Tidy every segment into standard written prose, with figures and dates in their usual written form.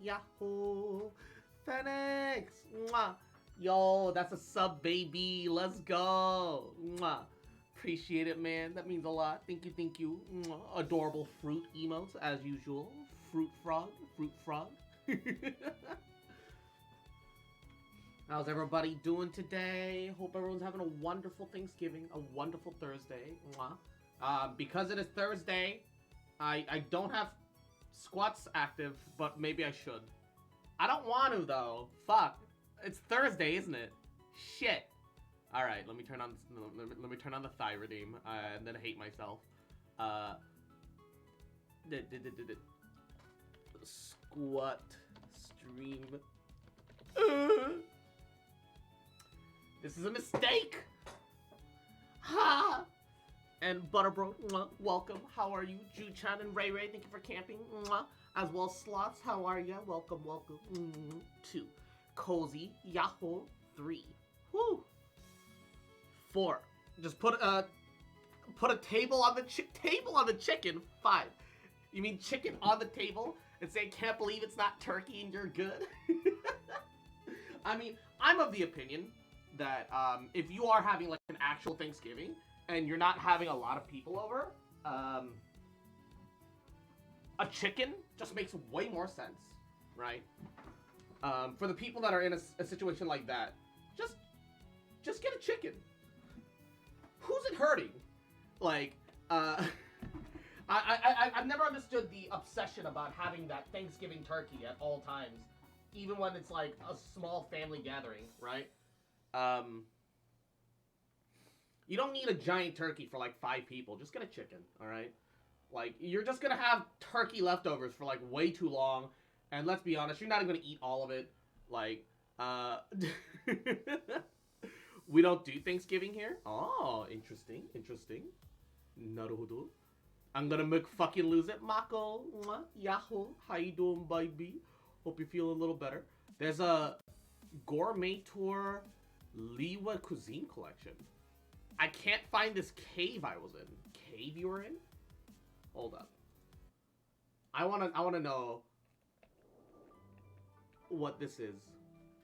Yahoo! Phoenix! Mwah! Yo, that's a sub, baby. Let's go. Mwah. Appreciate it, man. That means a lot. Thank you, thank you. Mwah. Adorable fruit emotes, as usual. Fruit frog, fruit frog. How's everybody doing today? Hope everyone's having a wonderful Thanksgiving, a wonderful Thursday. Mwah. Because it is Thursday, I don't have squats active, but maybe I should. I don't want to, though. Fuck. It's Thursday, isn't it? Shit. All right, let me turn on the thigh redeem, and then hate myself. Squat stream. This is a mistake. Ha! And Butterbro, welcome. How are you? Ju-chan and Ray Ray, thank you for camping. As well as Slots, how are ya? Welcome, welcome. 2. Cozy, Yahoo, 3. Woo! 4. Just put a table on the chicken. 5. You mean chicken on the table and say can't believe it's not turkey and you're good? I mean, I'm of the opinion that if you are having like an actual Thanksgiving and you're not having a lot of people over, a chicken just makes way more sense, right? For the people that are in a situation like that, just get a chicken. Who's it hurting? Like, I've never understood the obsession about having that Thanksgiving turkey at all times, even when it's like a small family gathering, right? You don't need a giant turkey for like 5 people. Just get a chicken, all right? Like, you're just gonna have turkey leftovers for like way too long, and let's be honest, you're not even gonna eat all of it. Like, we don't do Thanksgiving here. Oh, interesting. Naruhodo. I'm gonna make fucking lose it. Mako, Yahoo, how you doing, baby? Hope you feel a little better. There's a gourmet tour Liwa cuisine collection. I can't find this cave I was in. Cave you were in? Hold up. I wanna know what this is.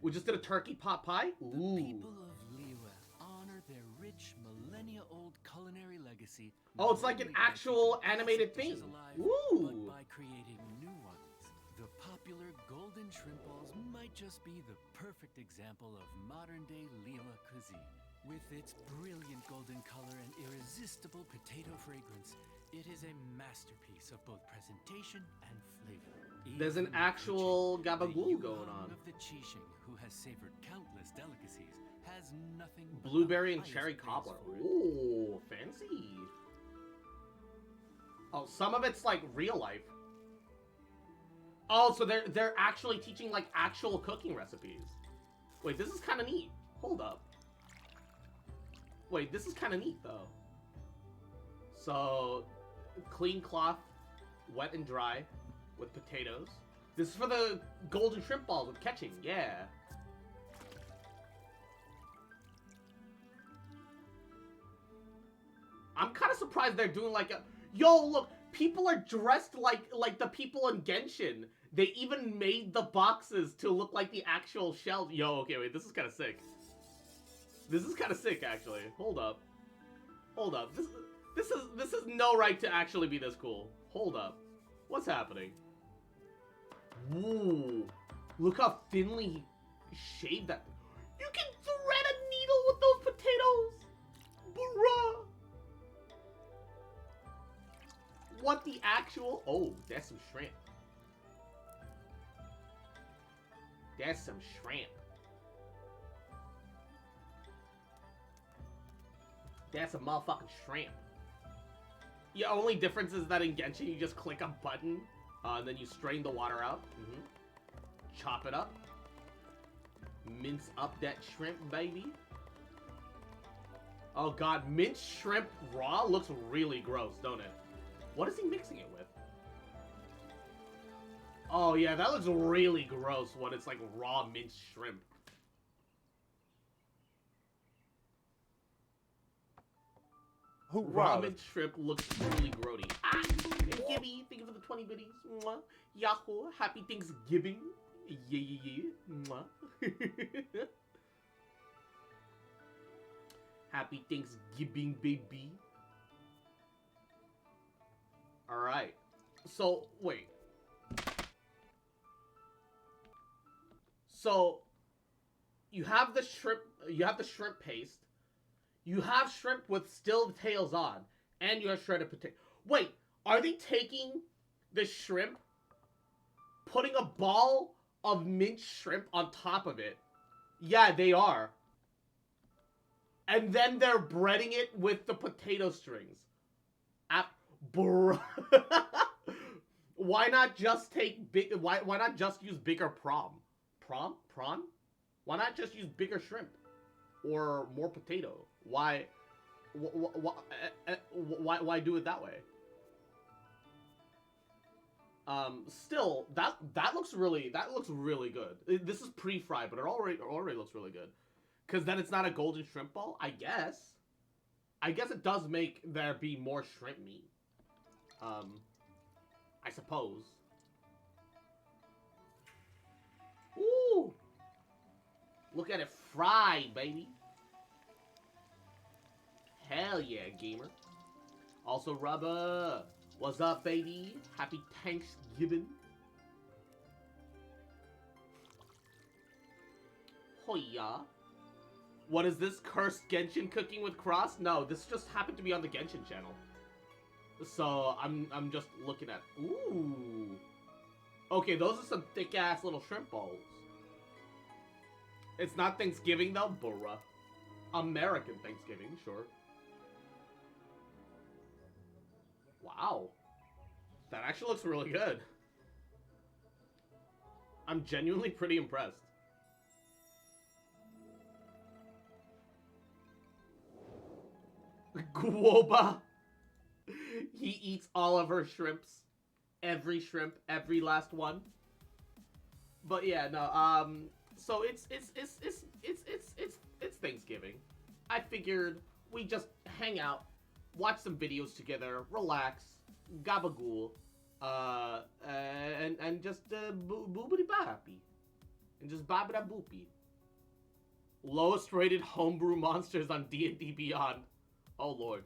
We just did a turkey pot pie? Ooh. The people of Liwa honor their rich, millennia-old culinary legacy. Oh, it's like an actual animated thing. Ooh. But by creating new ones. The popular golden shrimp balls might just be the perfect example of modern-day Liwa cuisine. With its brilliant golden color and irresistible potato fragrance, it is a masterpiece of both presentation and flavor. There's an actual gabagool going on. Of the Qixing, who has savored countless delicacies, has nothing but blueberry the and cherry highest cobbler. praise for it. Ooh, fancy. Oh, some of it's like real life. Oh, so they're actually teaching like actual cooking recipes. Wait, this is kind of neat. Hold up. Wait, this is kind of neat though. So, clean cloth, wet and dry, with potatoes. This is for the golden shrimp balls with catching, yeah. I'm kind of surprised they're doing like a... Yo, look, people are dressed like the people in Genshin. They even made the boxes to look like the actual shells. Yo, okay, wait, this is kind of sick. This is kind of sick, actually. Hold up. This is no right to actually be this cool. Hold up. What's happening? Ooh. Look how thinly he shaved that. You can thread a needle with those potatoes! Bruh! What the actual... Oh, that's some shrimp. That's some shrimp. That's a motherfucking shrimp. The only difference is that in Genshin, you just click a button, and then you strain the water out. Chop it up. Mince up that shrimp, baby. Oh god, minced shrimp raw looks really gross, don't it? What is he mixing it with? Oh yeah, that looks really gross when it's like raw minced shrimp. Ramen shrimp looks truly grody. Ah! And Gibby, thank you for the 20 biddies. Mwah. Yahoo, happy Thanksgiving. Yeah. Mwah. Happy Thanksgiving, baby. Alright. So, wait. So, you have the shrimp paste. You have shrimp with still the tails on. And you have shredded potato. Wait, are they taking the shrimp, putting a ball of minced shrimp on top of it? Yeah, they are. And then they're breading it with the potato strings. Bruh. Why not just take big? Why not just use bigger prawn? Prawn? Why not just use bigger shrimp or more potato? Why do it that way? Still, that looks really good. This is pre-fried, but it already looks really good. Cause then it's not a golden shrimp ball, I guess. I guess it does make there be more shrimp meat. I suppose. Ooh! Look at it fry, baby. Hell yeah, gamer. Also, Rubber. What's up, baby? Happy Thanksgiving. Hoya. What is this? Cursed Genshin cooking with Cross? No, this just happened to be on the Genshin channel. So, I'm just looking at... Ooh. Okay, those are some thick-ass little shrimp balls. It's not Thanksgiving, though? Bruh. American Thanksgiving, sure. Wow. That actually looks really good. I'm genuinely pretty impressed. Guoba. He eats all of her shrimps. Every shrimp, every last one. But yeah, no, so it's Thanksgiving. I figured we just hang out, watch some videos together, relax, gabagool, and just boobity happy. And just babida boopy. Lowest rated homebrew monsters on D&D Beyond. Oh lord.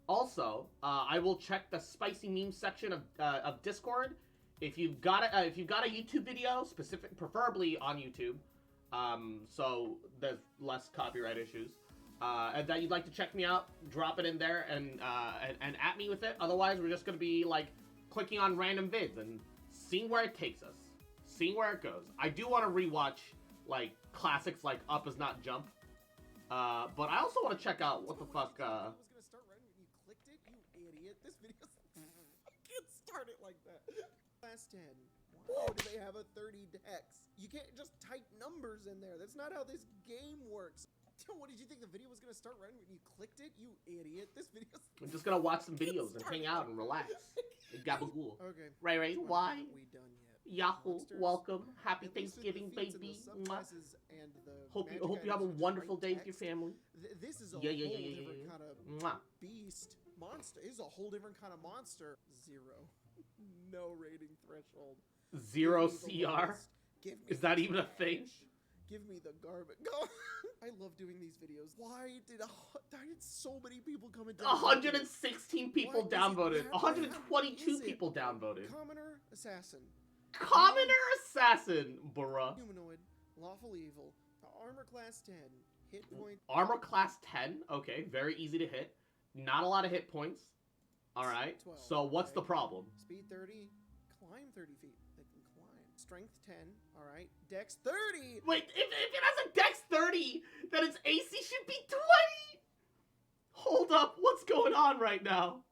Also, I will check the spicy meme section of Discord. If you've got a YouTube video, preferably on YouTube, so there's less copyright issues, and that you'd like to check me out, drop it in there and at me with it. Otherwise, we're just gonna be like clicking on random vids and seeing where it takes us, seeing where it goes. I do want to rewatch like classics like Up Is Not Jump, but I also want to check out what the fuck. This video's fucking start it like that. Class 10. Why do they have a 30 dex? You can't just type numbers in there. That's not how this game works. What did you think the video was gonna start right when you clicked it? You idiot. This video's... I'm just gonna watch some videos and hang out and relax. And gabagool. Okay. Ray, why? We done yet? Yahoo, Monsters, welcome. Happy at least with the Thanksgiving, feats and baby. the subclasses and the Hope magic you have a items which wonderful write day with your text. family. This is a Yeah. whole different kind of Mwah. beast. Monster. This is a whole different kind of monster. 0. No rating threshold. 0 Give me the CR? lowest. Give me Is that the even a thing? trash. Give me the garbage. I love doing these videos. Why did so many people come and 116 people Why is it downvoted. that? 122 Is it? people downvoted. Commoner, assassin. Commoner assassin, bruh. Humanoid, lawful evil, armor class 10, hit point Armor class 10. Okay, very easy to hit. Not a lot of hit points. Alright, 12, so what's the okay. problem? Speed 30, climb 30 feet. They can climb. Strength 10, alright. Dex 30! Wait, if it has a dex 30, then its AC should be 20! Hold up, what's going on right now?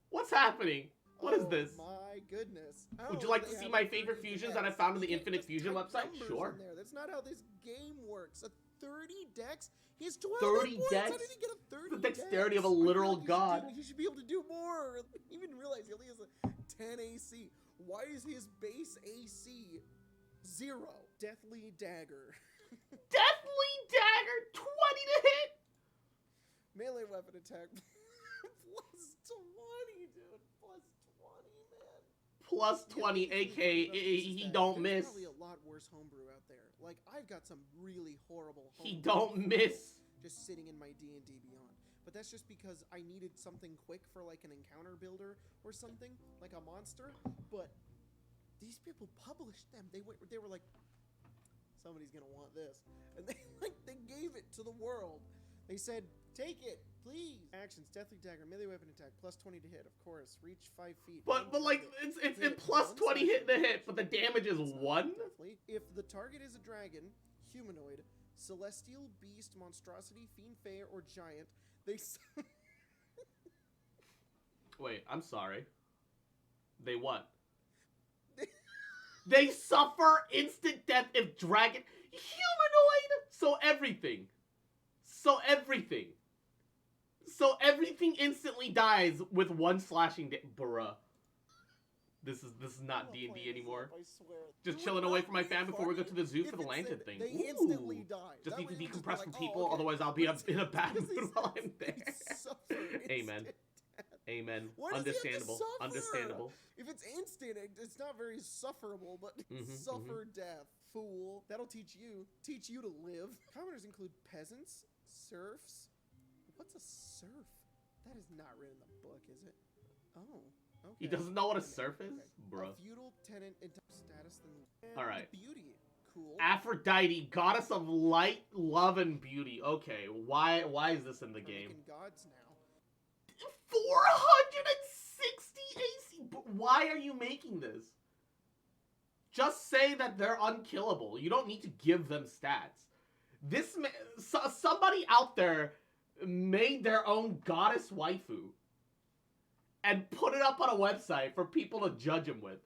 What's happening? What is this? My goodness. Would you Oh, like to they see have my a favorite 30 fusions dex. that I found on the You can't Infinite just Fusion type website? numbers Sure. in there. That's not how this game works. A 30 dex? He has 12 30 hit points. dex? How did he get a 30 The dexterity of a dex? I feel literal like he god. He should be able to do more. I didn't even realize he only has a 10 AC. Why is his base AC 0? Deathly Dagger. Deathly Dagger, 20 to hit! Melee weapon attack. Plus 20, dude. Plus 20, man. Plus 20, aka he don't miss. There's probably a lot worse homebrew out there. Like, I've got some really horrible homebrew. He don't miss. Just sitting in my D&D Beyond. But that's just because I needed something quick for like an encounter builder or something, like a monster. But these people published them. They were like, somebody's gonna want this, and they gave it to the world. They said, take it, please. Actions: Deathly Dagger, melee weapon attack, plus 20 to hit, of course. Reach 5 feet. But like it's in plus 20 hit to hit, but the damage is 1. Definitely. If the target is a dragon, humanoid, celestial, beast, monstrosity, fiend, fae, or giant, they. Wait, I'm sorry. They what? They suffer instant death if dragon humanoid. So everything. So everything instantly dies with 1 slashing. Bruh. This is not D&D anymore. I swear. Just chilling away from my fam before we go to the zoo for the lantern thing. They instantly die. Just That need to way we decompress be from like, people, oh, okay. otherwise I'll be in a bad Because mood while I'm they there. suffer Amen. instant death. Amen. Why does he have to Understandable. suffer? Understandable. If it's instant, it's not very sufferable, but suffer death. Fool. That'll teach you to live. Commoners include peasants, serfs. What's a serf? That is not written in the book, is it? Oh. Okay. He doesn't know what a serf is? Bruh. A feudal tenant in status than Alright. Beauty. Cool. Aphrodite, goddess of light, love, and beauty. Okay, why is this in the We're game? making gods now. 460 AC. But why are you making this? Just say that they're unkillable. You don't need to give them stats. This somebody out there made their own goddess waifu and put it up on a website for people to judge him with.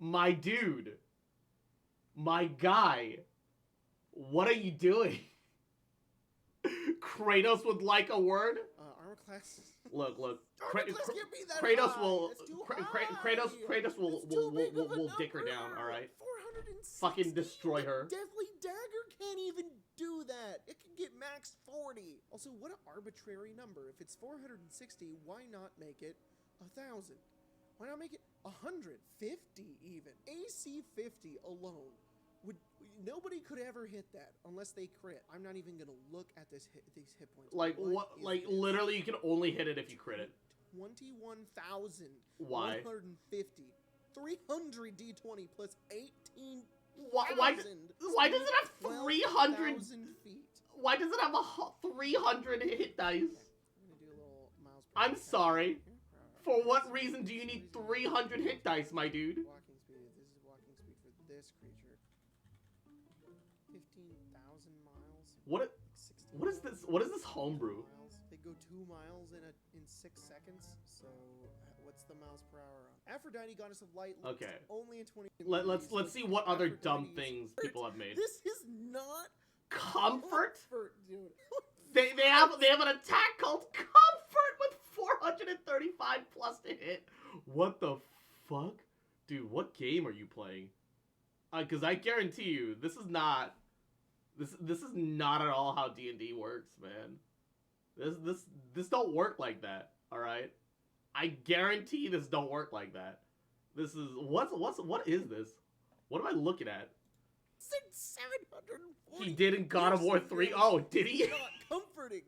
My dude. My guy. What are you doing? Kratos would like a word? Armor class. Look. Armor class can't be that Kratos high. will That's too Kratos will It's too big of a dick her number. down, alright? 460? Fucking destroy The her. Deathly Dagger can't even do that. It can get max 40. Also, what an arbitrary number. If it's 460, why not make it 1,000? Why not make it 150 even? AC 50 alone would nobody could ever hit that unless they crit. I'm not even gonna look at these hit points. Like what? Like literally, you can only hit it if you crit it. 21,000. Why? 150. 300 D20 plus 18. Why does it have 300? feet. Why does it have 300 hit dice? I'm gonna do a little miles per I'm hour sorry. here. For what reason do you need 300 hit dice, my dude? Walking speed. This is walking speed for this creature. 15,000 miles. What? 16 What is this? What is this homebrew? miles. They go 2 miles in 6 seconds. So what's the miles per hour on? Aphrodite, goddess of light. lives Okay. Only in 20. Let's see what other dumb Aphrodite's- things people have made. This is not Comfort? dude. They have an attack called Comfort with 435 plus to hit. What the fuck? Dude, what game are you playing? Cause I guarantee you, this is not at all how D&D works, man. This don't work like that, alright? I guarantee this don't work like that. This is what is this? What am I looking at? 740. He did in God of War 3. Oh, did he? Not comforting.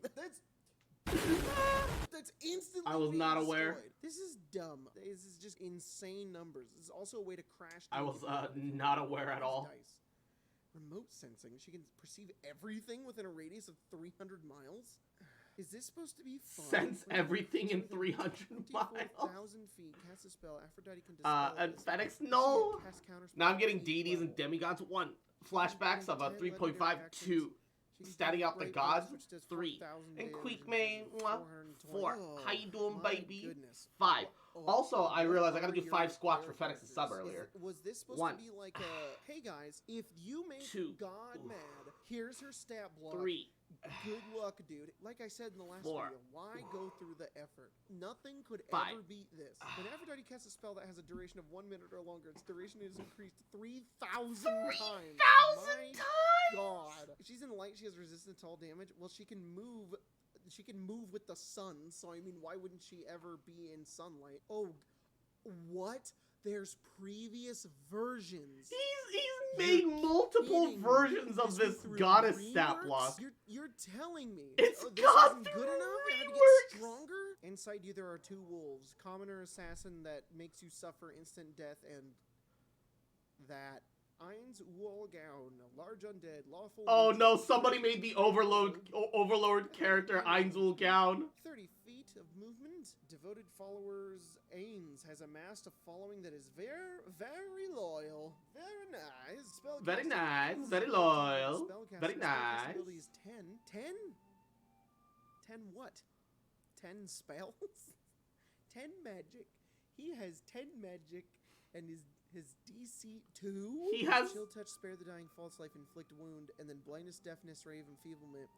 That's instantly. I was being not aware. destroyed. This is dumb. This is just insane numbers. This is also a way to crash. I was these not aware at all. dice. Remote sensing. She can perceive everything within a radius of 300 miles. Is this supposed to be fun? Sense everything in 300 miles. 24,000 feet. Cast a spell. Aphrodite can dispel. And this. FedEx, She no. can cast counter Now I'm spells getting at each deities and level. demigods 1. Flashbacks of 3.5 2. She can Statting cast out the Great gods, Blast, which does 3. 4,000 And damage Queek Main, does 420. 4. Oh, How you doing, my baby? goodness. 5. Oh, Also, I what realized I gotta are do your 5 squats for player FedEx's sub characters? earlier. Was this supposed 1. to be like a, hey guys, if you make 2. God Oof. mad, here's her stat block. 3. Good luck, dude. Like I said in the last 4. video, why go through the effort? Nothing could 5. ever beat this. When Aphrodite casts a spell that has a duration of 1 minute or longer, its duration is increased 3,000 times. 3,000 My times! God. If she's in light, she has resistance to all damage. Well, she can move she can move with the sun, so I mean, why wouldn't she ever be in sunlight? Oh, what? There's previous versions. He's made multiple versions of this goddess stat block. You're telling me It's this got isn't good enough? I had to reworks. get stronger? Inside you there are 2 wolves. Commoner assassin that makes you suffer instant death, and that Eins Wolgaun, large undead, lawful. Oh no, somebody made the overlord character Einzul Gown. 30 feet of movement. Devoted followers. Ains has amassed a following that is very loyal. Very nice. Spellcaster. Very nice. Very loyal. Spellcaster. Very nice. Ability is 10. 10? 10 what? 10 spells? 10 magic. He has 10 magic and his DC 2. He has Chill touch, spare the dying, false life, inflict wound, and then blindness, deafness, rave, enfeeblement.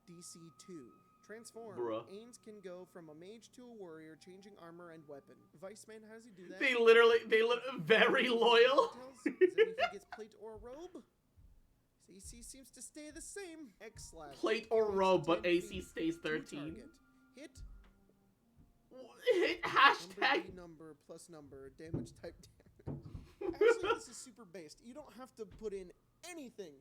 DC 2. Transform. Bruh. Ains can go from a mage to a warrior, changing armor and weapon. Viceman, how does he do that? They literally very loyal. Does that mean he gets plate or robe? His AC seems to stay the same. X slash. Plate or robe, but 10 AC feet, stays 2 13. target. Hit. Hit hashtag. Number plus number, damage type damage. Actually, this is super based. You don't have to put in anything.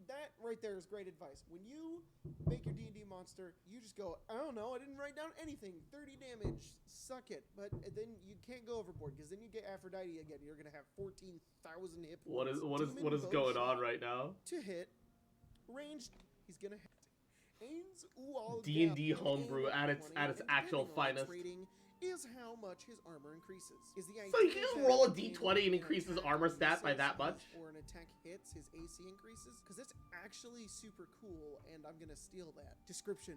That right there is great advice. When you make your D&D monster, you just go, I don't know, I didn't write down anything. 30 damage, suck it. But then you can't go overboard, because then you get Aphrodite again. You're going to have 14,000 hit points. What is going on right now? To hit. Ranged, he's going to hit. Ains Ual D&D Gap, homebrew at its and actual depending on its finest. rating is how much his armor increases. Is the So you idea can just that roll a when d20 and an increase his attack armor stat by misses that much? Or an attack hits, his AC increases? Because that's actually super cool, and I'm gonna steal that. Description: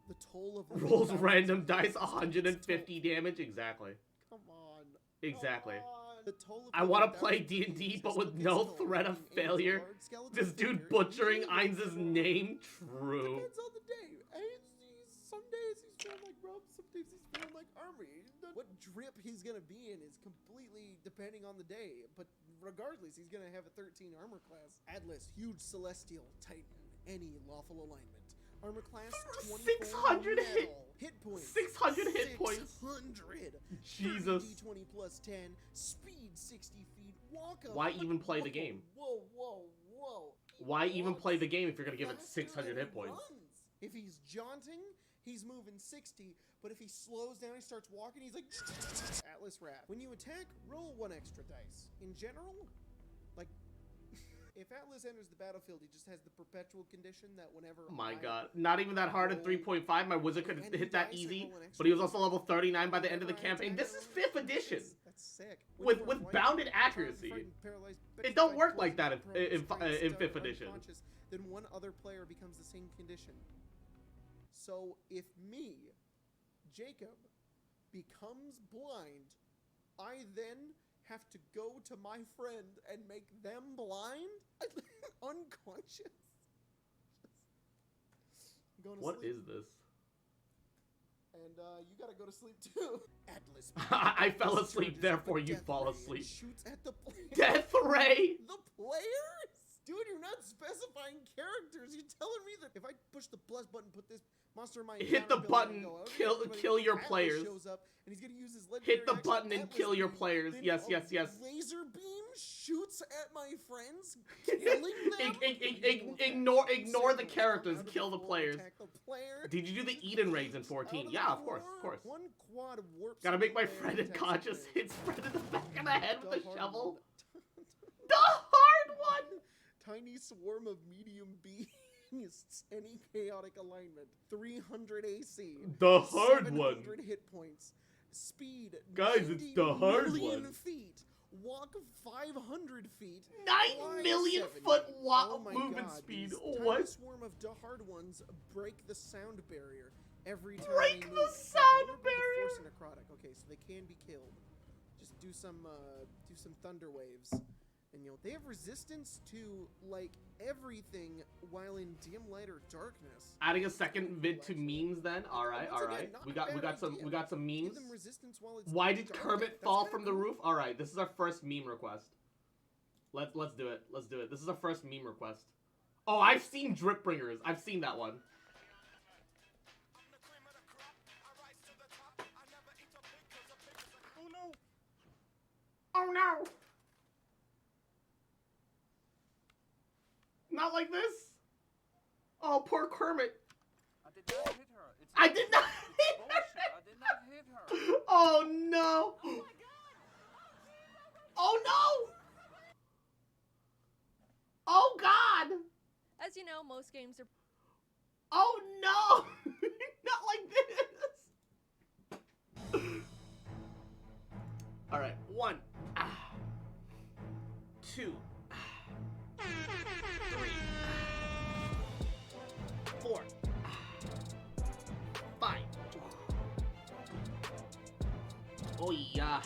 the toll of the Rolls battle random damage dice, is 150 damage. Exactly. Come on. Exactly. Come on. The toll of I the want to battle play damage D&D, is but with gets no told, threat of making Ains a failure. large skeleton This dude figure, butchering usually Eins's roll. name. True. Depends on the day. Some days he's feeling like rub, some days he's feeling like army. What drip he's gonna be in is completely depending on the day. But regardless, he's gonna have a 13 armor class. Atlas, huge celestial, titan, any lawful alignment. Armor class 600 hit points. 600 hit points. 600. Jesus. D20 plus 10. Speed 60 feet. Walk up. Why even play the game? Whoa. Why even Walks play the game if you're gonna give it faster 600 than hit he points? runs. If he's jaunting, he's moving 60, but if he slows down, he starts walking, he's like Atlas Wrath. When you attack, roll 1 extra dice. In general, like if Atlas enters the battlefield, he just has the perpetual condition that whenever My god. Not even that hard at 3.5. My wizard could hit that easy, but he was also level 39 by the end of the campaign. This is 5th edition. That's sick. With bounded accuracy. It don't work like that in 5th edition. Then one other player becomes the same condition. So if me, Jacob, becomes blind, I then have to go to my friend and make them blind? Unconscious? Going to What sleep. is this? And you gotta go to sleep too. Atlas. I fell asleep, charges therefore the you death fall ray asleep. and shoots at the player. Death Ray! The players? Dude, you're not specifying characters. You're telling me that if I push the plus button, put this monster in my Hit the encounter button, building and go, okay, kill your Atlas players. shows up and he's gonna use his legendary Hit the action, button and Atlas kill your beam, players. then Yes, a yes, yes. Laser beam shoots at my friends, killing them. Ignore the characters, kill the players. Attack the player. Did you do the Eden raids in 14? Yeah, of course, of course. One quad warps. Gotta make my the friend player attacks unconscious, the player. hit Fred in the back of the head with The a hard shovel. one. The hard one! Tiny swarm of medium beings, any chaotic alignment, 300 AC, The hard 700 one. hit points, speed, Guys, it's 90 the hard million one. feet, walk 500 feet, 9 fly million 70. foot Oh my movement God, speed. these What? Tiny swarm of hard ones break the sound barrier every time Break they the move. sound Force barrier? necrotic. Okay, so they can be killed. Just do some thunder waves. And they have resistance to like everything while in dim light or darkness. Adding a second vid to memes then. Alright, Once again, alright. not We a got bad some idea. Give memes. them resistance while it's Why did dark. Kermit That's fall kinda from the cool. roof? Alright, this is our first meme request. Let's do it. Let's do it. This is our first meme request. Oh, I've seen Drip Bringers. I've seen that one. no! Not like this. Oh, poor Kermit. I did not hit her. It's I did not it's bullshit. I did not hit her. Oh no! Oh my god! Oh no! Oh god! As you know, most games are Oh no! Not like this! Alright, 1. 2. 3. 4. 5. Oh yeah.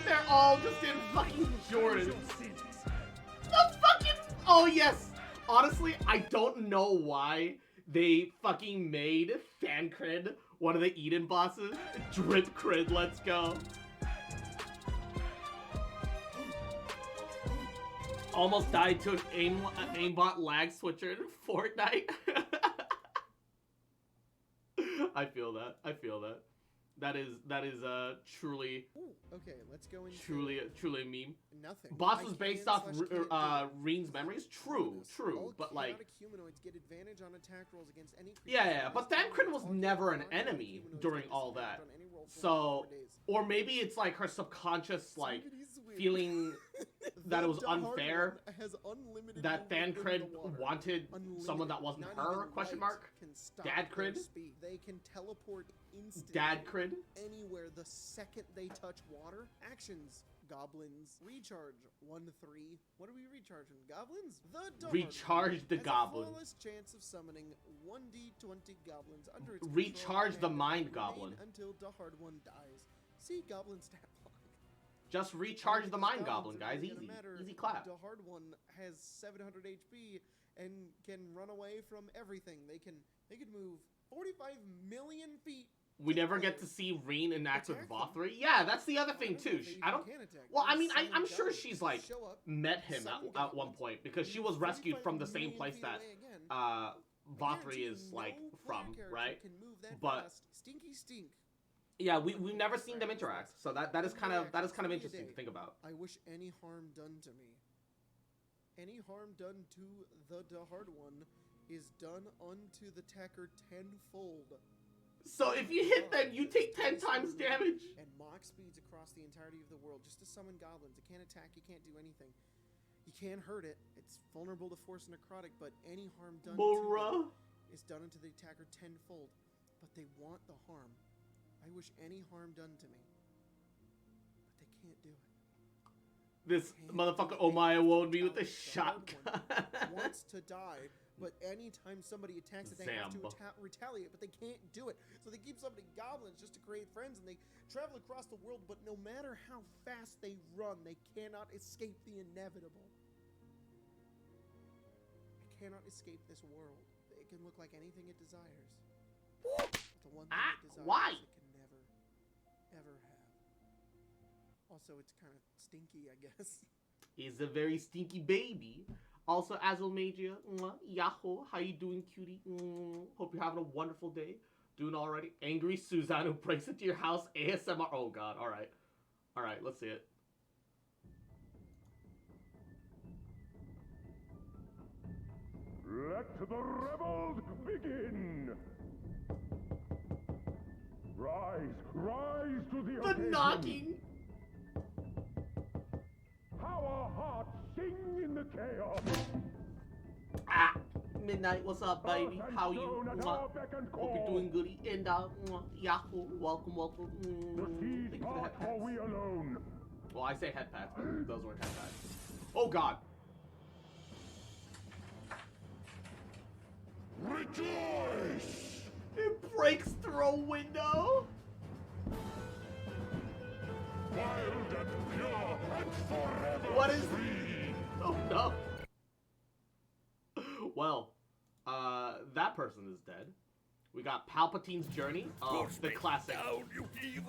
They're all just in fucking Jordans. The fucking... Oh, yes. Honestly, I don't know why they fucking made Fancred one of the Eden bosses. Drip Crid, let's go. Almost died to an aimbot lag switcher in Fortnite. I feel that. I feel that. That is truly Ooh, okay, let's go into truly a meme. nothing. Boss was I based can off slash can't do Reen's memories. True, bonus. true, All but like, chaotic humanoids get advantage on attack rolls against any creature yeah, on but this Thancred turn. was All never an non-chaotic enemy humanoids during get all disadvantage that. on any roll for So, 4 days. or maybe it's like her subconscious like Somebody's weird. feeling that it was The hard unfair one has unlimited that movement in Thancred the water. wanted someone that Unlimited. wasn't Not her? even Question light mark. can stop Dad their Crid? speed. They can teleport instantly. Dad Crid. Anywhere the second they touch water. Actions. Goblins. Recharge. 1/3. What are we recharging? Goblins? The Dahard Recharge the has goblin. a flawless chance of summoning 1d20 goblins under its Recharge control the and mind remain goblin. until Dahard 1 dies. See Goblin stat block. Just recharge the Because mind goblins goblin, are guys. really gonna Easy, matter. easy clap. The hard one has 700 HP and can run away from everything. They can move 45 million feet. We never get to see Reen enact with Attack them. Vothri. Yeah, that's the other thing know too. if they I don't. can attack. Well, I They mean, summon I'm sure goblins. she's like Show up, met him summon at one goblins, point because she move was rescued 45 from the same million place feet that away again. Vothri Guarantee is like no from, player character right? Can move that But- fast. Stinky stink. Yeah, we've never seen them interact, so that is kind of interesting to think about. I wish any harm done to me. Any harm done to the Dahard one is done unto the tacker tenfold. So if you hit them, you take 10 times damage. And mock speeds across the entirety of the world just to summon goblins. It can't attack, you can't do anything. You can't hurt it. It's vulnerable to force necrotic, but any harm done to Bruh. it is done unto the attacker tenfold. But they want the harm. I wish any harm done to me. But they can't do it. This Can't motherfucker do it. Omaya would be with The a hard shotgun. one wants to die, but anytime somebody attacks it, they have to Zamb. retaliate, but they can't do it. So they keep summoning goblins just to create friends, and they travel across the world, but no matter how fast they run, they cannot escape the inevitable. It cannot escape this world. It can look like anything it desires. But the one thing it desires why? it can never, ever have. Also, it's kind of stinky, I guess. He's a very stinky baby. Also, Azulmagia, Yahoo, how you doing, cutie? Hope you're having a wonderful day. Doing already. Angry Suzanne who breaks into your house, ASMR. Oh god, alright. Alright, let's see it. Let the rebels begin! Rise to the The occasion! knocking! How our hearts sing in the chaos! Ah! Midnight, what's up, baby? How you? Stone at our beck and Hope you're call. doing goody. And, Yahoo, welcome. The seas Thank you for the part head for pats. we alone. Well, I say head pats, but those weren't head pats. Oh god. Rejoice! It breaks through a window. Wild and pure and forever What is- free! Oh no. Well, that person is dead. We got Palpatine's Journey. Oh, the classic. Down, you heathen!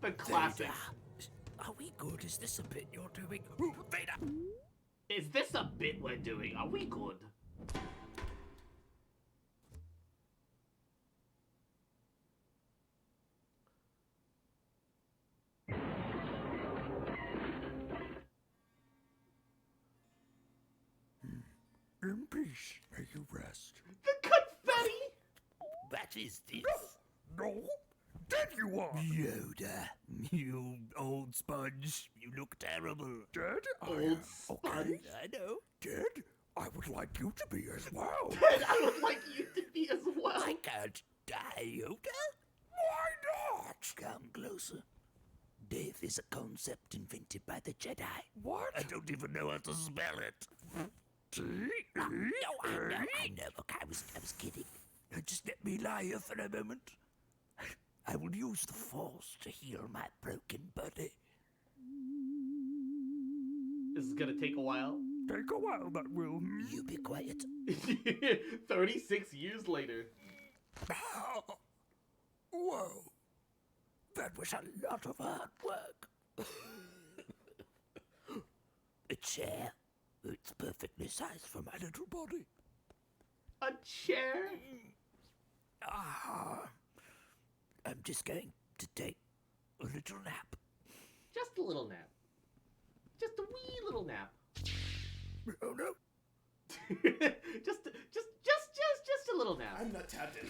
The classic. Vader, are we good? Is this a bit you're doing? Vader! Is this a bit we're doing? Are we good? In peace, may you rest. The confetti! What is this? No, dead you are. Yoda, you old sponge. You look terrible. Dead? Old Okay, I know. dead. I would like you to be as well. And I would like you to be as well. I can't die, Yoda. Why not? Come closer. Death is a concept invented by the Jedi. What? I don't even know how to spell it. T-E-A? I know. Look, I was kidding. Now just let me lie here for a moment. I will use the Force to heal my broken body. This is gonna take a while. Take a while, that will. You be quiet. 36 years later. Whoa. That was a lot of hard work. A chair. It's perfectly sized for my little body. A chair? I'm just going to take a little nap. Just a little nap. Just a wee little nap. Oh no. just a little nap. I'm not tapped in.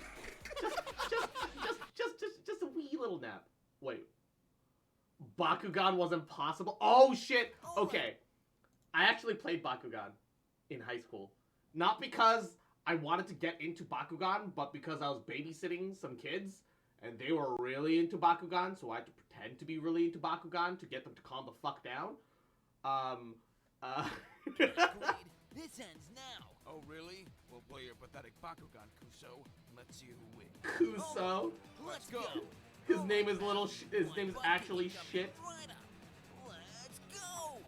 Just a wee little nap. Wait. Bakugan wasn't possible? Oh shit! Okay. I actually played Bakugan in high school. Not because I wanted to get into Bakugan, but because I was babysitting some kids, and they were really into Bakugan, so I had to pretend to be really into Bakugan to get them to calm the fuck down. Great. This ends now. Oh, really? We'll play your pathetic Bakugan, Kuso. Let's see who wins. Kuso. Let's go. go. His name is his name is actually shit. Right up. Let's go.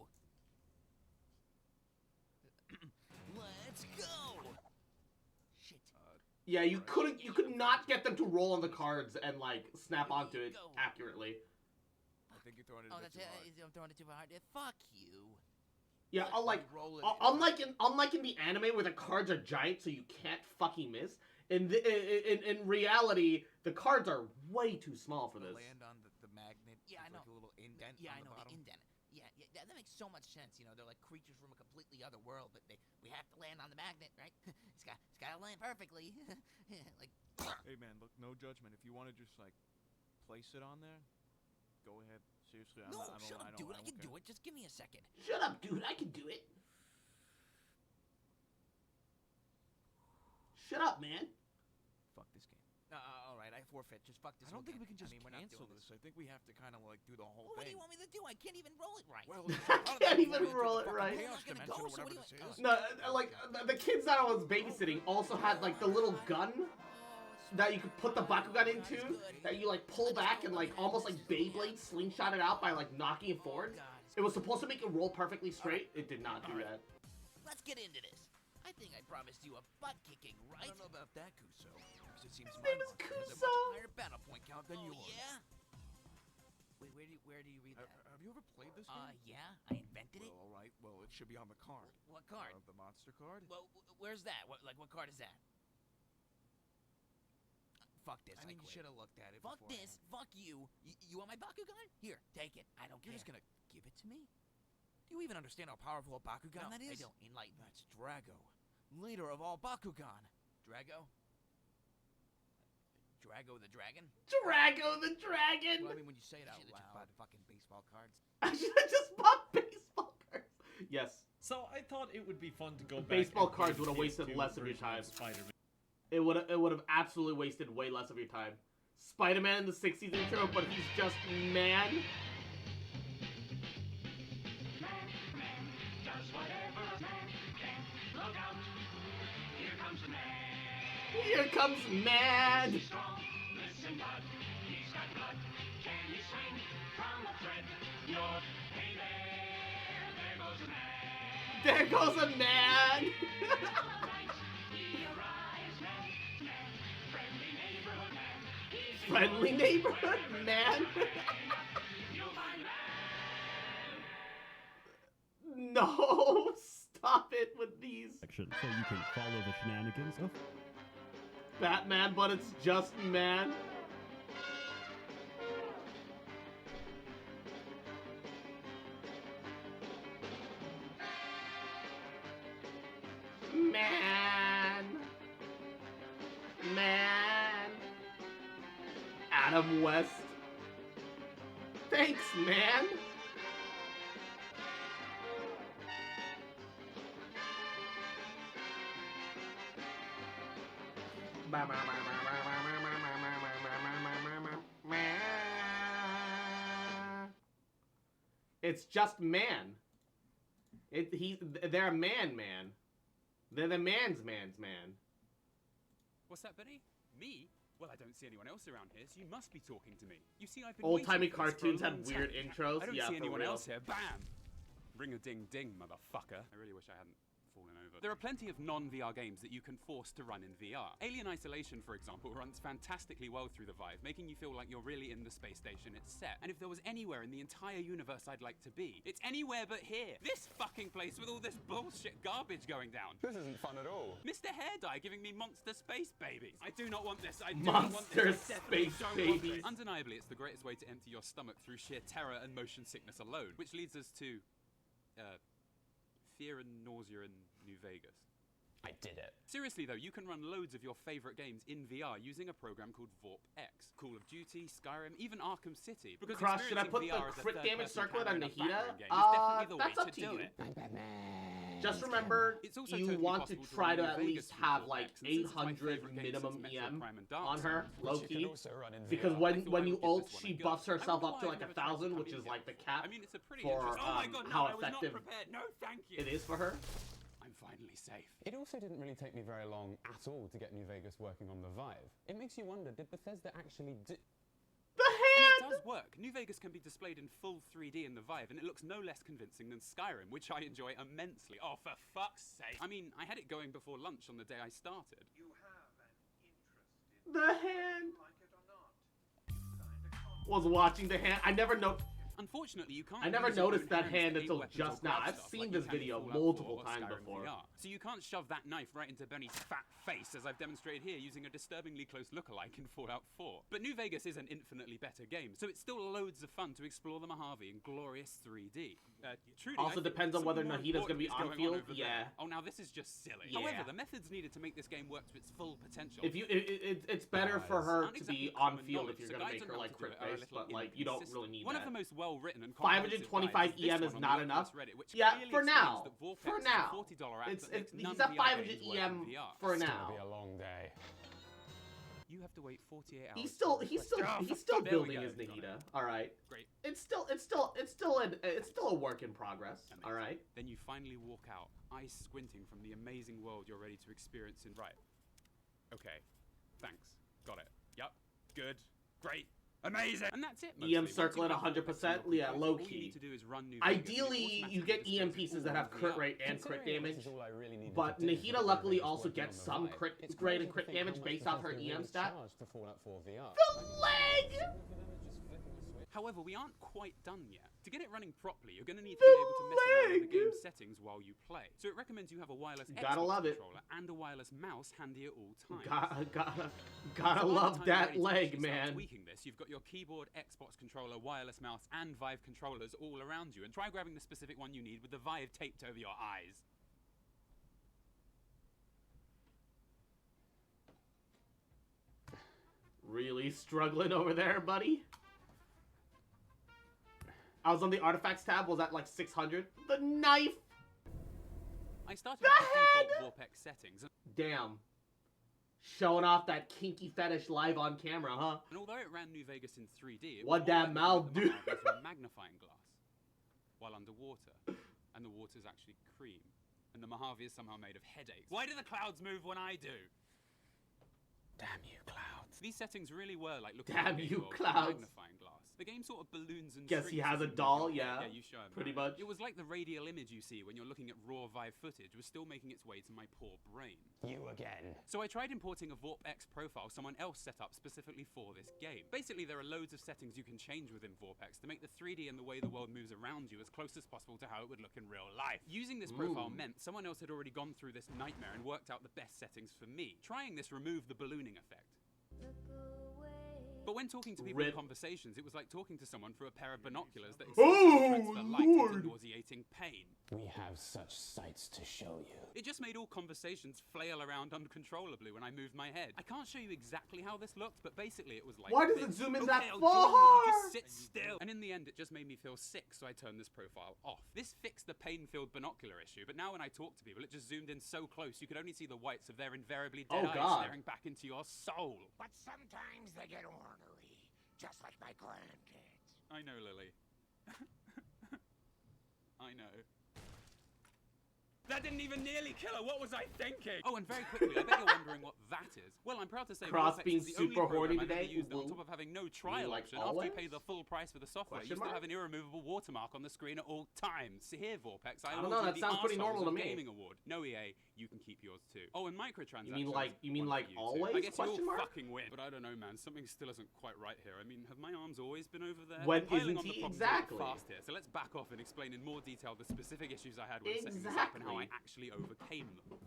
Let's go. Shit. Yeah, you could not get them to roll on the cards and like snap onto it Go. accurately. I think you're throwing it Oh, a bit that's too it. hard. I'm throwing it too hard. Fuck you. Yeah, unlike Roll it. unlike in the anime where the cards are giant, so you can't fucking miss. In reality, the cards are way too small for this. Land on the magnet. Yeah, I with, know. Like a little indent. Yeah, on I know the bottom. the indent. Yeah, that makes so much sense. You know, they're like creatures from a completely other world, but we have to land on the magnet, right? it's got to land perfectly. like. Hey man, look, no judgment. If you want to just like place it on there, go ahead. Seriously, No, I don't, shut up, dude. I can do it. Just give me a second. Shut up, dude. I can do it. Shut up, man. Fuck this game. All right, I forfeit. Just fuck this. I don't think we whole can game. just we're not cancel doing this. I think we have to kind of like do the whole Well, what do thing. you want me to do? I can't even roll it right. Well, I can't even roll it right. Chaos We're not gonna dimension go, or so whatever what do this you- is. No, like the kids that I was babysitting also had like the little gun that you could put the Bakugan into, that you like pull back and like almost like Beyblade slingshot it out by like knocking it forward. It was supposed to make it roll perfectly straight. It did not do that. Let's get into this. I think I promised you a butt kicking, I right? don't know about that, Kuso. Because it seems His name is my mark has a Kuso. much higher battle point count than Oh, yours. yeah. Wait, where do you read that? Have you ever played this game? Yeah, I invented it. Well, all right. Well, it should be on the card. What card? The monster card. Well, where's that? What card is that? Fuck this. I mean, you quit. should have looked at it. Fuck beforehand. this. Fuck you. You want my Bakugan? Here, take it. I don't You're care. just gonna give it to me? Do you even understand how powerful a Bakugan No, that I is? don't. Enlighten me. That's Drago, leader of all Bakugan. Drago? Drago the dragon? Drago the Dragon! Well, I mean, when you say it out Should've just loud. bought fucking baseball cards. I should have just bought baseball cards. Yes. So I thought it would be fun to go back. Baseball and cards play would have the wasted PS2 less of your version time. Spider-Man. It would have absolutely wasted way less of your time. Spider-Man in the 60s intro, but he's just man. Here comes man. There goes a man. Friendly neighborhood man. No, fit with these. Action, so you can follow the shenanigans of Batman, but it's just man. Man. Adam West. Thanks, man. It's just man. They're a man. They're the man's man. What's that, Benny? Me? Well, I don't see anyone else around here, so you must be talking to me. You see, I've been old-timey waiting for this for a cartoons had long weird time. intros. I don't Yeah, see anyone real. else here. Bam! Ring a ding ding, motherfucker. I really wish I hadn't fallen over. There are plenty of non-VR games that you can force to run in VR. Alien Isolation, for example, runs fantastically well through the Vive, making you feel like you're really in the space station it's set. And if there was anywhere in the entire universe I'd like to be, it's anywhere but here. This fucking place with all this bullshit garbage going down. This isn't fun at all. Mr. Hair Dye giving me monster space babies. I do not want this. I do not want this. Monster I definitely space don't want babies. this. Undeniably, it's the greatest way to empty your stomach through sheer terror and motion sickness alone, which leads us to fear and nausea in New Vegas. I did it. Seriously though, you can run loads of your favorite games in VR using a program called Vorp X. Call of Duty, Skyrim, even Arkham City. Because Cross, should I put the VR as a crit damage third-person circlet on camera in a Nahida? background game is definitely the That's way up to do you. it. Just remember, It's also you totally want to possible to try run to New at Vegas least through have Vorp like X, and since it's my 800 favorite game minimum since Metro EM Prime and on her, Darktide, low Which you key. could also run in Because VR. when you I ult, thought I she would give buffs this one a herself go. up to I like wonder why I've 1,000, never which tried is to like the come cap I mean, it's a pretty for interesting. Oh my god, no, how I was not effective prepared. No, thank you. it is for her. I'm finally safe. It also didn't really take me very long at all to get New Vegas working on the Vive. It makes you wonder, did Bethesda actually do... The And hand! it does work. New Vegas can be displayed in full 3D in the Vive, and it looks no less convincing than Skyrim, which I enjoy immensely. Oh, for fuck's sake. I mean, I had it going before lunch on the day I started. You have an interest in The hand like it or not. was watching the hand. I never know. Unfortunately, you can't. I never use your noticed own that hands to hand aim until weapons just or now. grab I've stuff seen like this you can in video Fallout multiple 4 or times Skyrim before. VR. So you can't shove that knife right into Benny's fat face, as I've demonstrated here using a disturbingly close lookalike in Fallout 4. But New Vegas is an infinitely better game, so it's still loads of fun to explore the Mojave in glorious 3D. Trudy, Also I think depends on whether something more Nahida's gonna be important is on going field. over Yeah. there. Oh, now this is just silly. Yeah. However, the methods needed to make this game work to its full potential. If you, it's better for her to be on field if you're gonna make her like crit face, but like you don't really need One that. of the most well-written and 525 EM is not enough. Yeah, for now. For now. He's at 500 EM for It's now. gonna be a long day. You have to wait 48 hours. He's still There we building go. his Got it. Nahida. All right. Great. It's still a work in progress. Amazing. All right. Then you finally walk out, eyes squinting from the amazing world you're ready to experience in. Right. Okay. Thanks. Got it. Yep. Good. Great. Amazing. And that's it. EM circle at 100%. Yeah, low All you key. need to do is run New Vegas, and it Ideally, you get automatically EM displays pieces it that all have in crit VR. rate and crit Considering damage. this is all I really needed But to do Nahida for luckily Vegas also working gets on the some Vive. crit It's grade crazy and to crit think how damage much based off her Bethesda EM really stat. charged to Fallout 4 VR. The leg! However, we aren't quite done yet. To get it running properly, you're going to need to be able to mess around with the game settings while you play. So it recommends you have a wireless Gotta Xbox love it. controller and a wireless mouse handy at all times. Gotta So by the love time you're that ready to leg, actually start man. tweaking this, you've got your keyboard, Xbox controller, wireless mouse, and Vive controllers all around you. And try grabbing the specific one you need with the Vive taped over your eyes. Really struggling over there, buddy? I was on the artifacts tab, was at like 600. The knife! I started with the default Vorpex settings. Damn. Showing off that kinky fetish live on camera, huh? And although it ran New Vegas in 3D, it What was that more mouth like the do? Mojave through a magnifying glass while underwater. And the water's actually cream. And the Mojave is somehow made of headaches. Why do the clouds move when I do? Damn you, clouds. These settings really were like looking Damn at a you, world through a Clouds. magnifying glass. The game sort of balloons and Guess he shrinks has as a you move doll, your head. yeah. Yeah, you show him Pretty that. much. It was like the radial image you see when you're looking at raw Vive footage was still making its way to my poor brain. You again. So I tried importing a VorpX profile someone else set up specifically for this game. Basically, there are loads of settings you can change within VorpX to make the 3D and the way the world moves around you as close as possible to how it would look in real life. Using this profile meant someone else had already gone through this nightmare and worked out the best settings for me. Trying this removed the ballooning effect. But when talking to people in conversations, it was like talking to someone through a pair of binoculars that exclusively transfer light into nauseating pain. We have such sights to show you. It just made all conversations flail around uncontrollably when I moved my head. I can't show you exactly how this looked, but basically it was like... Why does it zoom in that I'll far? join you, just sit still. And in the end, it just made me feel sick, so I turned this profile off. This fixed the pain-filled binocular issue, but now when I talk to people, it just zoomed in so close you could only see the whites of their invariably dead eyes staring back into your soul. But sometimes they get ornery, just like my grandkids. I know, Lily. I know. That didn't even nearly kill her. What was I thinking? Oh, and very quickly, I bet you're wondering what that is. Well, I'm proud to say Cross VorpX being is the only super program horny I've ever today. used that on top of having no trial like option. After always? you pay the full price for the software, you Question still mark? have an irremovable watermark on the screen at all times. See here, VorpX, I don't know, award that you sounds the pretty Arseholes normal to of me. Gaming Award. No EA, you can keep yours too. Oh, and microtransactions. You mean one like for you too. always? I guess you Question all mark? fucking win. But I don't know, man. Something still isn't quite right here. I mean, have my arms always been over there? When Piling isn't on the he? problems Exactly. a bit fast here. So let's back off and explain in more detail the specific issues I had when setting this up and how I actually overcame them.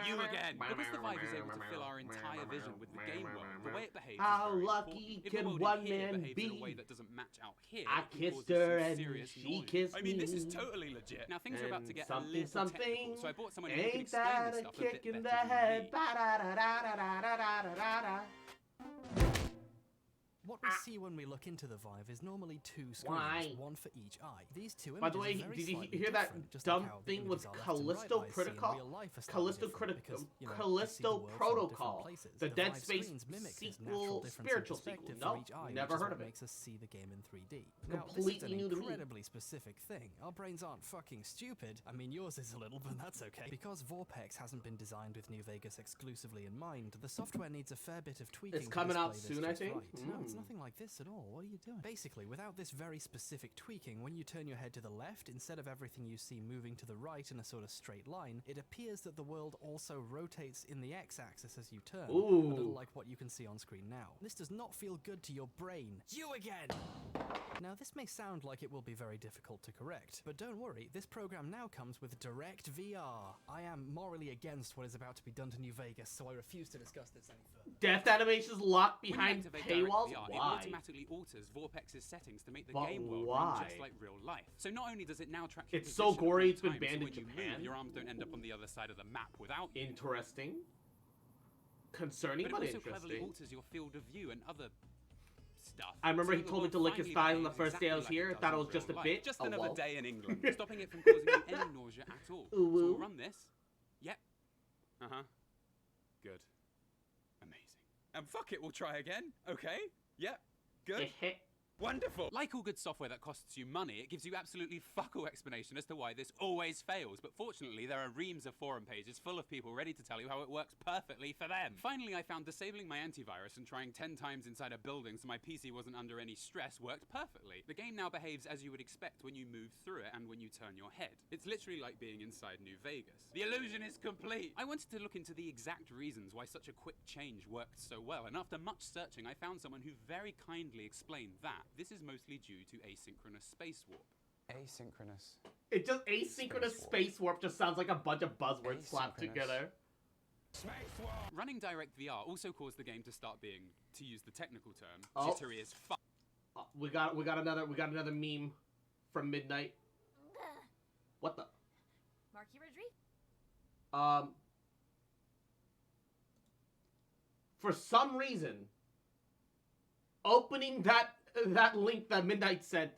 You again! Because the Vive is able to fill our entire vision with the game world, the way it behaves How is very lucky important. If the can world one in here man behaves in a be? way that doesn't match out here, I it can kissed cause her some and serious she noise. kissed I mean, this is me. totally legit. Now things are about to get a something, little something. technical, so I bought someone who can Ain't explain that this a stuff a kick bit in better the than head? me. Ba-da-da-da-da-da-da-da-da-da. What we see when we look into the Vive is normally two screens, Why? one for each eye. These two By the images way, are very did you slightly hear that different, just dumb like how the thing with images our left and Callisto right eyes see in Protocol? real life are slightly Callisto different because, you know, we see Callisto the world from Protocol, different places. the Dead Vive Space screens mimic this sequel, natural difference in spiritual sequel. perspective No, for each eye, never which is heard what of it. makes us see the game in 3D. Now, this is Completely an new to me. incredibly specific thing. Our brains aren't fucking stupid. I mean, yours is a little, but that's okay. Because VorpX hasn't been designed with New Vegas exclusively in mind, the software needs a fair bit of tweaking. It's coming to out display this soon, I just think? right. No, it's nothing like this at all. What are you doing? Basically, without this very specific tweaking, when you turn your head to the left, instead of everything you see moving to the right in a sort of straight line, it appears that the world also rotates in the x-axis as you turn. Ooh. A little like what you can see on screen now. This does not feel good to your brain. You again! Now, this may sound like it will be very difficult to correct, but don't worry, this program now comes with Direct VR. I am morally against what is about to be done to New Vegas, so I refuse to discuss this any further. Death animations locked When you behind activate paywalls? Direct VR, it Why? automatically alters VorpX's settings to make the But game world why? run just like real life. So not only does it now track your It's so position gory, all it's been the time, banned so in when you Japan. move, your arms don't end up on the other side of the map without you. Interesting. Concerning, But but it also cleverly interesting. alters your field of view and other stuff. I remember So he the told me world to lick his finally thighs on the behaves first day I was exactly here. like it Thought it does was in just a real life. bit. Just Oh, another well. day in England, stopping it from causing you any nausea at all. So Ooh, we'll woo. run this. Yep. Uh-huh. Good. Amazing. And fuck it, we'll try again. Okay. Yep. Good. Wonderful! Like all good software that costs you money, it gives you absolutely fuck all explanation as to why this always fails, but fortunately there are reams of forum pages full of people ready to tell you how it works perfectly for them. Finally, I found disabling my antivirus and trying 10 times inside a building so my PC wasn't under any stress worked perfectly. The game now behaves as you would expect when you move through it and when you turn your head. It's literally like being inside New Vegas. The illusion is complete! I wanted to look into the exact reasons why such a quick change worked so well, and after much searching I found someone who very kindly explained that this is mostly due to asynchronous space warp. Asynchronous. It just asynchronous space warp just sounds like a bunch of buzzwords slapped Asynchronous. together. Running Direct VR also caused the game to start being, to use the technical term, Oh. jittery as fuck. We got another meme from Midnight. What the? Marky Rodri? For some reason, opening that link that Midnight sent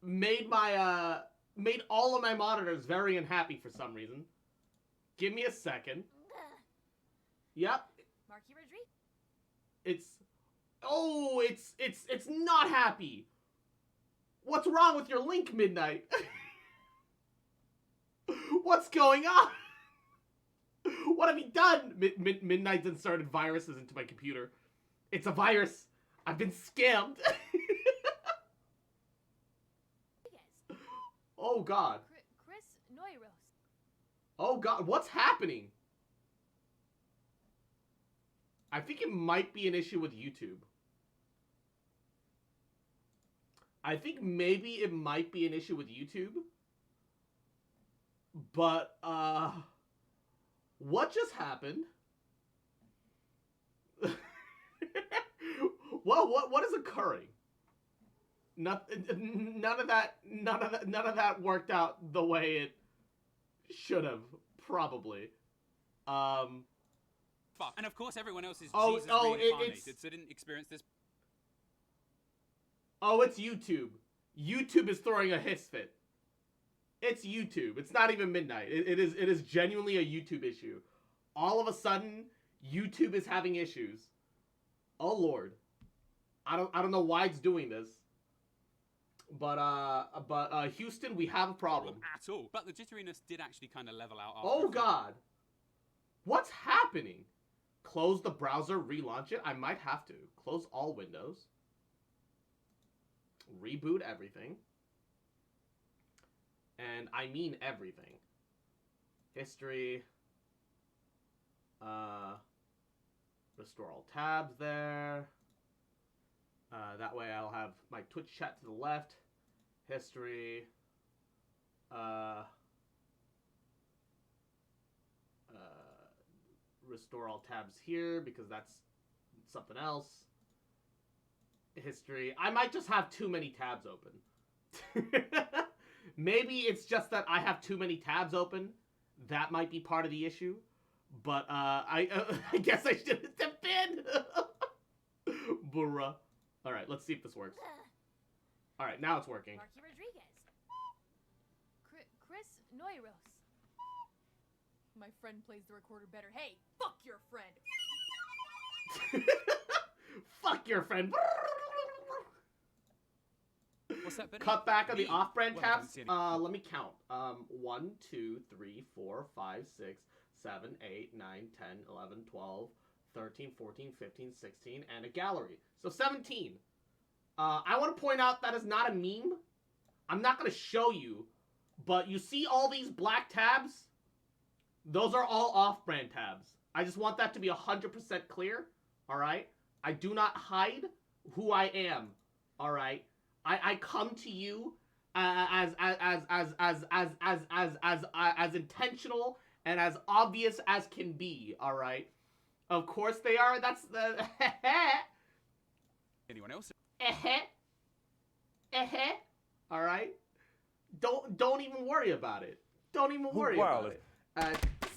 made my made all of my monitors very unhappy for some reason. Give me a second. Yep, Marky Rodri? it's not happy. What's wrong with your link, Midnight? What's going on? What have you done? Midnight's inserted viruses into my computer. It's a virus. I've been scammed. Oh God. Chris Noiros. Oh God, what's happening? I think it might be an issue with YouTube. I think maybe it might be an issue with YouTube. But, what just happened? Well, what is occurring? None of that worked out the way it should have, probably. Fuck. And of course everyone else is Jesus reincarnated, so didn't experience this. Oh, it's YouTube. YouTube is throwing a hiss fit. It's YouTube. It's not even Midnight. It is genuinely a YouTube issue. All of a sudden, YouTube is having issues. Oh Lord. I don't know why it's doing this. But Houston, we have a problem. At all. But the jitteriness did actually kind of level out after. Oh God. What's happening? Close the browser, relaunch it. I might have to. Close all windows. Reboot everything. And I mean everything. History. Restore all tabs there. That way I'll have my Twitch chat to the left. History. Restore all tabs here because that's something else. History. I might just have too many tabs open. Maybe it's just that I have too many tabs open. That might be part of the issue. But I guess I should have been. Burra. All right, let's see if this works. All right, now it's working. Marky Rodriguez. Chris Noiros. My friend plays the recorder better. Hey, fuck your friend. Fuck your friend. What's that? Cut back on the off-brand tabs. Let me count. 1, 2, 3, 4, 5, 6, 7, 8, 9, 10, 11, 12, 13, 14, 15, 16, and a gallery. So 17. I want to point out that is not a meme. I'm not going to show you, but you see all these black tabs? Those are all off-brand tabs. I just want that to be 100% clear, all right? I do not hide who I am, all right? I come to you as intentional and as obvious as can be, all right? Of course they are. That's the Anyone else? All right? Don't even worry about it. Don't even worry about it.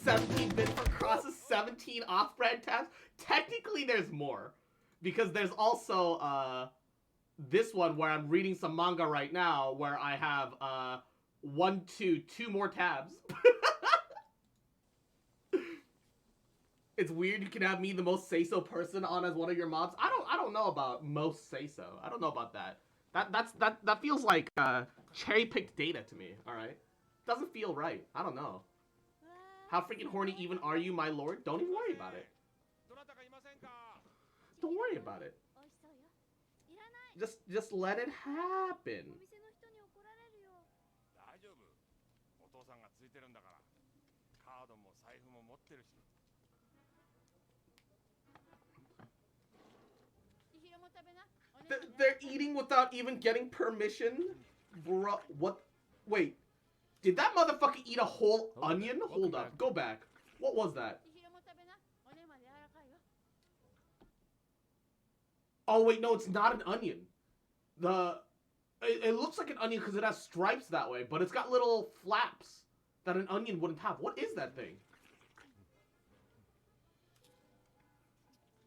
17-bit for crosses, 17 off-brand tabs. Technically, there's more. Because there's also, this one where I'm reading some manga right now where I have, 2 more tabs. It's weird you can have me, the most say-so person, on as one of your mobs. I don't know about most say-so. I don't know about that. That feels like, cherry-picked data to me, alright? Doesn't feel right. I don't know. How freaking horny even are you, my lord? Don't even worry about it. Don't worry about it. Just let it happen. They're eating without even getting permission? Bro, what? Wait. Did that motherfucker eat a whole onion? Hold up. Go back. What was that? Oh, wait, no, it's not an onion. It looks like an onion because it has stripes that way, but it's got little flaps that an onion wouldn't have. What is that thing?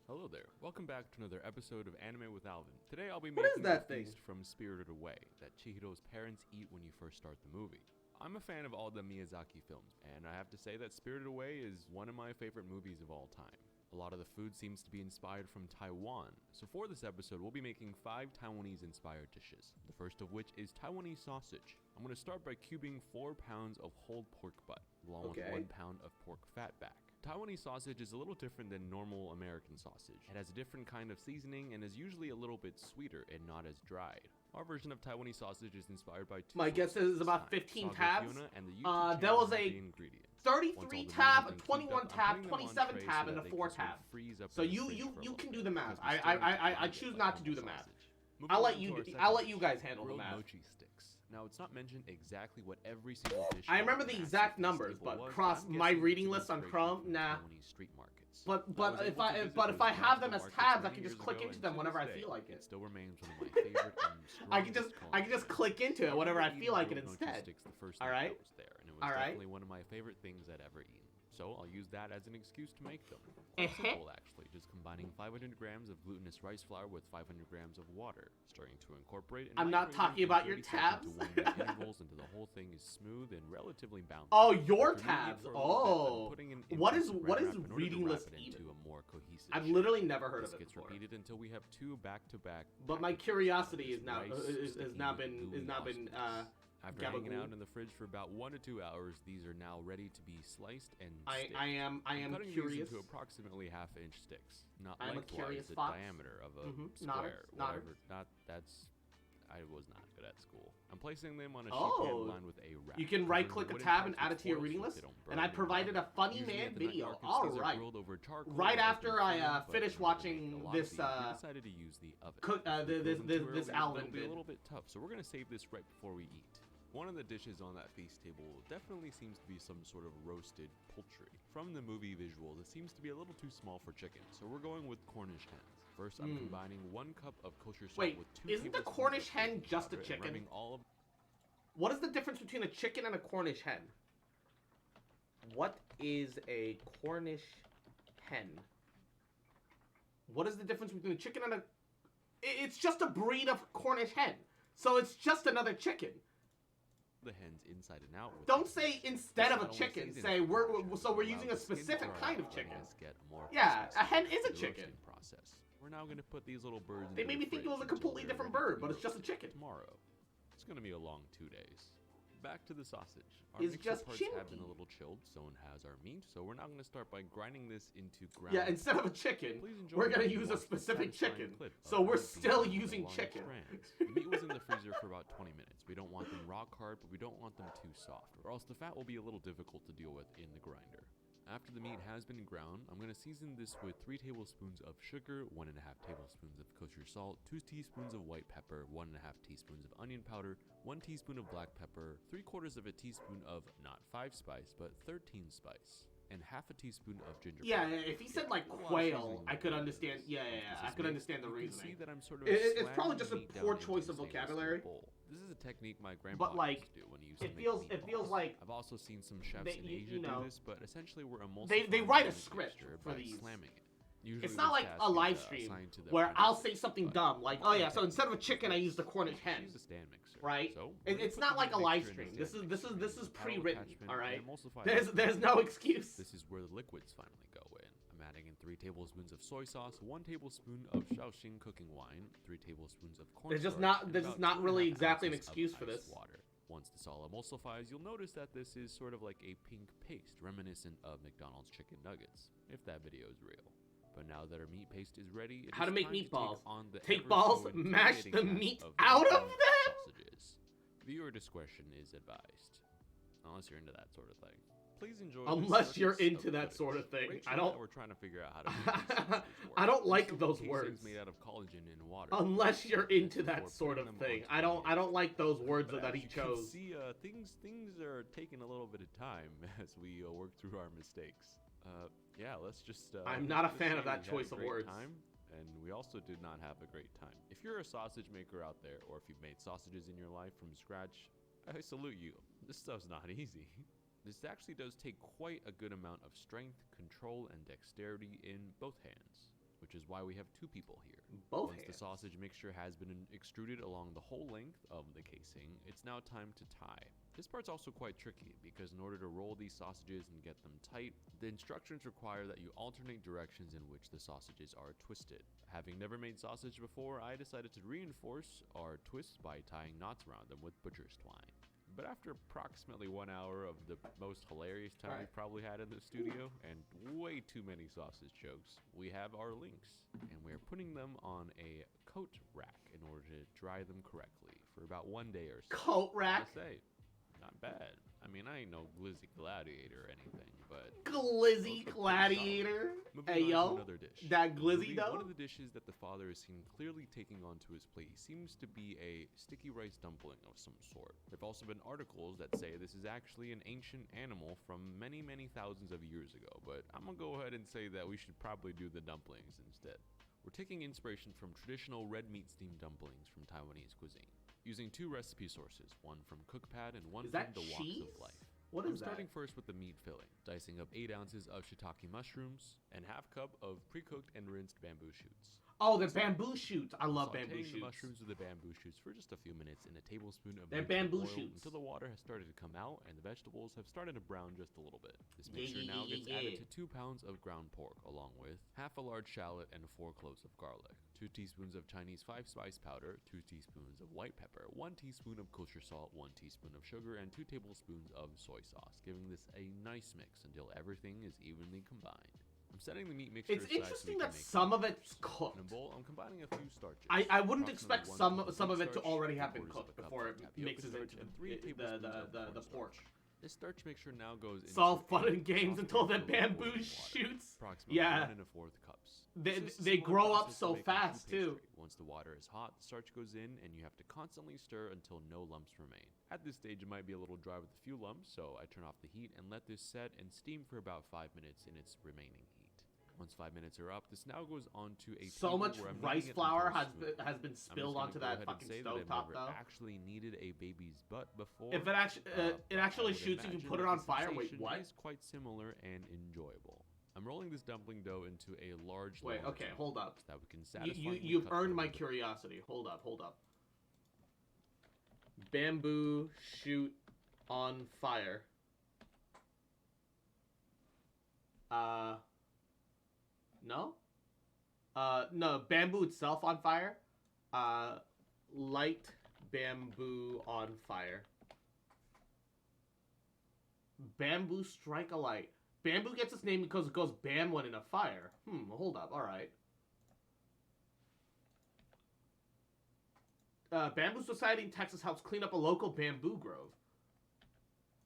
Hello there. Welcome back to another episode of Anime with Alvin. Today I'll be What making is that the thing? feast from Spirited Away that Chihiro's parents eat when you first start the movie. I'm a fan of all the Miyazaki films, and I have to say that Spirited Away is one of my favorite movies of all time. A lot of the food seems to be inspired from Taiwan, so for this episode we'll be making 5 Taiwanese-inspired dishes, the first of which is Taiwanese sausage. I'm going to start by cubing 4 pounds of whole pork butt, along with 1 pound of pork fat back. Taiwanese sausage is a little different than normal American sausage. It has a different kind of seasoning and is usually a little bit sweeter and not as dried. Our version of Taiwanese sausage is inspired by two My guess sources is about this 15 time. tabs. Saga Fiona and the YouTube There channel was have a the ingredients. 33 Once all the tab, noodles a and heat 21 up, I'm tab, putting them on 27 trays tab, so and that a they 4 can sort of tab. freeze up So in the you fridge you for a you little can bit, do the math. because we still need to I grind it choose like not to do normal the math. sausage. Moving I'll on let to you our I'll second let you dish, guys handle the grilled math. mochi sticks. Now, it's not mentioned exactly what every single dish I remember on the massive exact feast numbers, table but was, cross I'm my guessing reading it's an list on inspiration Chrome, from nah. Taiwanese street markets. But I was but if able to I visit but those if I have them magical as markets tabs, I many can just years click ago, into and them to whenever I this feel day, like it it. still remains one of my favorite and I can just click into it whenever I feel like it instead. All right. There, and it was All right. definitely one of my favorite things I'd ever eaten. So I'll use that as an excuse to make them. Quite simple, actually, just combining 500 grams of glutinous rice flour with 500 grams of water, starting to incorporate. And I'm not talking about your tabs. Into 1 minute intervals until the whole thing is smooth and relatively bouncy. Oh, your After reading it tabs. for a little bit, I'm Oh, putting an what empty is saran what is wrap in order to reading wrap list it even? into a more cohesive I've shape. literally never heard This of it gets before. repeated until we have 2 back-to-back. But my packets curiosity of is now rice, is sticky, now gooey been awesomeness. After hanging gabagool. out in the fridge for about 1 to 2 hours, these are now ready to be sliced and I steak. am I'm cutting curious. these into approximately half-inch sticks, not I'm a lengthwise, curious the fox. diameter of a Nodder, square, nodder. whatever. Not that's. I was not good at school. I'm placing them on a sheet Oh, pan lined with a wrap. you can covering right-click the a wooden tab and parts add with it to your foil reading so list. they don't And burn I in the provided a oven. funny Usually man at the nut video. markets, All these are right. grilled over charcoal Right or after open I flame, but finished in order to make watching it a lot this easier, we decided to use the oven. cook If we this grill them this too this early, Alvin it'll be a vid. little bit tough, so we're gonna save this right before we eat. One of the dishes on that feast table definitely seems to be some sort of roasted poultry. From the movie visuals, it seems to be a little too small for chicken, so we're going with Cornish hens. First, I'm combining 1 cup of kosher salt Wait, with 2 isn't the tablespoons Cornish of hen baking just a powder and chicken? rubbing all of What is the difference between a chicken and a Cornish hen? What is a Cornish hen? What is the difference between a chicken and a... It's just a breed of Cornish hen. So it's just another chicken. the hens inside and out with Don't it. say instead It's of a not only chicken, seasoned say with we're caution, so we're it using a allows the skin to specific dry kind of out, chicken. letting us get more Yeah, crispness a hen through is a the chicken. roasting process. We're now going to put these little birds They into made the me think it was a fridge completely until they're different ready to bird, but be it's just a roasted chicken. Tomorrow. It's going to be a long 2 days. Back to the sausage. Our It's mixer just parts have been chinky. a little chilled, so has our meat. So we're now going to start by grinding this into ground. Yeah, instead of a chicken, Please enjoy we're gonna while you use a watch this specific satisfying chicken. clip So of we're meat being still ground using along chicken. strands. The meat was in the freezer for about 20 minutes. We don't want them rock hard, but we don't want them too soft, or else the fat will be a little difficult to deal with in the grinder. After the meat has been ground, I'm going to season this with 3 tablespoons of sugar, 1.5 tablespoons of kosher salt, 2 teaspoons of white pepper, 1.5 teaspoons of onion powder, 1 teaspoon of black pepper, 3/4 of a teaspoon of not 5 spice, but 13 spice, and half a teaspoon of ginger Yeah, powder. if he said like A lot of quail, seasoning I could that understand. goes. Yeah, Once yeah, this I is could mixed, understand the you can reasoning. see that I'm sort of It's probably slamming just the a meat poor down choice into of a stainless steel vocabulary. bowl. This is a technique my grandpa But like, used to do when he used to it make feels meatballs. like I've also seen some chefs they- in you- Asia you know, do this, but essentially we're emulsifying they write a the script mixture for by these. slamming it. Usually It's not this like task a is, live stream assigned to the where I'll apprentice, say something but dumb like, oh yeah, so instead of a chicken, I used the Cornish hen. use a stand mixer. Right? So we're gonna It's put not the like a meat live mixture in stream. the This stand is mixer this with is a paddle pre-written. attachment All and right. emulsify There's the no meat. excuse. This is where the liquids finally go in. I'm adding in 3 tablespoons of soy sauce, 1 tablespoon of Shaoxing cooking wine, 3 tablespoons of cornstarch. There's just not and there's about just not 2.5 really exactly an ounces of excuse for ice this. water. Once this all emulsifies, you'll notice that this is sort of like a pink paste, reminiscent of McDonald's chicken nuggets, if that video is real. But now that our meat paste is ready, it How is to make time meatballs. take on the Take ever balls, so mash the intimidating meat task out of making them? sausages. Viewer discretion is advised, unless you're into that sort of thing. Please enjoy. Unless the you're circus into of that footage. sort of thing. Rachel I and don't- We're trying to figure out how to make these sausages work. I don't We like soak those casings words. made out of collagen in water. Unless you're into before that sort putting of them thing. onto I don't like those words But that as he you can chose. see, things are taking a little bit of time as we work through our mistakes. Yeah, let's just. I'm not a just fan say of that we had a choice of great words. Time, and we also did not have a great time. If you're a sausage maker out there, or if you've made sausages in your life from scratch, I salute you. This stuff's not easy. This actually does take quite a good amount of strength, control, and dexterity in both hands, which is why we have 2 people here. Both Once the hands. sausage mixture has been extruded along the whole length of the casing, it's now time to tie. This part's also quite tricky, because in order to roll these sausages and get them tight, the instructions require that you alternate directions in which the sausages are twisted. Having never made sausage before, I decided to reinforce our twists by tying knots around them with butcher's twine. But after approximately 1 hour of the most hilarious time we've probably had in the studio, and way too many sausage jokes, we have our links, and we're putting them on a coat rack in order to dry them correctly for about 1 day or so. Coat rack? I say, not bad. I mean, I ain't no glizzy gladiator or anything, but... Glizzy gladiator? Hey, yo, that glizzy though? One of the dishes that the father is seen clearly taking onto his plate seems to be a sticky rice dumpling of some sort. There have also been articles that say this is actually an ancient animal from many, many thousands of years ago, but I'm gonna go ahead and say that we should probably do the dumplings instead. We're taking inspiration from traditional red meat steamed dumplings from Taiwanese cuisine, using 2 recipe sources, one from Cookpad and one from The Walks of Life. What is that? Starting first with the meat filling, dicing up 8 ounces of shiitake mushrooms and half cup of pre-cooked and rinsed bamboo shoots. Oh, the bamboo shoots. I love bamboo Sautéing shoots. the mushrooms with the bamboo shoots for just a few minutes in a tablespoon of They're bamboo bamboo oil shoots. until the water has started to come out and the vegetables have started to brown just a little bit. This mixture now gets added to 2 pounds of ground pork, along with half a large shallot and 4 cloves of garlic, 2 teaspoons of Chinese 5-spice powder, 2 teaspoons of white pepper, 1 teaspoon of kosher salt, 1 teaspoon of sugar, and 2 tablespoons of soy sauce, giving this a nice mix until everything is evenly combined. I'm setting the meat mixture It's aside interesting so that some of it's cooked. In a bowl, I'm combining a few starches. I wouldn't expect some Approximately 1 of it to starch, already have been 3/4 cooked of a cup before of it tapioca mixes starch, into and 3 tablespoons of the pork. This starch mixture now goes It's into all fun a and games soft until the mix of boiling bamboo water, shoots. approximately Yeah. 1 1/4 cups. They This is a they similar grow up process to so making fast choux too. pastry. Once the water is hot, the starch goes in and you have to constantly stir until no lumps remain. At this stage, it might be a little dry with a few lumps, so I turn off the heat and let this set and steam for about 5 minutes in its remaining heat. Once 5 minutes are up, this now goes on to a So table much where I'm rice kneading it flour until has smooth. has been I'm just spilled gonna onto go that ahead and fucking say that I've stovetop never though. actually kneaded a baby's butt before. If it actually it but actually I would shoots if you imagine put it that on the fire. Wait, sensation what? is quite similar and enjoyable. I'm rolling this dumpling dough into a large Wait, loaf okay, hold up. so that we can satisfyingly You've cut earned through my the- curiosity. Hold up. Bamboo shoot on fire. No? No, bamboo itself on fire. Light bamboo on fire. Bamboo strike a light. Bamboo gets its name because it goes bam when in a fire. Hold up, alright. Bamboo Society in Texas helps clean up a local bamboo grove.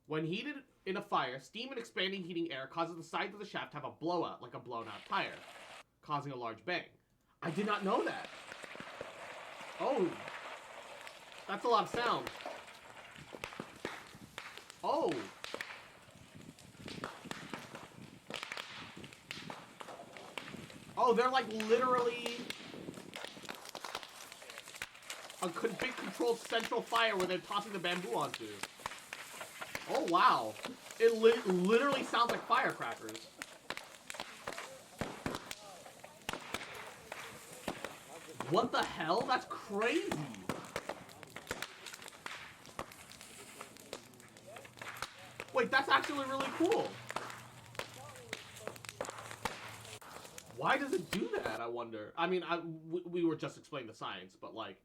When heated in a fire, steam and expanding heating air causes the sides of the shaft to have a blowout, like a blown out tire, causing a large bang. I did not know that. Oh. That's a lot of sound. Oh. Oh, they're like literally a big controlled central fire where they're tossing the bamboo onto. Oh, wow. It literally sounds like firecrackers. What the hell? That's crazy. Wait, that's actually really cool. Why does it do that, I wonder? I mean, we were just explaining the science, but like...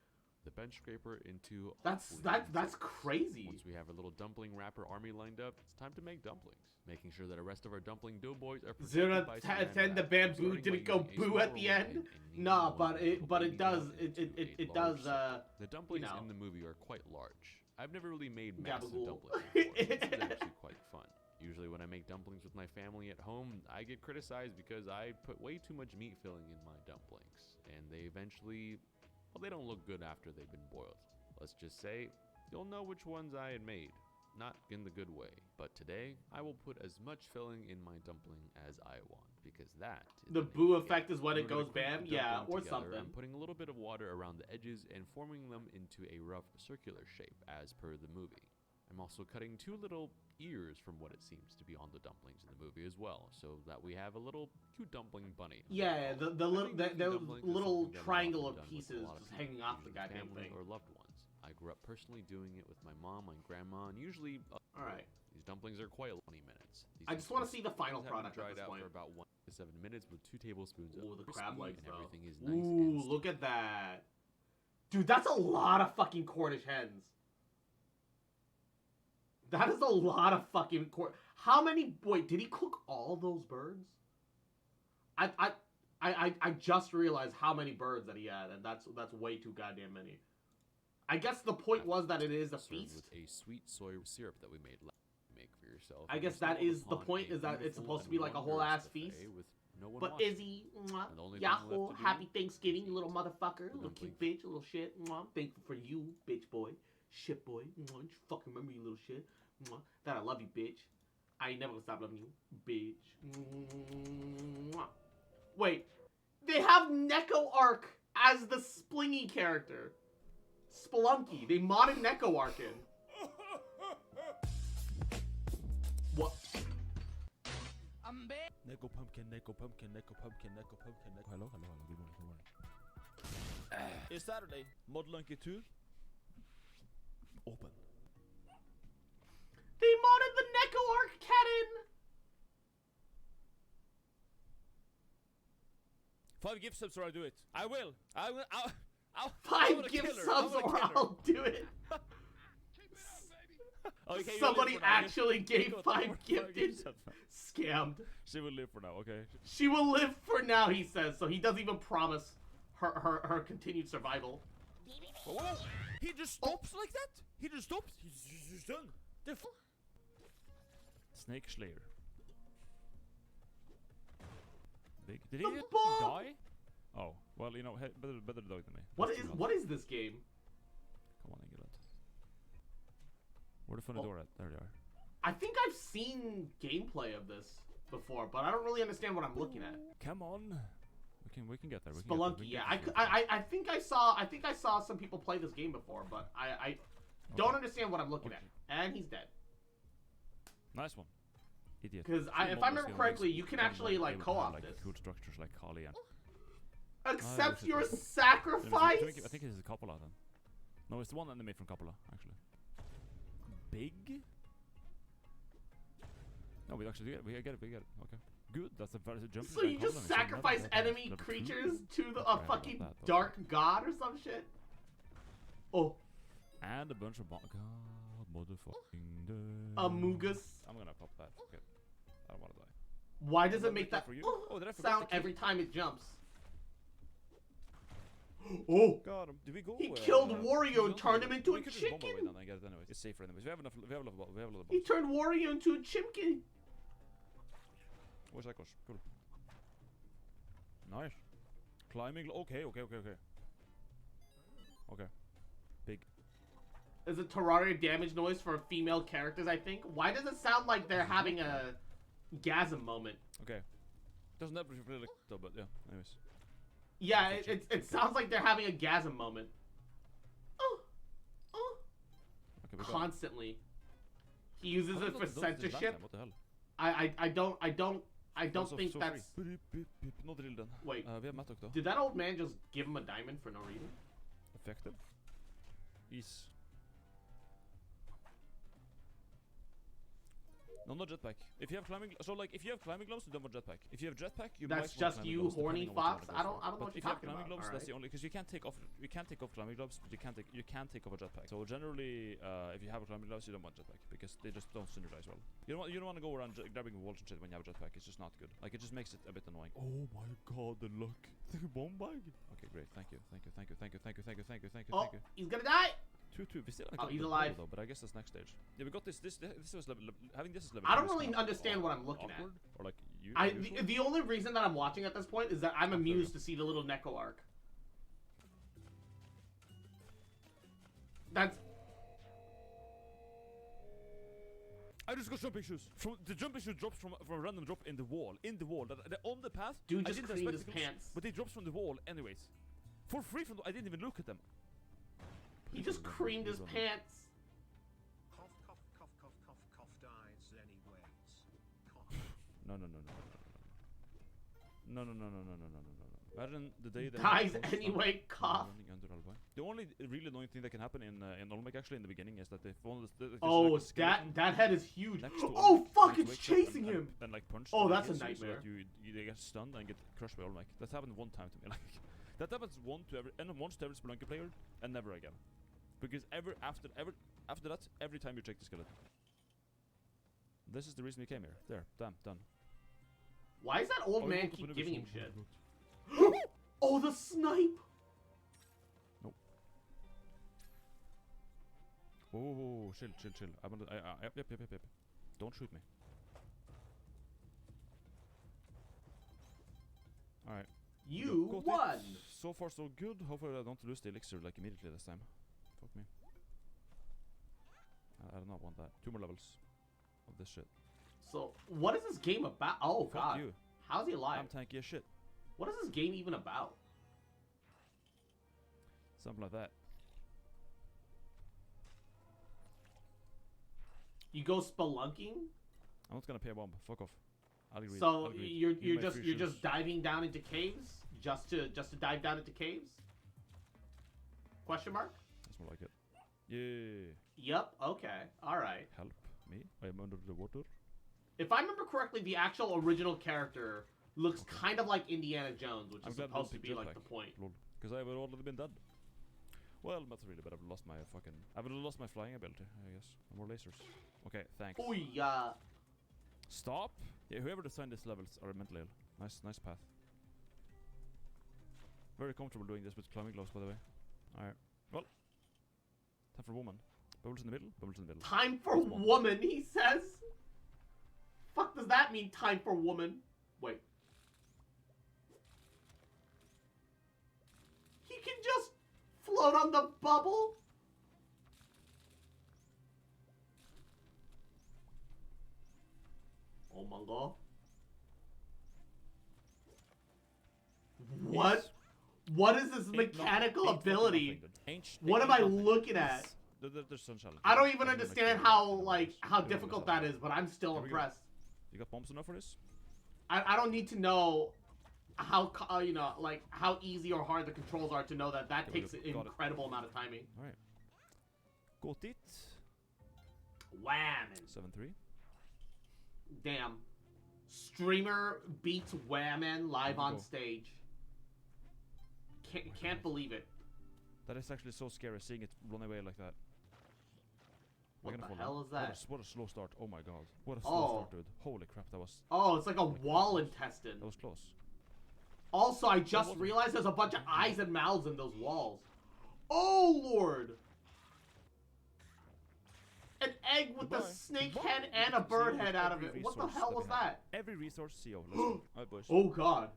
The bench scraper into... That's crazy. Once we have a little dumpling wrapper army lined up, it's time to make dumplings. Making sure that the rest of our dumpling doughboys are... 0 to 10, the bamboo didn't go boo at the end? Nah, but it does, it does, The dumplings in the movie are quite large. I've never really made massive dumplings before, so this is actually quite fun. Usually when I make dumplings with my family at home, I get criticized because I put way too much meat filling in my dumplings. And they eventually, well, they don't look good after they've been boiled. Let's just say, you'll know which ones I had made. Not in the good way. But today, I will put as much filling in my dumpling as I want. Because that is the boo effect is when it goes bam? Yeah, or something. I'm putting a little bit of water around the edges and forming them into a rough circular shape as per the movie. I'm also cutting 2 little ears from what it seems to be on the dumplings in the movie as well, so that we have a little cute dumpling bunny. Yeah, the little triangle of pieces just hanging off the goddamn thing. Or loved ones. I grew up personally doing it with my mom and grandma, and usually... Alright. These dumplings are quite 20 minutes. I just want to see the final product dried at this out point. for about 1 to 7 minutes with 2 tablespoons of the crab legs, and though. everything is nice Ooh, and look at that. Dude, that's a lot of fucking Cornish hens. That is a lot of fucking How many? Wait, did he cook all those birds? I just realized how many birds that he had, and that's way too goddamn many. I guess the point was that it is a feast. With a sweet soy syrup that we made. Make for yourself. I guess that is the point. Is that it's supposed to be like a whole ass feast. But Izzy, Yahoo, happy Thanksgiving, you little motherfucker, little cute bitch, little shit. Thankful for you, bitch boy, shit boy. You fucking remember you little shit. That I love you, bitch. I ain't never gonna stop loving you, bitch. Wait, they have Neko Arc as the Splingy character. Spelunky. They modded Neko Arc in. What? Neko pumpkin, Neko pumpkin, Neko pumpkin, Neko pumpkin, Neko. Hello, hello, hello. Good morning, good morning. It's Saturday. Modlunky 2. Open. They modded the Neko Arc cannon. 5 gift subs or I'll do it. I will. I'll 5 gift subs or I'll do it. Okay, somebody actually gave 5 gifted. Scammed. She will live for now, okay? She will live for now, he says, so he doesn't even promise her continued survival. Whoa. He just stops like that? He just stops? He's done. Snake Slayer. Big. Did he die? Oh, well, you know, better die than me. What is this game? Come on, England. Where the funny door at? There they are. I think I've seen gameplay of this before, but I don't really understand what I'm looking at. Come on. We can get there. Spelunky, yeah. I think I saw some people play this game before, but I don't understand what I'm looking at. And he's dead. Nice one. Idiot. Because if I remember correctly, you can actually like co-op this. Cool structures like Kali and accept your sacrifice. I think this is Coppola then. No, it's the one that they made from Coppola actually. Big. No, we actually get it. Okay. Good. That's a very jump. So you just sacrifice enemy creatures to a fucking dark god or some shit? Oh. And a bunch of god motherfucking Amogus. I'm gonna pop that. Okay. I don't wanna die. Why does it make that sound every time it jumps? Oh! Got him. Did we go? He killed Wario and turned him into a chicken. It's safer anyways. We have enough. We have a lot of He turned Wario into a chimkin. Where's that goes? Cool. Nice. Climbing. Okay. Okay. Big. Is a Terraria damage noise for female characters, I think. Why does it sound like they're having a gasm moment? Okay. Doesn't that really like though, but yeah, anyways. Yeah, it sounds like they're having a gasm moment. Okay, constantly. He uses it for censorship. What the hell? I don't think that's... Wait, did that old man just give him a diamond for no reason? Effective? Ease. No, not jetpack. If you have climbing, so like if you have climbing gloves, you don't want jetpack. If you have jetpack, you that's just you, horny fox. I don't know what you're talking about. If you have climbing gloves, that's the only because you can't take off climbing gloves, but you can't take off a jetpack. So generally, if you have a climbing gloves, you don't want jetpack because they just don't synergize well. You don't want to go around grabbing walls and shit when you have a jetpack. It's just not good. Like it just makes it a bit annoying. Oh my god, the luck! The bomb bag. Okay, great. Thank you. Oh, he's gonna die. 2-2. We still he's alive. Though, but I guess that's next stage. Yeah, we got this was level. Having this is level. I don't really understand what I'm looking at. Or like the only reason that I'm watching at this point is that I'm amused to see the little Neko arc. That's. I just got jumping shoes. The jumping shoe drops from a random drop in the wall. They're on the path. Dude just cleaned his pants. But they drops from the wall anyways. For free from I didn't even look at them. He just creamed his pants. Cough, dies anyways. No. Imagine the day that dies anyway, cough. The only really annoying thing that can happen in Olmec actually in the beginning is that if one of that head is huge. Oh fuck, it's chasing him. And like punch. Oh, that's a nightmare. So you get stunned and get crushed by Olmec. That's happened one time to me. Like that happens once to every Spelunky player and never again. Because after that, every time you check the skeleton. This is the reason we came here. There, damn, done. Why does that old Oh, man look, keep look, giving him look, shit? look. Oh, the snipe! Nope. Oh, chill, chill, chill. I'm gonna. Yep. Don't shoot me. Alright. You Got it. won! So far, so good. Hopefully, I don't lose the elixir like immediately this time. Fuck me. I do not want that. 2 more levels of this shit. So, what is this game about? Oh, Fuck God. you. How's he alive? I'm tanky as shit. What is this game even about? Something like that. You go spelunking? I'm not gonna pay a bomb. Fuck off. I'll agree. So you're Give me my free you're shoes. just diving down into caves just to dive down into caves? Question mark? That's more like it. Yeah. Yep. Okay. All right. Help me. I am under the water. If I remember correctly, the actual original character looks kind of like Indiana Jones, which I'm is glad supposed to don't be pick like jetpack. the point. Because I would already been dead. Well, not really, but I've lost my fucking. I would have lost my flying ability, I guess. No more lasers. Okay, thanks. Oh yeah. Stop. Yeah, whoever designed these levels are mentally ill. Nice path. Very comfortable doing this with climbing gloves, by the way. Alright. Well. Time for woman. Bubbles in the middle. Bubbles in the middle. Time for woman, he says. Fuck does that mean? Time for woman. Wait. He can just float on the bubble. Oh my god. What? What is this mechanical ability? What am I looking at? There's some challenge. I don't even understand how difficult that is, but I'm still impressed. You got bombs enough for this? I don't need to know how like how easy or hard the controls are to know that takes an incredible amount of timing. All right. Got it. Whammin'. 7-3. Damn. Streamer beats Whammin' live on stage. Can't believe it. That is actually so scary, seeing it run away like that. What the hell is that? What a slow start. Oh my god. What a slow start, dude. Holy crap, that was... Oh, it's like a wall intestine. That was close. Also, I just realized there's a bunch of eyes and mouths in those walls. Oh, Lord. An egg with a snake head and a bird head out of it. What the hell was that? Every resource, CO. Let's go. Alright, boys. Oh, God.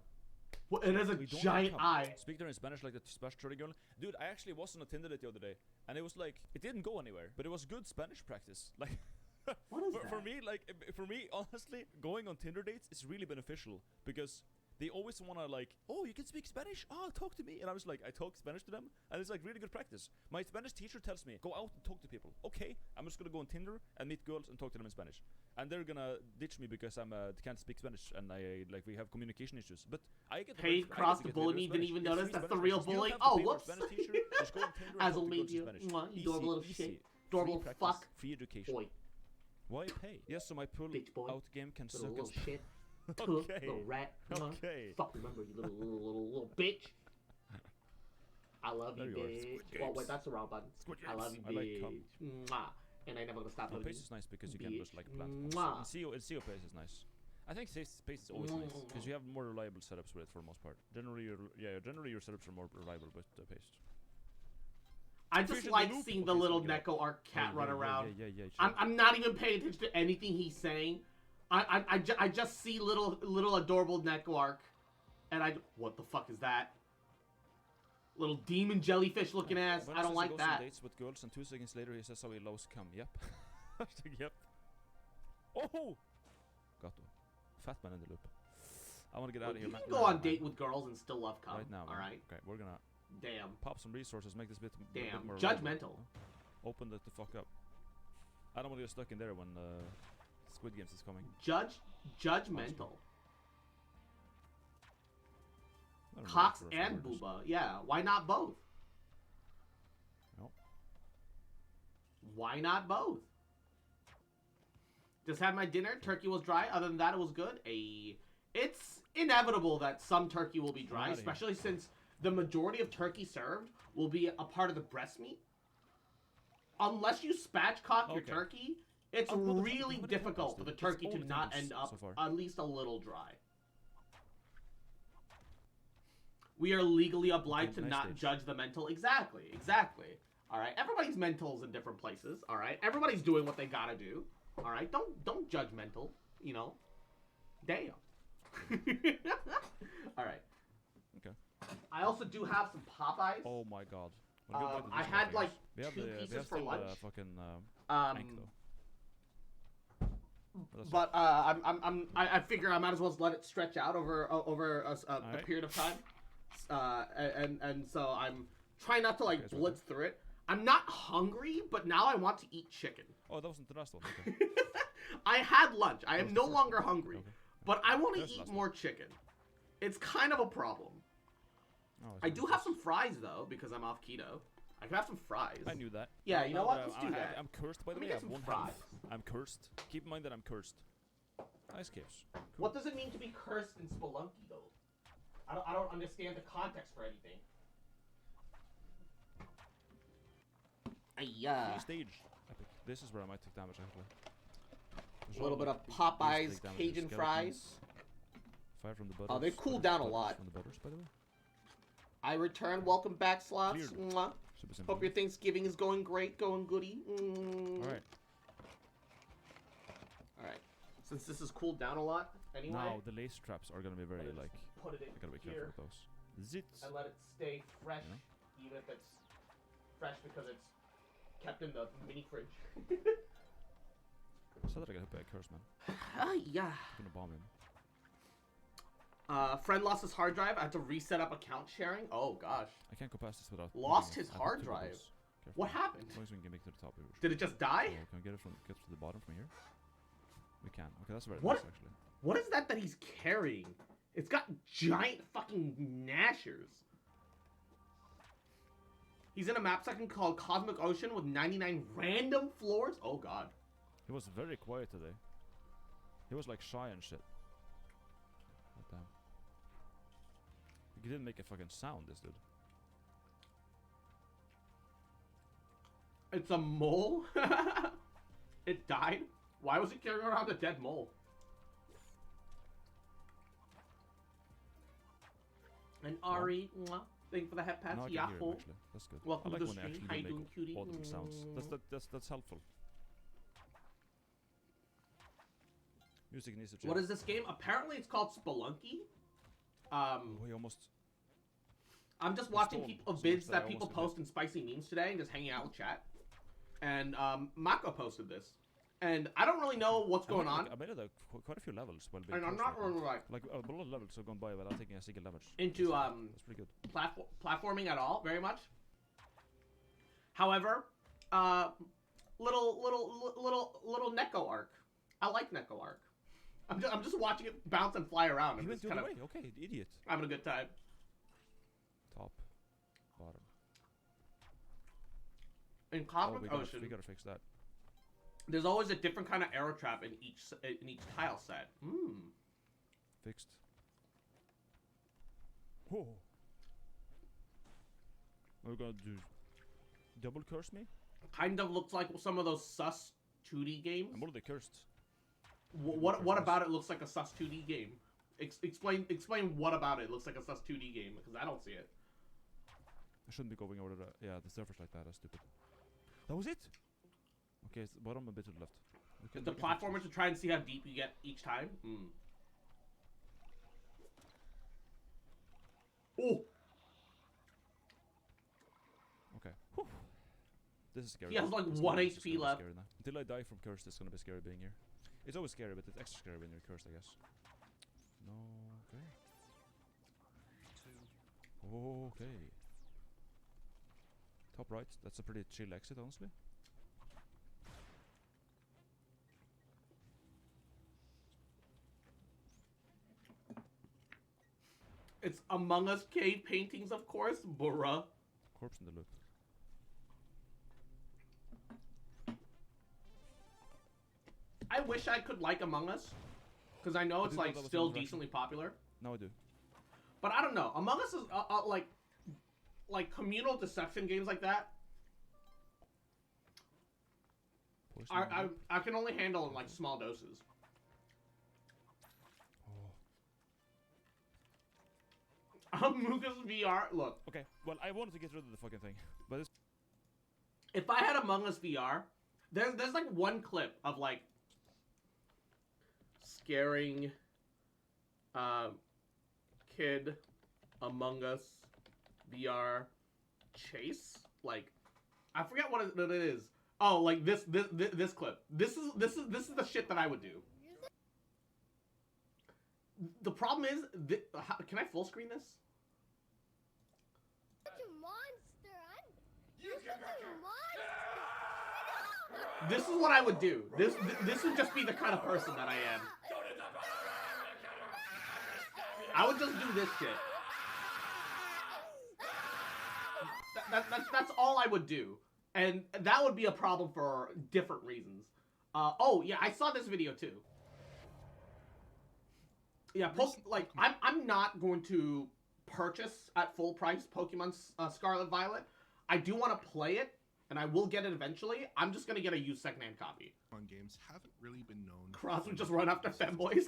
Well, it has a giant eye. Speak there in Spanish like the Spanish 30 girl. Dude, I actually was on a Tinder date the other day, and it was like, it didn't go anywhere, but it was good Spanish practice. Like, what is that? For me, honestly, going on Tinder dates is really beneficial, because they always want to like, oh, you can speak Spanish? Oh, talk to me. And I was like, I talk Spanish to them, and it's like really good practice. My Spanish teacher tells me, go out and talk to people. Okay, I'm just gonna go on Tinder and meet girls and talk to them in Spanish. And they're gonna ditch me because I'm can't speak Spanish and we have communication issues. But I get paid cross to bully me, didn't even notice that's the real bully. Oh, whoops. As a lady, adorable little shit. Adorable fuck. Free education. Boy. Why pay? Yes, so my pull out game can suck little shit. Okay. Little rat. Okay. Fuck, remember, you little bitch. I love you, bitch. Oh, wait, that's the wrong button. I love you, bitch. Mwah. And I never gonna stop loving you. Pace is nice because you can just like platforms. And CO pace is nice. I think pace is always nice because you have more reliable setups with it for the most part. Generally, your setups are more reliable with the pace. I just like seeing the little Neko Arc cat run around. I'm not even paying attention to anything he's saying. I just see little adorable Neko Arc, and what the fuck is that? Little demon jellyfish looking ass. I don't like that. Dates with girls, and 2 seconds later he says how he loves cum. Yep. Yep. Oh! Got one. Fat man in the loop. I want to get out of here. You can go on date with girls and still love cum. Right now. All right. Okay, we're gonna. Damn. Pop some resources. Make this bit. Damn. A bit more Judgmental. Open that the fuck up. I don't want to get stuck in there when Squid Games is coming. Judgmental. Cox and Booba. Yeah, why not both? No. Why not both? Just had my dinner. Turkey was dry. Other than that, it was good. It's inevitable that some turkey will be dry, especially since the majority of turkey served will be a part of the breast meat. Unless you spatchcock your turkey, It's Well, really the difficult for the it's turkey all to the not temples end up so far. at least a little dry. We are legally obliged to nice not stage. judge the mental. Exactly, exactly. All right, everybody's mental's in different places. All right, everybody's doing what they gotta do. All right, don't judge mental. You know, damn. All right. Okay. I also do have some Popeyes. Oh my god. Well, good point I with had this, like we have 2 the, we pieces have for still, lunch. Fucking Um, Hank, though. But I figure I might as well just let it stretch out over a period of time. And so I'm trying not to like blitz through it. I'm not hungry, but now I want to eat chicken. Oh, that wasn't the last one. Okay. I had lunch. I am no longer hungry, but I want to eat more chicken. It's kind of a problem. Oh, I do have some fries though because I'm off keto. I can have some fries. I knew that. Yeah, you know what? Let's do that. I'm cursed, by the Let me way. I get have some one fries. health. I'm cursed. Keep in mind that I'm cursed. Nice caves. Cool. What does it mean to be cursed in Spelunky though? I don't understand the context for anything. Free stage. Epic. This is where I might take damage actually. A little bit of Popeyes Cajun fries. Fire from the butters. Oh, they cool down a lot. From the butters, by the way. I return. Welcome back, Slots. Cleared. Mwah. Super simple. Hope your Thanksgiving is going great, going goody. Alright. Alright. Since this is cooled down a lot, anyway. Now the laser traps are gonna be very like. Put it in I gotta be here careful with those. Zits. and let it stay fresh, even if it's fresh because it's kept in the mini fridge. So that I got hit by a curse, man. Yeah. I'm gonna bomb him. Friend lost his hard drive. I had to reset up account sharing. Oh gosh. I can't go past this without. Lost moving his it. I hard think two drive. bubbles. Careful. What happened? As long as we can make it to the top. we should. Did it just die? Oh, can we get to the bottom from here? We can. Okay, that's very What? nice actually. What is that he's carrying? It's got giant fucking gnashers. He's in a map section called Cosmic Ocean with 99 random floors. Oh god. He was very quiet today. He was like shy and shit. What damn. He didn't make a fucking sound, this dude. It's a mole? It died? Why was he carrying around a dead mole? And Ari, mwah, thank you for the head pats. Now I can hear him, Yahoo. actually. That's good. Welcome I like to the when they stream. actually How you do doing, make cutie? audible sounds. That's helpful. Music needs to change. What is this game? Apparently it's called Spelunky. We almost... I'm just watching stole people so much vids that I that people almost post in spicy memes today and just hanging out with chat. And Mako posted this. And I don't really know what's going on. I made it quite a few levels while being And I'm cursed not right now. really like a lot of levels have gone by without taking a single damage. into That's pretty good. platforming at all, very much. However, little Neko arc. I like Neko arc. I'm just watching it bounce and fly around. He And went just the kind other of way. Okay, idiot. having a good time. Top, bottom. In Cosmic we Ocean, gotta fix that. there's always a different kind of arrow trap in each tile set. Fixed. Whoa. We're gonna do double curse me? Kind of looks like some of those sus 2D games. I'm already cursed. What about it looks like a sus 2D game? Explain what about it looks like a sus 2D game, because I don't see it. I shouldn't be going over the surface like that. That's stupid. That was it. Okay, it's bottom a bit to the left. The platformer to try and see how deep you get each time. Oh. Okay. Whew. This is scary. He has like This 1 game is just HP gonna be left. scary now. Until I die from curse, it's gonna be scary being here. It's always scary, but it's extra scary when you're cursed, I guess. No. Okay. Okay. Top right. That's a pretty chill exit, honestly. It's Among Us cave paintings, of course, bruh. Corpse in the loop. I wish I could like Among Us, because I know it's like still decently popular. No, I do. But I don't know. Among Us is like communal deception games like that. I can only handle in like small doses. Among Us VR. Look. Okay. Well, I wanted to get rid of the fucking thing, but it's... If I had Among Us VR, there's like one clip of like scaring kid Among Us VR chase. Like I forget what it is. Oh, like this clip. This is the shit that I would do. The problem is, can I full screen this? This is what I would do. This would just be the kind of person that I am. I would just do this shit. That's all I would do. And that would be a problem for different reasons. Oh, yeah, I saw this video too. Yeah, like, I'm not going to purchase at full price Pokemon Scarlet Violet. I do want to play it, and I will get it eventually. I'm just going to get a used secondhand copy. Games haven't really been known. Cross would just run after femboys.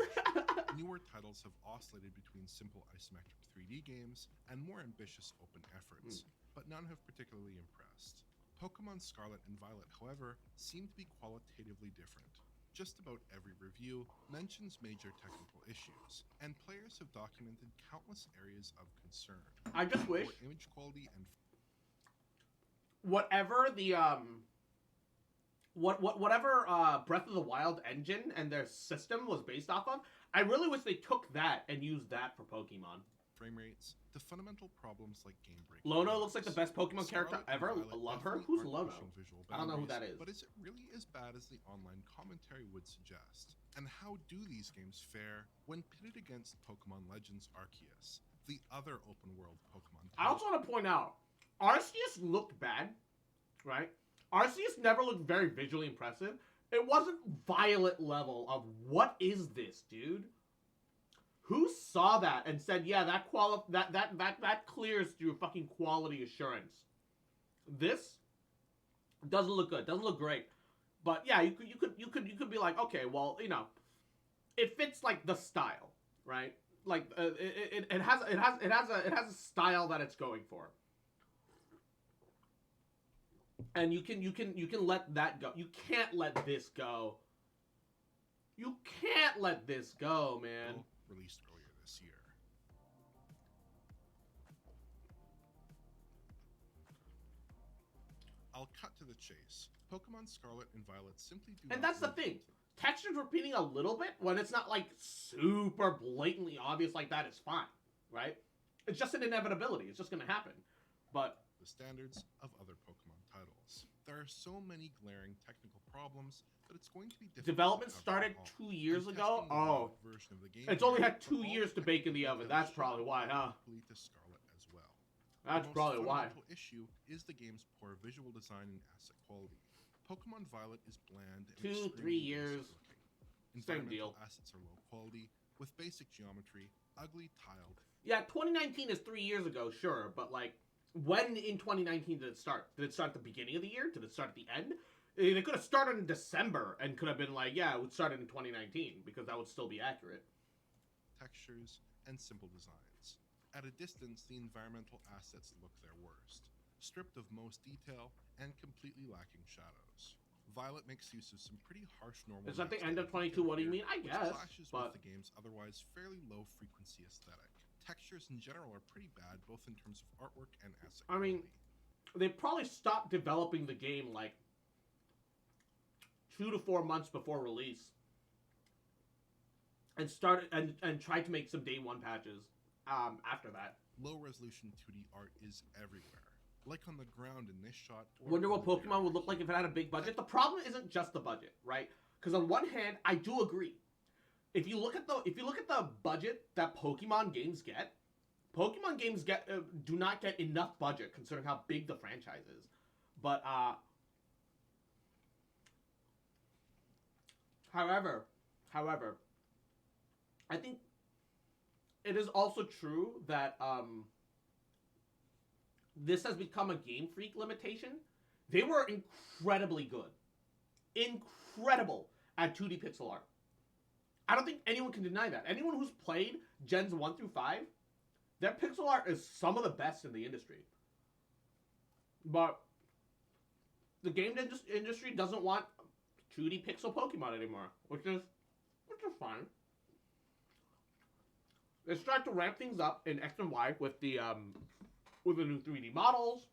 Newer titles have oscillated between simple isometric 3D games and more ambitious open efforts, but none have particularly impressed. Pokemon Scarlet and Violet, however, seem to be qualitatively different. Just about every review mentions major technical issues, and players have documented countless areas of concern. I just wish image quality and whatever the whatever Breath of the Wild engine and their system was based off of, I really wish they took that and used that for Pokemon. Frame rates, the fundamental problems like game breaking. Lono looks like the best Pokemon character ever. I love her. Who's Lono? I don't know who that is. But is it really as bad as the online commentary would suggest? And how do these games fare when pitted against Pokemon Legends Arceus, the other open world Pokemon title? I also want to point out, Arceus looked bad, right? Arceus never looked very visually impressive. It wasn't Violet level of what is this, dude? Who saw that and said, yeah, that clears through fucking quality assurance? This doesn't look good. Doesn't look great. But yeah, you could be like, okay, well, you know, it fits like the style, right? Like it has a style that it's going for. And you can let that go. You can't let this go. You can't let this go, man. Released earlier this year. I'll cut to the chase. Pokemon Scarlet and Violet simply do and not that's the thing. Textures repeating a little bit when it's not like super blatantly obvious like that is fine, right? It's just an inevitability. It's just gonna happen. But the standards of other Pokemon titles. There are so many glaring technical problems that it's going to be difficult. Development started 2 years ago. Oh, it's only had 2 years to bake in the oven. That's probably why, huh? To Scarlet as well. That's probably why. The issue is the game's poor visual design and asset quality. Pokemon Violet is bland and 2-3 years. Same deal. Assets are low quality with basic geometry, ugly tiled. Yeah, 2019 is 3 years ago, sure, but like, when in 2019 did it start? Did it start at the beginning of the year? Did it start at the end? They could have started in December and could have been like, yeah, it would start in 2019 because that would still be accurate. Textures and simple designs. At a distance, the environmental assets look their worst, stripped of most detail and completely lacking shadows. Violet makes use of some pretty harsh normal. Is that the end of 22? What do you mean? I guess. Clashes with the game's otherwise fairly low frequency aesthetic. Textures in general are pretty bad, both in terms of artwork and asset quality. I mean, they probably stopped developing the game like 2 to 4 months before release, and started and tried to make some day one patches after that. Low resolution 2D art is everywhere, like on the ground in this shot. Wonder what Pokemon would look like if it had a big budget. The problem isn't just the budget, right? Because on one hand, I do agree. If you look at the budget that Pokemon games get do not get enough budget considering how big the franchise is. But however, I think it is also true that this has become a Game Freak limitation. They were incredibly good incredible at 2D pixel art. I don't think anyone can deny that. Anyone who's played Gens 1 through 5, their pixel art is some of the best in the industry. But the game industry doesn't want 2D pixel Pokemon anymore, which is fine. They start to ramp things up in X and Y with the new 3D models,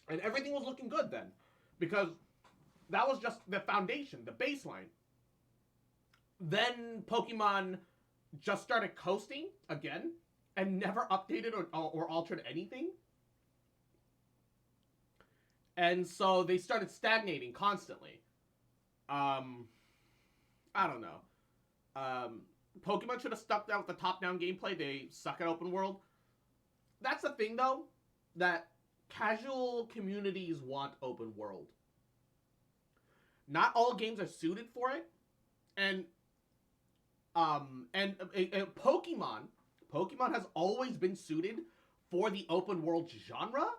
and everything was looking good then, because that was just the foundation, the baseline. Then Pokemon just started coasting again and never updated or altered anything. And so they started stagnating constantly. I don't know. Pokemon should have stuck down with the top-down gameplay. They suck at open world. That's the thing, though, that casual communities want open world. Not all games are suited for it. And Pokemon has always been suited for the open world genre,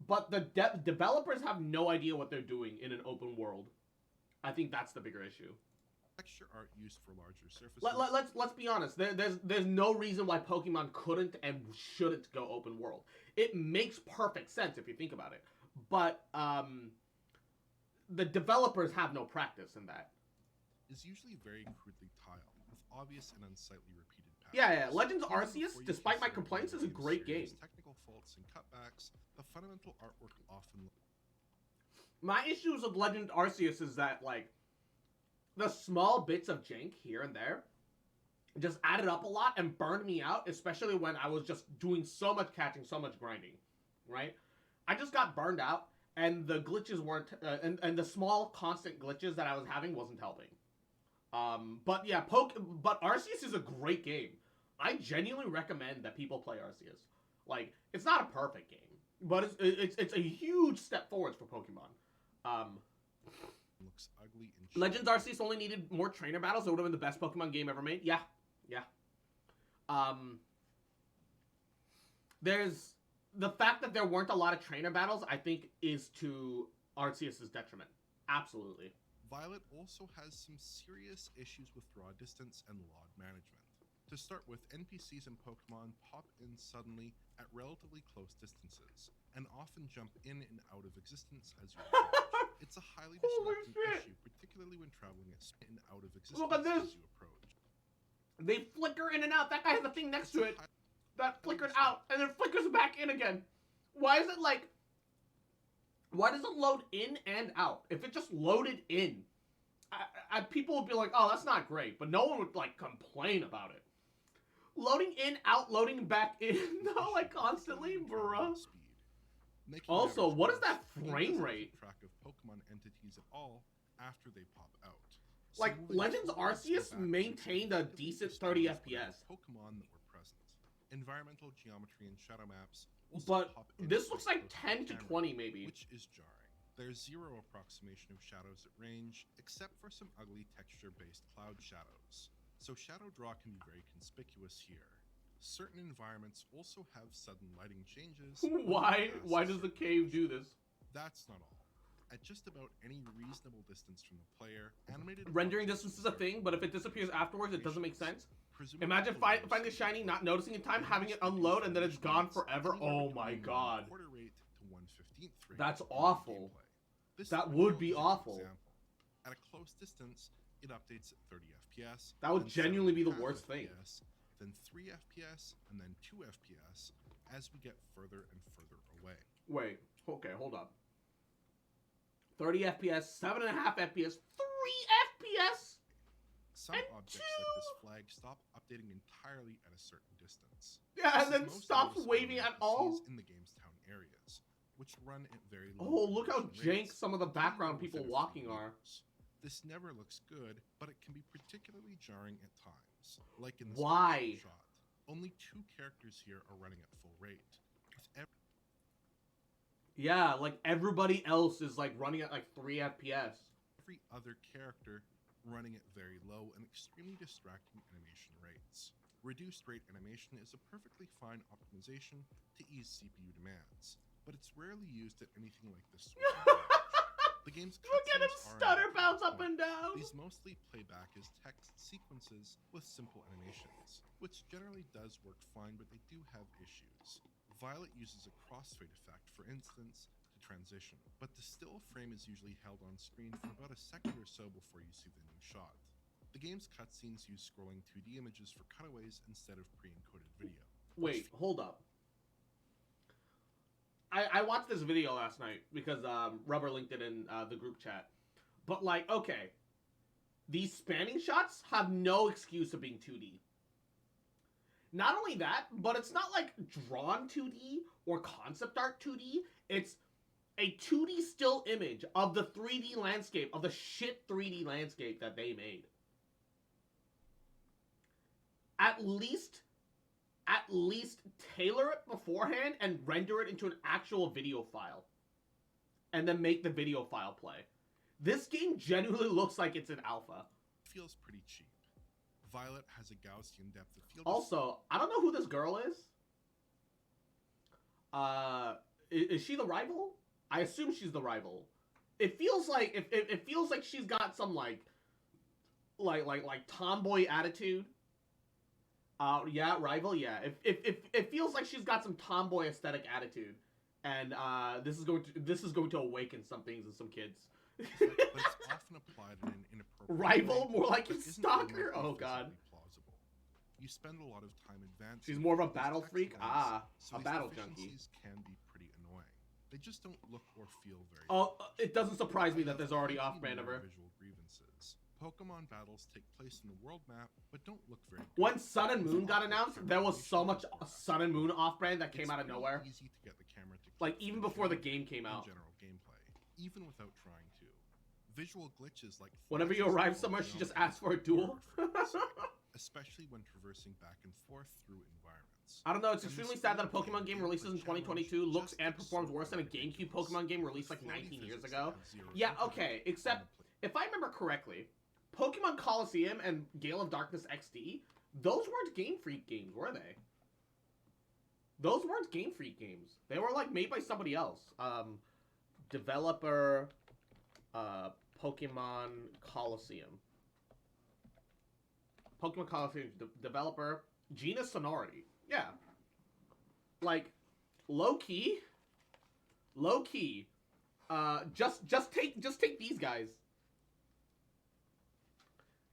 but the developers have no idea what they're doing in an open world. I think that's the bigger issue. Texture art used for larger surfaces. Let's be honest. There's no reason why Pokemon couldn't and shouldn't go open world. It makes perfect sense if you think about it, but the developers have no practice in that. Is usually very crudely tiled, with obvious and unsightly repeated patterns. Yeah. Legends Arceus, despite my complaints, is a great game. Technical faults and cutbacks, the fundamental artwork often. My issues with Legend Arceus is that, like, the small bits of jank here and there just added up a lot and burned me out, especially when I was just doing so much catching, so much grinding, right? I just got burned out, and the glitches weren't, and the small constant glitches that I was having wasn't helping. But yeah, but Arceus is a great game. I genuinely recommend that people play Arceus. Like, it's not a perfect game, but it's a huge step forwards for Pokemon. Looks ugly and Legends Arceus only needed more trainer battles. It would have been the best Pokemon game ever made. Yeah. There's the fact that there weren't a lot of trainer battles, I think, is to Arceus' detriment. Absolutely. Violet also has some serious issues with draw distance and log management. To start with, NPCs and Pokemon pop in suddenly at relatively close distances, and often jump in and out of existence as you approach. It's a highly distracting issue, particularly when traveling at in and out of existence Look at this. as you approach. They flicker in and out. That guy has a thing next to it that flickered out and then flickers back in again. Why is it like... Why does it load in and out? If it just loaded in, people would be like, oh, that's not great. But no one would, like, complain about it. Loading in, out, loading back in, no, like, constantly, bruh. Also, what is that frame rate? Track of Pokemon entities at all after they pop out. Like, Legends Arceus maintained a decent 30 FPS. Pokemon that were present. Environmental geometry and shadow maps also but pop this looks like 10 to 20 maybe. Which is jarring. There's zero approximation of shadows at range, except for some ugly texture-based cloud shadows. So shadow draw can be very conspicuous here. Certain environments also have sudden lighting changes. Why does the cave do this? That's not all. At just about any reasonable distance from the player, animated rendering distance is a thing, but if it disappears afterwards, it doesn't make sense. Imagine finding a shiny, not noticing in time, having it unload, and then it's gone forever. Oh my god. That's awful. That would be awful. At a close distance, it updates at 30 FPS. That would genuinely be the worst thing. Then 3 FPS, and then 2 FPS as we get further and further away. Wait, okay, hold up. 30 FPS, 7.5 FPS, 3 FPS? Some objects like this flag stop updating entirely at a certain distance. Yeah, and then stops waving at all? In the game's town areas, which run at very low. Oh, look how jank some of the background people walking are. This never looks good, but it can be particularly jarring at times. Like in this shot. Only 2 characters here are running at full rate. Yeah, like everybody else is like running at like 3 FPS. Every other character running at very low and extremely distracting animation rates. Reduced rate animation is a perfectly fine optimization to ease CPU demands, but it's rarely used at anything like this sort of range. The game's Look at him cutscenes are stutter, an bounce up point. and down. These mostly play back as text sequences with simple animations, which generally does work fine, but they do have issues. Violet uses a crossfade effect, for instance, to transition, but the still frame is usually held on screen for about a second or so before you see the new shot. The game's cutscenes use scrolling 2D images for cutaways instead of pre-encoded video. Wait, hold up. I watched this video last night because Rubber linked it in the group chat. But like, okay, these spanning shots have no excuse of being 2D. Not only that, but it's not like drawn 2D or concept art 2D. It's a 2D still image of the 3D landscape, of the shit 3D landscape that they made. At least tailor it beforehand and render it into an actual video file. And then make the video file play. This game genuinely looks like it's an alpha. Feels pretty cheap. Violet has a Gaussian depth of field. Also, I don't know who this girl is. Is she the rival? I assume she's the rival. It feels like it feels like she's got some like tomboy attitude. Yeah, rival. Yeah, it feels like she's got some tomboy aesthetic attitude, and this is going to awaken some things in some kids. But it's often applied in an inappropriate Rival, way more like that a isn't stalker. remotely Oh god. physically plausible. You spend a lot of time advancing. She's more of a these battle text freak? lines, Ah, so a these battle junkie. deficiencies can be pretty annoying. They just don't look or feel very. Oh, it doesn't surprise me that there's already off-brand of her. Visual grievances. Pokemon battles take place in the world map, but don't look very good. When Sun and Moon got announced, there was so much Sun and Moon off-brand that came out of nowhere. Easy to get the camera to Like, even before the game came out. general gameplay, even without trying to. Visual glitches like Whenever you arrive somewhere, she just asks for a duel. Especially when traversing back and forth through environments. I don't know, it's extremely sad that a Pokemon game releases in 2022 looks and performs worse than a GameCube Pokemon game released like 19 years ago. Yeah, okay, except, if I remember correctly, Pokemon Coliseum and Gale of Darkness XD, those weren't Game Freak games, were they? Those weren't Game Freak games. They were like made by somebody else. Developer, Pokemon Coliseum. Pokemon Coliseum developer, Gina Sonority. Yeah. Like, low key. Just take these guys.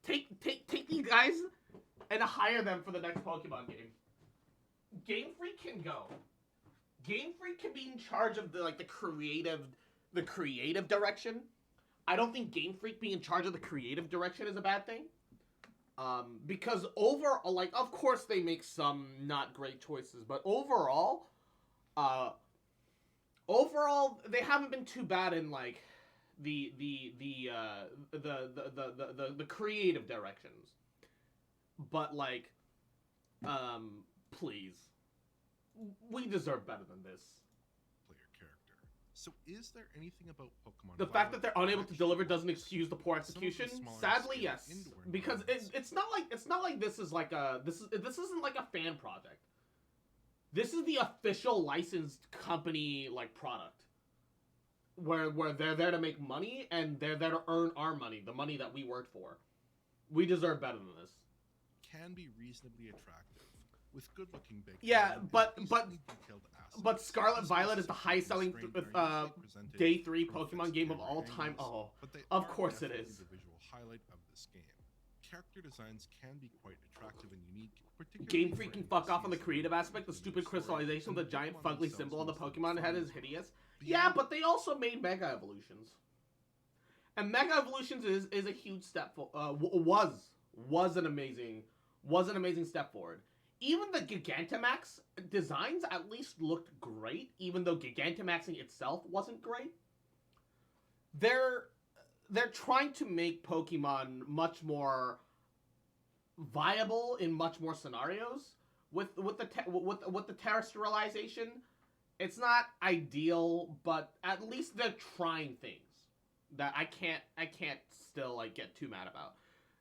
Take these guys and hire them for the next Pokemon game. Game Freak can go. Game Freak can be in charge of the creative direction. I don't think Game Freak being in charge of the creative direction is a bad thing. Because overall, like, of course they make some not great choices, but overall, they haven't been too bad in like the creative directions. But like, please, we deserve better than this. Player character. So is there anything about Pokemon The fact that they're unable to deliver doesn't excuse the poor execution. Sadly, yes, because it's not like this is like this isn't like a fan project. This is the official licensed company like product, where they're there to make money and they're there to earn our money, the money that we worked for. We deserve better than this. Can be reasonably attractive with good-looking big. Yeah, but Scarlet Violet is the highest-selling Day 3 Pokemon game of all time. Oh, of course it is. The visual highlight of this game. Character designs can be quite attractive and unique. Game Freak can fuck off on the creative aspect. The stupid crystallization of the giant fugly symbol on the Pokemon head is hideous. Yeah, but they also made Mega Evolutions. And Mega Evolutions is a huge step was an amazing step forward. Even the Gigantamax designs at least looked great, even though Gigantamaxing itself wasn't great. They're trying to make Pokemon much more viable in much more scenarios. With the terrestrialization, it's not ideal, but at least they're trying things that I can't still like get too mad about.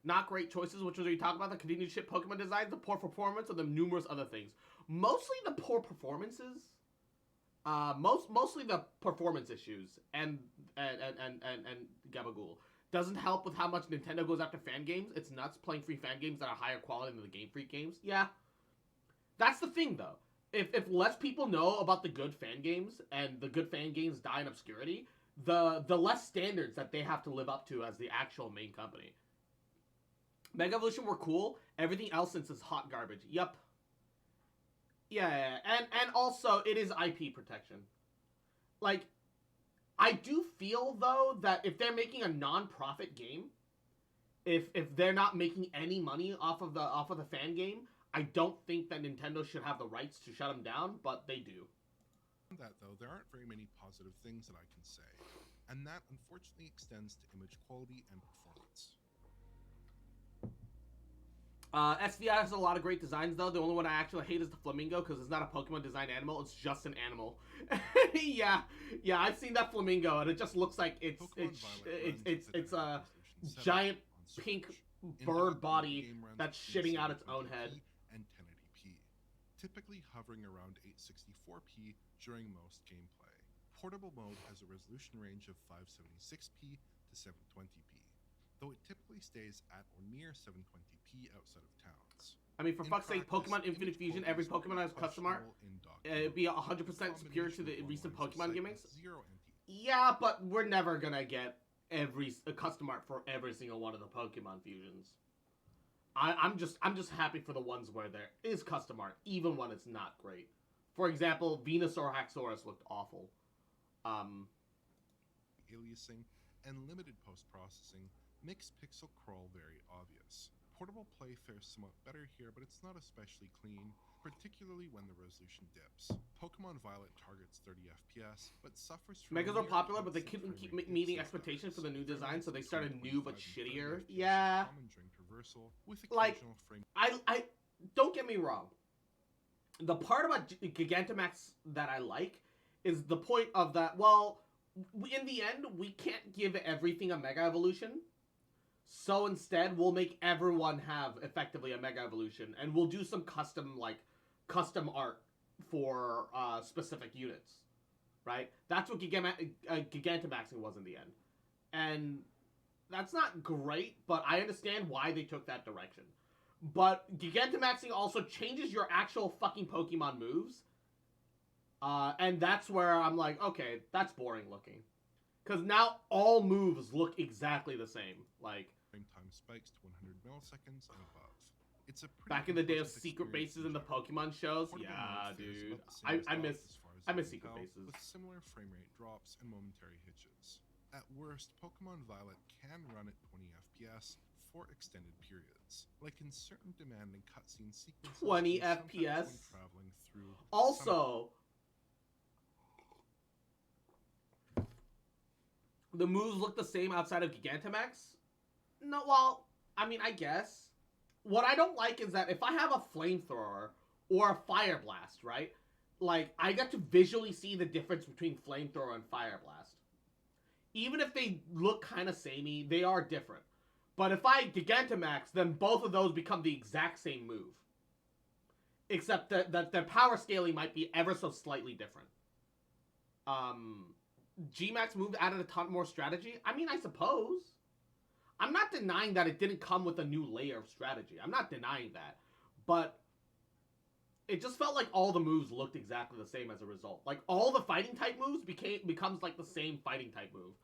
Not great choices, which was what you talk about, the continued shit Pokemon designs, the poor performance, and the numerous other things. Mostly the poor performances. Mostly the performance issues. And and Gabagool. Doesn't help with how much Nintendo goes after fan games. It's nuts playing free fan games that are higher quality than the Game Freak games. Yeah. That's the thing, though. If less people know about the good fan games, and the good fan games die in obscurity, the less standards that they have to live up to as the actual main company. Mega Evolution were cool. Everything else since is hot garbage. Yup. Yeah. And also, it is IP protection. Like, I do feel, though, that if they're making a non-profit game, if they're not making any money off of the fan game, I don't think that Nintendo should have the rights to shut them down, but they do. That, though, there aren't very many positive things that I can say, and that unfortunately extends to image quality and performance. SVI has a lot of great designs, though. The only one I actually hate is the flamingo, because it's not a Pokemon design animal, it's just an animal. yeah, I've seen that flamingo, and it just looks like it's a giant pink bird body that's shitting out its own head. And 1080p, typically hovering around 864p during most gameplay. Portable mode has a resolution range of 576p to 720p, though it typically stays at or near 720p outside of towns. I mean, for fuck's sake, Pokemon Infinite Fusion, every Pokemon has custom art. It'd be 100% superior to the recent Pokemon gimmicks. Yeah, but we're never gonna get a custom art for every single one of the Pokemon fusions. I'm just happy for the ones where there is custom art, even when it's not great. For example, Venusaur Haxorus looked awful. Aliasing and limited post-processing makes pixel crawl very obvious. Portable play fares somewhat better here, but it's not especially clean, particularly when the resolution dips. Pokemon Violet targets 30 FPS, but suffers from... Megas are popular, but they couldn't keep meeting expectations for the new design, so they started new but shittier. Yeah. Like, I don't get me wrong. The part about Gigantamax that I like is the point of that, well, in the end, we can't give everything a Mega Evolution. So instead, we'll make everyone have effectively a Mega Evolution, and we'll do some custom art for specific units, right? That's what Gigantamaxing was in the end. And that's not great, but I understand why they took that direction. But Gigantamaxing also changes your actual fucking Pokemon moves. And that's where I'm like, okay, that's boring looking. Because now all moves look exactly the same. Like, frame time spikes to 100 milliseconds and above. It's a back in the day of secret bases in the Pokemon shows. Yeah, dude. I miss secret bases. With similar frame rate drops and momentary hitches. At worst, Pokemon Violet can run at 20 FPS for extended periods, like in certain demanding cutscene sequences. 20 FPS. Traveling through also, the moves look the same outside of Gigantamax. No, well, I mean, I guess. What I don't like is that if I have a flamethrower or a fire blast, right? Like, I get to visually see the difference between flamethrower and fire blast. Even if they look kind of samey, they are different. But if I Gigantamax, then both of those become the exact same move. Except that their power scaling might be ever so slightly different. Gmax move added a ton more strategy. I mean, I suppose. I'm not denying that it didn't come with a new layer of strategy. I'm not denying that. But it just felt like all the moves looked exactly the same as a result. Like, all the fighting type moves becomes like the same fighting type move.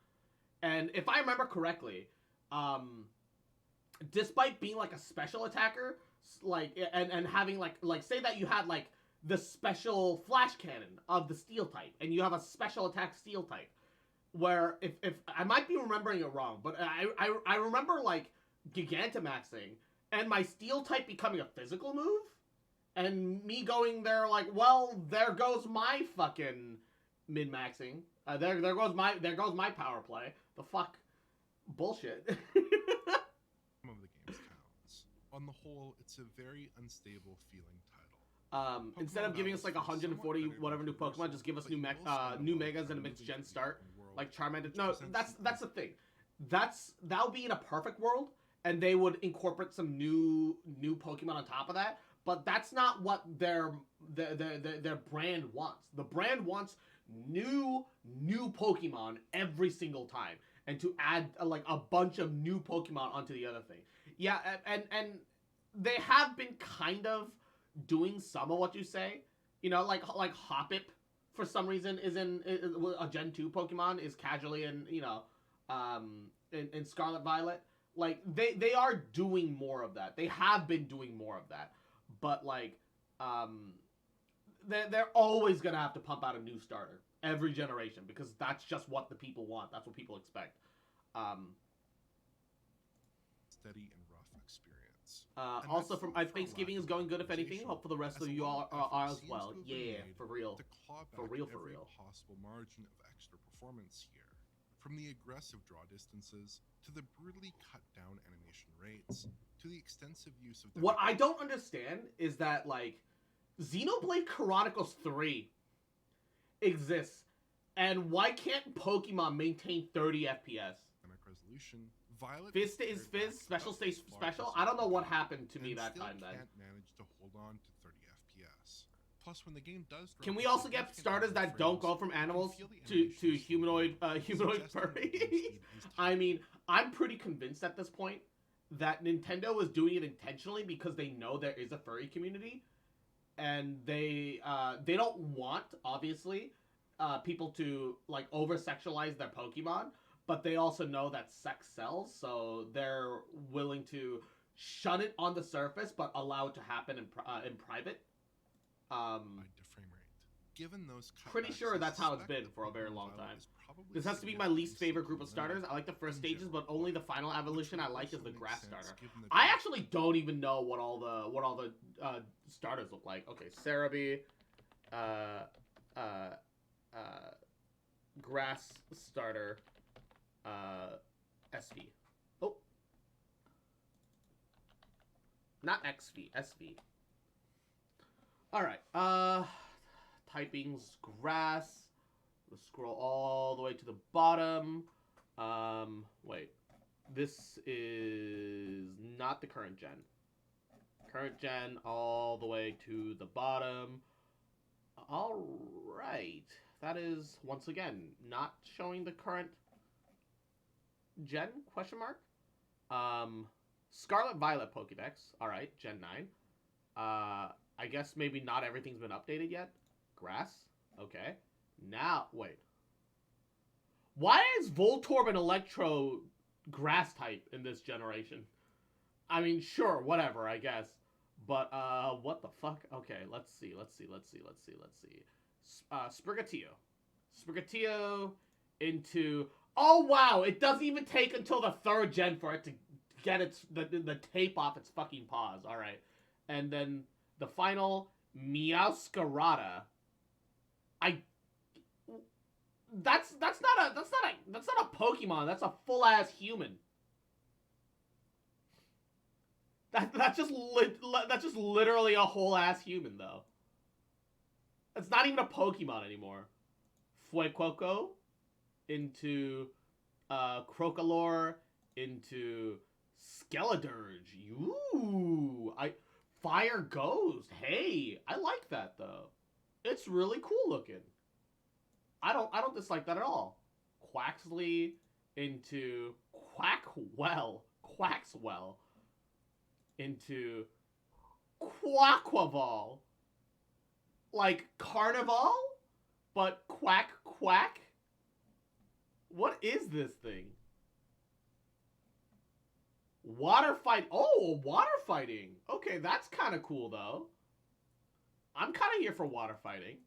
And if I remember correctly, despite being like a special attacker, like, and having like say that you had like the special flash cannon of the steel type, and you have a special attack steel type, where if I might be remembering it wrong, but I remember like Gigantamaxing and my steel type becoming a physical move, and me going there like, well, there goes my fucking min-maxing. There goes my power play. The fuck bullshit. Some of the game's counts. On the whole, it's a very unstable feeling title. Instead of giving us like 140 whatever new Pokemon, just give us new Megas and a mixed gen start. Like Charmander. No, that's the thing. That would be in a perfect world, and they would incorporate some new Pokemon on top of that. But that's not what their brand wants. The brand wants new Pokemon every single time, and to add like a bunch of new Pokemon onto the other thing. Yeah, and they have been kind of doing some of what you say. You know, like Hoppip for some reason is a Gen 2 Pokemon, is casually in, you know, in Scarlet Violet. Like they are doing more of that. They have been doing more of that. But like they're always gonna have to pump out a new starter every generation, because that's just what the people want. That's what people expect. Steady and rough experience. Also, from Thanksgiving is going good, if anything. Hope for the rest of you all are as well. Yeah, for real. For real. Possible margin of extra performance here. From the aggressive draw distances, to the brutally cut down animation rates, to the extensive use of... What I don't understand is that, like, Xenoblade Chronicles 3 exists, and why can't Pokemon maintain 30 FPS? Resolution, Violet Fizz special stays special? I don't know what happened to me that time then. Can't manage to hold on to 30 FPS. Plus, when the game does drop, can we also get starters that don't go from animals to humanoid furry? I mean, I'm pretty convinced at this point that Nintendo is doing it intentionally because they know there is a furry community, and they don't want, obviously, people to like over-sexualize their Pokemon, but they also know that sex sells, so they're willing to shun it on the surface but allow it to happen in private. Given those pretty sure that's how it's been for a very long time. This has to be my least favorite group of starters. I like the first stages, but only the final evolution I like is the grass starter. I actually don't even know what all the starters look like. Okay, Cerebi, grass starter, SV. Oh, not XV, SV. All right. Typing's grass. Let's scroll all the way to the bottom. Wait. This is not the current gen. Current gen all the way to the bottom. All right. That is, once again, not showing the current gen, question mark. Scarlet Violet Pokédex. All right, Gen 9. I guess maybe not everything's been updated yet. Grass. Okay. Now, wait. Why is Voltorb and Electro grass type in this generation? I mean, sure, whatever, I guess. But, what the fuck? Okay, let's see. Sprigatito. Sprigatito into... Oh, wow! It doesn't even take until the 3rd gen for it to get the tape off its fucking paws. Alright. And then the final, Meowscarada. That's not a Pokemon. That's a full ass human. That's just literally a whole ass human though. It's not even a Pokemon anymore. Fuecoco into Crocolore into Skeledirge. Ooh, Fire Ghost. Hey, I like that though. It's really cool looking. I don't dislike that at all. Quaxley into Quaxwell into Quaquaval. Like Carnival, but quack. What is this thing? Water fight. Oh, water fighting. Okay, that's kind of cool though. I'm kind of here for water fighting.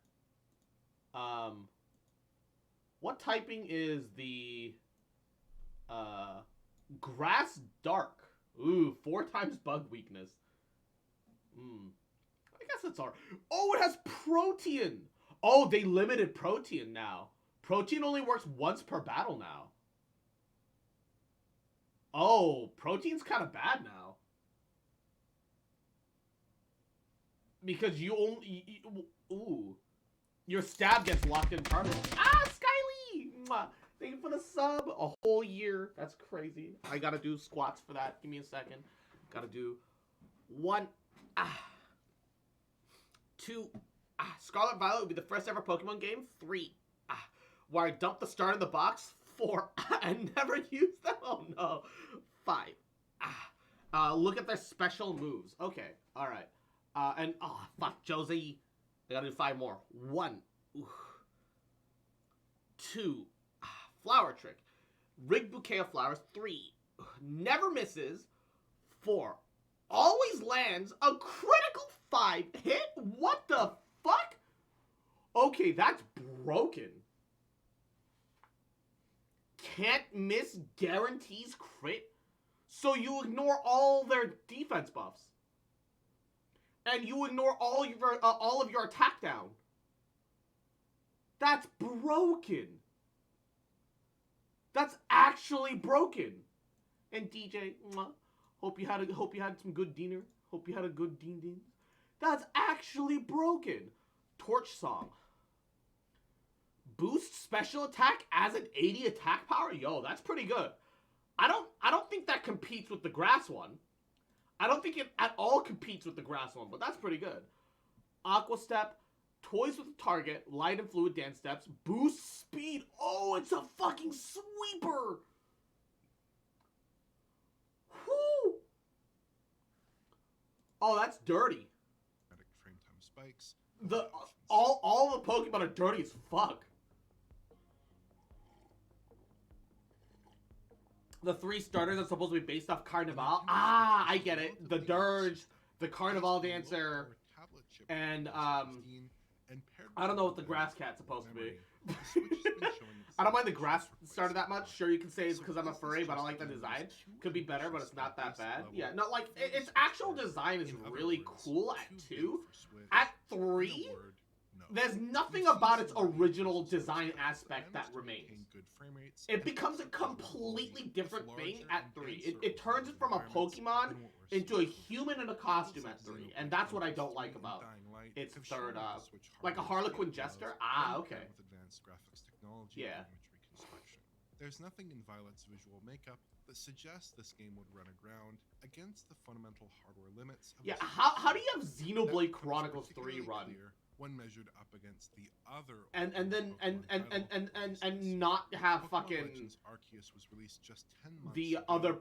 What typing is the grass dark? Ooh, 4 times bug weakness. I guess it's alright. Oh, it has Protean. Oh, they limited Protean now. Protean only works once per battle now. Oh, Protean's kind of bad now. Because you only... ooh. Your stab gets locked in permanently. Ah, Skylee! Mwah. Thank you for the sub. A whole year. That's crazy. I gotta do squats for that. Give me a second. Gotta do 1... 2... Scarlet Violet would be the first ever Pokemon game. 3... where I dump the start in the box. 4 and never use them. Oh no. 5. Look at their special moves. Okay, all right. And oh fuck, Josie. I gotta do 5 more. 1. Oof. 2. Flower trick. Rigged bouquet of flowers. 3. Never misses. 4. Always lands a critical 5 hit. What the fuck? Okay, that's broken. Can't miss guarantees crit. So you ignore all their defense buffs. And you ignore all of your attack down. That's broken. That's actually broken. And DJ, hope you had some good dinner. Hope you had a good din. That's actually broken. Torch Song. Boost special attack as an 80 attack power? Yo, that's pretty good. I don't think that competes with the grass one. I don't think it at all competes with the grass one, but that's pretty good. Aqua Step, toys with a target, light and fluid dance steps, boost speed. Oh, it's a fucking sweeper. Whoo. Oh, that's dirty. Frame time spikes. All the Pokemon are dirty as fuck. The 3 starters are supposed to be based off Carnival. Ah, I get it. The Dirge, the Carnival Dancer, and I don't know what the Grass Cat's supposed to be. I don't mind the Grass starter that much. Sure, you can say it's because I'm a furry, but I like the design. Could be better, but it's not that bad. Yeah, no, like, its actual design is really cool at 2. At 3, there's nothing about its original design aspect that remains. It becomes a completely different thing at 3. It turns it from a Pokemon into a human in a costume at 3. And that's what I don't like about its third, like a Harlequin Jester? Ah, okay. Yeah. There's nothing in Violet's visual makeup that suggests this game would run aground against the fundamental hardware limits. Yeah, how do you have Xenoblade Chronicles 3 run? When measured up against the other and not have fucking Arceus was released just 10 months the ago. other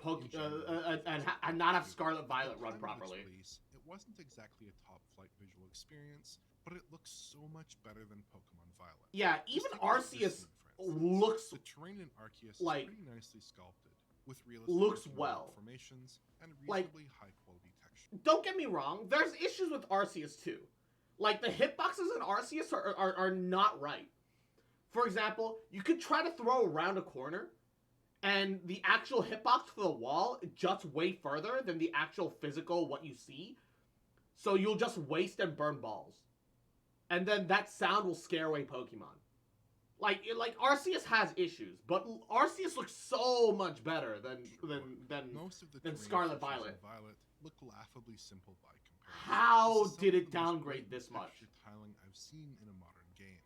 and not have Scarlet Violet run properly. It wasn't exactly a top flight visual experience, but it looks so much better than Pokemon Violet. Yeah, even Arceus looks the terrain in Arceus like is pretty nicely sculpted with realistic looks well formations and like, reasonably high quality texture. Don't get me wrong, there's issues with Arceus too. Like, the hitboxes in Arceus are not right. For example, you could try to throw around a corner, and the actual hitbox for the wall juts way further than the actual physical what you see. So you'll just waste and burn balls. And then that sound will scare away Pokemon. Like Arceus has issues, but Arceus looks so much better than Scarlet Violet. Look laughably simple by comparison. How did it downgrade this much? Tiling I've seen in a modern game,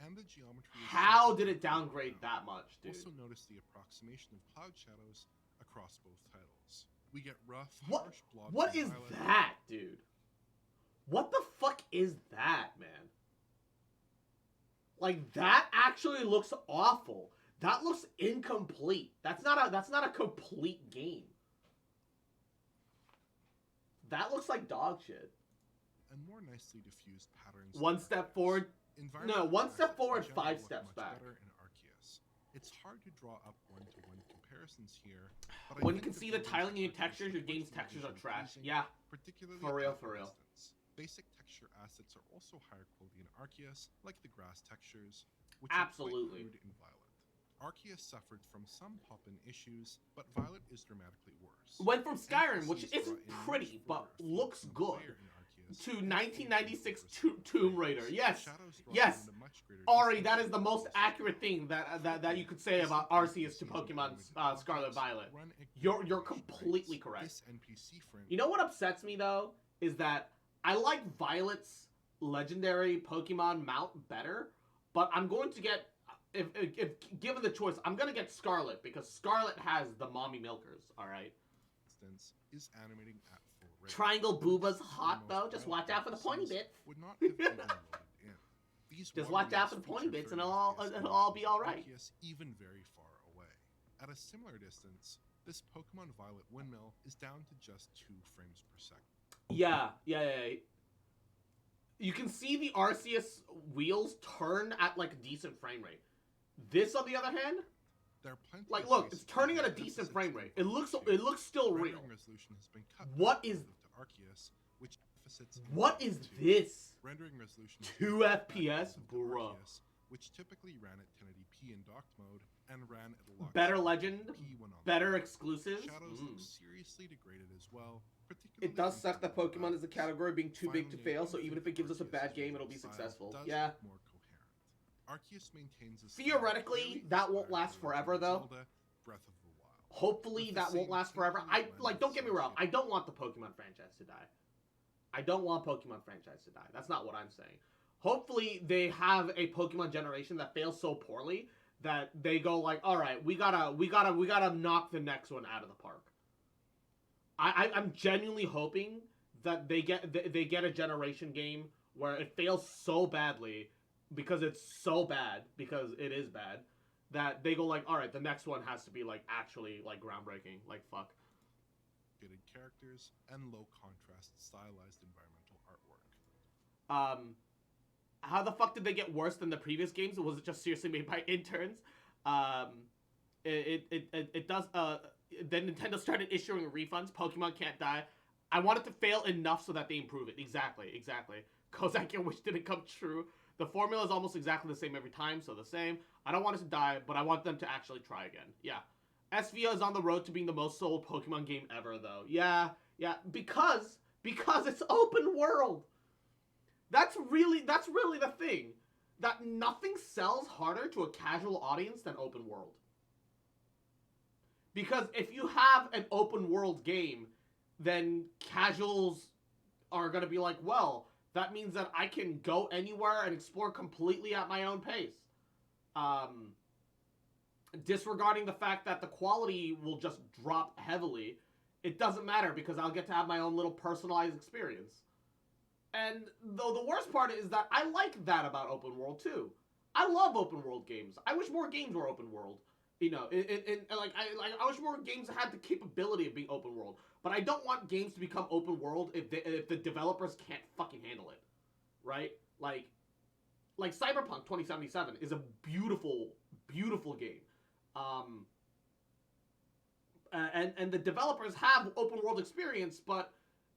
and the geometry. How did it downgrade that much, dude? Also notice the approximation of cloud shadows across both titles. We get rough, harsh blobs. What is that, dude? What the fuck is that, man? Like, that actually looks awful. That looks incomplete. That's not a complete game. That looks like dog shit. And more nicely diffused patterns. 1 step forward. No, 1 step forward, 5 steps back. In Arceus. It's hard to draw up one-to-one comparisons here. But when you can see the tiling in your textures, your game's textures are trash. Yeah, particularly for real. Basic texture assets are also higher quality in Arceus, like the grass textures, which absolutely are quite crude in Violet. Arceus suffered from some pop-in issues, but Violet is dramatically worse. Went from Skyrim, which isn't pretty, but looks good, to 1996 Tomb Raider. Yes, Ari, that is the most accurate thing that you could say about Arceus to Pokemon Scarlet Violet. You're completely correct. You know what upsets me, though, is that I like Violet's legendary Pokemon mount better, but I'm going to get... If given the choice, I'm gonna get Scarlet because Scarlet has the mommy milkers. All right. Is animating at full rate. Triangle Booba's hot though. Just watch out for the pointy bit. Would not have been loaded in. These Just water watch after meals the pointy feature bits and 30 it'll FPS all be motion all right. Arceus even very far away. At a similar distance, this Pokemon Violet windmill is down to just 2 frames per second. Yeah. You can see the Arceus wheels turn at like a decent frame rate. This, on the other hand, There are plenty like of look, cases it's turning at a where decent deficits frame in rate. It looks Violet still 2 real. rendering resolution has been cut What back is- relative to Arceus, which deficits in What Violet is 2. this? Rendering resolution has 2 been cut back FPS, relative to bruh. Arceus, which typically ran at 1080p in docked mode and ran at a locked Better 1080p legend, when on better lock. exclusives. Shadows look seriously degraded as well. It does suck that Pokemon is a category being too big to fail, so even if it gives us a bad game, it'll be successful. Yeah. More coherent. Arceus maintains a Theoretically, that won't last forever, though. Zelda, Breath of the Wild. Hopefully, that won't last forever. Don't get me wrong. I don't want the Pokemon franchise to die. I don't want Pokemon franchise to die. That's not what I'm saying. Hopefully, they have a Pokemon generation that fails so poorly that they go like, all right, we gotta knock the next one out of the park. I'm genuinely hoping that they get a generation game where it fails so badly because it's so bad, because it is bad, that they go like, all right, the next one has to be like actually like groundbreaking, like fuck. Characters and low contrast stylized environmental artwork. How the fuck did they get worse than the previous games? Was it just seriously made by interns? It does. Then Nintendo started issuing refunds. Pokemon can't die. I want it to fail enough so that they improve it. Exactly. Kozak, your wish didn't come true. The formula is almost exactly the same every time, so the same. I don't want it to die, but I want them to actually try again. Yeah. SVO is on the road to being the most sold Pokemon game ever, though. Yeah, because it's open world. That's really the thing. That nothing sells harder to a casual audience than open world. Because if you have an open world game, then casuals are going to be like, well, that means that I can go anywhere and explore completely at my own pace. Disregarding the fact that the quality will just drop heavily, it doesn't matter because I'll get to have my own little personalized experience. And though the worst part is that I like that about open world too. I love open world games. I wish more games were open world. You know, I wish more games had the capability of being open world. But I don't want games to become open world if the developers can't fucking handle it, right? Like Cyberpunk 2077 is a beautiful, beautiful game. And the developers have open world experience, but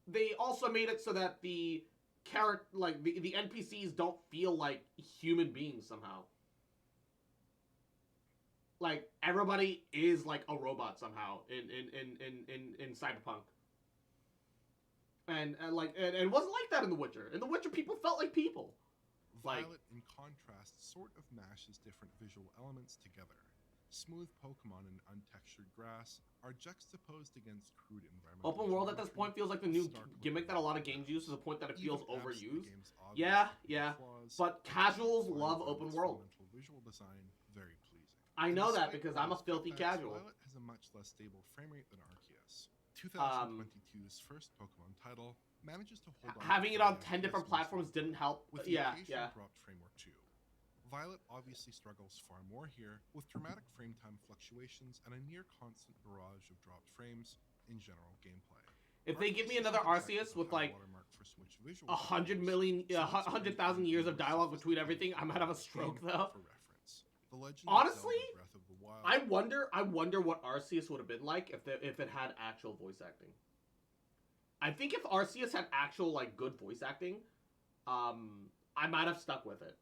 they also made it so that the the NPCs don't feel like human beings somehow. Like everybody is like a robot somehow in Cyberpunk. And it wasn't like that in The Witcher. In The Witcher, people felt like people. Violet, in contrast, sort of mashes different visual elements together. Smooth Pokemon and untextured grass are juxtaposed against crude environmental Open world at this point feels like the new gimmick that a lot of games use to the point that it feels overused. Yeah. But casuals love open world. Visual design, very pleasing. I know that because I'm a filthy casual. Violet has a much less stable frame rate than Arceus. 2022's first Pokemon title manages to hold on. Having it on 10 different platforms didn't help. With the occasional dropped frame or two. Violet obviously struggles far more here, with dramatic frame time fluctuations and a near constant barrage of dropped frames in general gameplay. If they give me another Arceus with like 100,000 years of dialogue between everything, I might have a stroke though. Honestly, I wonder what Arceus would have been like if it had actual voice acting. I think if Arceus had actual like good voice acting, I might have stuck with it.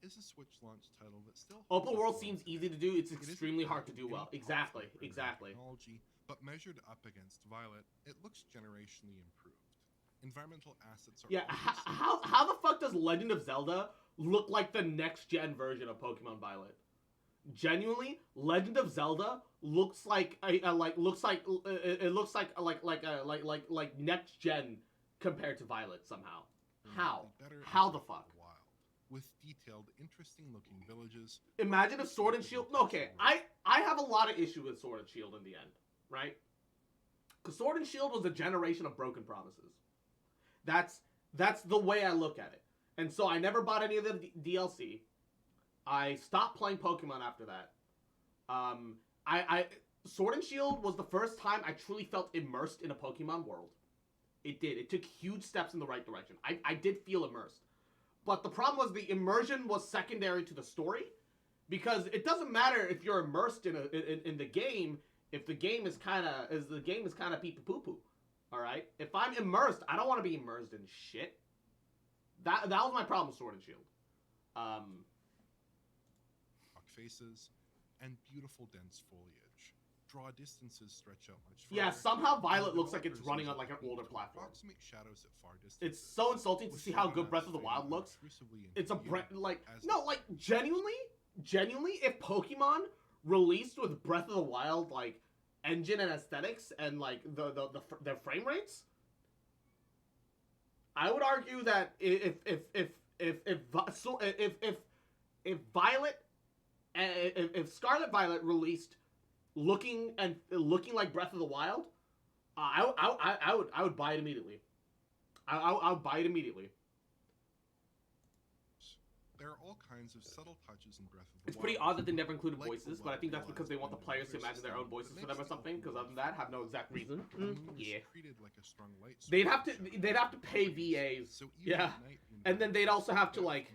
Is a Switch launch title that still open world seems easy to do. It's extremely hard to do well. Exactly. Technology, but measured up against Violet, it looks generationally improved. Environmental assets are how the fuck does Legend of Zelda look like the next gen version of Pokemon Violet? Genuinely, Legend of Zelda looks like next gen compared to Violet somehow. How the fuck? With detailed, interesting-looking villages. Imagine if Sword and Shield... Okay, I have a lot of issue with Sword and Shield in the end, right? Because Sword and Shield was a generation of broken promises. That's the way I look at it. And so I never bought any of the DLC. I stopped playing Pokemon after that. Sword and Shield was the first time I truly felt immersed in a Pokemon world. It did. It took huge steps in the right direction. I did feel immersed. But the problem was the immersion was secondary to the story. Because it doesn't matter if you're immersed in the game if the game is kind of pee-poo-poo-poo. Alright? If I'm immersed, I don't want to be immersed in shit. That was my problem with Sword and Shield. Faces and beautiful dense foliage. Draw distances stretch out much further. Yeah, somehow Violet looks like it's running on like an older platform. Shadows at far distances. It's so insulting to see how good Breath of the Wild looks. It's a genuinely, if Pokemon released with Breath of the Wild like engine and aesthetics and like their frame rates, I would argue that if Scarlet Violet released looking like Breath of the Wild, I would buy it immediately. I would buy it immediately. There are all kinds of subtle touches in Breath of the Wild. It's pretty odd that they never included voices, but I think that's because they want the players to imagine their own voices for them or something. Because other than that, have no exact reason. Yeah. They'd have to pay VAs. Yeah, and then they'd also have to like.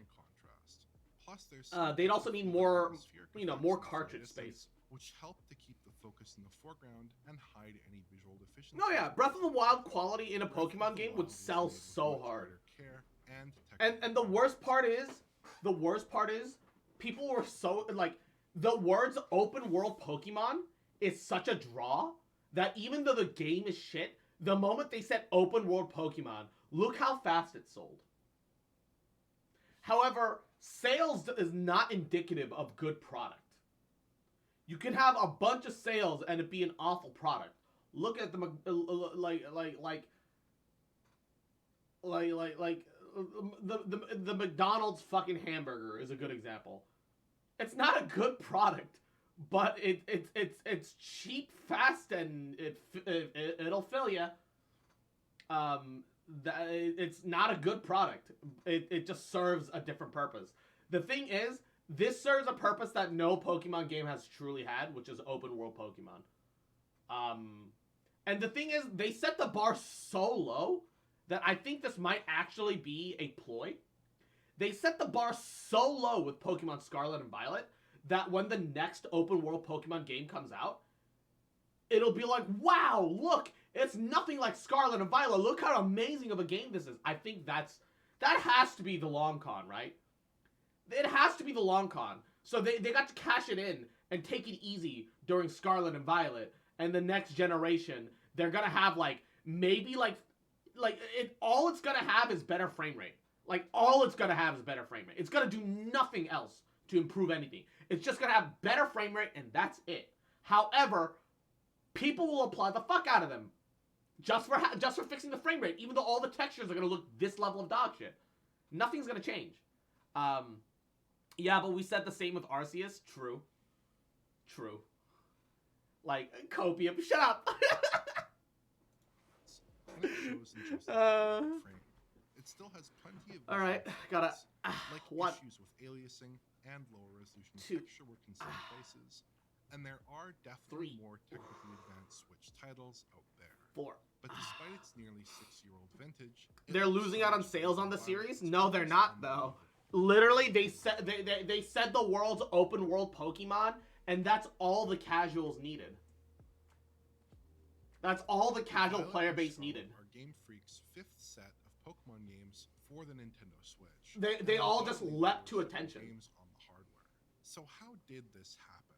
They'd also need more, more cartridge space. Which help to keep the focus in the foreground and hide any visual deficiencies. No, yeah, Breath of the Wild quality in a Pokemon game would sell so hard. And the worst part is, people were so, like, the words open world Pokemon is such a draw that even though the game is shit, the moment they said open world Pokemon, look how fast it sold. However, sales is not indicative of good product. You can have a bunch of sales and it be an awful product. Look at the the McDonald's fucking hamburger is a good example. It's not a good product, but it's cheap, fast, and it'll fill you. It's not a good product. It just serves a different purpose. The thing is, this serves a purpose that no Pokemon game has truly had, which is open world Pokemon. And the thing is, they set the bar so low that I think this might actually be a ploy. They set the bar so low with Pokemon Scarlet and Violet that when the next open world Pokemon game comes out, it'll be like, wow, look, it's nothing like Scarlet and Violet. Look how amazing of a game this is. I think that has to be the long con, right? It has to be the long con. So they got to cash it in and take it easy during Scarlet and Violet. And the next generation, they're going to have maybe all it's going to have is better frame rate. All it's going to have is better frame rate. It's going to do nothing else to improve anything. It's just going to have better frame rate and that's it. However, people will apply the fuck out of them. Just for fixing the frame rate, even though all the textures are going to look this level of dog shit. Nothing's going to change. Yeah, but we said the same with Arceus. True. Copium. Shut up! It still has plenty of alright, gotta... what? Issues with aliasing and lower resolution texture work in some places. And there are definitely more technically advanced Switch titles out there. 4. But despite its nearly 6-year-old vintage... They're losing out on sales on the series? No, they're not, though. Literally, they said the world's open world Pokemon, and that's all the casuals needed. That's all the casual player base needed. Are Game Freak's 5th set of Pokemon games for the Nintendo Switch. They all just leapt to attention. Games on the hardware. So how did this happen?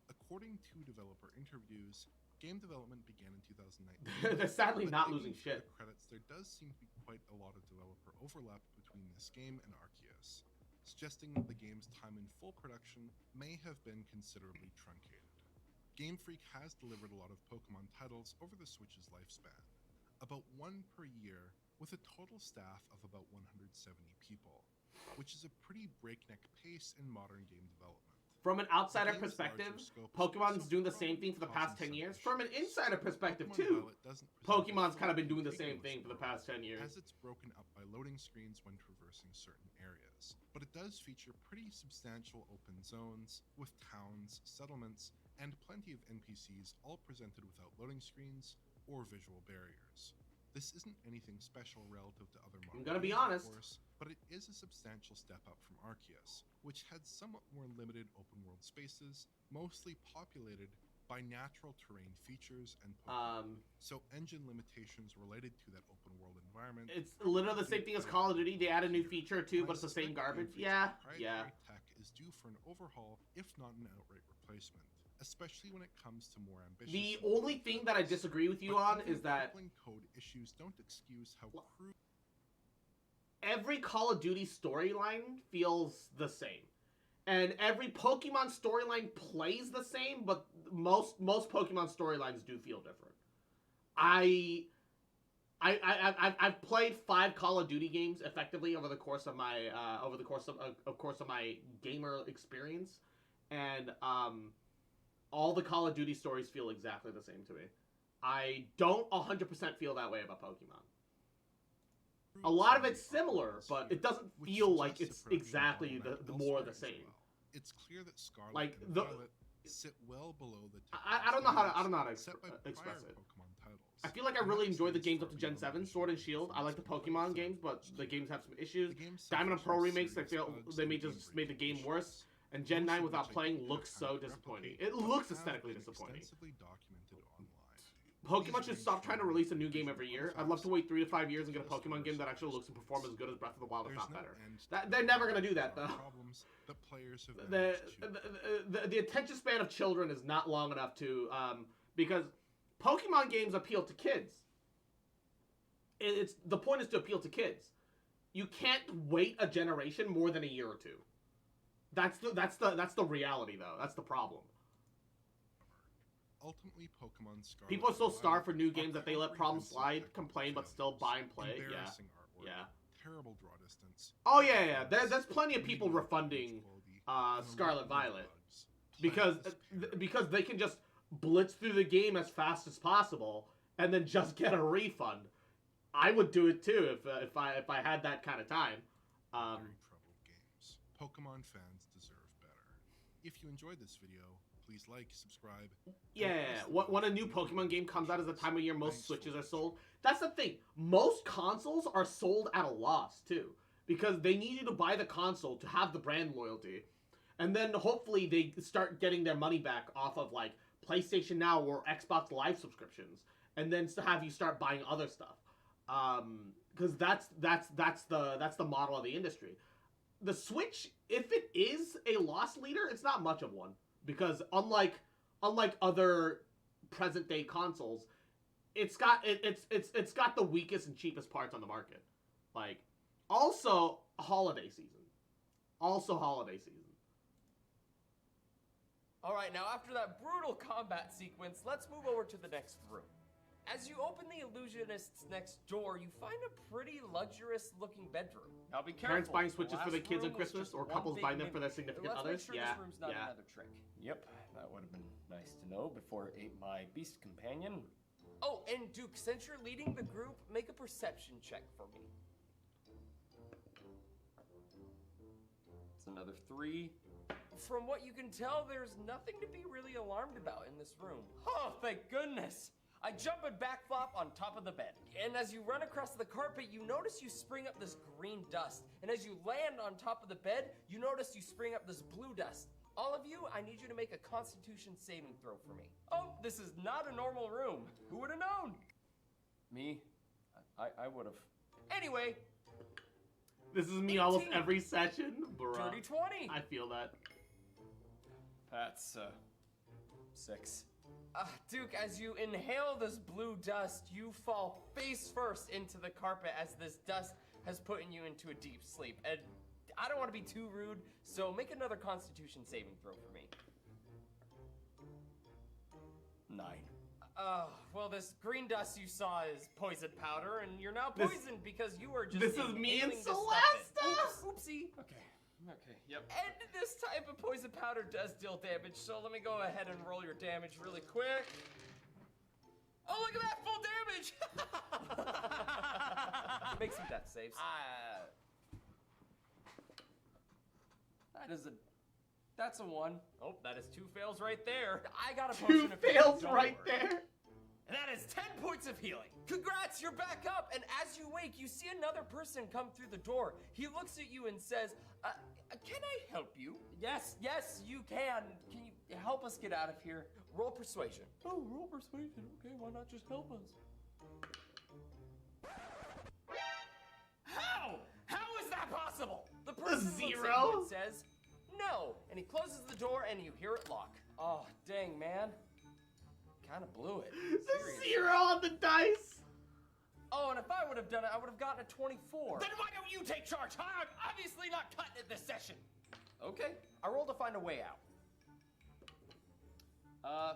According to developer interviews, game development began in 2019. They're sadly not losing shit. Credits, there does seem to be quite a lot of developer overlap between this game and Arceus, suggesting that the game's time in full production may have been considerably truncated. Game Freak has delivered a lot of Pokemon titles over the Switch's lifespan, about 1 per year, with a total staff of about 170 people, which is a pretty breakneck pace in modern game development. From an outsider perspective, Pokemon's doing the same thing for the past 10 years. From an insider perspective, too, Pokemon's kind of been doing the same thing for the past 10 years. As it's broken up by loading screens when traversing certain areas, but it does feature pretty substantial open zones with towns, settlements, and plenty of NPCs all presented without loading screens or visual barriers. This isn't anything special relative to other modern I'm gonna be games, honest. of course, but it is a substantial step up from Arceus, which had somewhat more limited open world spaces, mostly populated by natural terrain features and Pokemon. So engine limitations related to that open world environment. It's literally the same thing as Call of Duty. They add a new feature too, but it's the same garbage. Yeah, yeah. Tech is due for an overhaul, if not an outright replacement, especially when it comes to more ambitious. The only thing that I disagree with you on is that code issues don't excuse how crude every Call of Duty storyline feels the same. And every Pokemon storyline plays the same, but most Pokemon storylines do feel different. I've played 5 Call of Duty games effectively over the course of my my gamer experience, and all the Call of Duty stories feel exactly the same to me. I don't 100% feel that way about Pokemon. A lot of it's similar, but it doesn't feel like it's exactly the more the same. It's clear that Scarlet like and Violet sit well below the I don't know how to express it. Pokemon titles. I feel like I really enjoyed the games up to Gen 7, Sword and Shield. I like the Pokemon games, but the games have some issues. Diamond and Pearl remakes, I feel they just made the game worse. And Gen 9 without playing looks so disappointing. It looks aesthetically disappointing. Pokemon should stop trying to release a new game every year. I'd love to wait 3 to 5 years and get a Pokemon game that actually looks and performs as good as Breath of the Wild, if not better. They're never gonna do that, though. The attention span of children is not long enough to, because Pokemon games appeal to kids. The point is to appeal to kids. You can't wait a generation more than a year or two. That's the reality, though. That's the problem. Ultimately, Pokemon Scarlet. People are so starved for new games that they let problems slide, complain, but still buy and play. Yeah, artwork, yeah. Terrible draw distance. Oh yeah. There's plenty of people refunding Scarlet Violet because they can just blitz through the game as fast as possible and then just get a refund. I would do it too if I had that kind of time. Very troubled games. Pokemon fans deserve better. If you enjoyed this video, please like, subscribe. Yeah, when a new Pokemon game comes out is the time of year most Switches are sold. That's the thing. Most consoles are sold at a loss, too. Because they need you to buy the console to have the brand loyalty. And then hopefully they start getting their money back off of, like, PlayStation Now or Xbox Live subscriptions. And then to have you start buying other stuff. Because that's the model of the industry. The Switch, if it is a loss leader, it's not much of one. Because unlike other present day consoles, it's got the weakest and cheapest parts on the market. Like, also holiday season. Alright, now after that brutal combat sequence, let's move over to the next room. As you open the illusionist's next door, you find a pretty luxurious looking bedroom. Now be careful. Parents buying Switches for their kids on Christmas, or couples buying them for their significant others. Let's make sure this room's not another trick. Yep, that would have been nice to know before it ate my beast companion. Oh, and Duke, since you're leading the group, make a perception check for me. It's another 3. From what you can tell, there's nothing to be really alarmed about in this room. Oh, thank goodness! I jump and backflop on top of the bed. And as you run across the carpet, you notice you spring up this green dust. And as you land on top of the bed, you notice you spring up this blue dust. All of you, I need you to make a Constitution saving throw for me. Oh, this is not a normal room. Who would have known? Me? I would have. Anyway. This is me 18. Almost every session. Bruh. Dirty 20. I feel that. That's, 6. Duke, as you inhale this blue dust, you fall face first into the carpet as this dust has put you into a deep sleep. And I don't want to be too rude, so make another Constitution saving throw for me. 9. Well, this green dust you saw is poison powder, and you're now poisoned because you are just. This is me and Celeste. Oopsie. Okay, yep. And this type of poison powder does deal damage, so let me go ahead and roll your damage really quick. Oh, look at that, full damage! Make some death saves. That's a 1. Oh, that is 2 fails right there. I got a potion of healing. 2 fails right there. And that is 10 points of healing. Congrats, you're back up. And as you wake, you see another person come through the door. He looks at you and says, can I help you? Yes, you can. Can you help us get out of here? Roll persuasion. Oh, roll persuasion. Okay, why not just help us? How is that possible? The person looks at you and says, no. And he closes the door and you hear it lock. Oh, dang, man. Kind of blew it. The 0 on the dice. Oh, and if I would have done it, I would have gotten a 24. Then why don't you take charge? I'm obviously not cutting it this session. Okay, I rolled to find a way out.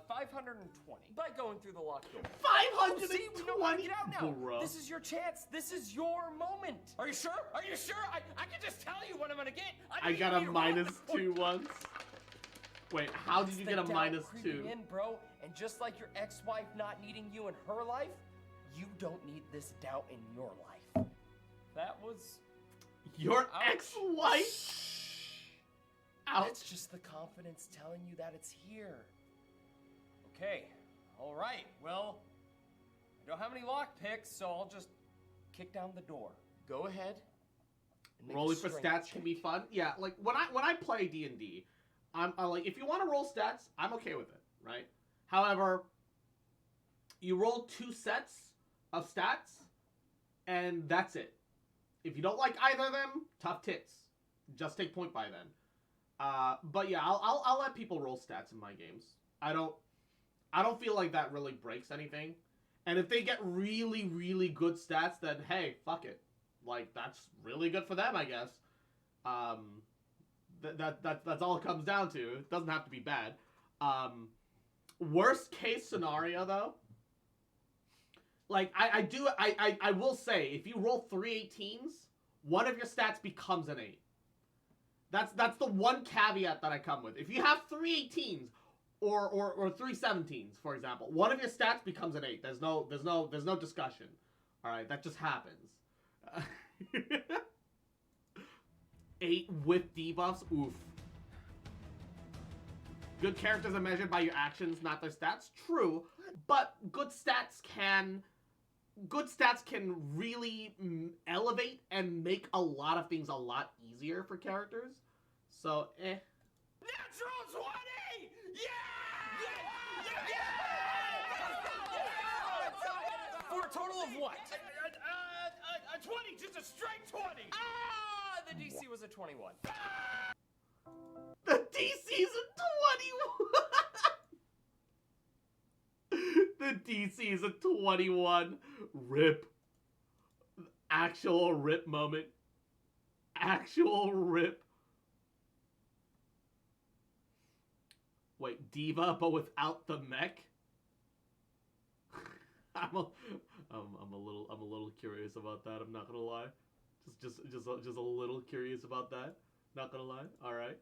520. By going through the locked door. 520? See, we know how to get out now. Bro. This is your chance. This is your moment. Are you sure? Are you sure? I can just tell you what I'm gonna get. I got a -2 once. Wait, how did you get a -2? In, bro. And just like your ex-wife not needing you in her life, you don't need this doubt in your life. That was... Your ex-wife? Ouch. It's just the confidence telling you that it's here. Okay, all right, well, I don't have any lock picks, so I'll just kick down the door. Go ahead. Rolling for stats can be fun. Yeah, like when I play D&D, I'm like, if you want to roll stats, I'm okay with it, right? However, you roll 2 sets of stats, and that's it. If you don't like either of them, tough tits. Just take point by then. But yeah, I'll let people roll stats in my games. I don't feel like that really breaks anything. And if they get really, really good stats, then hey, fuck it. Like, that's really good for them, I guess. That's all it comes down to. It doesn't have to be bad. Worst case scenario, though, like, I will say, if you roll 3 18s, one of your stats becomes an 8. That's the one caveat that I come with. If you have 3 18s, or 3 17s, for example, one of your stats becomes an 8. There's no discussion. All right, that just happens. 8 with debuffs, oof. Good characters are measured by your actions, not their stats. True, but good stats can really elevate and make a lot of things a lot easier for characters. So, Natural 20! Yeah! For a total of what? A 20, just a straight 20! Ah! The DC was a 21. The DC's a 21! The DC is a 21. RIP. Actual RIP moment. Actual RIP. Wait, Diva, but without the mech? I'm a little curious about that. I'm not gonna lie. Just a little curious about that. Not gonna lie. All right.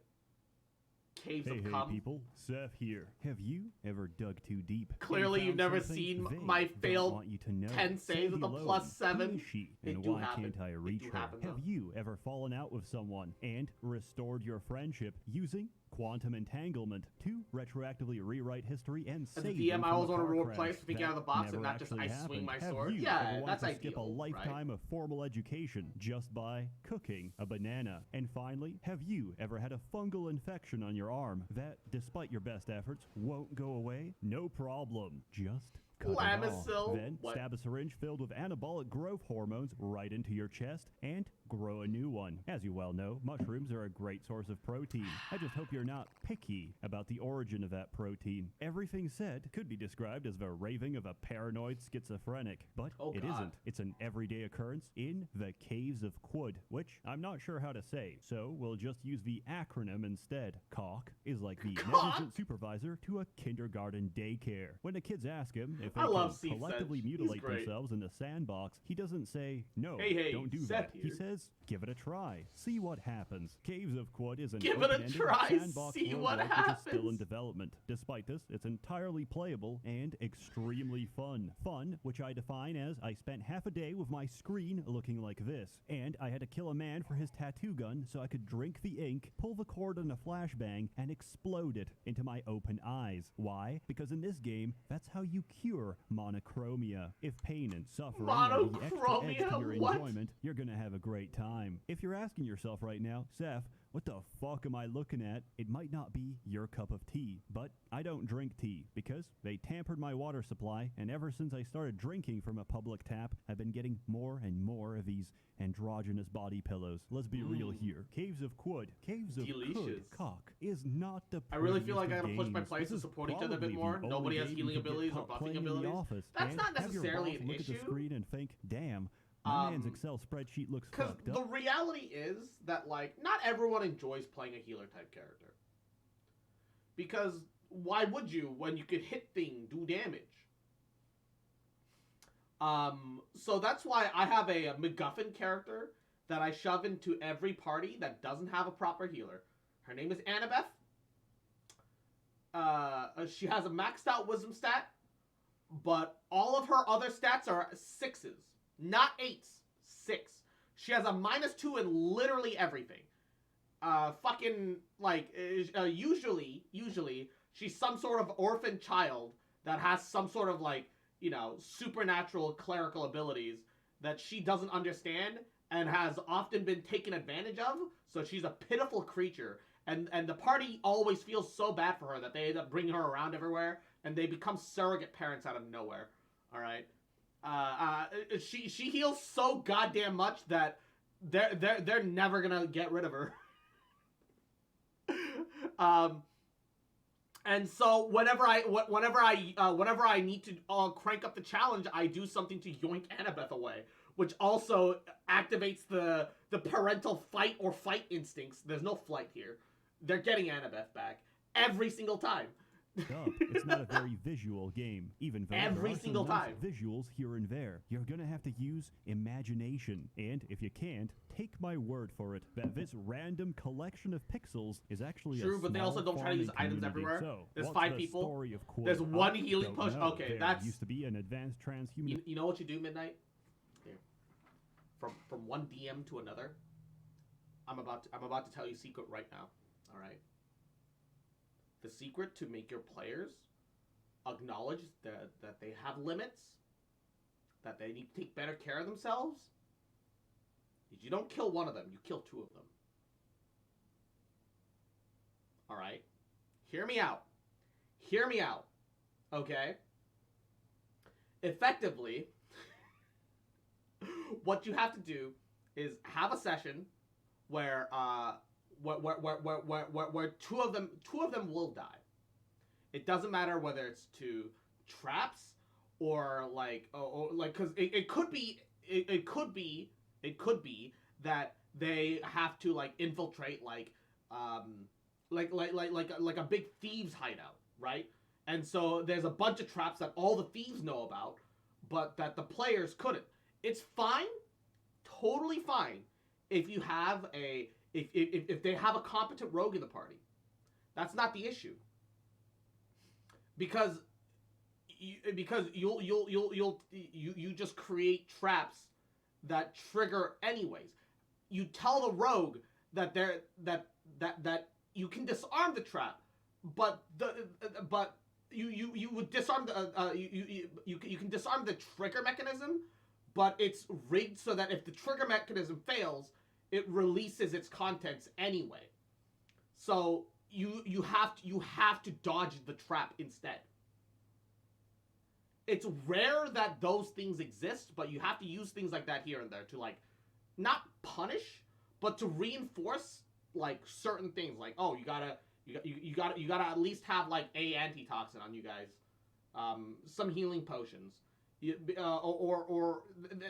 Caves Hey, of hey, Cum. people. Seth here. Have you ever dug too deep? Clearly, and you've found never something seen they my don't failed want you to know? 10 saves Sandy with a Lowe, +7. Who is she, It and do why happen. can't I reach do her? happen, Have though. you ever fallen out with someone and restored your friendship using quantum entanglement to retroactively rewrite history and As a save DM, them I from always a want to car roll crash plays to think that out of the box and never not just actually I swing my happened? sword. Have you Yeah, ever that's wanted to skip a ideal, right? lifetime of formal education just by cooking a banana? And finally, have you ever had a fungal infection on your arm that, despite your best efforts, won't go away? No problem. Just cut it Lamisil? off. Then What? stab a syringe filled with anabolic growth hormones right into your chest and grow a new one. As you well know, mushrooms are a great source of protein. I just hope you're not picky about the origin of that protein. Everything said could be described as the raving of a paranoid schizophrenic, but Oh, it God. isn't. It's an everyday occurrence in the Caves of Quud, which I'm not sure how to say, so we'll just use the acronym instead. COC is like the negligent supervisor to a kindergarten daycare. When the kids ask him if if they I love can Steve collectively Sedge. He's mutilate great. themselves in the sandbox, he doesn't say, no, Hey, don't do Seth that. He here. says, give it a try. See what happens. Caves of Quad is an Give it a open-ended try, sandbox see what roguelike which is still in happens. development. Despite this, it's entirely playable and extremely fun. Fun, which I define as I spent half a day with my screen looking like this, and I had to kill a man for his tattoo gun so I could drink the ink, pull the cord on a flashbang, and explode it into my open eyes. Why? Because in this game, that's how you cure monochromia. If pain and suffering are the extra edge to your Monochromia? What? enjoyment, you're gonna have a great time. If you're asking yourself right now, Seth, what the fuck am I looking at? It might not be your cup of tea, but I don't drink tea because they tampered my water supply, and ever since I started drinking from a public tap, I've been getting more and more of these androgynous body pillows. Let's be real here. Caves of Quad, Caves of Delicious. Quad cock is not the I really feel like I prettiest gotta of push my games. players This to is support each other a bit probably more. the Nobody only has game healing you could get abilities or caught buffing playing in the abilities. office That's and not have your necessarily boss an look issue. at the screen and think, damn, my man's Excel spreadsheet looks Because fucked up. the reality is that, like, not everyone enjoys playing a healer type character. Because why would you when you could hit thing, do damage? So that's why I have a MacGuffin character that I shove into every party that doesn't have a proper healer. Her name is Annabeth. She has a maxed out wisdom stat, but all of her other stats are 6s, not 8s. 6. She has a -2 in literally everything. Usually she's some sort of orphan child that has some sort of, like, you know, supernatural clerical abilities that she doesn't understand and has often been taken advantage of. So she's a pitiful creature, and the party always feels so bad for her that they end up bringing her around everywhere, and they become surrogate parents out of nowhere. All right. She heals so goddamn much that they're never gonna get rid of her. And so whenever I need to crank up the challenge, I do something to yoink Annabeth away, which also activates the parental fight or flight instincts. There's no flight here. They're getting Annabeth back every single time. It's not a very visual game, even though Every there are single some nice time. visuals here and there. You're gonna have to use imagination, and if you can't, take my word for it that this random collection of pixels is actually True, a but they also small don't try to use farming items community. everywhere. So, There's what's 5 the people. story of Quad? There's one I healing don't push. know. Okay, There that's used to be an advanced transhuman. You know what you do, Midnight? Here. From one DM to another. I'm about to tell you a secret right now. All right. The secret to make your players acknowledge that they have limits, that they need to take better care of themselves, is you don't kill one of them, you kill 2 of them. All right? Hear me out. Hear me out. Okay? Effectively, what you have to do is have a session where two of them will die. It doesn't matter whether it's to traps or because it could be that they have to, like, infiltrate like a big thieves hideout, right? And so there's a bunch of traps that all the thieves know about, but that the players couldn't. It's fine, totally fine, if you have if they have a competent rogue in the party. That's not the issue. Because you just create traps that trigger anyways. You tell the rogue that that you can disarm the trap, but you would disarm the you can disarm the trigger mechanism, but it's rigged so that if the trigger mechanism fails, it releases its contents anyway. So you have to dodge the trap instead. It's rare that those things exist, but you have to use things like that here and there to, like, not punish, but to reinforce, like, certain things. Like, oh, you gotta at least have, like, a antitoxin on you guys, some healing potions,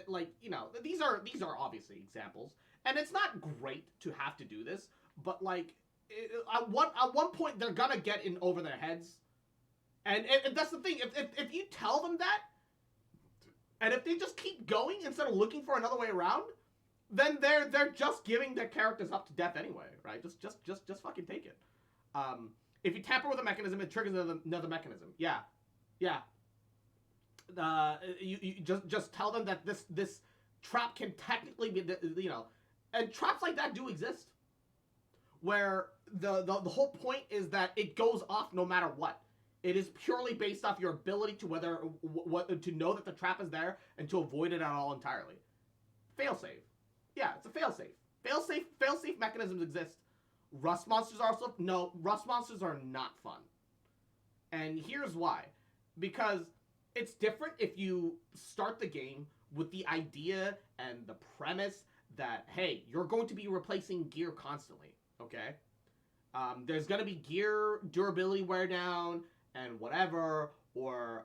like, you know, these are obviously examples, and it's not great to have to do this, but, like, at one point they're gonna get in over their heads, And that's the thing. If you tell them that, and if they just keep going instead of looking for another way around, then they're just giving their characters up to death anyway, right? Just fucking take it. If you tamper with a mechanism, it triggers another mechanism. Yeah. You just tell them that this trap can technically be, you know, and traps like that do exist, where the whole point is that it goes off no matter what. It is purely based off your ability to to know that the trap is there and to avoid it at all entirely. Failsafe. Yeah, it's a failsafe. Failsafe mechanisms exist. Rust monsters are also no. Rust monsters are not fun, and here's why. Because it's different if you start the game with the idea and the premise that, hey, you're going to be replacing gear constantly, okay? There's going to be gear durability wear down and whatever, or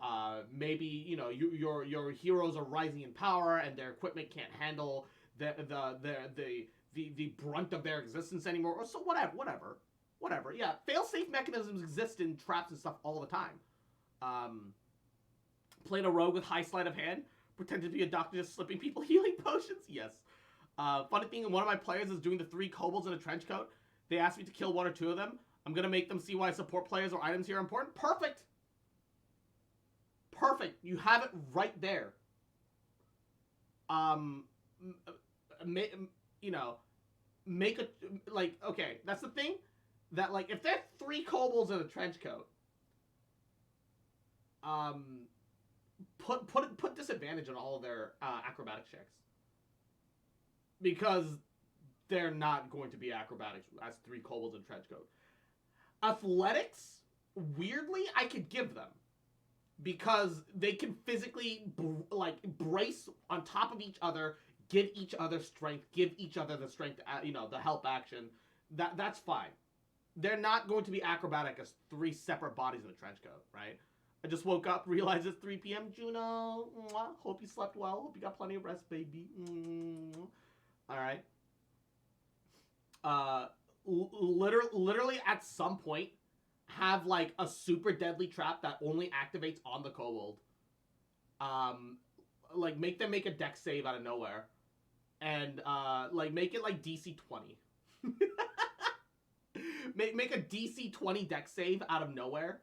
maybe, you know, your heroes are rising in power and their equipment can't handle the brunt of their existence anymore, or so whatever. Yeah, fail-safe mechanisms exist in traps and stuff all the time. Playing a rogue with high sleight of hand, pretending to be a doctor just slipping people healing potions, yes. Funny thing, one of my players is doing the 3 kobolds in a trench coat. They asked me to kill 1 or 2 of them. I'm gonna make them see why support players or items here are important. Perfect! Perfect. You have it right there. You know, make a, like, okay, that's the thing, that, like, if there are 3 kobolds in a trench coat, put disadvantage on all of their acrobatics checks, because they're not going to be acrobatics as 3 kobolds in a trench coat. Athletics, weirdly, I could give them, because they can physically brace on top of each other, give each other strength, give each other the strength, you know, the help action. That's fine. They're not going to be acrobatic as 3 separate bodies in a trench coat, right? I just woke up, realized it's 3 p.m. Juno, mwah. Hope you slept well. Hope you got plenty of rest, baby. All right. Literally at some point, have like a super deadly trap that only activates on the kobold. Like make them make a dex save out of nowhere, and like make it like DC 20. make a DC 20 dex save out of nowhere.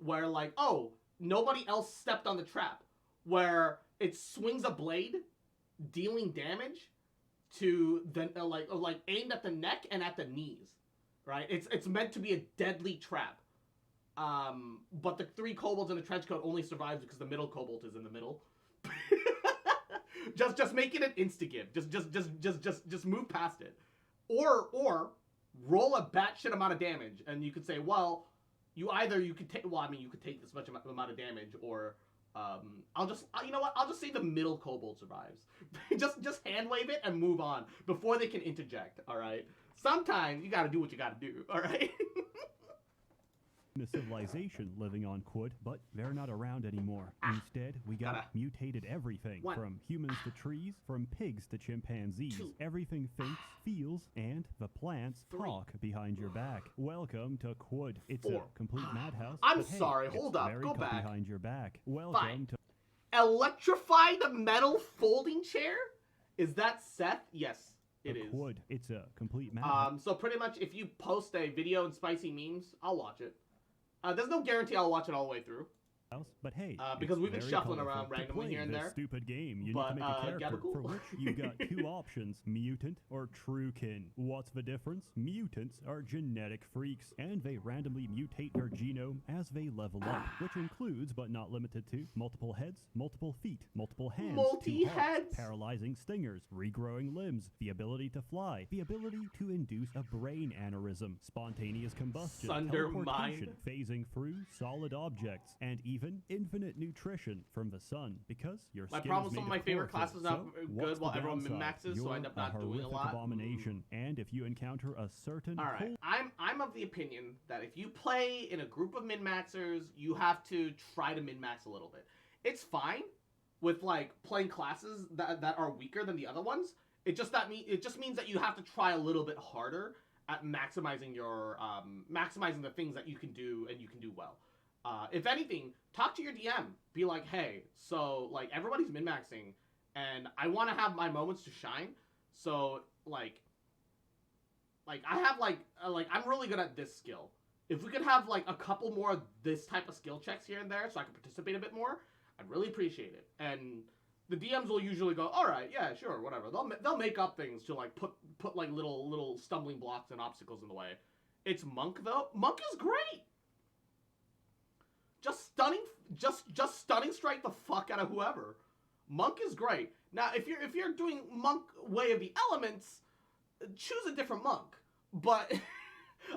Where like, oh, nobody else stepped on the trap, where it swings a blade, dealing damage to the like aimed at the neck and at the knees, right? It's meant to be a deadly trap. But the 3 kobolds in the trench coat only survives because the middle kobold is in the middle. just make it an insta-give. Just move past it, or roll a batshit amount of damage, and you could say, well, you could take, well, I mean, you could take this much amount of damage, or you know what? I'll just say the middle kobold survives. just hand wave it and move on before they can interject. All right. Sometimes you got to do what you got to do. All right. A civilization living on Quud, but they're not around anymore. Instead, we got mutated everything, from humans to trees, from pigs to chimpanzees. Everything thinks, feels, and the plants talk behind your back. Welcome to Quud. It's a complete madhouse. I'm sorry, hold up, go back. Behind your back. Welcome to Electrify the metal folding chair? Is that Seth? Yes. It is. Quud. It's a complete madhouse. So pretty much if you post a video and spicy memes, I'll watch it. There's no guarantee I'll watch it all the way through. But hey, because we've been shuffling around randomly here and there. Stupid game. You need to make a character for which you got 2 options: mutant or truekin. What's the difference? Mutants are genetic freaks, and they randomly mutate their genome as they level up, which includes but not limited to multiple heads, multiple feet, multiple hands, multi-heads, paralyzing stingers, regrowing limbs, the ability to fly, the ability to induce a brain aneurysm, spontaneous combustion, teleportation, phasing through solid objects, and even infinite nutrition from the sun, because your skin my problem is with some of made my favorite chlorophyll. classes not good while everyone min-maxes, so I end up not doing a lot. Abomination. And if you encounter a certain I'm of the opinion that if you play in a group of min-maxers, you have to try to min-max a little bit. It's fine with like playing classes that are weaker than the other ones. It just means that you have to try a little bit harder at maximizing your maximizing the things that you can do and you can do well. If anything, talk to your DM. Be like, hey, so like everybody's min-maxing, and I want to have my moments to shine. So like I have like I'm really good at this skill. If we could have like a couple more of this type of skill checks here and there, so I can participate a bit more, I'd really appreciate it. And the DMs will usually go, all right, yeah, sure, whatever. They'll make up things to like put like little stumbling blocks and obstacles in the way. It's Monk though. Monk is great. Just stunning strike the fuck out of whoever. Monk is great. Now, if you're doing Monk Way of the Elements, choose a different monk. But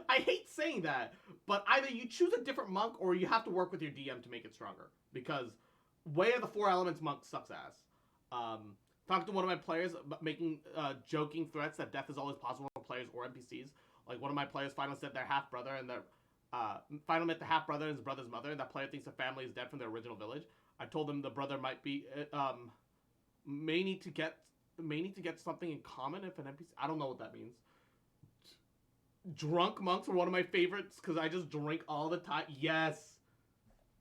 I hate saying that, but either you choose a different monk or you have to work with your DM to make it stronger, because Way of the Four Elements monk sucks ass. Talking to one of my players, making joking threats that death is always possible for players or NPCs. Like one of my players finally said their half brother and their finally met the half brother and his brother's mother, and that player thinks the family is dead from their original village. I told them the brother might be may need to get something in common if an NPC. I don't know what that means. Drunk monks were one of my favorites because I just drink all the time. Yes.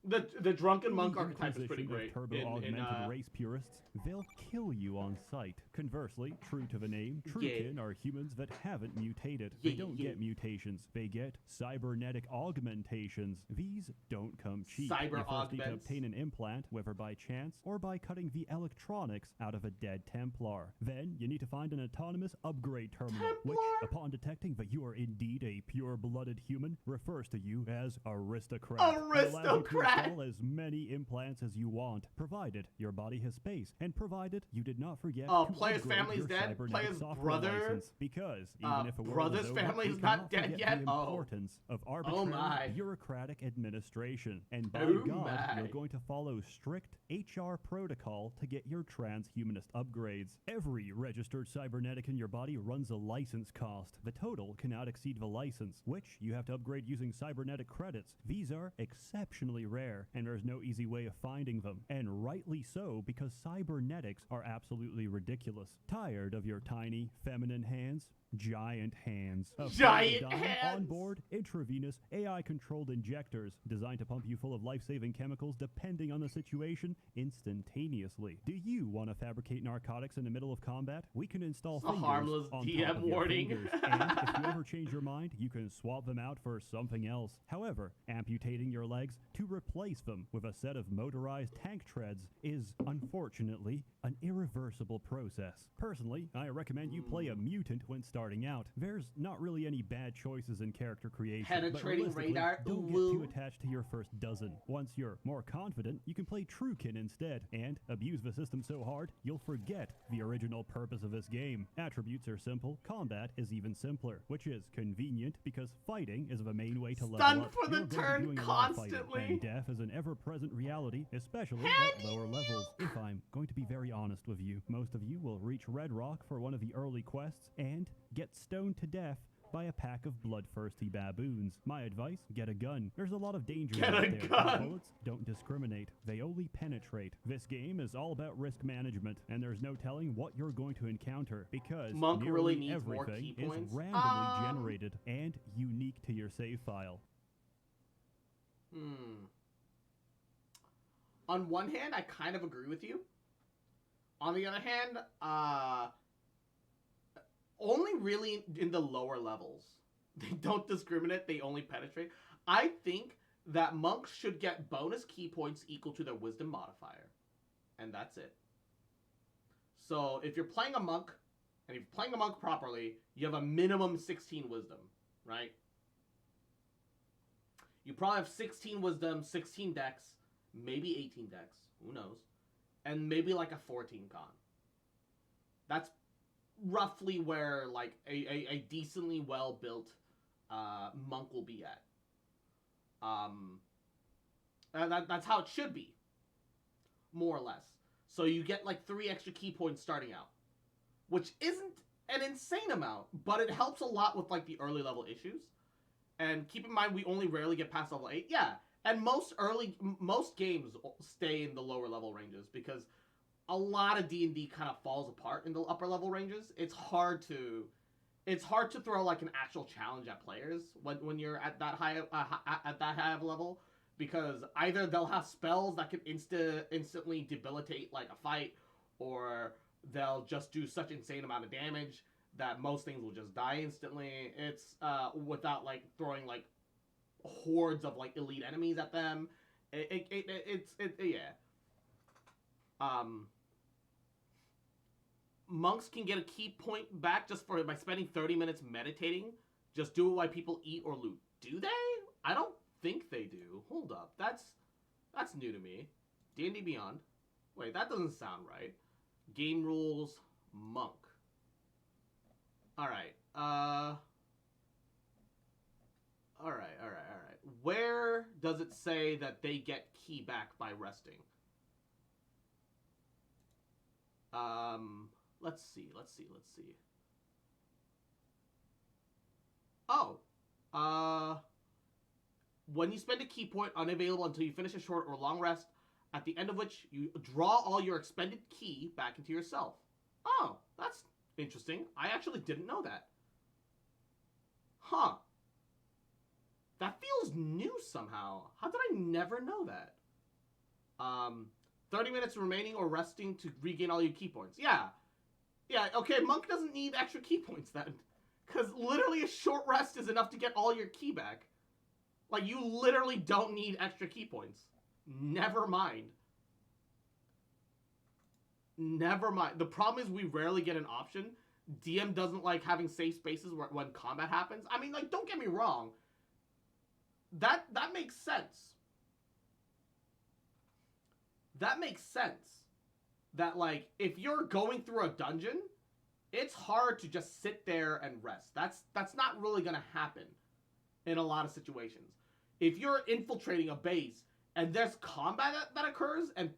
The drunken monk archetype is pretty great. Turbo-augmented race purists, they'll kill you on sight. Conversely, true to the name, Truekin are humans that haven't mutated. They don't get mutations. They get cybernetic augmentations. These don't come cheap. You first need to obtain an implant, whether by chance or by cutting the electronics out of a dead Templar. Then, you need to find an autonomous upgrade terminal, which, upon detecting that you are indeed a pure-blooded human, refers to you as Aristocrat. Aristocrat! Install as many implants as you want, provided your body has space, and provided you did not forget to player's upgrade family's your dead. cybernetic Player's software brother. license, because even if a world brother's is over, family's we not cannot dead forget yet. the importance of arbitrary bureaucratic administration. And by God, you're going to follow strict HR protocol to get your transhumanist upgrades. Every registered cybernetic in your body runs a license cost. The total cannot exceed the license, which you have to upgrade using cybernetic credits. These are exceptionally rare, and there's no easy way of finding them. And rightly so, because cybernetics are absolutely ridiculous. Tired of your tiny, feminine hands? Giant hands. Giant hands! Onboard, intravenous, AI-controlled injectors designed to pump you full of life-saving chemicals depending on the situation instantaneously. Do you want to fabricate narcotics in the middle of combat? We can install fingers harmless on DM top of your warning. fingers. And if you ever change your mind, you can swap them out for something else. However, amputating your legs to replace them with a set of motorized tank treads is, unfortunately, an irreversible process. Personally, I recommend you play a mutant when starting out. There's not really any bad choices in character creation. Penetrating but radar. Don't get too attached to your first dozen. Once you're more confident, you can play Truekin instead, and abuse the system so hard, you'll forget the original purpose of this game. Attributes are simple, combat is even simpler, which is convenient because fighting is the main way to level Stunned up. for the You're going to be turn doing a lot of fighting, constantly. and death is an ever-present reality, especially at lower levels. If I'm going to be very honest with you, most of you will reach Red Rock for one of the early quests and get stoned to death by a pack of bloodthirsty baboons. My advice, get a gun. There's a lot of danger out there. The bullets don't discriminate. They only penetrate. This game is all about risk management, and there's no telling what you're going to encounter because Monk nearly really needs more everything key is points. randomly generated and unique to your save file. On one hand, I kind of agree with you. On the other hand, only really in the lower levels. They don't discriminate, they only penetrate. I think that monks should get bonus key points equal to their wisdom modifier. And that's it. So if you're playing a monk, and if you're playing a monk properly, you have a minimum 16 wisdom, right? You probably have 16 wisdom, 16 dex, maybe 18 dex, who knows, and maybe like a 14 con. That's roughly where like a decently well built monk will be at. And that's how it should be, more or less. So you get like 3 extra key points starting out, which isn't an insane amount, but it helps a lot with like the early level issues. And keep in mind, we only rarely get past level 8. Yeah, and most games stay in the lower level ranges because a lot of D&D kind of falls apart in the upper level ranges. It's hard to throw like an actual challenge at players when you're at that high of a level, because either they'll have spells that can instantly debilitate like a fight, or they'll just do such insane amount of damage that most things will just die instantly. It's without like throwing like hordes of like elite enemies at them. Yeah. Monks can get a key point back just by spending 30 minutes meditating. Just do it while people eat or loot. Do they? I don't think they do. Hold up. That's new to me. D&D Beyond. Wait, that doesn't sound right. Game rules, monk. Alright. Alright. Where does it say that they get key back by resting? Let's see. Oh. When you spend a key point, unavailable until you finish a short or long rest, at the end of which you draw all your expended ki back into yourself. Oh, that's interesting. I actually didn't know that. Huh. That feels new somehow. How did I never know that? 30 minutes remaining or resting to regain all your ki points. Yeah, okay, Monk doesn't need extra ki points then. Because literally a short rest is enough to get all your ki back. Like, you literally don't need extra ki points. Never mind. The problem is we rarely get an option. DM doesn't like having safe spaces when combat happens. I mean, like, don't get me wrong. That makes sense. That makes sense. That, like, if you're going through a dungeon, it's hard to just sit there and rest. That's not really gonna happen in a lot of situations. If you're infiltrating a base and there's combat that occurs and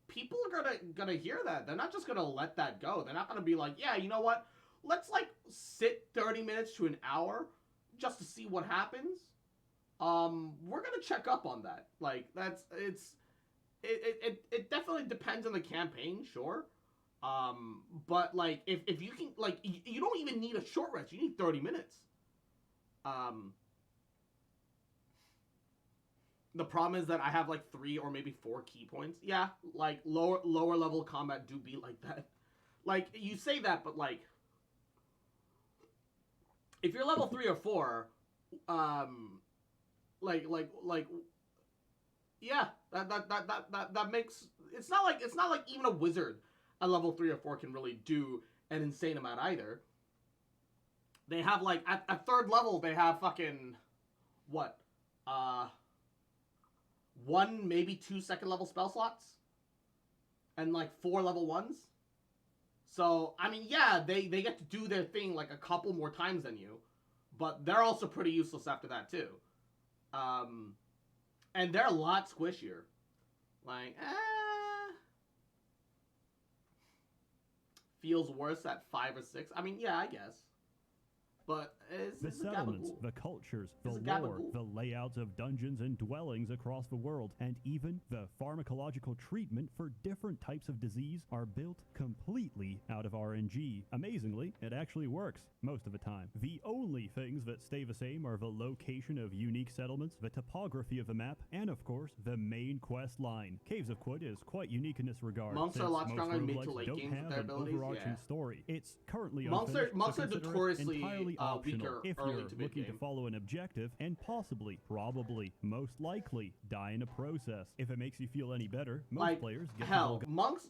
people are gonna hear that, they're not just gonna let that go. They're not gonna be like, yeah, you know what? Let's like sit 30 minutes to an hour just to see what happens. We're gonna check up on that. Like it definitely depends on the campaign, sure. But like if you can, like, you don't even need a short rest. You need 30 minutes. The problem is that I have like 3 or maybe 4 key points. Yeah, like lower level combat do be like that. Like, you say that, but like if you're level 3 or 4, yeah, that makes it's not like even a wizard at level 3 or 4 can really do an insane amount either. They have like at 3rd level they have fucking what? 1, maybe 2 2nd level spell slots and like 4 level 1s. So, I mean, yeah, they get to do their thing like a couple more times than you, but they're also pretty useless after that too. And they're a lot squishier. Like, feels worse at 5 or 6. I mean, yeah, I guess. But the settlements, the cultures, the lore, the layouts of dungeons and dwellings across the world, and even the pharmacological treatment for different types of disease are built completely out of RNG. Amazingly, it actually works most of the time. The only things that stay the same are the location of unique settlements, the topography of the map, and of course, the main quest line. Caves of Quid is quite unique in this regard. Monks are a lot stronger in mid to late games with their abilities. Overarching story. It's currently monks are notoriously entirely optional if early you're to looking to follow an objective and possibly, probably, most likely die in a process. If it makes you feel any better, most players get monks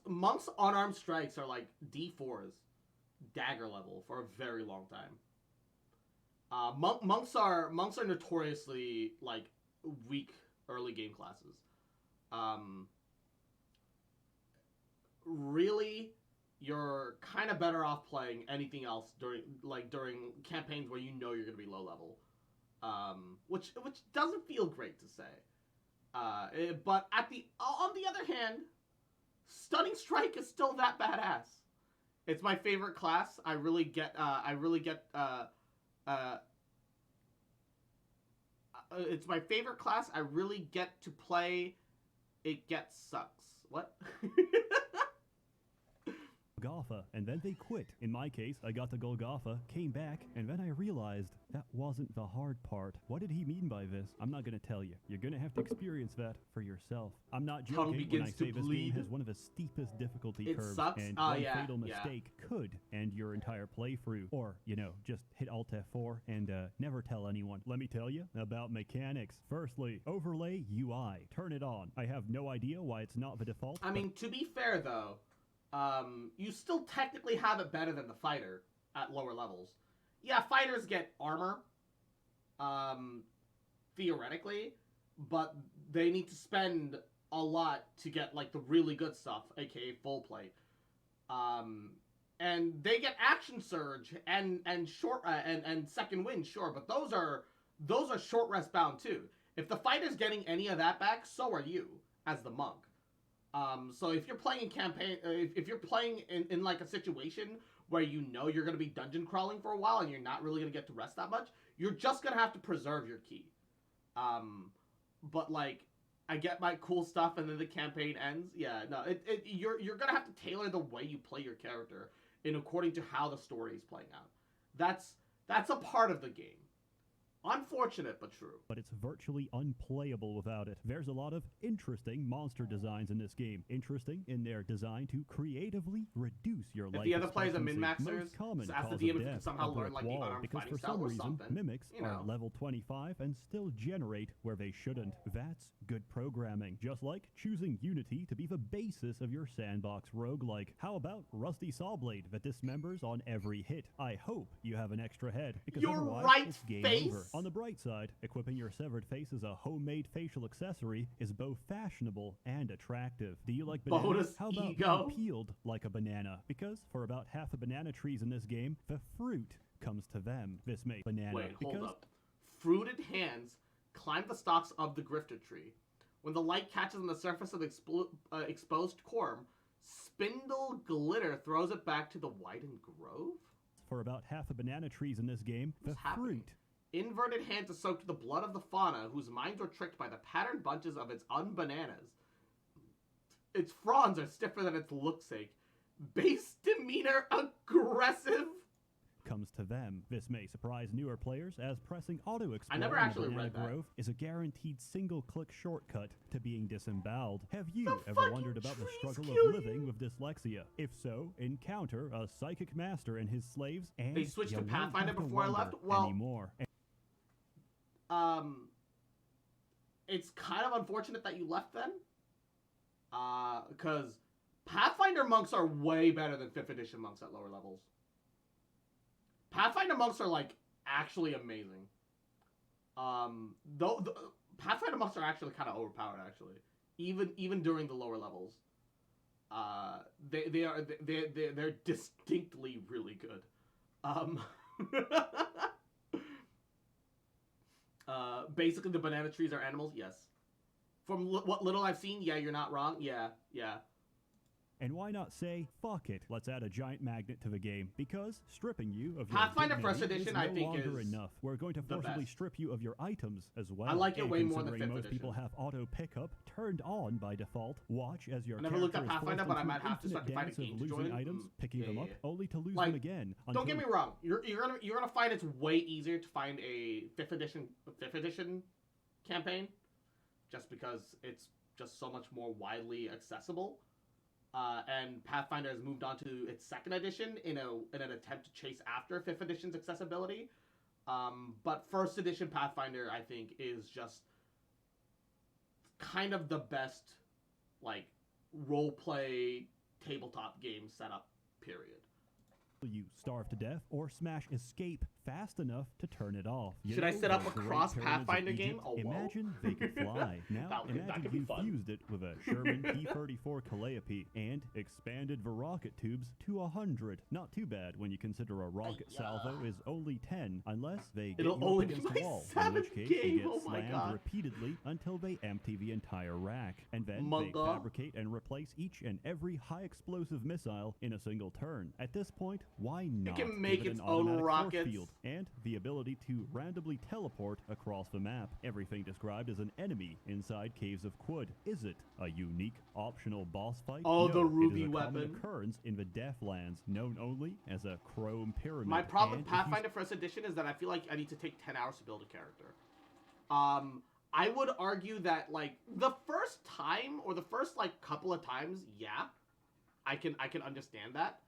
unarmed strikes are like D4s, dagger level for a very long time. Monks are notoriously like weak early game classes. Really, you're kind of better off playing anything else during campaigns where you know you're going to be low level, which doesn't feel great to say. But on the other hand, Stunning Strike is still that badass. It's my favorite class. I really get it's my favorite class. I really get to play. It gets sucks. What? Golgotha, and then they quit. In my case, I got to Golgotha, came back, and then I realized that wasn't the hard part. What did he mean by this? I'm not gonna tell you. You're gonna have to experience that for yourself. I'm not joking when I say this game has one of the steepest difficulty curves, and one fatal mistake could end your entire playthrough. Or, you know, just hit Alt F4 and never tell anyone. Let me tell you about mechanics. Firstly, overlay UI. Turn it on. I have no idea why it's not the default. I mean, to be fair though, you still technically have it better than the fighter at lower levels. Yeah, fighters get armor, theoretically, but they need to spend a lot to get like the really good stuff, aka full plate. And they get action surge and short and second wind, sure, but those are short rest bound too. If the fighter's getting any of that back, so are you as the monk. So if you're playing in campaign, if you're playing in like a situation where you know you're going to be dungeon crawling for a while and you're not really going to get to rest that much, you're just going to have to preserve your ki. But like, I get my cool stuff and then the campaign ends. Yeah, no, you're going to have to tailor the way you play your character in according to how the story is playing out. That's a part of the game. Unfortunate, but true. But it's virtually unplayable without it. There's a lot of interesting monster designs in this game. Interesting in their design to creatively reduce your life. If the other players are min-maxers, most common so ask the cause DM of if you death, can somehow a learn brick like the wall, unarmed because fighting for style some or reason, something. mimics You know. are level 25 and still generate where they shouldn't. That's good programming. Just like choosing Unity to be the basis of your sandbox roguelike. How about Rusty Sawblade that dismembers on every hit? I hope you have an extra head, because Your otherwise right it's game face? over. On the bright side, equipping your severed face as a homemade facial accessory is both fashionable and attractive. Do you like bananas? Bonus How about ego? being peeled like a banana? Because for about half the banana trees in this game, the fruit comes to them. This makes banana. Wait, hold because up. Fruited hands climb the stalks of the grifter tree. When the light catches on the surface of the exposed corm, spindle glitter throws it back to the widened grove? for about half the banana trees in this game, the fruit. Inverted hands are soaked in the blood of the fauna, whose minds were tricked by the patterned bunches of its unbananas. Its fronds are stiffer than its look-sake. Base demeanor aggressive? Comes to them. This may surprise newer players, as pressing auto explore I never on actually the banana read that. grove is a guaranteed single-click shortcut to being disemboweled. Have you ever wondered about the struggle of living with dyslexia? If so, encounter a psychic master and his slaves, and They switched you to won't Pathfinder have to before I wonder left? Well, anymore. It's kind of unfortunate that you left then. Because Pathfinder monks are way better than 5th edition monks at lower levels. Pathfinder monks are, like, actually amazing. Though Pathfinder monks are actually kind of overpowered, actually. Even during the lower levels. They're distinctly really good. Basically the banana trees are animals, yes. From what little I've seen, yeah, you're not wrong. Yeah. And why not say, fuck it, let's add a giant magnet to the game, because stripping you of your Pathfinder dignity First Edition, is no I think, longer is enough. We're going to the forcibly best. strip you of your items as well. I like it And way more than considering 5th most people edition. have auto pickup turned on by default, watch as your I never looked at character is Pathfinder, forced but I into might an have to start infinite finding dance of games to losing join. items, picking them up, only to lose Like, them again. Don't get me until- wrong. You're gonna find it's way easier to find a 5th edition campaign, just because it's just so much more widely accessible. And Pathfinder has moved on to its 2nd edition in an attempt to chase after 5th edition's accessibility. But 1st edition Pathfinder, I think, is just kind of the best, like, roleplay tabletop game setup, period. You starve to death or smash escape fast enough to turn it off. You Should I know set up the a Great cross Pyramids of Pathfinder game? Egypt? Oh, whoa. Imagine they could fly. Now That could imagine be you fun. fused it with a Sherman P-34 Calliope and expanded the rocket tubes to 100. Not too bad when you consider a rocket salvo is only 10, unless they get It'll you only up be against my a wall, in 7th which case game. you get Oh my slammed God. repeatedly until they empty the entire rack. And then they Manga. fabricate and replace each and every high-explosive missile in a single turn. At this point, why not can make give it its an own automatic force rockets. field? and the ability to randomly teleport across the map. Everything described as an enemy inside Caves of Quud. Is it a unique optional boss fight? Oh, no, the ruby it is a common weapon. occurrence in the Deathlands, known only as a chrome pyramid. My problem with And if you Pathfinder First Edition is that I feel like I need to take 10 hours to build a character. I would argue that, like, the first time, or the first, like, couple of times, yeah, I can understand that.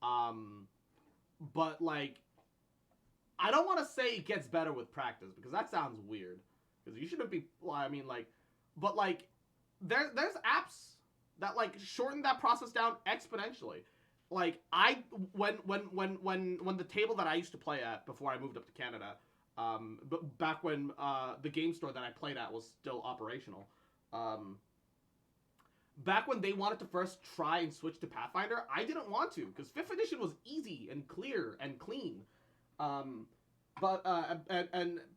But, like, I don't want to say it gets better with practice, because that sounds weird. Because you shouldn't be, well, I mean, like, but, like, there's apps that, like, shorten that process down exponentially. Like, when the table that I used to play at before I moved up to Canada, but back when the game store that I played at was still operational, back when they wanted to first try and switch to Pathfinder, I didn't want to, because 5th edition was easy and clear and clean. But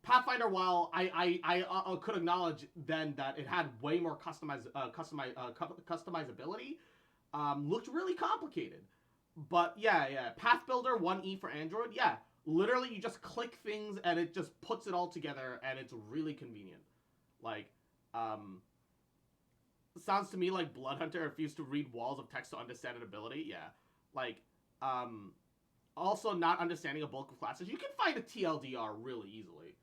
Pathfinder, while I could acknowledge then that it had way more customizability, looked really complicated. But yeah, Path Builder 1E for Android, yeah. Literally, you just click things and it just puts it all together, and it's really convenient. Like, sounds to me like Bloodhunter refused to read walls of text to understand an ability. Yeah. Like, also not understanding a bulk of classes. You can find a TLDR really easily.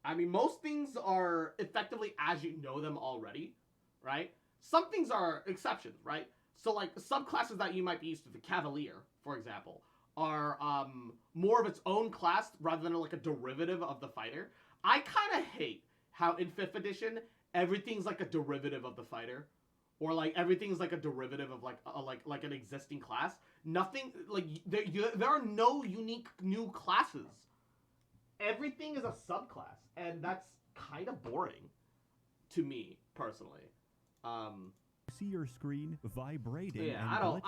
I mean, most things are effectively as you know them already, right? Some things are exceptions, right? So, like, subclasses that you might be used to, the Cavalier, for example, are more of its own class rather than like a derivative of the fighter. I kind of hate how in 5th edition everything's like a derivative of the fighter, or like everything's like a derivative of like an existing class. Nothing like there are no unique new classes. Everything is a subclass, and that's kind of boring to me personally. See your screen vibrating and I don't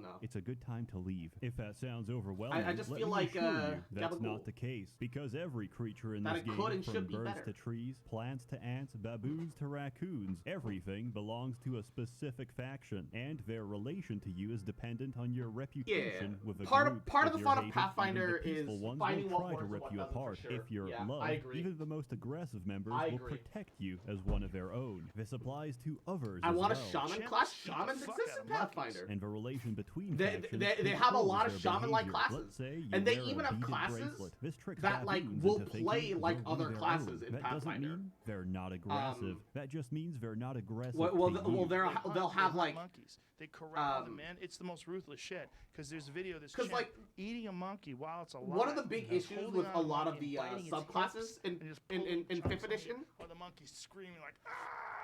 know. It's a good time to leave. If that sounds overwhelming, I just let feel me like assure you that's Gabagool. not the case, because every creature in That this it game, could and from should be birds better. to trees, plants to ants, baboons to raccoons, everything belongs to a specific faction, and their relation to you is dependent on your reputation with a part group. of If the you're fun of hated, Pathfinder even the is peaceful ones finding will what try to works and rip what you doesn't, for apart. sure. If you're Yeah, loved, I agree. even the most aggressive members I will agree. protect you as one of their own. This applies to others I as want a well. shaman class. Shamans exist in Pathfinder. And the relation between They factions have a lot of controls their shaman-like behavior. classes, Let's say you and they wear a even have beaded classes bracelet. This tricks that like baboons will into play thinking like you're other their classes own. in That Pathfinder. doesn't mean they're not aggressive. That just means they're not aggressive. Well, to well, you. they'll have like monkeys. They corral them, man. It's the most ruthless shit. Because there's a video of this chick like eating a monkey while it's alive. one of the big issues holding with on a to the lot of monkey the and biting its subclasses hips and just pulling 5th chunks of edition meat while the monkey's screaming like,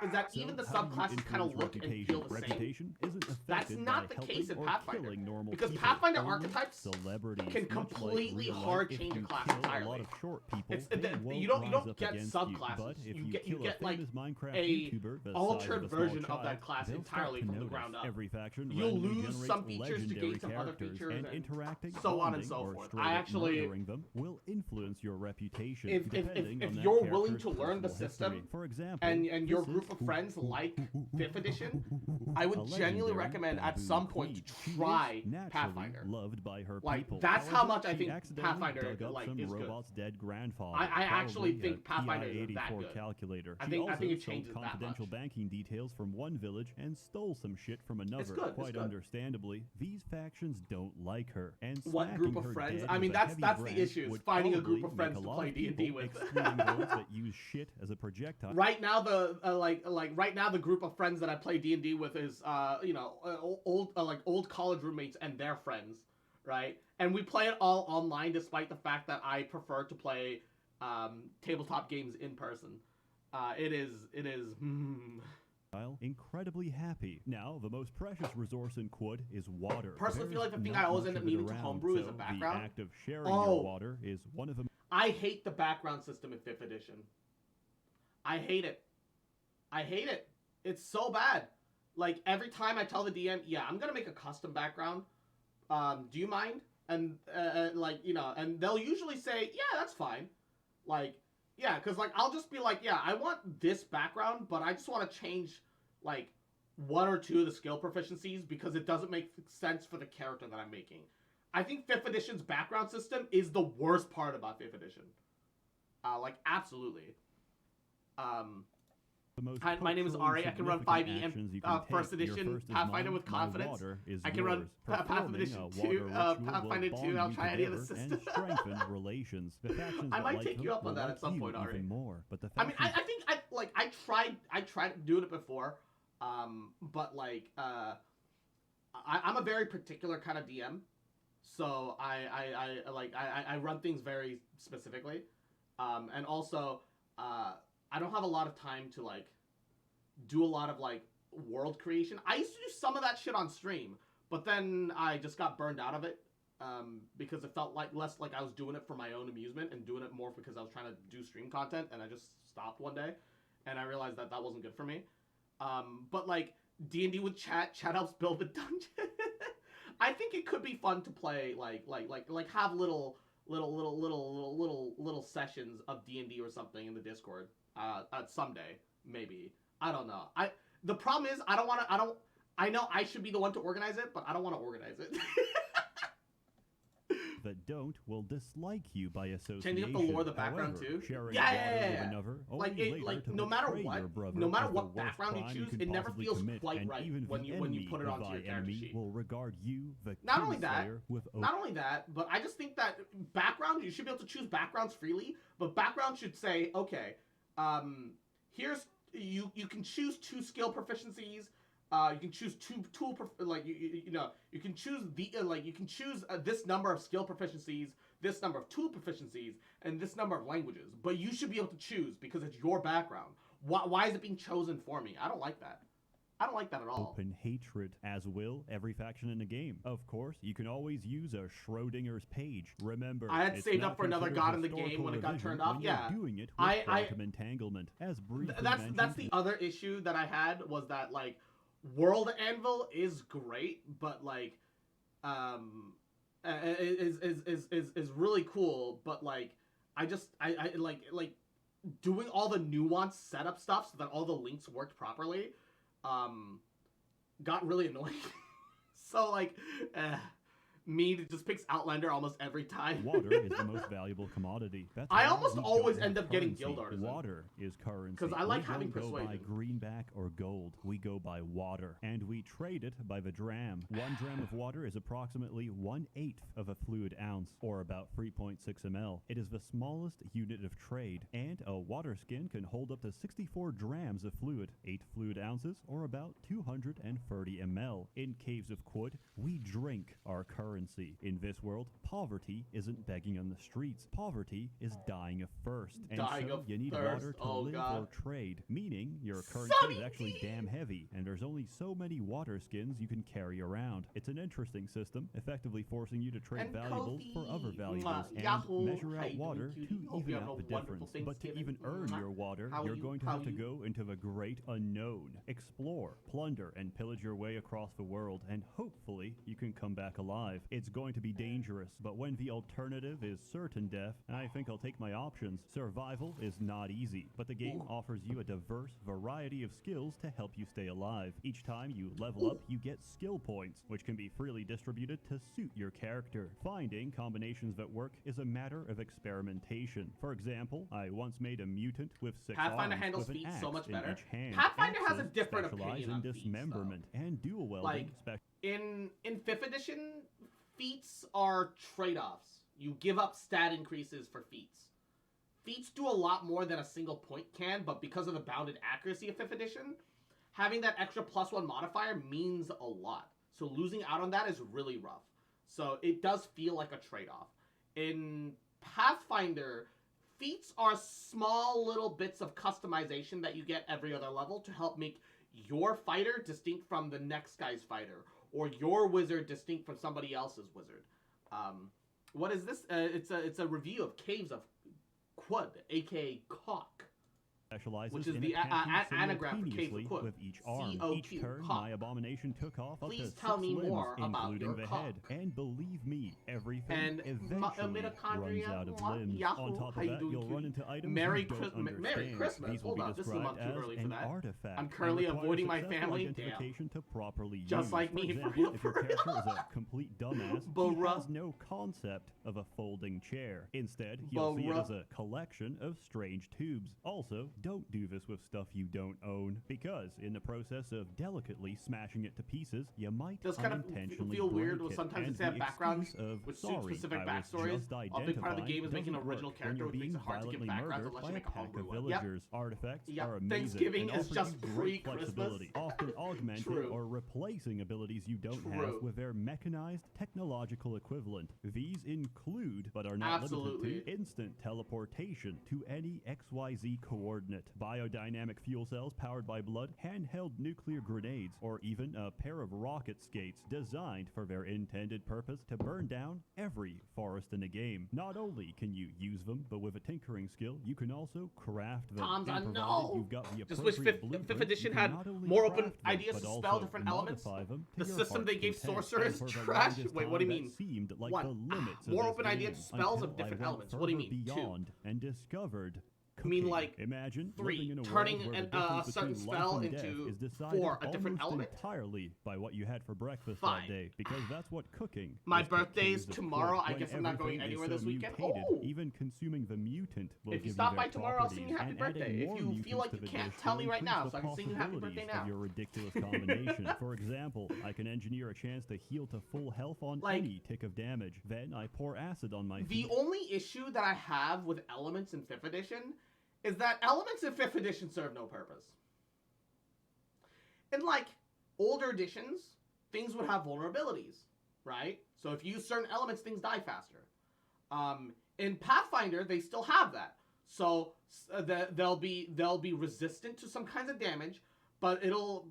is that So even the how do you subclasses kind of influence look and reputation? feel the same. Reputation isn't affected That's not by the case in helping or Pathfinder, killing normal because people. Pathfinder Only archetypes celebrities, can much like completely real life, hard if change you a class kill entirely. A lot of short people, It's, they won't you don't rise up get against subclasses. you. But if you kill get a like famous Minecraft a YouTuber the size altered of a small version of child, that class they'll entirely start to from the notice. ground up. Every faction You'll randomly lose generates some features to legendary gain some other characters, features, and interacting, so on and bonding, so or forth. straight I up actually, murdering them will influence your reputation. if depending on that you're willing to character's learn the personal system, history. For example, and your this group is of friends like 5th edition, I a would genuinely legendary recommend at baboon some point queen. to She is try naturally Pathfinder. loved by her Like, people. that's how However, much I she think accidentally Pathfinder dug up like some is good. robot's dead grandfather. I actually probably think a Pathfinder is that TI-84 good. calculator. I She think also it sold changes that confidential much. banking details from one village and stole some shit from another. good, it's Quite good. understandably, these factions don't like her. And What group smacking of her friends? dead I mean, with a that's heavy the branch issue, is would finding a group of probably friends make a to lot play of D&D people, with. excluding those that use shit as a projectile. Right now, the right now the group of friends that I play D&D with is old college roommates and their friends, right? And we play it all online, despite the fact that I prefer to play tabletop games in person. It is. Incredibly happy. Now, the most precious resource in Quud is water. Personally, feel like the thing There's I always not end up much of it needing to around, homebrew is a so background. The act of sharing Oh. your water is one of them. I hate the background system in 5th edition. I hate it. It's so bad. Like, every time I tell the DM, yeah, I'm gonna make a custom background. Do you mind? And, and they'll usually say, yeah, that's fine. Like, yeah, because, like, I'll just be like, yeah, I want this background, but I just want to change, like, one or two of the skill proficiencies because it doesn't make sense for the character that I'm making. I think 5th edition's background system is the worst part about 5th edition. Like, absolutely. Hi, my name is Ari. I can run 5e and first edition Pathfinder with confidence. I can run Pathfinder 2. Pathfinder 2. I'll try any of the systems. Relations. The factions I might like take them you up on will that like at some you point, Ari. even more, but the I mean, factions I think I tried doing it before, but like I'm a very particular kind of DM, so I run things very specifically, and also I don't have a lot of time to like do a lot of like world creation. I used to do some of that shit on stream, but then I just got burned out of it because it felt like less like I was doing it for my own amusement and doing it more because I was trying to do stream content, and I just stopped one day, and I realized that that wasn't good for me. But like D&D with chat helps build the dungeon. I think it could be fun to play like have little sessions of D&D or something in the Discord someday, maybe. I don't know. The problem is I know I should be the one to organize it, but I don't want to organize it. that don't will dislike you by association. Changing up the lore of the background However, too. sharing Yeah, water yeah, with yeah. another Like only it, later like to no matter betray what, your brother no matter is the what worst background you crime choose, can it never possibly feels commit, quite and right even when the you put it enemy onto of your thy character enemy sheet. will regard you, the Not only that, Kingslayer, with not only that, but I just think that backgrounds, you should be able to choose backgrounds freely, but backgrounds should say, okay, here's you can choose 2 skill proficiencies. You can choose 2 tool you can choose this number of skill proficiencies, this number of tool proficiencies, and this number of languages. But you should be able to choose because it's your background. Why is it being chosen for me? I don't like that. I don't like that at all. Open hatred, as will every faction in the game. Of course, you can always use a Schrodinger's page. Remember, I had it's saved not up for another considered god in the historical game when it got revision turned off. when you're Yeah, doing it with quantum entanglement. As briefly mentioned, that's the other issue that I had was that like World Anvil is great, but like is really cool, but like I like doing all the nuanced setup stuff so that all the links worked properly got really annoying. So like Mead just picks Outlander almost every time. Water is the most valuable commodity. That's I why almost we always don't end have up getting currency. Guild Artisan. Water is currency. 'Cause I like we having don't go by persuasion. greenback or gold. We go by water, and we trade it by the dram. 1 dram of water is approximately 1/8 of a fluid ounce, or about 3.6 ml. It is the smallest unit of trade, and a water skin can hold up to 64 drams of fluid, 8 fluid ounces, or about 230 ml. In Caves of Quod, we drink our currency. In this world, poverty isn't begging on the streets. Poverty is dying of thirst. And Dying so of you need thirst. water to Oh, live God. or trade, meaning your currency is actually damn heavy, and there's only so many water skins you can carry around. It's an interesting system, effectively forcing you to trade And valuables for other valuables and Yahoo. measure How out you water doing, to cutie? Hope even you have out a the wonderful difference. But to Thanksgiving. even earn your water, How you're you- going to how have to you- go into the great unknown. Explore, plunder, and pillage your way across the world, and hopefully you can come back alive. It's going to be dangerous, but when the alternative is certain death, I think I'll take my options. Survival is not easy, but the game offers you a diverse variety of skills to help you stay alive. Each time you level up, you get skill points, which can be freely distributed to suit your character. Finding combinations that work is a matter of experimentation. For example, I once made a mutant with 6 Pathfinder arms handles with an feet axe so much in better. each hand. Pathfinder has a Axes different specialize opinion in on feats, dismemberment and dual welding. Like in 5th edition, feats are trade-offs. You give up stat increases for feats. Feats do a lot more than a single point can, but because of the bounded accuracy of 5th edition, having that extra +1 modifier means a lot. So losing out on that is really rough. So it does feel like a trade-off. In Pathfinder, feats are small little bits of customization that you get every other level to help make your fighter distinct from the next guy's fighter, or your wizard distinct from somebody else's wizard. What is this? It's a review of Caves of Quod, aka Cock. specializes which is in the attacking anagram for cave simultaneously cook. with each arm. Each C-O-Q, turn, cock. my abomination took off up Please to tell 6 me limbs, more about including your the cock. head. And believe me, everything And eventually runs mitochondria, out of mwah, limbs. Yahoo, On top how of you that, doing, you'll run cutie? into items Merry you don't understand. Merry Christmas. These will Hold be on, this is a described month too as early for an that. artifact. I'm and currently require avoiding my successful family. identification to properly Just use. like For me, for example, real, if your for real. character is a complete dumbass, he Bruh. has no concept of a folding chair. Instead, he'll see it as a collection of strange tubes. Also, don't do this with stuff you don't own, because in the process of delicately smashing it to pieces, you might Does kind of unintentionally feel weird break when it, sometimes and they have the backgrounds excuse of, with sorry, specific I was backstories. just A big part of the identifying game is making an doesn't original work when character, you're which makes being it hard to give violently backgrounds murdered unless by you a make a pack of homebrew one. villagers. Artifacts Yep. are amazing Thanksgiving and is offer just you great pre-Christmas. flexibility, often augmenting True. or replacing abilities you don't have True. with their mechanized technological equivalent. These include, but are not limited to, instant teleportation to any XYZ coordinate, biodynamic fuel cells powered by blood, handheld nuclear grenades, or even a pair of rocket skates designed for their intended purpose to burn down every forest in the game. Not only can you use them, but with a tinkering skill, you can also craft them. Tom's And on provided no. you've got the Just wish appropriate 5th blueprint, edition you had can not only more open craft them, ideas but to also spell different elements. modify them to The your system they heart's gave content. sorcerer And is for the trash. longest Wait, what do you time, mean? that seemed like What? the limits of More this open ideas, game spells of until I different went elements. What do you further mean? 2. beyond and discovered I mean, cooking. like, Imagine 3. living in a Turning world where an, the difference certain between life spell and death into is decided 4, a different almost element? entirely by what you had for breakfast 5. that day, because that's what cooking My is to birthday's kings of tomorrow. court. I When guess I'm not going everything is anywhere so this weekend. mutated, Oh! even consuming the mutant will If you give stop you by their tomorrow, I'll sing you properties, happy and adding birthday. If more you mutants feel like to you the can't dish tell will me right increase now, the so I can sing you happy birthday possibilities now. of your ridiculous combination. For example, I can engineer a chance to heal to full health on Like, any tick of damage. Then I pour acid on my The feet. only issue that I have with elements in 5th edition is that elements in 5th edition serve no purpose. In, like, older editions, things would have vulnerabilities, right? So if you use certain elements, things die faster. In Pathfinder, they still have that. So they'll be resistant to some kinds of damage, but it'll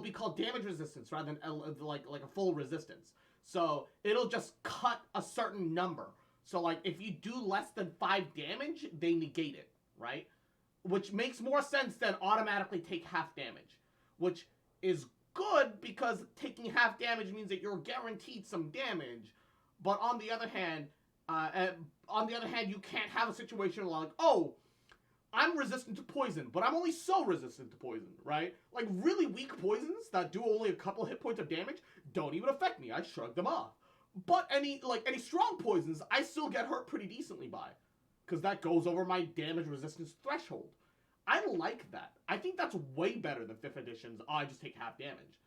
be called damage resistance rather than like a full resistance. So it'll just cut a certain number. So like if you do less than 5 damage, they negate it, right? Which makes more sense than automatically take half damage, which is good because taking half damage means that you're guaranteed some damage. But on the other hand, you can't have a situation like, oh, I'm resistant to poison, but I'm only so resistant to poison, right? Like really weak poisons that do only a couple hit points of damage don't even affect me. I shrug them off. But any strong poisons, I still get hurt pretty decently by, because that goes over my damage resistance threshold. I like that. I think that's way better than 5th edition's, oh, I just take half damage.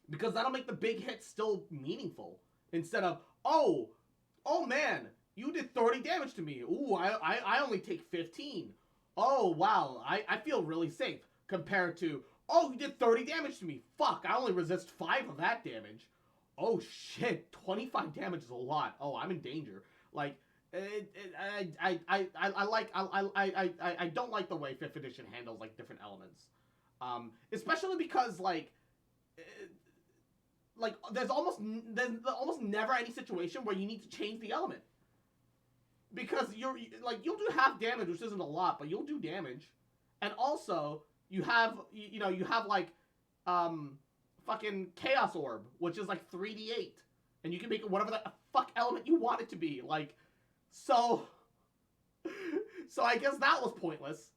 Because that'll make the big hits still meaningful. Instead of, oh man, you did 30 damage to me. Ooh, I only take 15. Oh, wow, I feel really safe. Compared to, oh, you did 30 damage to me. Fuck, I only resist 5 of that damage. Oh shit, 25 damage is a lot. Oh, I'm in danger. Like, I don't like the way 5th edition handles like different elements. Especially because like there's almost never any situation where you need to change the element. Because you'll do half damage, which isn't a lot, but you'll do damage. And also, you have like fucking Chaos Orb, which is like 3d8. And you can make it whatever the fuck element you want it to be. Like, so I guess that was pointless.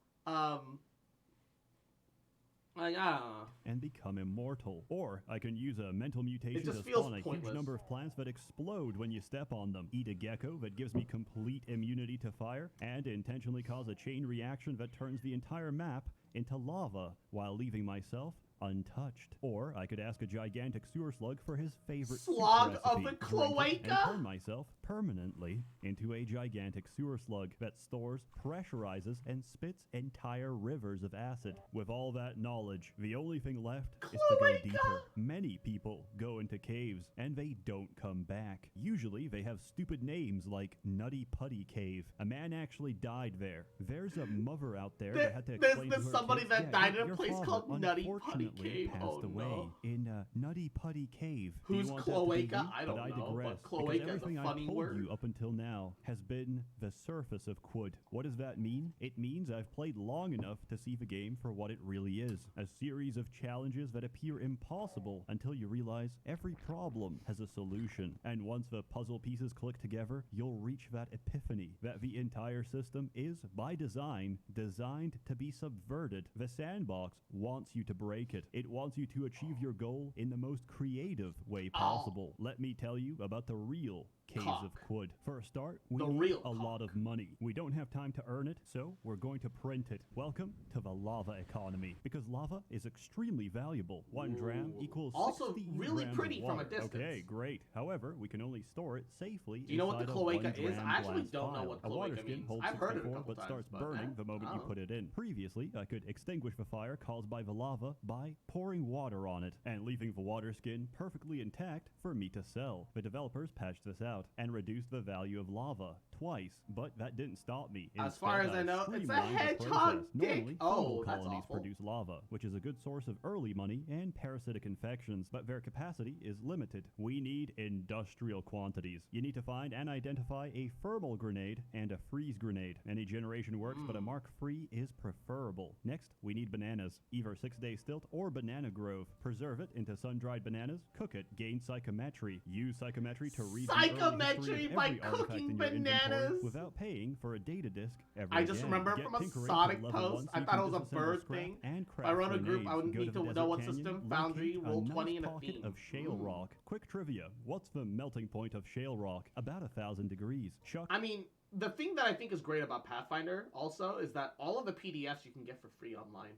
And become immortal. Or I can use a mental mutation to feels spawn a pointless. huge number of plants that explode when you step on them. Eat a gecko that gives me complete immunity to fire, and intentionally cause a chain reaction that turns the entire map into lava while leaving myself untouched. Or I could ask a gigantic sewer slug for his favorite Slug soup of recipe, the drink it, cloaca? and turn myself permanently into a gigantic sewer slug that stores, pressurizes, and spits entire rivers of acid. With all that knowledge, the only thing left is to go deeper. Many people go into caves and they don't come back. Usually they have stupid names like Nutty Putty Cave. A man actually died there. There's a mother out there that had to explain to her somebody kids, that "Yeah, died in a your place father called Nutty Putty unfortunately Cave." passed Oh, away no. in Nutty Putty Cave. Do you Who's want that to be Cloaca? me? I But don't I know, digress, but because Cloaca is a everything I funny pulled told you up until now has been the surface of Quid. What does that mean? It means I've played long enough to see the game for what it really is. A series of challenges that appear impossible until you realize every problem has a solution. And once the puzzle pieces click together, you'll reach that epiphany that the entire system is, by design, designed to be subverted. The sandbox wants you to break it. It wants you to achieve your goal in the most creative way possible. Let me tell you about the real Caves of Quid. For a start, we need a lot of money. We don't have time to earn it, so we're going to print it. Welcome to the lava economy, because lava is extremely valuable. 1 dram equals also 60 really grams pretty of from a water. distance. Okay, great. However, we can only store it safely. Do you know what the inside a 1 cloaca is? gram I actually glass don't know vial. what A water cloaca skin means. holds I've heard it a 64 couple but times, starts but, burning the moment you oh. put it in. Previously, I could extinguish the fire caused by the lava by pouring water on it and leaving the water skin perfectly intact for me to sell. The developers patched this out and reduced the value of lava twice, but that didn't stop me. As far as I know, it's a streamlined the hedgehog process. dick. Normally, Oh, fungal that's colonies awful. produce lava, which is a good source of early money and parasitic infections, but their capacity is limited. We need industrial quantities. You need to find and identify a thermal grenade and a freeze grenade. Any generation works, but a Mark III is preferable. Next, we need bananas, either 6-day stilt or banana grove. Preserve it into sun-dried bananas, cook it, gain psychometry. Use psychometry to read the early history Psychometry of by every artifact cooking in your inventory bananas. without paying for a data disk ever I just again. remember Get from a tinkering Sonic to level post, 1 so I you thought can it was a disassemble bird scrap thing. and If I craft run a group, I would grenades. Go need the to desert know what canyon, system. locate Foundry, a roll nice 20 and a pocket theme. of shale rock. Quick trivia: what's the melting point of shale rock? About 1,000 degrees. Chuck. I mean, the thing that I think is great about Pathfinder also is that all of the PDFs you can get for free online.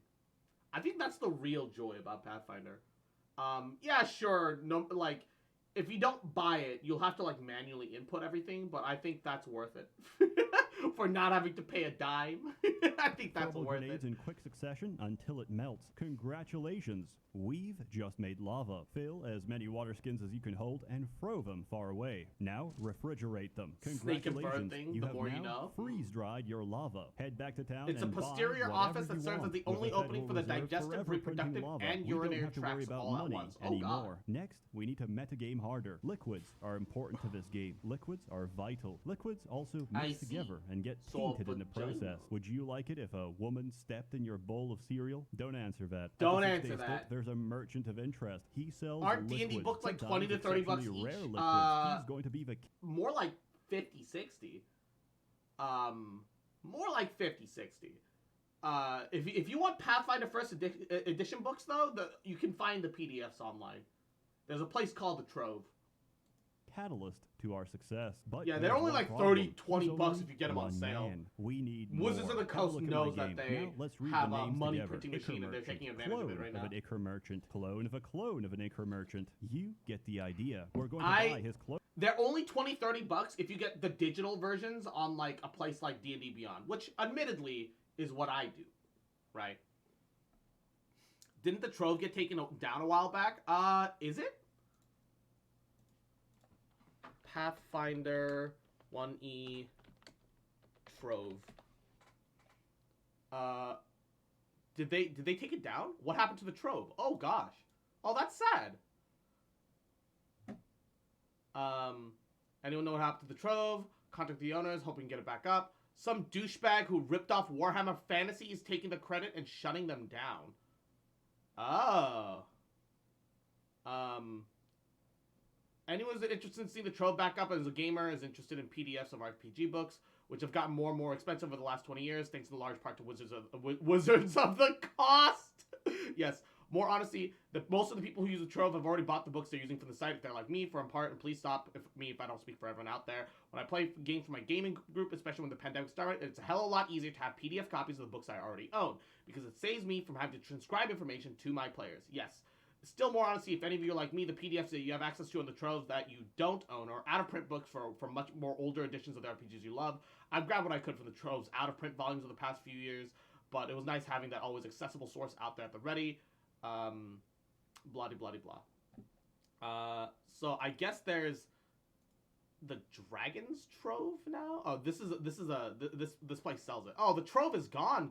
I think that's the real joy about Pathfinder. Yeah, sure, no, like, if you don't buy it, you'll have to, like, manually input everything, but I think that's worth it. For not having to pay a dime. I think that's Thermal worth grenades it. in quick succession until it melts. Congratulations! We've just made lava. Fill as many water skins as you can hold and throw them far away. Now refrigerate them. Snake and bird Congratulations! thing, You the have more now you know. freeze-dried your lava. Head back to town It's a and buy posterior whatever office that you serves as want. the With only a opening for the Federal Reserve digestive, forever reproductive, printing lava, and we don't urinary have to worry tracts about all at money once. Oh, anymore. God. Next, we need to metagame harder. Liquids are important to this game. Liquids are vital. Liquids also I mix see. together and get So tainted in the vagina. process. Would you like it if a woman stepped in your bowl of cereal? Don't answer that. At the Don't 6-day answer Stilt, that. There's a merchant of interest. He sells Aren't D&D liquids. books like Sometimes 20 to 30 bucks exceptionally each? rare liquids. He's going to be the More like 50, 60. More like 50, 60. If you want Pathfinder First Edition books, though, you can find the PDFs online. There's a place called the Trove. catalyst to our success. But Yeah, they're there's only one like problem. 30, 20 He's bucks only if you get them on one sale. man. We need Wizards more. of the Have a Coast look at knows my that game. they Now let's read have the a names money together. printing Ichor machine and they're merchant. taking advantage of it Clone right now. an Ichor merchant. Clone of a clone of an Ichor merchant. You get the idea. We're going to buy his clone. They're only 20, 30 bucks if you get the digital versions on like a place like D&D Beyond, which admittedly is what I do, right? Didn't the Trove get taken down a while back? Is it? Pathfinder 1E Trove. Did they take it down? What happened to the Trove? Oh gosh. Oh, that's sad. Anyone know what happened to the Trove? Contact the owners, hoping to get it back up. Some douchebag who ripped off Warhammer Fantasy is taking the credit and shutting them down. Oh. Anyone's interested in seeing the Trove back up as a gamer is interested in PDFs of RPG books, which have gotten more and more expensive over the last 20 years, thanks in large part to Wizards of the Cost. Yes. More honestly, most of the people who use the Trove have already bought the books they're using from the site if they're like me, for in part, and please stop if I don't speak for everyone out there. When I play games for my gaming group, especially when the pandemic started, it's a hell of a lot easier to have PDF copies of the books I already own, because it saves me from having to transcribe information to my players. Yes. Still more honestly, if any of you are like me, the PDFs that you have access to on the Troves that you don't own are out-of-print books for much more older editions of the RPGs you love. I've grabbed what I could from the Troves out-of-print volumes of the past few years, but it was nice having that always accessible source out there at the ready. Blah blah blah. So I guess there's the Dragon's Trove now. Oh, this place sells it. Oh, the Trove is gone.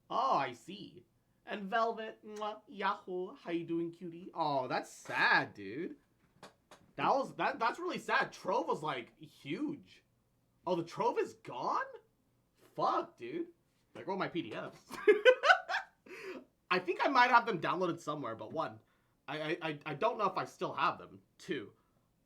Oh, I see. And Velvet, mwah, Yahoo, how you doing, cutie? Oh, that's sad, dude. That's really sad. Trove was like huge. Oh, the Trove is gone? Fuck, dude. There go my PDFs. I think I might have them downloaded somewhere, but one, I don't know if I still have them. Two,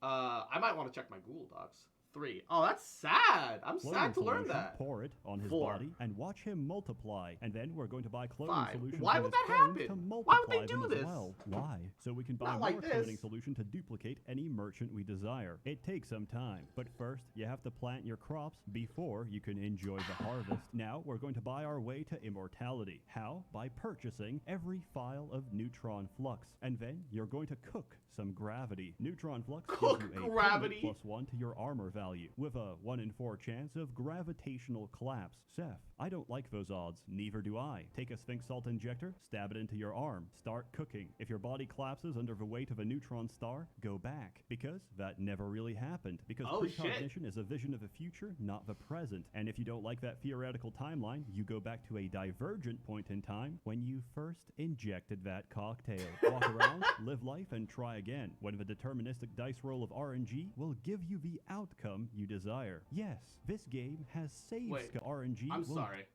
I might want to check my Google Docs. 3. Oh, that's sad. I'm sad to learn that. Pour it on his 4. body and watch him multiply. And then we're going to buy cloning 5. solutions Why for would his that clones happen? to multiply Why would they do them this? as well. Why? So we can buy Not more like this. cloning solution to duplicate any merchant we desire. It takes some time, but first you have to plant your crops before you can enjoy the harvest. Now we're going to buy our way to immortality. How? By purchasing every file of neutron flux. And then you're going to cook some gravity. Neutron flux gives you a gravity. +1 to your armor value, with a 1 in 4 chance of gravitational collapse. Seth, I don't like those odds. Neither do I. Take a Sphinx Salt Injector, stab it into your arm, start cooking. If your body collapses under the weight of a neutron star, go back. Because that never really happened. Because precognition is a vision of the future, not the present. And if you don't like that theoretical timeline, you go back to a divergent point in time when you first injected that cocktail. Walk around, live life, and try again, when the deterministic dice roll of RNG will give you the outcome you desire. Yes, this game has saved RNG. I'm sorry.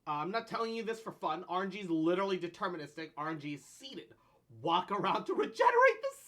I'm not telling you this for fun. RNG is literally deterministic. RNG is seeded. Walk around to regenerate the seed.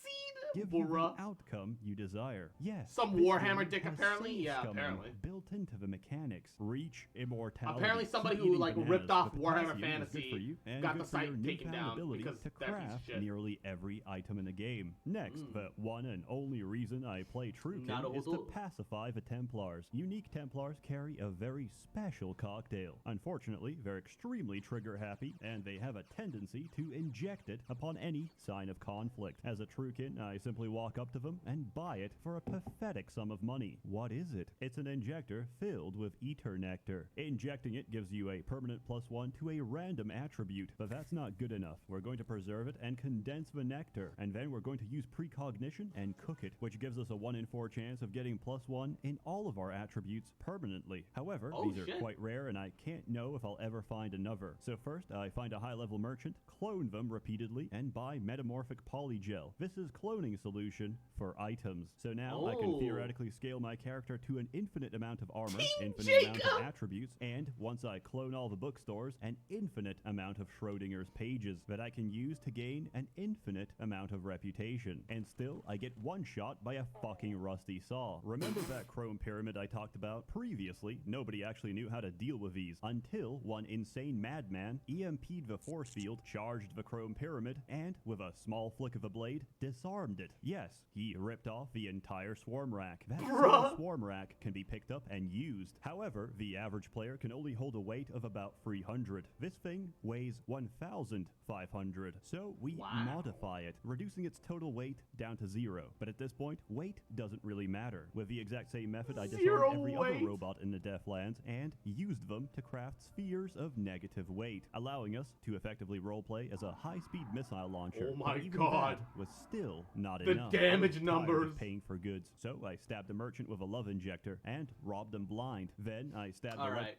Give you the outcome you desire. Yes. Some this Warhammer game dick has apparently. save Yeah, scumming apparently. built into the mechanics. Reach immortality. Apparently somebody Keep who eating like bananas. ripped off The Warhammer potassium is good for you Fantasy and got good the for your site taken newfound down ability because to that piece of craft shit. nearly every item in the game. Next, the one and only reason I play Truekin is to Naruto. pacify the Templars. Unique Templars carry a very special cocktail. Unfortunately, they're extremely trigger happy, and they have a tendency to inject it upon any sign of conflict. As a Truekin, I simply walk up to them and buy it for a pathetic sum of money. What is it? It's an injector filled with ether nectar. Injecting it gives you a permanent +1 to a random attribute, but that's not good enough. We're going to preserve it and condense the nectar, and then we're going to use precognition and cook it, which gives us a 1 in 4 chance of getting +1 in all of our attributes permanently. However, these are quite rare, and I can't know if I'll ever find another. So first, I find a high-level merchant, clone them repeatedly, and buy metamorphic polygel. This is cloning solution for items. So now I can theoretically scale my character to an infinite amount of armor, infinite amount of attributes, and once I clone all the bookstores, an infinite amount of Schrodinger's pages that I can use to gain an infinite amount of reputation. And still, I get one shot by a fucking rusty saw. Remember that chrome pyramid I talked about? Previously, nobody actually knew how to deal with these until one insane madman EMP'd the force field, charged the chrome pyramid, and with a small flick of a blade, disarmed it. Yes, he ripped off the entire swarm rack. That same swarm rack can be picked up and used. However, the average player can only hold a weight of about 300. This thing weighs 1,500. So we modify it, reducing its total weight down to 0. But at this point, weight doesn't really matter. With the exact same method, I disarmed every other robot in the Deathlands and used them to craft spheres of negative weight, allowing us to effectively roleplay as a high-speed missile launcher. Oh my But even God. that was still not The enough. damage I was tired numbers. of paying for goods, so I stabbed a merchant with a love injector and robbed him blind. Then I stabbed All the right.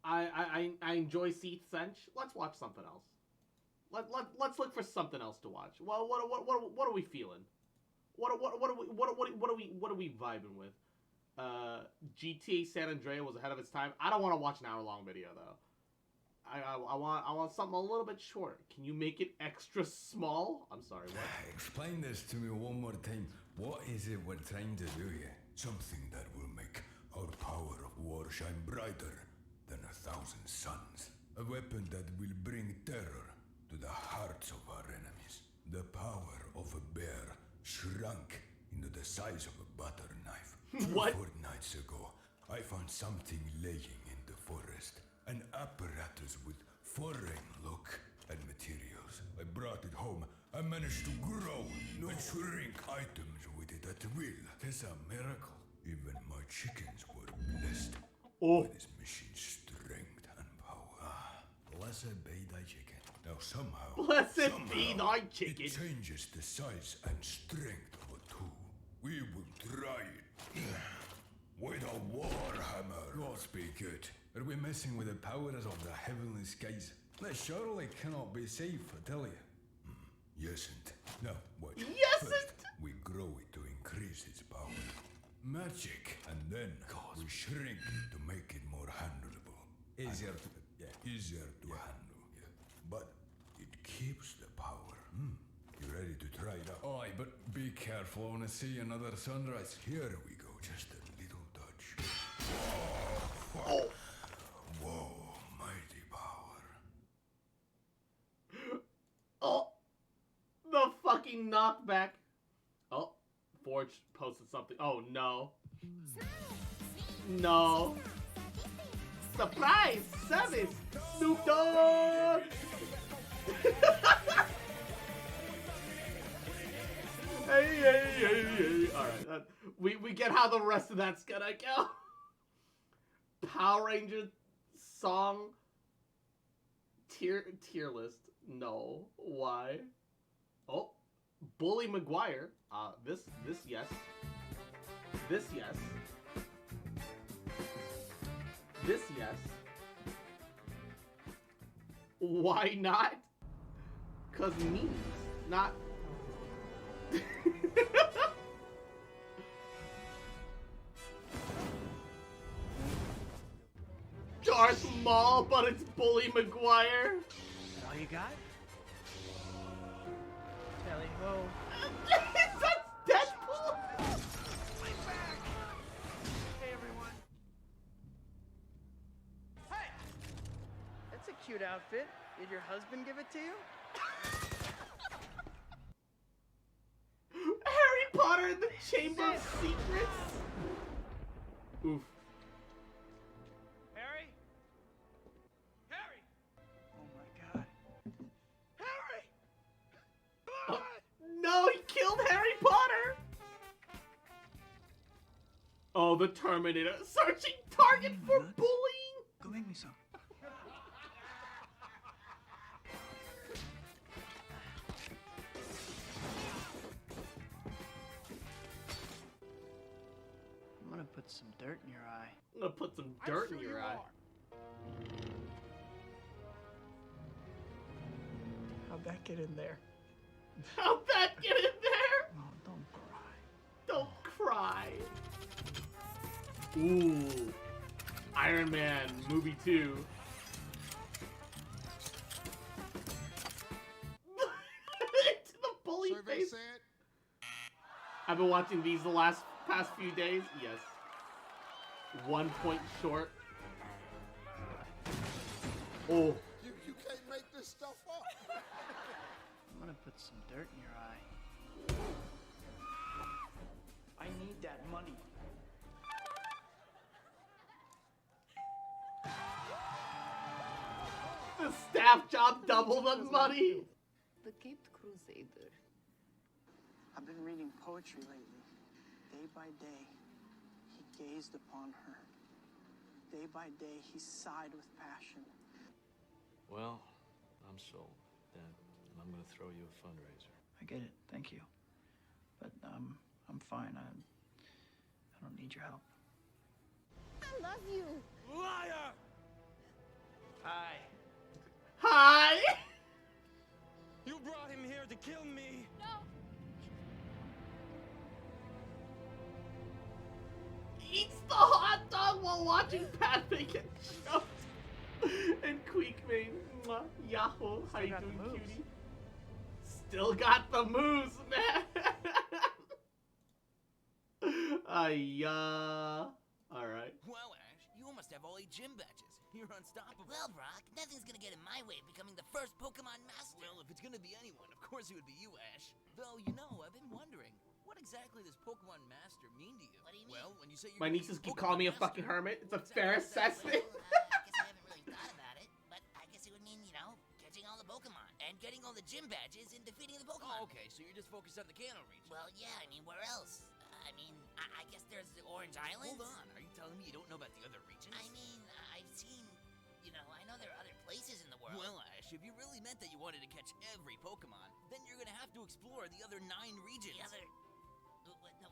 I enjoy Seath Sench. Let's watch something else. Let's look for something else to watch. Well, what are we feeling? What are we vibing with? GTA San Andreas was ahead of its time. I don't want to watch an hour-long video though. I want something a little bit short. Can you make it extra small? I'm sorry. What? Explain this to me one more time. What is it we're trying to do here? Something that will make our power of war shine brighter than 1,000 suns. A weapon that will bring terror to the hearts of our enemies. The power of a bear shrunk into the size of a butter knife. What? 4 nights ago, I found something laying in the forest. An apparatus with foreign look and materials. I brought it home. I managed to grow and shrink items with it at will. It's a miracle. Even my chickens were blessed by this machine's strength and power. Blessed be thy chicken. Now somehow, Blessed be thy chicken. It changes the size and strength of a tool. We will try it. With a warhammer. God's be good. Are we messing with the powers of the heavenly skies? That surely cannot be safe, I tell you. Yesn't. Now, watch. Yesn't. First, we grow it to increase its power. Magic. And then we shrink to make it more handleable. Easier to handle. Yeah. But it keeps the power. You ready to try it out? Oi, but be careful. I wanna see another sunrise. Here we go. Just a little touch. Oh. Whoa, mighty power. Oh, the fucking knockback. Oh, Forge posted something. Oh no. No. Surprise! Service! Snoop Dogg! Hey. Alright, we get how the rest of that's gonna go. Power Ranger song tier list. No. Why? Oh, Bully Maguire. This yes. This yes. This yes. Why not? 'Cause memes, not. Darth Maul, but it's Bully Maguire. All you got? Tally ho. That's Deadpool. Hey everyone. Hey! That's a cute outfit. Did your husband give it to you? Harry Potter and the Chamber of Secrets. Oof. Harry? Harry! Oh my god. Harry! Oh, no, he killed Harry Potter. Oh, the Terminator. Searching target for bullying. Go make me some. I'm gonna put some dirt in your eye. I'm gonna put some dirt in your eye. How'd that get in there? How'd that get in there? Oh, don't cry. Don't cry. Ooh. Iron Man movie 2. To the bully face. I've been watching these the past few days. Yes. 1 point short. Oh. You can't make this stuff up. I'm gonna put some dirt in your eye. I need that money. The staff job double the money. The Caped Crusader. I've been reading poetry lately. Day by day, he gazed upon her. Day by day, he sighed with passion. Well, I'm sold, then, and I'm gonna throw you a fundraiser. I get it, thank you. But, I'm fine. I don't need your help. I love you. Liar! Hi. Hi! You brought him here to kill me! No! Eats the hot dog while watching Padme get choked. And Queekmane, Yahoo, how you doing, cutie? Still got the moves, man. Alright. Well, Ash, you almost have all 8 gym badges. You're unstoppable. Well, Brock, nothing's gonna get in my way of becoming the first Pokemon Master. Well, if it's gonna be anyone, of course it would be you, Ash. Though, you know, I've been wondering, what exactly does Pokemon Master mean to you? What do you mean? Well, when you say you're My nieces keep calling me a fucking hermit. It's a fair assessment. I guess I haven't really thought about it, but I guess it would mean, you know, catching all the Pokemon and getting all the gym badges and defeating the Pokemon. Oh, okay, so you're just focused on the Kanto region. Well, yeah, I mean, where else? I guess there's the Orange Islands. Hold on, are you telling me you don't know about the other regions? I mean, I've seen, you know, I know there are other places in the world. Well, Ash, if you really meant that you wanted to catch every Pokemon, then you're gonna have to explore the other 9 regions. The other...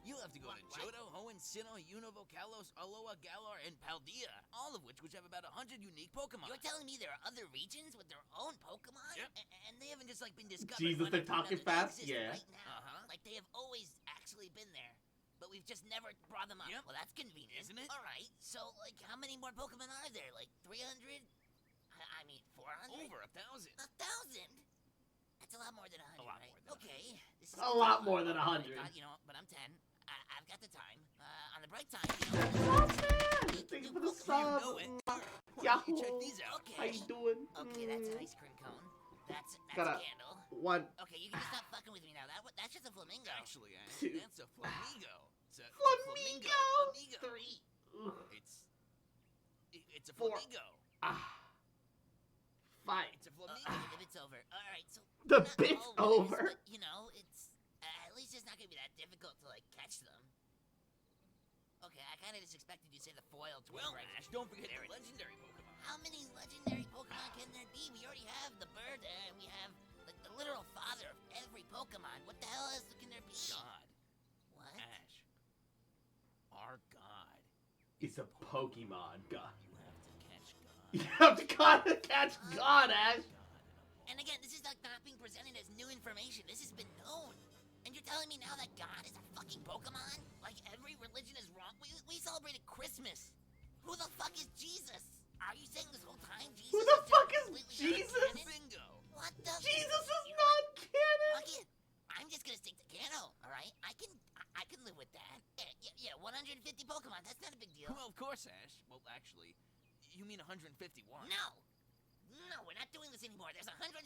You'll have to go to Johto, Hoenn, Sinnoh, Unova, Kalos, Alola, Galar, and Paldea, all of which have about 100 unique Pokemon. You're telling me there are other regions with their own Pokemon? Yep. And they haven't just, like, been discovered. Jesus, they're talking fast? Yeah. Right now. Like, they have always actually been there. but we've just never brought them up. Yep. Well, that's convenient. Isn't it? All right, so, like, how many more Pokemon are there? Like, 300? I mean, 400? Over 1,000. 1,000? That's a lot more than 100, right? Okay. This is A lot more than 100. You know, but I'm 10. I've got the time. On the bright side, you know... Thank you for the sub. Yahoo! Check these out. Okay. How you doing? Okay, that's an ice cream cone. That's Got a candle. One. Okay, you can just stop fucking with me now. That's just a flamingo. Actually, Two. that's a flamingo. It's a Flamingo. Three. It's a Four. flamingo. Five. It's a flamingo. The bit's over. All right, so The not bit's always, over. But, you know, it's at least it's not gonna be that difficult to like catch them. Okay, I kind of just expected you to say the foil twin. Well, Ash, don't forget the legendary Pokemon. How many legendary Pokemon can there be? We already have the bird, and we have like the literal father of every Pokemon. What the hell else can there be? God. What? Ash. Our God. It's a Pokemon God. You have to catch God. You have to catch God, Ash. And again, this is like not being presented as new information. This has been known. And you're telling me now that God is a fucking Pokemon? Like every religion is wrong? We celebrated Christmas. Who the fuck is Jesus? Are you saying this whole time Jesus? Who the fuck is completely Jesus? non-canon? Bingo. What the? Jesus is not canon. Fuck it. I'm just gonna stick to Kano, all right? I can live with that. Yeah, 150 Pokemon. That's not a big deal. Well, of course, Ash. Well, actually, you mean 151. No, we're not doing this anymore. There's 150.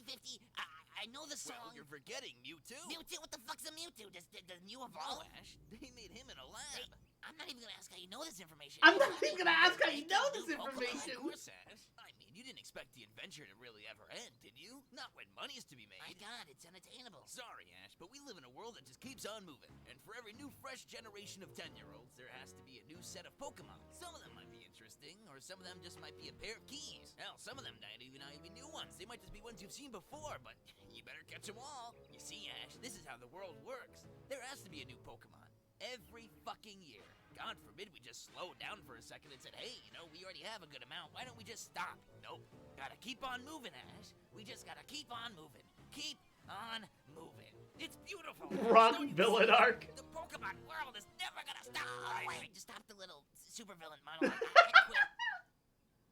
I know the song. Well, you're forgetting Mewtwo. Mewtwo? What the fuck's a Mewtwo? Does Mew evolve? No, Ash. They made him in a lab. I'm not even gonna ask how you know this information. I'm not even gonna ask how you know this information. Of course, Ash. I mean, you didn't expect the adventure to really ever end, did you? Not when money's to be made. My God, it's unattainable. Sorry, Ash, but we live in a world that just keeps on moving. And for every new, fresh generation of 10-year-olds, there has to be a new set of Pokemon. Some of them might be interesting, or some of them just might be a pair of keys. Hell, some of them not even new ones. They might just be ones you've seen before, but you better catch them all. You see, Ash, this is how the world works. There has to be a new Pokemon every fucking year. God forbid we just slowed down for a second and said, hey, you know, we already have a good amount. Why don't we just stop? Nope. Gotta keep on moving, Ash. We just gotta keep on moving. Keep on moving. It's beautiful. Wrong villain arc. The Pokemon world is never gonna stop. Wait, just stop the little super villain monologue. I quit.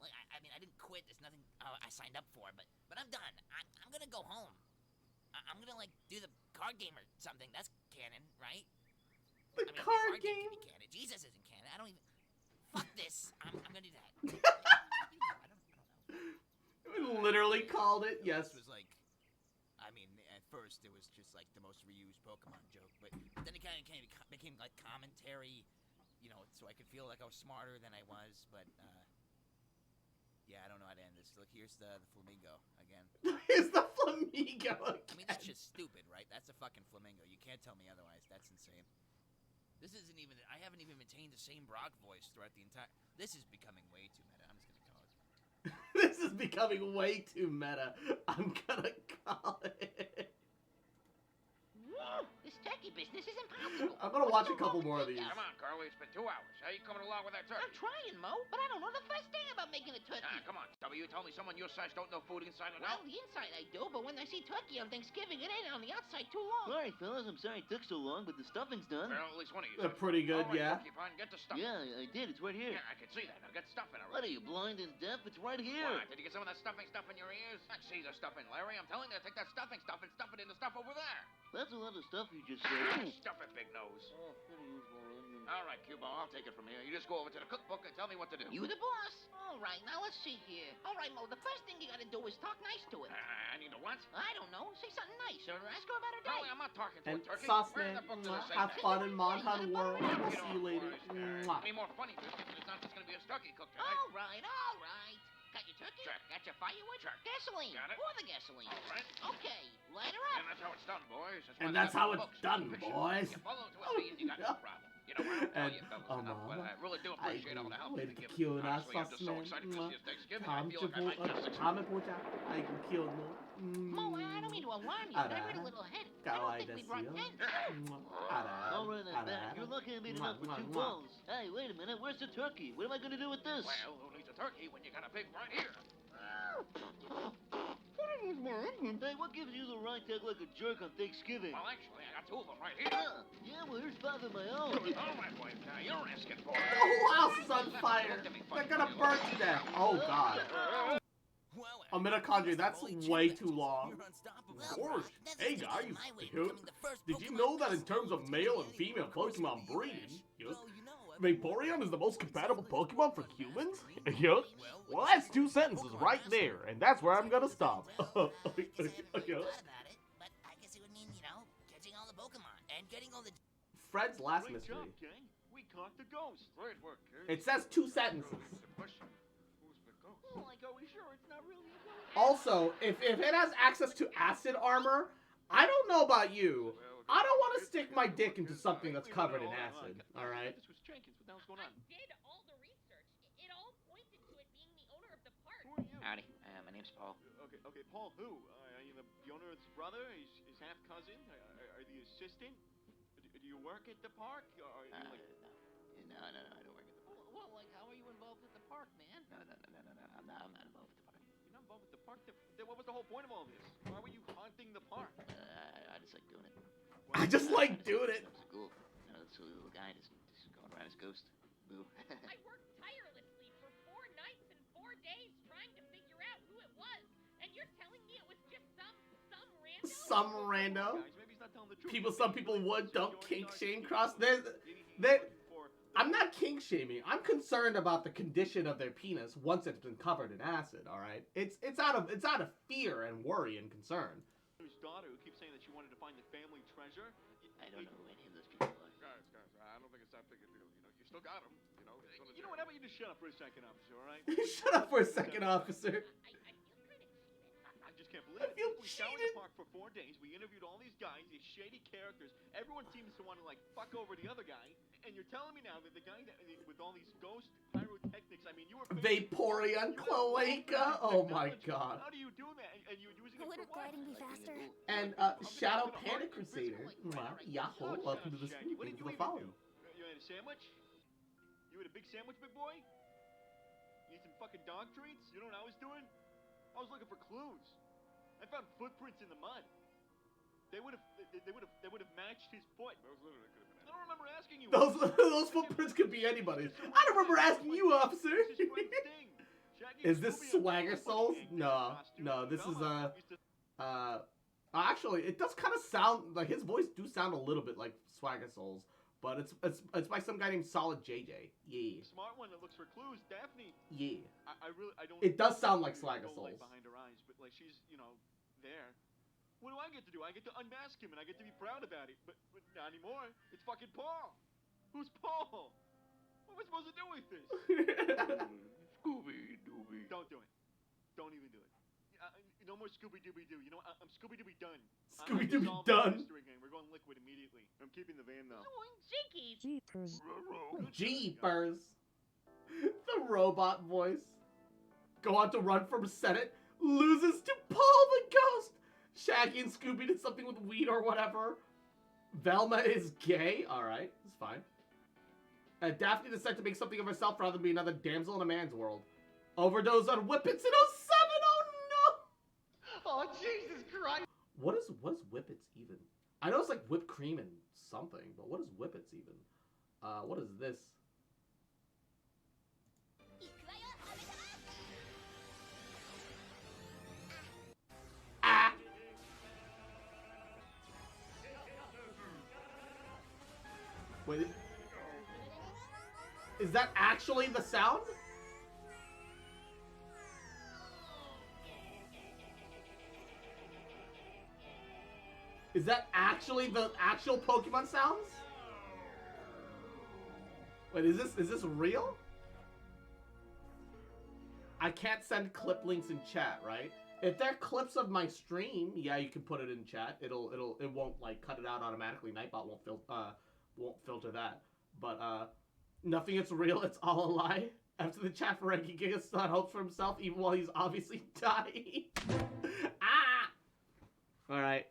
Like, I mean, I didn't quit. There's nothing I signed up for, but I'm done. I'm gonna go home. I'm gonna, like, do the card game or something. That's canon, right? The card game? Can be canon. Jesus isn't canon. I don't even... Fuck this. I'm gonna do that. We literally called it, yes. This was like... I mean, at first it was just, like, the most reused Pokemon joke, but then it kind of became, like, commentary, you know, so I could feel like I was smarter than I was, but, yeah, I don't know how to end this. Look, here's the flamingo again. Here's the flamingo again. I mean, that's just stupid, right? That's a fucking flamingo. You can't tell me otherwise. That's insane. This isn't even... I haven't even maintained the same Brock voice throughout the entire... This is becoming way too meta. I'm just gonna call it. This is becoming way too meta. I'm gonna call it. This turkey business is impossible. I'm gonna watch a couple more of these. Come on, Carly. It's been 2 hours. How you coming along with that turkey? I'm trying, Mo, but I don't know the first thing about making a turkey. Come on, Stubby. You told me someone your size don't know food inside and out? Well, the inside I do, but when I see turkey on Thanksgiving, it ain't on the outside too long. All right, fellas. I'm sorry it took so long, but the stuffing's done. Well, at least one of you. They're pretty good, All right, yeah. Porcupine, get the stuffing. Yeah, I did. It's right here. Yeah, I can see that. Now get stuffing What are already. you, blind and deaf? It's right here. What? Did you get some of that stuffing stuff in your ears? I see the stuffing, Larry. I'm telling you, take that stuffing stuff and stuff it in the stuff over there. That's a lot of stuff you just said. Stuff it, big nose. All right, Cubo, I'll take it from here. You just go over to the cookbook and tell me what to do. You the boss. All right, now let's see here. All right, Mo, the first thing you gotta do is talk nice to it. I need to what? I don't know. Say something nice or ask her about her day. Carly, I'm not talking to And a turkey. Sauce Where in Man, the book does it say have that? fun in Monhan World. We'll see you later. Any more funny business? It's not just going to be a turkey cook tonight. All right, all right. Got your turkey? Check. Got your firewood? Check. Gasoline. Got it. Pour the gasoline. All right. Okay, light her up. And that's how it's done, boys. And that's how it's done, boys. You follow to a T and you got no problem. You know, I don't tell you fellas enough, but I really do appreciate all the help you've been giving. Honestly, I'm just so excited because it's Thanksgiving. I feel like I might miss it. Mo, I don't mean to alarm you, but I read a little ahead. I don't think we brought tents. All right, then, back. You're lucky I made enough for 2 balls. Hey, wait a minute. Where's the turkey? What am I going to do with this? Well, who needs a turkey when you got a pig right here? Put it Hey, what gives you the right to act like a jerk on Thanksgiving? Well, actually, I got two of them right here. Yeah, well, here's five of my own. All right, boys, now you're asking for it. The whole house is on fire. They're gonna burn to death. Oh god. A mitochondria, that's way too long. Gosh, hey guys, did you know that in terms of male and female Pokemon breeding, Vaporeon is the most compatible Pokemon for humans? Yup. Well, that's 2 sentences right there, and that's where I'm gonna stop. Fred's last mystery. We caught the ghost. Great work, kid. It says 2 sentences. Who's the ghost? Well, like, are we sure it's not really a ghost? Also, if it has access to acid armor, I don't know about you. I don't want to stick my dick into something that's covered in acid. All right. This was Jenkins. What the hell's going on? I did all the research. It all pointed to it being the owner of the park. Who are you? Howdy, my name's Paul. Okay, Paul. Who? Are you the owner of his brother? His half cousin? Are the assistant? Do you work at the park? Or are you like? No, I don't work at the park. Well, like, how are you involved with the park, man? No, I'm not involved with the park. You're not involved with the park? Then what was the whole point of all this? Why were you haunting the park? I just like doing it. I just like doing it. It's cool. That silly little guy just going around as ghost. Boo. I worked tirelessly for 4 nights and 4 days trying to figure out who it was, and you're telling me it was just some rando? Some rando. Some people would. Don't kink shame cross. I'm not kink shaming. I'm concerned about the condition of their penis once it's been covered in acid. All right. It's out of fear and worry and concern. His daughter, who keeps saying that she wanted to find the family treasure. I don't know who any of those people are. Guys, I don't think it's that big a deal. You still got him. You know what? How about you just shut up for a second, officer? All right? Shut up for a second, officer. I just can't believe it. We scoured the park for 4 days. We interviewed all these guys, these shady characters. Everyone seems to want to like fuck over the other guy. And you're telling me now that the guy with all these ghost pyrotechnics, I mean, you were Vaporeon Cloaca. Oh my god. How do you do that? And you're using it Would for a gliding be faster? And Shadow Panic Crusader. Yahoo! Welcome to the stream. Thank you for following. You had a sandwich? You had a big sandwich, big boy? You eat some fucking dog treats? You know what I was doing? I was looking for clues. I found footprints in the mud. They would have matched his foot. Those literally could have been. I don't remember asking you. Those footprints could be anybody's. I don't remember asking you, officer. Is this Swagger Souls? No. This is actually, it does kind of sound like his voice do sound a little bit like Swagger Souls, but it's by some guy named Solid JJ. Yeah. The smart one that looks for clues, Daphne. Yeah. I don't. It does sound like Swagger Souls. Behind her eyes, but like she's there. What do I get to do? I get to unmask him and I get to be proud about it. But not anymore. It's fucking Paul. Who's Paul? What am I supposed to do with this? Scooby-Dooby. Don't do it. Don't even do it. No more Scooby-Dooby-Doo. You know what? I'm Scooby-Dooby done. Scooby-Dooby done. We're going liquid immediately. I'm keeping the van though. Jinkies. Jeepers. The robot voice. Go on to run from Senate. Loses to Paul the Ghost. Shaggy and Scooby did something with weed or whatever. Velma is gay. Alright, it's fine. Daphne decided to make something of herself rather than be another damsel in a man's world. Overdose on Whippets in 07. Oh no! Oh Jesus Christ! What is Whippets even? I know it's like whipped cream and something, but what is Whippets even? What is this? Wait, is that actually the sound? Is that actually the actual Pokemon sounds? Wait, is this real? I can't send clip links in chat, right? If they're clips of my stream, yeah, you can put it in chat. It won't like cut it out automatically. Nightbot won't filter that. But nothing is real, it's all a lie. After the chat for Reggie Gigas not hopes for himself even while he's obviously dying. Alright.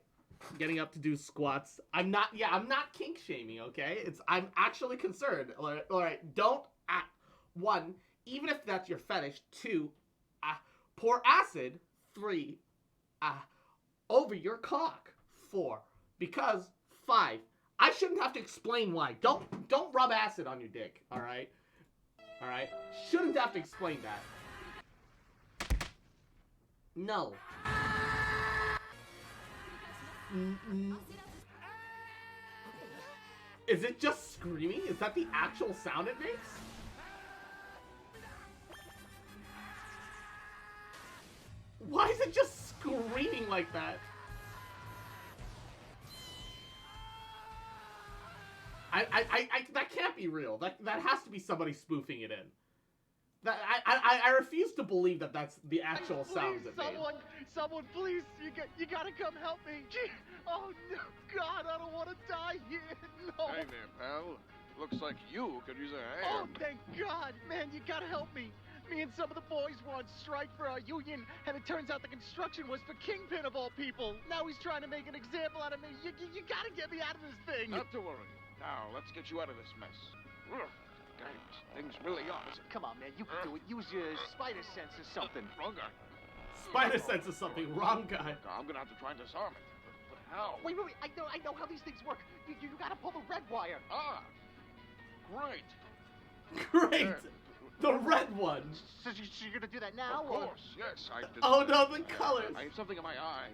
Getting up to do squats. I'm not kink shaming, okay? I'm actually concerned. Alright, don't one, even if that's your fetish, 2, pour acid, 3, over your cock. 4. Because 5. I shouldn't have to explain why. Don't rub acid on your dick, alright? Alright? Shouldn't have to explain that. No. Is it just screaming? Is that the actual sound it makes? Why is it just screaming like that? That can't be real. That has to be somebody spoofing it in. That I refuse to believe that that's the actual sounds it made. Someone, please, you gotta come help me. Gee, oh no, God, I don't want to die here. No. Hey there, pal. Looks like you could use a hand. Oh, thank God, man, you gotta help me. Me and some of the boys were on strike for our union, and it turns out the construction was for Kingpin of all people. Now he's trying to make an example out of me. You gotta get me out of this thing. Not to worry. Now, let's get you out of this mess. Ugh, damn, things really are. Come on, man, you can do it. Use your spider sense or something. Wrong guy. Spider sense or something. Wrong guy. I'm gonna have to try and disarm it. But how? Wait. I know how these things work. You gotta pull the red wire. Ah, great. Great. The red one. So you're gonna do that now? Of course, yes. Oh no, the colors. I have something in my eye.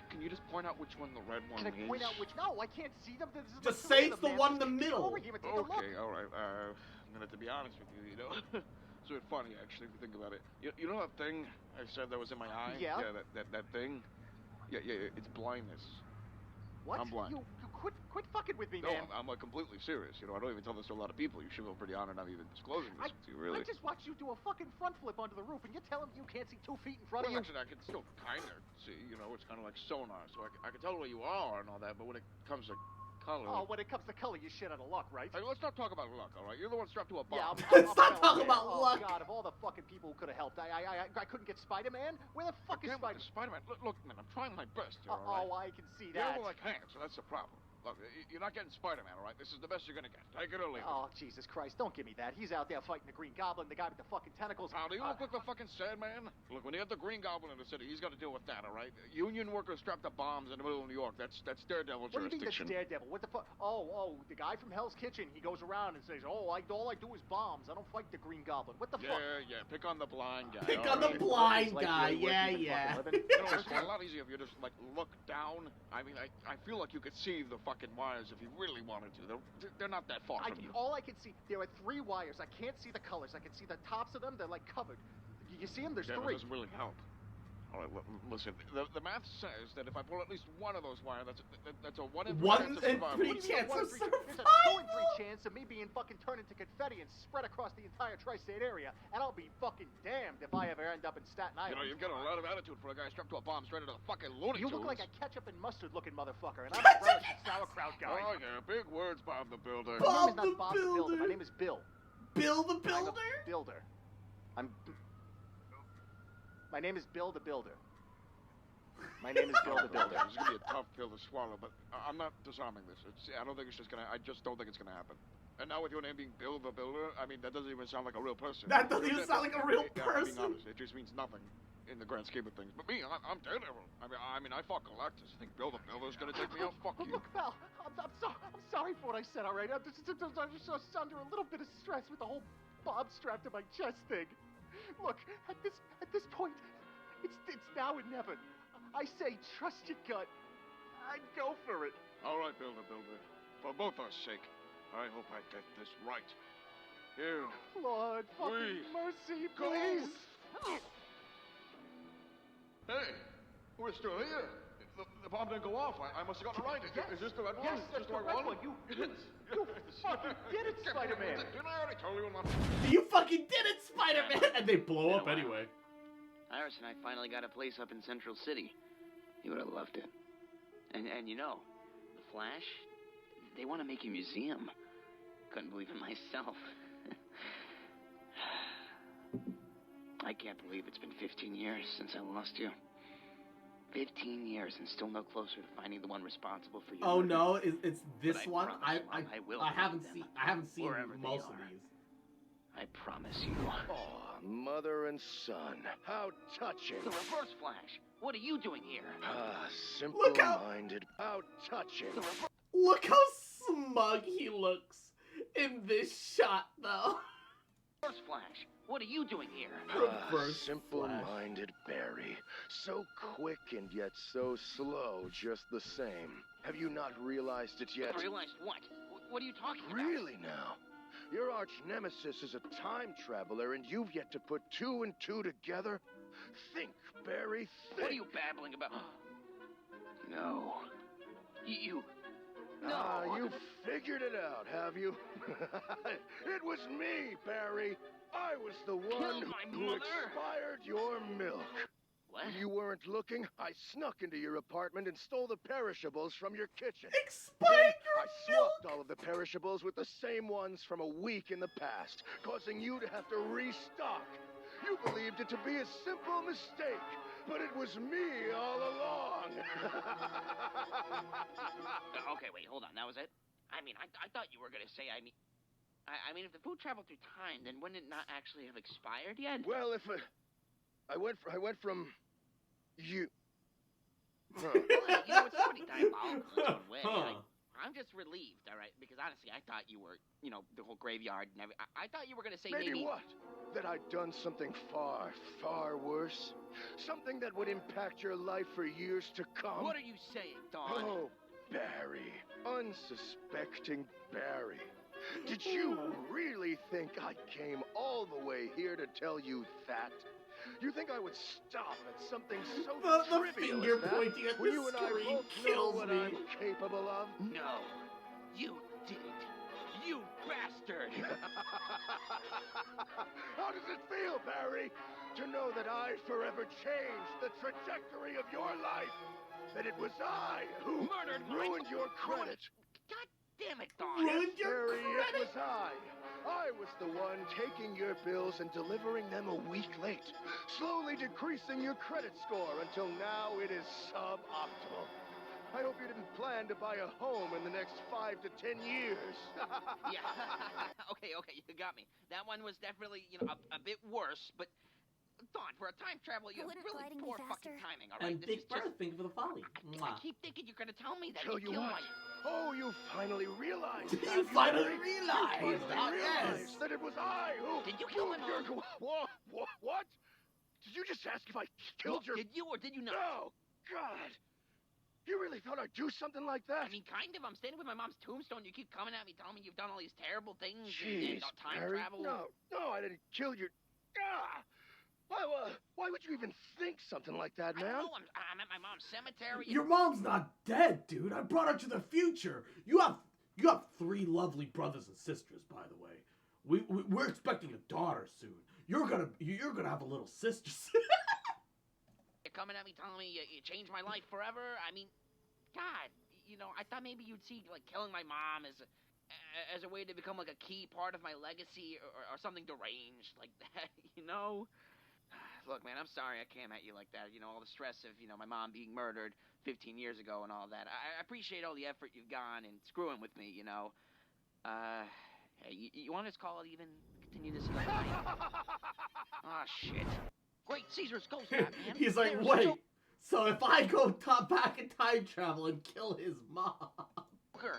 Can you just point out which one the red one is? Can I point out which? No, I can't see them. Just say it's the one in the middle. Okay, all right. I'm gonna have to be honest with you. You know, it's a bit funny actually if you think about it. You know that thing I said that was in my eye? Yeah. Yeah, that thing. Yeah. It's blindness. What? I'm blind. You quit fucking with me, No, man. I'm completely serious. You know, I don't even tell this to a lot of people. You should feel pretty honored I'm even disclosing this to you, really. I just watched you do a fucking front flip onto the roof, and you're telling me you can't see 2 feet in front of you? Listen, I can still kind of see. You know, it's kind of like sonar, so I can tell where you are and all that. But when it comes to color. Oh, when it comes to color, you're shit out of luck, right? Hey, let's not talk about luck, all right? You're the one strapped to a bomb. Yeah, Let's not talk about luck. Oh God, of all the fucking people who could have helped, I couldn't get Spider-Man. Where the fuck is Spider-Man? Spider-Man, look, man, I'm trying my best here, all right? Oh, I can see You that. don't like hands, so that's the problem. Look, you're not getting Spider-Man, all right? This is the best you're gonna get. Take it or leave it. Oh, Jesus Christ, don't give me that. He's out there fighting the Green Goblin, the guy with the fucking tentacles. How do you look like the fucking Sandman? Look, when you have the Green Goblin in the city, he's got to deal with that, all right? Union workers strapped to bombs in the middle of New York. That's Daredevil What do you mean jurisdiction. that's Daredevil? What the fuck? Oh, the guy from Hell's Kitchen. He goes around and says, all I do is bombs. I don't fight the Green Goblin. What the fuck? Yeah. Pick on the blind guy. Pick on the blind guy. Yeah. You know, it's a lot easier if you just like look down. I mean, I feel like you could see the fucking wires if you really wanted to. They're not that far from you. All I can see, there are 3 wires. I can't see the colors. I can see the tops of them. They're like covered. You see them? There's 3. That doesn't really help. All right, listen. The math says that if I pull at least one of those wires, that's a 1 in 3 chance of survival. chance of survival. There's a 2 in 3 chance of me being fucking turned into confetti and spread across the entire tri-state area, and I'll be fucking damned if I ever end up in Staten Island. You know, you've got a lot of attitude for a guy strapped to a bomb straight into the fucking Looney Tunes. You look like a ketchup and mustard looking motherfucker, and I'm a relish and sauerkraut guy. Oh yeah, big words, Bob the Builder. My name is not Bob the Builder. My name is Bill. Bill the Builder? Builder. My name is Bill the Builder. My name is Bill the Builder. It's gonna be a tough pill to swallow, but I'm not disarming this. I don't think it's just gonna. I just don't think it's gonna happen. And now with your name being Bill the Builder, I mean that doesn't even sound like a real person. That doesn't even sound like a real person. Being honest, it just means nothing in the grand scheme of things. But me, I'm Daredevil. I mean, I fought Galactus. I think Bill the Builder's gonna take me out. Fuck you. Look, pal, I'm sorry for what I said. All right, I'm just under a little bit of stress with the whole bob strapped to my chest thing. Look, at this point, it's now or never. I say trust your gut. I'd go for it. All right, Bill the Builder. For both our sake, I hope I get this right. Here. Lord, fucking mercy, please. Hey, we're still here. The bomb didn't go off. I must have gotten it right. Is this the red one? Yes, that's the red one. You fucking did it, Spider-Man. Didn't I already tell you I'm not? You fucking did it, Spider-Man! And they blow up anyway. Iris and I finally got a place up in Central City. You would have loved it. And you know, the Flash, they want to make a museum. Couldn't believe it myself. I can't believe it's been 15 years since I lost you. 15 years and still no closer to finding the one responsible for you. Oh no, it's this one? I will haven't seen most of these. I promise you. Oh, mother and son. How touching. The Reverse Flash. What are you doing here? Ah, simple-minded. How touching. Look how smug he looks in this shot, though. Reverse Flash. What are you doing here? Simple-minded Barry. So quick and yet so slow, just the same. Have you not realized it yet? Realized what? What are you talking about? Really now? Your arch nemesis is a time traveler, and you've yet to put 2 and 2 together? Think, Barry, think. What are you babbling about? No. You... No. Ah, you figured it out, have you? It was me, Barry. I was the one who expired your milk. What? When you weren't looking, I snuck into your apartment and stole the perishables from your kitchen. Expired I swapped all of the perishables with the same ones from a week in the past, causing you to have to restock. You believed it to be a simple mistake, but it was me all along. Okay, wait, hold on. That was it? I mean, I thought you were going to say, I mean, if the food traveled through time, then wouldn't it not actually have expired yet? Well, if I went from you. Huh. Well, hey, you know, it's pretty diabolical in its own way. I'm just relieved, all right? Because honestly, I thought you were, you know, the whole graveyard and everything. I thought you were going to say maybe... what? That I'd done something far, far worse? Something that would impact your life for years to come? What are you saying, Don? Oh, Barry. Unsuspecting Barry. Did you really think I came all the way here to tell you that? You think I would stop at something so trivial finger as that? pointing at When the you and I screen both know kills what me. I'm capable of? No, you didn't. You bastard! How does it feel, Barry, to know that I forever changed the trajectory of your life? That it was I who ruined your credit? God damn it, Don! Ruined your Barry, credit? it was I. I was the one taking your bills and delivering them a week late, slowly decreasing your credit score until now it is suboptimal. I hope you didn't plan to buy a home in the next 5 to 10 years. Yeah. Okay, you got me. That one was definitely, you know, a bit worse, but Don, for a time traveler, you have really poor fucking timing, all right? And Big Bird, thank you for the folly. I keep thinking you're gonna tell me that Tell you you killed what? my... Oh, you finally realized. You finally realized. Realized that it was I who... Did you kill my mom? What? Did you just ask if I killed your... Did you or did you not? No! God! You really thought I'd do something like that? I mean, kind of. I'm standing with my mom's tombstone. You keep coming at me, telling me you've done all these terrible things Jeez, and time Barry, travel. No, I didn't kill your... Ah! Why would you even think something like that, man? I don't know. I'm at my mom's cemetery. Your mom's not dead, dude. I brought her to the future. You have 3 lovely brothers and sisters, by the way. We're expecting a daughter soon. You're gonna have a little sister. You're coming at me, telling me you changed my life forever. I mean, God, you know, I thought maybe you'd see like killing my mom as a way to become like a key part of my legacy or something deranged like that. You know. Look, man, I'm sorry I came at you like that. You know, all the stress of, you know, my mom being murdered 15 years ago and all that. I appreciate all the effort you've gone in screwing with me, you know. Hey, you want to just call it even? Continue this another night? Oh, shit. Great Caesar's ghost, Batman. He's like, There's wait. So if I go back in time travel and kill his mom.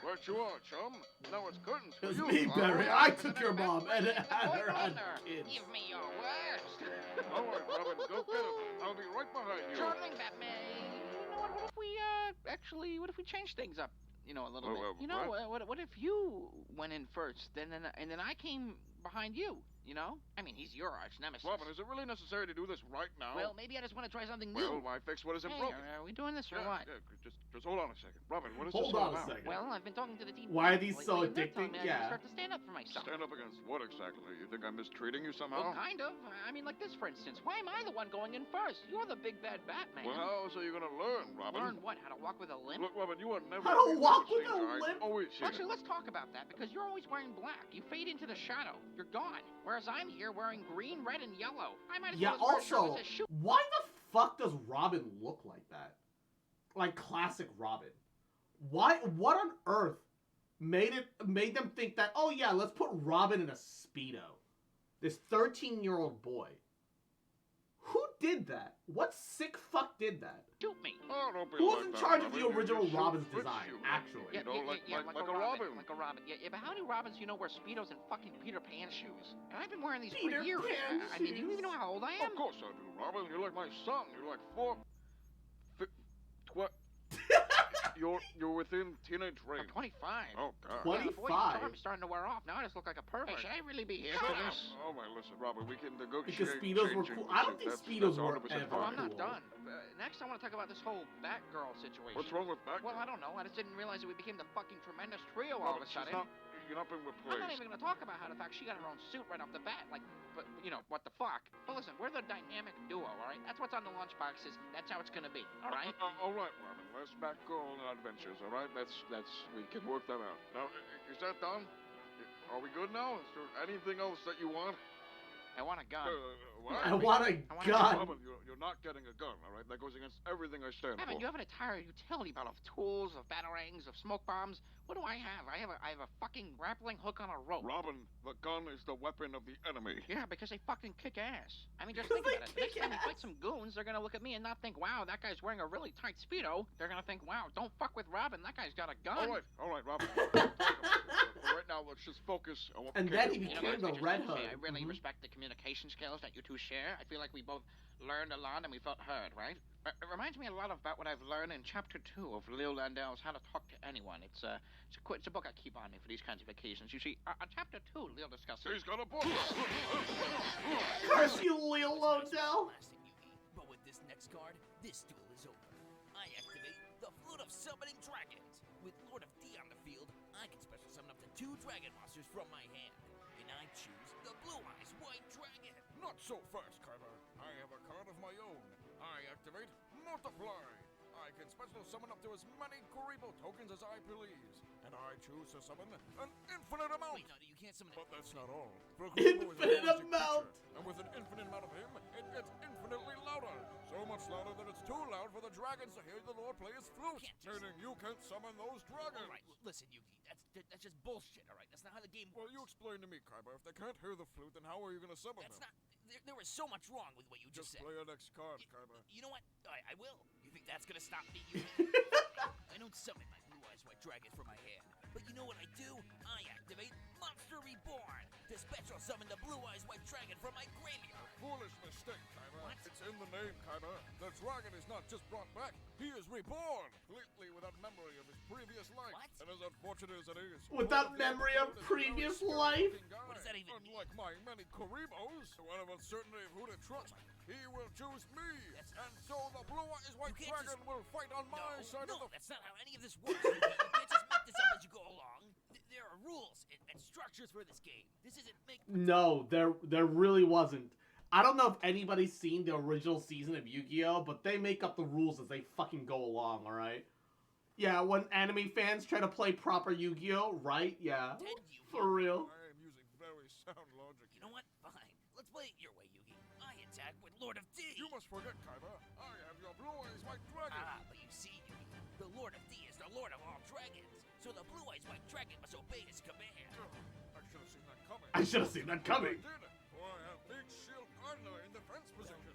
What you are, chum? Now it's curtains for It's you. me, Barry. I took your mom and had her had kids. Give me your worst. All right, Robin, go get him. I'll be right behind you. Sure thing, Batman. You know what if we, what if we change things up, you know, a little bit? You know, what if you went in first, and then I came behind you, you know? I mean, he's your arch nemesis. Robin, is it really necessary to do this right now? Well, maybe I just want to try something new. Well, why fix what isn't broken? Are we doing this or what? Yeah, just hold on a second. Robin, what is Hold this all on a about? second. Well, I've been talking to the team. Why are these lately, so and they're telling addicting? me I Yeah. need to start to stand up for myself. Stand up against what exactly? You think I'm mistreating you somehow? Well, kind of. I mean, like this, for instance. Why am I the one going in first? You're the big bad Batman. Well, how else are you gonna learn, Robin? Learn what? How to walk with a limp? Look, Robin, you are never... How to walk with things, a all right? limp? Always here. Actually, let's talk about that, because you're always wearing black. You fade into the shadow. You're gone. Whereas I'm here wearing green, red, and yellow. I might as Yeah, well as wear also, as a shoe. why the fuck does Robin look like that? Like classic Robin. Why? What on earth made them think that, oh yeah, let's put Robin in a Speedo? This 13-year-old boy. Who did that? What sick fuck did that? Shoot me. Oh, don't be Who was like in that, charge of Robin. the You original shoot Robin's Fritz design, you, actually? You know, like a Robin. Like a Robin. Yeah, but how many Robins you know wear Speedos and fucking Peter Pan shoes? And I've been wearing these Peter for years. Pan I mean, do you even know how old I am? Of course I do, Robin. You're like my son. You're like You're within teenage range. I'm 25. Oh, God. 25? Yeah, I'm starting to wear off. Now I just look like a pervert. Hey, should I really be here for this? Oh, my, listen, Robin, we can negotiate. Because Speedos were changing cool. I don't the think suit. Speedos That's were 100% ever Oh, fine. I'm not cool. done. Next, I want to talk about this whole Batgirl situation. What's wrong with Batgirl? Well, I don't know. I just didn't realize that we became the fucking tremendous trio all of a sudden. You're not being I'm replaced. not even going to talk about how the fact she got her own suit right off the bat. Like, but you know, what the fuck? But listen, we're the dynamic duo, all right? That's what's on the lunchboxes. That's how it's going to be, all right? All right, Robin. Let's Batgirl and adventures, all right? We can work that out. Now, is that done? Are we good now? Is there anything else that you want? I want a gun. What? I want a gun. Robin, you're not getting a gun, all right? That goes against everything I stand Evan, for. you have an entire utility belt of tools, of batarangs, of smoke bombs. What do I have? I have a fucking grappling hook on a rope. Robin, the gun is the weapon of the enemy. Yeah, because they fucking kick ass. I mean, just think about it. Next time we fight some goons, they're gonna look at me and not think, wow, that guy's wearing a really tight Speedo. They're gonna think, wow, don't fuck with Robin. That guy's got a gun. All right, Robin. Right now, let's just focus on what And we then can he do. became the Red Hood. I really respect the communication skills that you two share. I feel like we both learned a lot and we felt heard, right? It reminds me a lot about what I've learned in Chapter 2 of Lil Landel's How to Talk to Anyone. It's a book I keep on me for these kinds of occasions. You see, on Chapter 2, Lil discusses... He's got a book! Curse you, Lil Landel! But with this next card, this duel is over. I activate the Flute of Summoning Dragons. With Lord of D on the field, I can special summon up to 2 dragon monsters from my hand. And I choose the Blue Eyes White Dragon. Not so fast, Kyber. I have a card of my own. I activate Multiply. I can special summon up to as many Kuribo tokens as I please. And I choose to summon an infinite amount. Wait, no, you can't summon But that's not all. Infinite amount! And with an infinite amount of him, it gets infinitely louder. So much louder that it's too loud for the dragons to hear the Lord play his flute. Meaning you can't summon those dragons. All right, listen, Yugi, that's just bullshit, all right? That's not how the game works. Well, you explain to me, Kyber. If they can't hear the flute, then how are you going to summon them? There was so much wrong with what you just said. Play your next card, Kyber. You know what? I will. You think that's gonna stop me, Yugi? I don't summon my Blue Eyes White Dragon from my hand. But you know what I do? I activate Monster Reborn to special summon the Blue Eyes White Dragon from my graveyard. Foolish mistake, Kyber. It's in the name, Kyber. The dragon is not just brought back, he is reborn, completely without memory of his previous life. What? And as unfortunate as it is, Without memory of previous life? What does that even mean? Unlike my many Kuribos, one of uncertainty of who to trust, he will choose me. And so the Blue Eyes White Dragon will fight on my side of the... that's not how any of this works. You can't just make this up as you go along. There are rules and structures for this game. This isn't No, there really wasn't. I don't know if anybody's seen the original season of Yu-Gi-Oh, but they make up the rules as they fucking go along, alright? Yeah, when anime fans try to play proper Yu-Gi-Oh, right? Yeah, for real. I am using very sound logic. You know what? Fine. Let's play it your way, Yugi. I attack with Lord of D. You must forget, Kyber. I have your Blue Eyes White Dragon. But you see, Yugi, the Lord of D is the Lord of all dragons. So the Blue Eyes White Dragon must obey his command. I should have seen that coming. I should have seen that coming. I did. For I have Big Shield Gardner in defense position.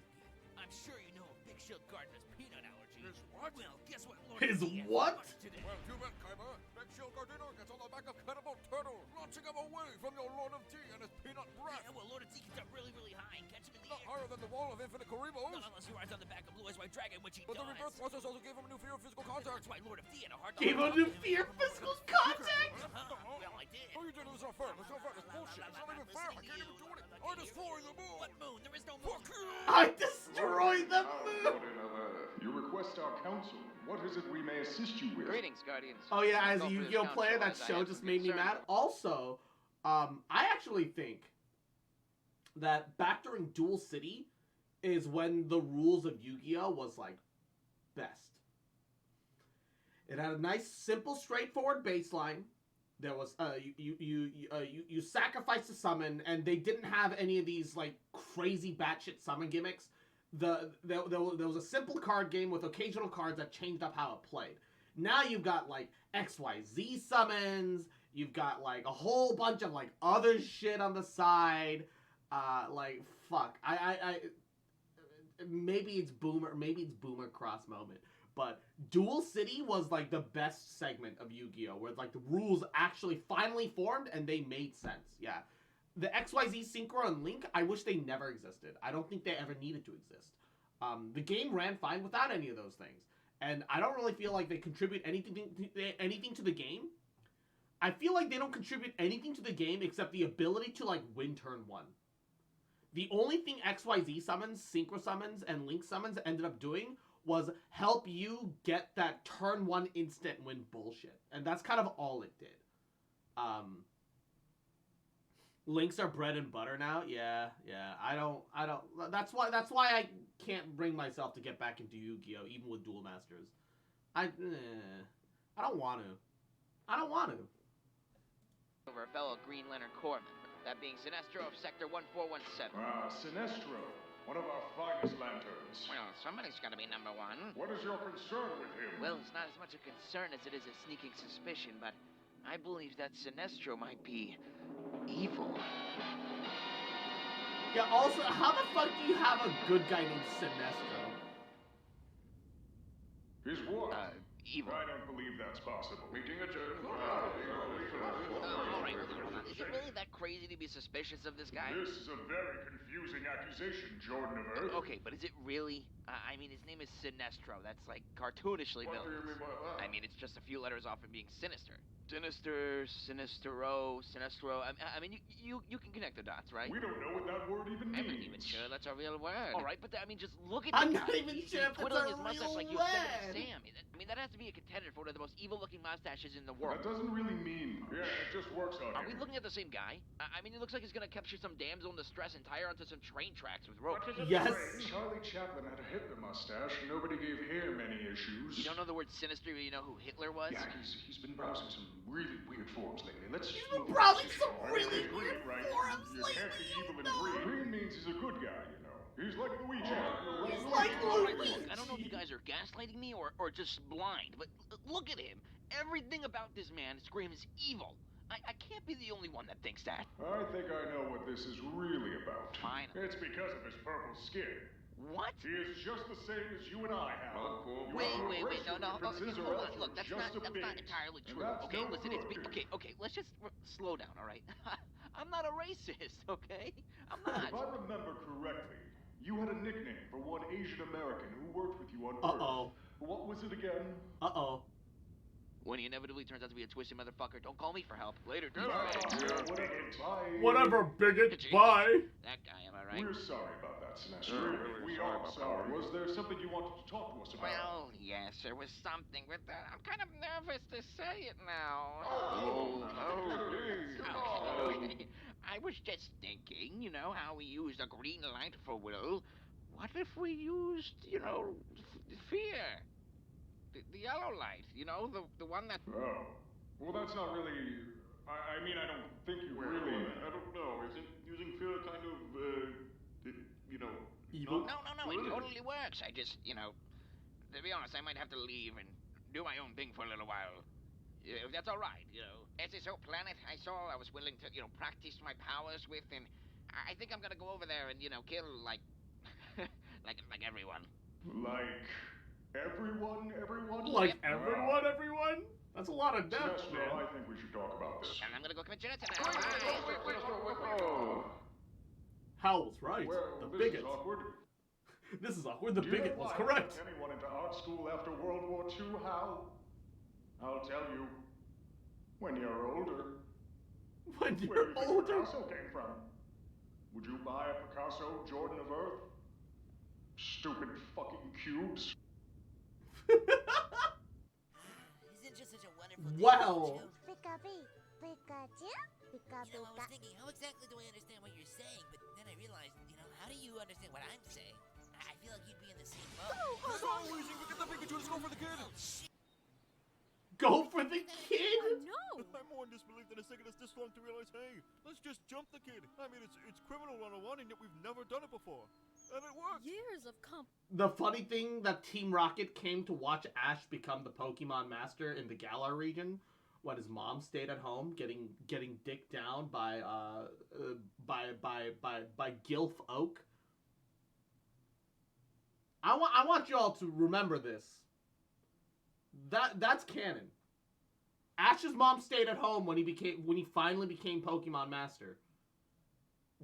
I'm sure you know of Big Shield Gardner's peanut allergy. His what? Well, guess what? Lord His of D has what? for lunch today. Well, too bad, Kyber. Big Shield Gardner gets on the back of Cannibal Turtle, launching him away from your Lord of D and his peanut breath. Yeah, well, Lord of D can jump really, really high and catch him in the Not air. higher than the wall of Infinite Kuribos. Not unless he rides on the back of Blue Eyes White Dragon, which he But does. the rebirth process also gave him a new fear of physical contact. That's why Lord of D had a hard time. Gave him a new fear of physical contact? Well, I did. Oh, you did it. It's not fair. It's not fair. It's bullshit. It's not even fair. I can't even do it. I destroy the moon. What moon? There is no moon. Fuck you. I destroyed the moon! You request our counsel. What is it we may assist you with? Greetings, Guardians. Oh yeah, as a Go for this Yu-Gi-Oh player, that council, as I show have just some made me concerns. mad. Also, I actually think that back during Duel City is when the rules of Yu-Gi-Oh was like best. It had a nice, simple, straightforward baseline. There was you sacrifice to summon, and they didn't have any of these like crazy batshit summon gimmicks. There was a simple card game with occasional cards that changed up how it played. Now you've got like XYZ summons. You've got like a whole bunch of like other shit on the side. Like, fuck. Maybe it's Boomer Cross moment. But Duel City was like the best segment of Yu-Gi-Oh! Where like the rules actually finally formed and they made sense. Yeah. The XYZ Synchro and Link, I wish they never existed. I don't think they ever needed to exist. The game ran fine without any of those things. And I don't really feel like they contribute anything to the game. I feel like they don't contribute anything to the game except the ability to like win turn 1. The only thing XYZ summons, Synchro summons, and Link summons ended up doing was help you get that turn 1 instant win bullshit. And that's kind of all it did. Links are bread and butter now. Yeah. I don't. That's why I can't bring myself to get back into Yu-Gi-Oh! Even with Duel Masters. I don't want to. Over a fellow Green Lantern Corps member, that being Sinestro of Sector 1417. Ah, Sinestro, one of our finest lanterns. Well, somebody's got to be number 1. What is your concern with him? Well, it's not as much a concern as it is a sneaking suspicion, but I believe that Sinestro might be evil. Yeah, also, how the fuck do you have a good guy named Sinestro? He's what? Evil. I don't believe that's possible. Meeting adjourned. All right, hold on. Is it really that crazy to be suspicious of this guy? This is a very confusing accusation, Jordan of Earth. Okay, but is it really? I mean, his name is Sinestro. That's like cartoonishly What do you mean by that? I mean, it's just a few letters off from being sinister. Sinister, Sinestro. I mean, you can connect the dots, right? We don't know what that word even means. I'm not even sure that's a real word. All right, but I mean, just look at I'm the guy. not even sure if it's twiddling a his mustache real like Yosemite word. Sam. I mean, that has to be a contender for one of the most evil-looking mustaches in the world. That doesn't really mean much. Yeah, it just works on Are him. we looking at the same guy? I mean, it looks like he's gonna capture some damsel in distress and tie her onto some train tracks with ropes. Yes. Charlie Chaplin had a Hitler mustache. Nobody gave him any issues. You don't know the word sinister, but you know who Hitler was? Yeah, he's been browsing some really weird forums lately. Let's He's been browsing some really weird right? forums You can't be evil and green. Green means he's a good guy, you know. He's like Luigi. He's like Luigi. Look, I don't know if you guys are gaslighting me or just blind, but look at him. Everything about this man screams evil. I can't be the only one that thinks that. I think I know what this is really about. Fine. It's because of his purple skin. What? He is just the same as you and I have. Wait, no. Look, that's not entirely true. Okay, listen, okay, let's just slow down, all right? I'm not a racist, okay? I'm not. If I remember correctly, you had a nickname for one Asian American who worked with you on Earth. Uh-oh. What was it again? Uh-oh. When he inevitably turns out to be a twisted motherfucker, don't call me for help. Later, Whatever, bigot. Bye. That guy, am I right? We're sorry about that, Sinestro. We are sorry. Was there something you wanted to talk to us about? Well, yes, there was something, but I'm kind of nervous to say it now. Okay. I was just thinking, you know, how we used a green light for will. What if we used, you know, fear? The yellow light, you know, the one that... Oh. Well, that's not really... I mean, I don't think you really... I don't know. Isn't using fear kind of, you know... Evil? No, it totally works. I just, you know, to be honest, I might have to leave and do my own thing for a little while. If that's all right, you know. SSO planet I saw I was willing to, you know, practice my powers with, and I think I'm gonna go over there and, you know, kill, like, like everyone. Like... Everyone? Like everyone? That's a lot of death, Sinestro, man. I think we should talk about this. And I'm gonna go commit genocide. Howell's right. Well, the this bigot. is awkward. This is awkward. The Do you bigot know was why I correct. sent anyone into art school after World War II, Hal? I'll tell you. When you're older. When Where you're do you think older. Picasso came from? Would you buy a Picasso, Jordan of Earth? Stupid fucking cubes. Isn't just such a wonderful day, Wow. Pikachu? You know, I was thinking, how exactly do I understand what you're saying? But then I realized, you know, how do you understand what I'm saying? I feel like you'd be in the same boat. Let's go for the kid! Oh, shit. Go for the kid? No! I'm more in disbelief than it's taken us this long to realize, hey, let's just jump the kid. I mean, it's criminal 101, and yet we've never done it before. And it worked. Years of The funny thing that Team Rocket came to watch Ash become the Pokemon Master in the Galar region when his mom stayed at home getting dicked down by Gilf Oak. I want y'all to remember this. That's canon. Ash's mom stayed at home when he finally became Pokemon Master,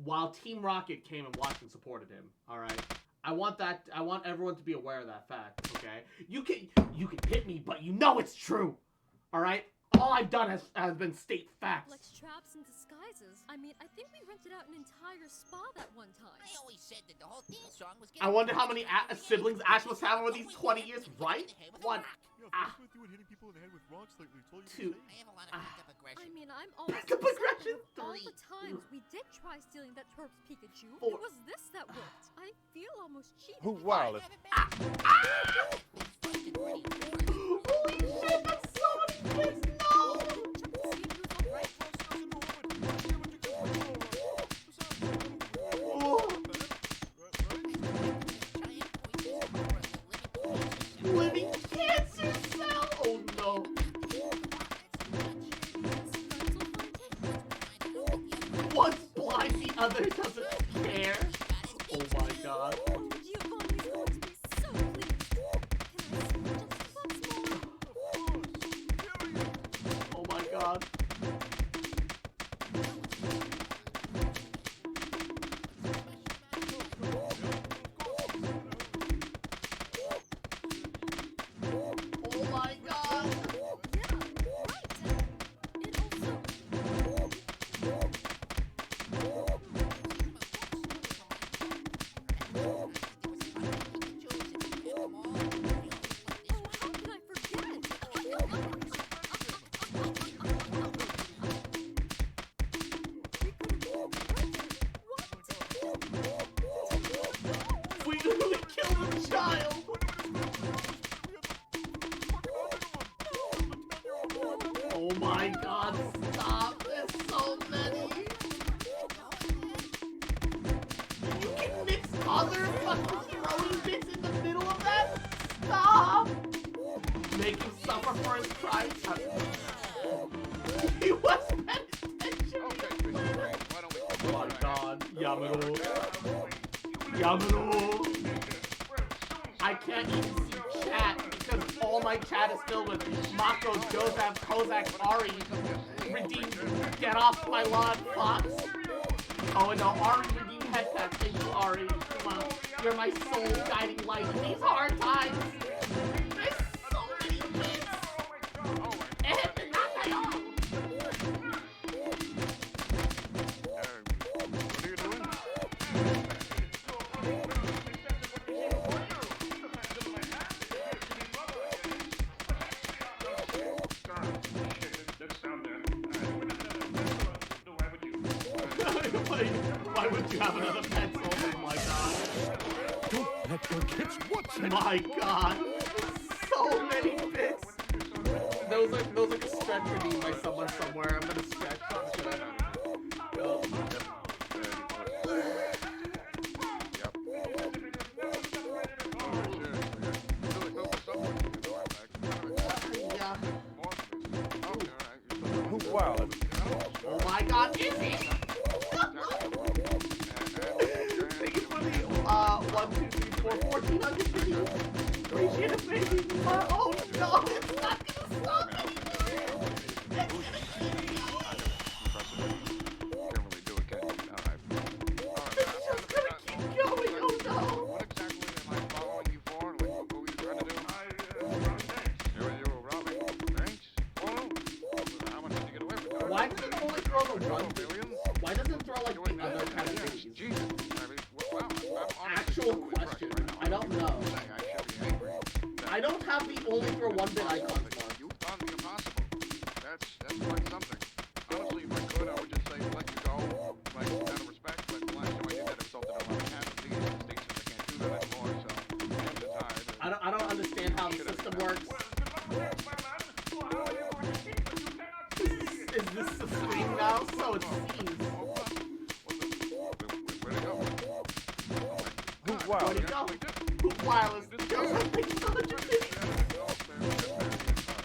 while Team Rocket came and watched and supported him. All right. I want everyone to be aware of that fact. Okay. You can hit me, but you know it's true. All right. All I've done has been state facts. Like traps and disguises. I mean, I think we rented out an entire spa that one time. I always said that the whole theme song was. I wonder how many siblings Ash must have over these 20 years, right? One. With you and hitting people in the head with rocks lately. Told you Two. I have a lot of pent-up aggression. I mean, I'm always Pent-up aggression. all the times we did try stealing that Turp's Pikachu. Four. It was this that worked. I feel almost cheated. Who wild? Holy shit, that's so many kids. No! Living cancer cell! Oh no. One's blind, the other doesn't care. Oh my god. Oh my god. Oh my god. We literally killed a child. Oh my god, stop. There's so many. You can mix other fucking throwing bits in the middle of that? Stop! Make him suffer for his crimes. He was penitentiary. Oh my god, Yamano. Yamano. I can't even see chat because all my chat is filled with Mako, Joseph, Kozak, Ari. Redeem, get off my lawn, Fox. Oh and no, Ari redeemed headpad. Thank you, Ari. Come on. You're my soul guiding light in these hard times. There's so many kids. And not my own. What are you doing? Why would you have another pencil? Oh my god. Don't let your kids watch it. My god. So many bits. Those are like a stretch redeemed by someone somewhere. I'm gonna stretch that shit out. Yeah. Who wild? Oh my god, is he? Thank you for the 1, 2, 3, 4, 1400 videos. Appreciate it, baby. Oh no, it's not gonna stop anymore. It's just gonna keep going. Oh no. What exactly am I following you for? Like, what were you trying to do? You were robbing banks? How much did you get away with? Why does it only throw the one? Why doesn't it throw like the other kind of things? Jesus. I mean, wow, I'm Actual question. I don't know. I don't have the only throw one bit icon. You've done the impossible. That's quite something. Honestly, if I could, I would just say let you go, like out of respect. But the last time I did that, it resulted in a lot of casualties. The stations I can't do that anymore, so I'm just tired. I don't understand how the system works. Is this the stream now? So it seems. Where'd it go? Who's wild? Where'd it go? Who's wireless?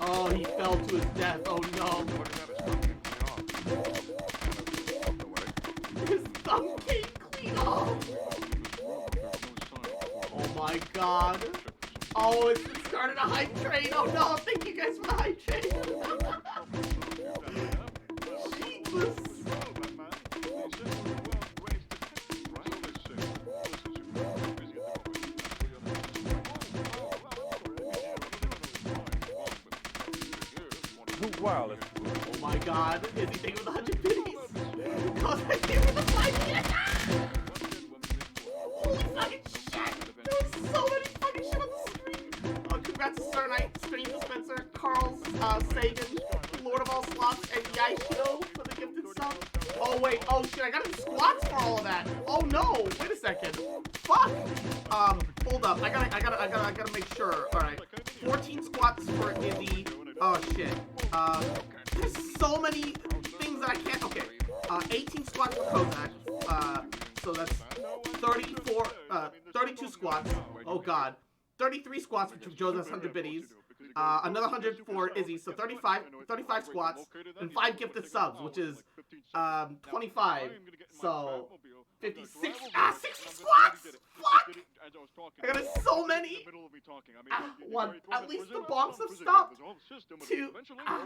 Oh, he fell to his death. Oh no. His thumb came clean off. Oh my god. Oh, it started a hype train. Oh no, thank you guys for the hype train. Jesus. Wow. Oh my god, is he taking with 100 biddies? Cause I came with the 5 minutes. Holy fucking shit! There was so many fucking shit on the screen. Oh, congrats to Sir Knight, Stream Dispenser, Carl's, Sagan, Lord of all Slots, and Yaishino for the gifted sub. Oh wait, oh shit, I gotta do squats for all of that. Oh no, wait a second. Fuck! Hold up, I gotta make sure. Alright. 14 squats for Izzy. Oh shit. There's so many things that I can't. Okay. 18 squats for Kozak. So that's 34, 32 squats. Oh god. 33 squats for Joseph's 100 biddies. Another 100 for Izzy. So 35 squats and 5 gifted subs, which is 25. So 56. 60 squats! Fuck! I got so many. One. At least the bonks have stopped. 2.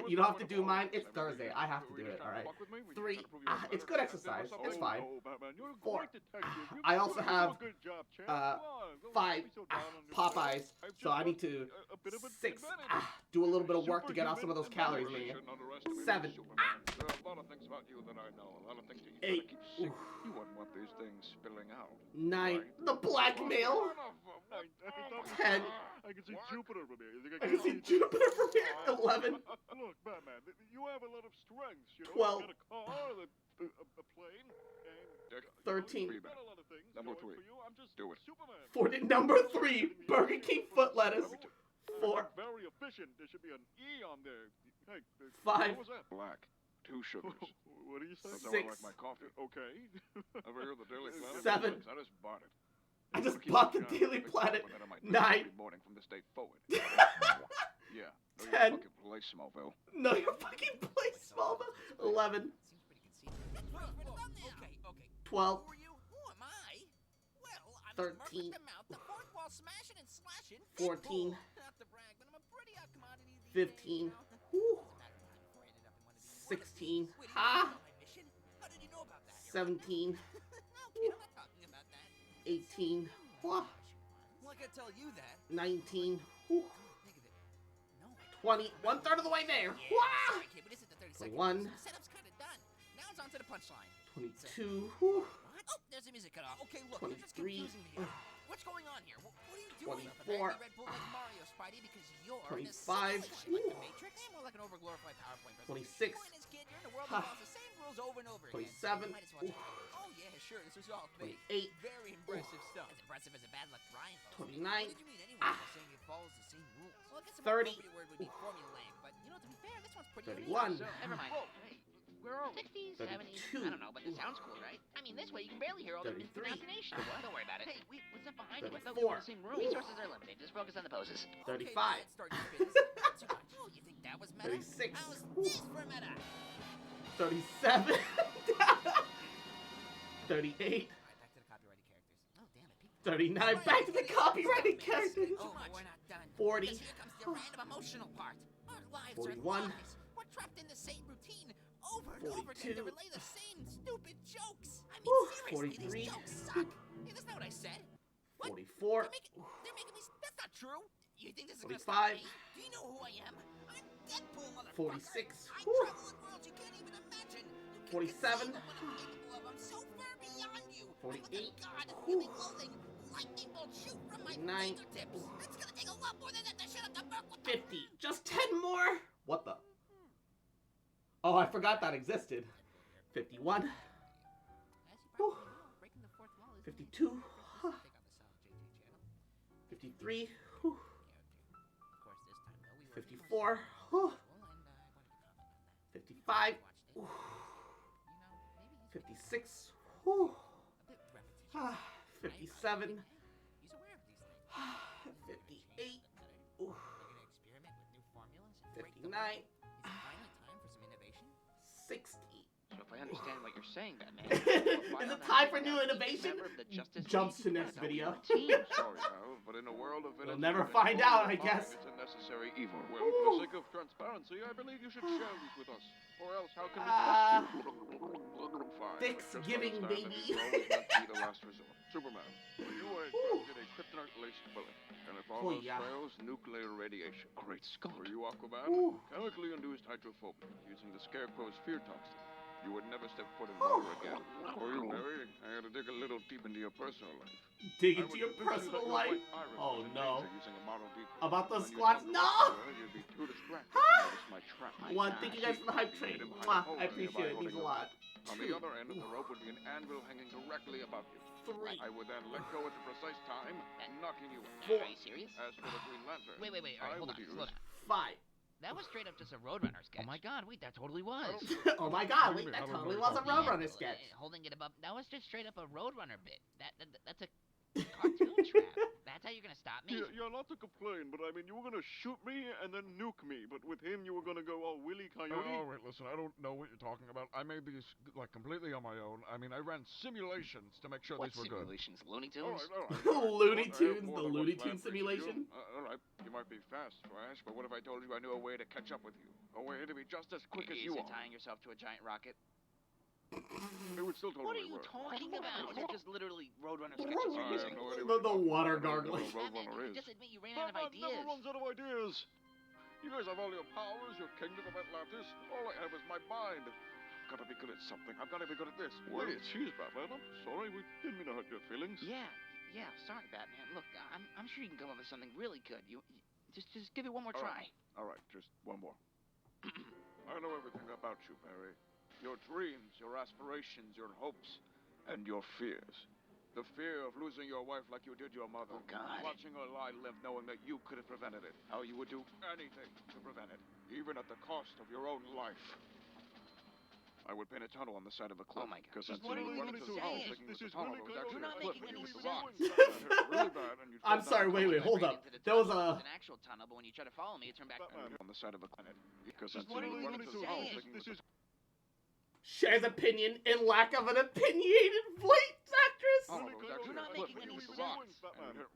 You don't have to do mine. It's Thursday. I have to do it. All right. 3. It's good exercise. It's fine. 4. I also have 5 Popeyes. So I need to 6. Do a little bit of work to get off some of those calories, man. 7. 8. You wouldn't want these things spilling out. 9. The blackmail. 10. I can see Jupiter from here. I can see Jupiter from here. 11. Look, Batman, you have a lot of strengths, you know? 12. You got a car, a plane, and... 13. You got a lot of things Number going 3. for you. I'm just Do it. Superman. Number 3. Burger King foot lettuce. 4. Very efficient. There should be an E on there. Hey, 5. What was that? Black. 2 sugars. What do you say? That's how 6. I like my coffee. Okay. Ever hear the Daily Planet? 7. I just bought it. I just bought the Daily Planet. 9. Morning from this day forward. Yeah. No, 10. you fucking play Smallville. No, you fucking play Smallville. 11. 12. 13. 14. 15. 16. Ha! 17. 18. Wah. Well, I gotta tell you that. 19. 20. 1/3 of the way there. Yeah, Wah! sorry, kid, but this is the 30 seconds. 21. The setup's kind of done. Now it's on to the punchline. 22. Whew. What? Oh, there's the music cut off. Okay, look, you're just 23. confusing me. What's going on here? What are you doing? 24. Red Bull like Mario, Spidey, because you're 25. in a simulation like the Matrix. More like an overglorified PowerPoint presentation. 26. Point is, kid, you're in a world that follows the same rules over and over again. 27. Might as well check it. Oh yeah, sure. This was all fake. 28. Very impressive stuff. As impressive as a bad luck Brian. 29. What did you mean anyway by saying it follows the same rules? Well, I guess a 30. more appropriate word would be formulaic, but you know, to be fair, this one's pretty 31. unique. So, never mind. Hey, where are we? 60s, 70s? 32. I don't know, but it sounds cool, right? I mean, this way you can barely hear all the 33. pronunciation. What? Don't worry about it. Hey, wait, what's up behind you? I thought 34. we were in the same room. Resources are limited. Just focus on the poses. 35. Okay, let's start this business. Not too much. Oh, you think that was meta? 36. How's this for meta? 37. 38. All right, back to the copyrighted characters. 39. Back to the copyrighted characters. Oh, we're not done. 40. Because here comes the random emotional part. Our lives 41. are lies. We're trapped in the same routine over and over again to 42. relay the same stupid jokes. I mean, Whew, seriously, 43. these jokes suck. Hey, that's not what I said. 44. They're making me. That's not true. You think this is 45. gonna stop me? Do you know who I am? I'm Deadpool, motherfucker. 46. I Whew. travel in worlds you can't even imagine. You 47. What I'm capable of. I'm so far beyond you. 48. God, Whew. clothing. Lightning bolt shoot from my 9. fingertips. It's gonna take a lot more than that to shut up the Merc. 50. Just 10 more. What the? Oh, I forgot that existed. 51. Whew. 52. 53. Whew. 54. Whew. 55. Whew. 56. Whew. 57. 58. Ooh. 59. Finally time for some innovation. 60. So if I understand what you're saying, Batman, Is it time for new innovation? Jumps to next video. Sorry, Hal, but in a world of We'll never find out, I guess. It's a necessary evil. Well, for the sake of transparency, I believe you should share these with us. Or else, how can we trust you? Fine. Thanksgiving, baby. It's always meant to be the last resort. Superman, you were entrusted a kryptonite-laced bullet. And if all else fails, nuclear radiation. Great Scott. For you, Aquaman, chemically induced hydrophobia, using the Scarecrow's fear toxin. You would never step foot in water again. For you, Barry, I had to dig a little deep into your personal life. Dig into your personal life? Oh no. About those squats? No! You'd be too distracted to notice my trap. One, thank you guys for the hype train. Mwah, I appreciate it. It means a lot. On the other end of the rope would be an anvil hanging directly above you. 3. I would then let go at the precise time, knocking you in. 4. Are you serious? As for the Green Lantern, Wait, all right, hold on, slow down. 5. That was straight up just a Roadrunner sketch. Oh my god, wait, that totally was. Oh my god, wait, that totally was a Roadrunner sketch. Holding it above, that was just straight up a Roadrunner bit. That's a cartoon trap. That's how you're gonna stop me? You're not to complain, but I mean, you were gonna shoot me and then nuke me, but with him, you were gonna go all Willy Coyote. Oh, wait, listen, I don't know what you're talking about. I made these, like, completely on my own. I mean, I ran simulations to make sure these were good. Simulations? Looney Tunes? All right. Looney Tunes, the Looney Tunes simulation? All right, you might be fast, Flash, but what if I told you I knew a way to catch up with you? A way to be just as quick as you are. Is it tying yourself to a giant rocket? It would still totally What are you work. talking about? These are just literally Roadrunner sketches you're using. The water gargling. Just admit you ran out of ideas. Never runs out of ideas. You guys have all your powers, your kingdom of Atlantis. All I have is my mind. I've got to be good at something. I've got to be good at this. Well, geez, Batman, I'm sorry. We didn't mean to hurt your feelings. Yeah, sorry, Batman. Look, I'm sure you can come up with something really good. You just give it one more try. All right, just one more. I know everything about you, Barry. Your dreams, your aspirations, your hopes, and your fears. The fear of losing your wife like you did your mother. Oh, God. Watching her lie live knowing that you could have prevented it. How you would do anything to prevent it, even at the cost of your own life. I would paint a tunnel on the side of a cliff. Oh, my God. Because What are you even saying? This is really good. You're not making any sense. Really bad, and I'm sorry, wait, hold up. There was a... It's an actual tunnel, but when you try to follow me, it turned back... On the side of a planet. Because What are you even saying? Shares opinion in lack of an opinionated voice actress. You're not making any sense.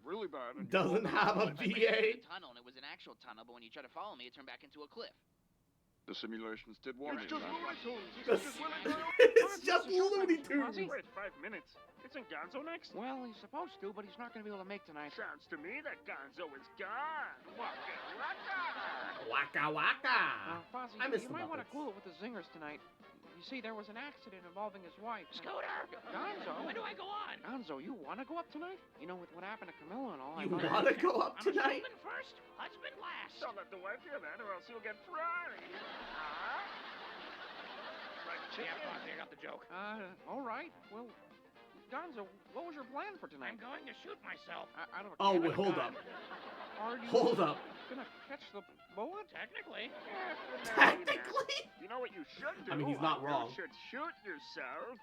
Really bad. Doesn't have a VA. Tunnel, and it was an actual tunnel, but when you try to follow me, it turned back into a cliff. The simulations did warn me. It's just Looney Tunes. It's just Looney Tunes. Wait 5 minutes. Isn't Gonzo next? Well, he's supposed to, but he's not going to be able to make tonight. Sounds to me that Gonzo is gone. Waka waka. Waka waka. Fozzie, I miss you the might want to Muppets. cool it with the zingers tonight. You see, there was an accident involving his wife. Scooter! Gonzo! When do I go on? Gonzo, you want to go up tonight? You know, with what happened to Camilla and all. You want to go up tonight? Husband first, husband last. Don't let the wife hear that, or else you'll get fried. Huh? Like chicken. Yeah, Fozzie, I got the joke. All right. Well, Gonzo, what was your plan for tonight? I'm going to shoot myself. I don't. Oh, wait, hold up. Are you Hold up. gonna catch the bullet? Technically. Technically? You know what you should do? I mean, he's not wrong. You should shoot yourself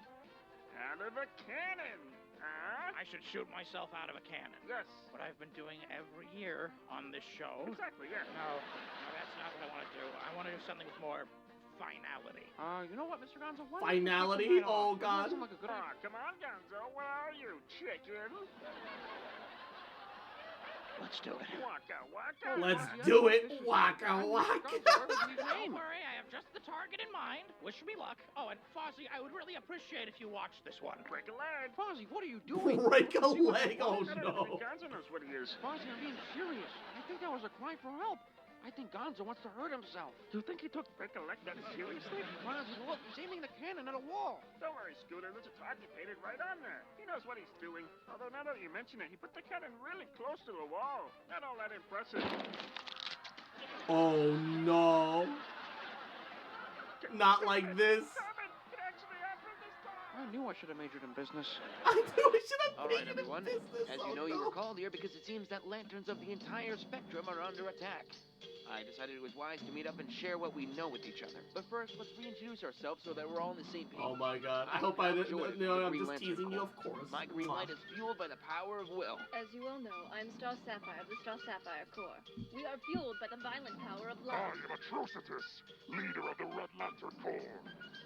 out of a cannon. Huh? I should shoot myself out of a cannon. Yes. What I've been doing every year on this show. Exactly, yeah. No, that's not what I want to do. I want to do something with more finality. You know what, Mr. Gonzo? Why Finality? Oh, God. Doesn't look a good idea. Come on, Gonzo. Where are you, chicken? Let's do it. Waka waka. Let's do it. Waka waka. Don't worry, I have just the target in mind. Wish me luck. Oh, and Fozzie, I would really appreciate if you watched this one. Break a leg. Fozzie, what are you doing? Break a leg? Oh, no. Gonzo knows what he is. Fozzie, I'm being serious. I think that was a cry for help. I think Gonzo wants to hurt himself. You think he took break a leg that seriously? Fozzie, look, he's aiming the cannon at a wall. Don't worry, Scooter. There's a target painted right on there. He knows what he's doing. Although now that you mention it, he put the cannon really close to the wall. Not all that impressive. Oh, no. Not like this. It actually happened this time. I knew I should have majored in business. I knew I should have All right, majored in everyone. business. As you know, you were called here because it seems that lanterns of the entire spectrum are under attack. I decided it was wise to meet up and share what we know with each other. But first, let's reintroduce ourselves so that we're all on the same page. Oh my god. I hope I didn't. No, I'm just teasing you, of course. My green light is fueled by the power of will. As you all know, I'm Star Sapphire of the Star Sapphire Corps. We are fueled by the violent power of love. I am Atrocitus, leader of the Red Lantern Corps.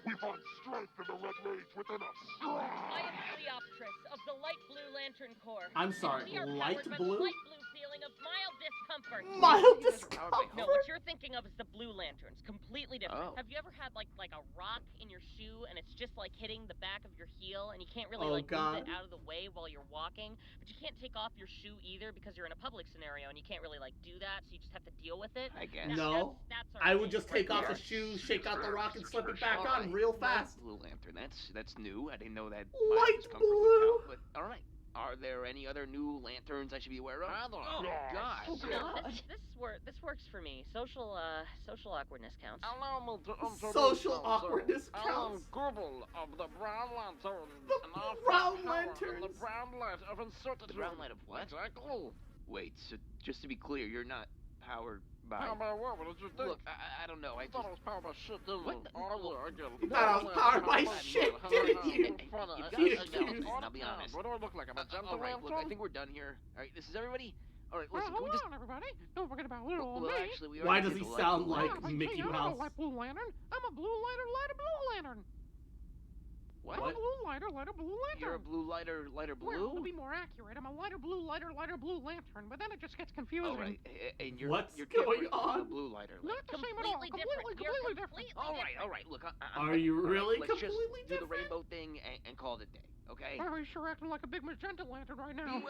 We find strength in the red rage within us. I am Cleoptris of the Light Blue Lantern Corps. I'm sorry, We are light powered by blue? the light blue feeling of mild discomfort. Mild discomfort? No, what you're thinking of is the blue lanterns. Completely different. Oh. Have you ever had like a rock in your shoe and it's just like hitting the back of your heel and you can't really Oh, move God. it out of the way while you're walking, but you can't take off your shoe either because you're in a public scenario and you can't really like do that, so you just have to deal with it. I guess. No, that's our I would thing just right take off there. the shoe, shake out the rock, and slip it back All on right. real fast. Light blue lantern. That's new. I didn't know that. Light discomfort blue. would count, but all right. Are there any other new lanterns I should be aware of? Oh, gosh. This works for me. Social awkwardness counts. Social awkwardness I am counts. Gribble of the Brown Lantern. The brown lanterns. The brown light of uncertainty. The brown light of what? Exactly. Wait, so just to be clear, you're not powered by... How about what? What did you think? Look, I don't know. I thought I was powered by shit, didn't What you? the- Oh, yeah, I get it. You thought I was powered by shit, didn't you? You've got You to accused. I'll be honest. What do I look like? I'm a gentle All right, look, I lantern? think we're done here. All right, this is everybody. All right, Well, listen, can we hold just... on, everybody. Don't forget about little old Well, me. actually, we Why already does did he the light sound blue like lantern. Mickey I'm not Mouse? a light blue lantern. I'm a blue lighter blue lantern. What? I'm a blue lighter blue lantern. You're a blue lighter Well, to blue? be more accurate, I'm a lighter blue lantern, but then it just gets confusing. All right, and you're What's you're going different from on? the blue lighter. Not the same at all. Completely Completely different. different. All right, look. Are you really let's just completely do the different? rainbow thing and call it a day, okay? Oh, he's sure acting like a big magenta lantern right now.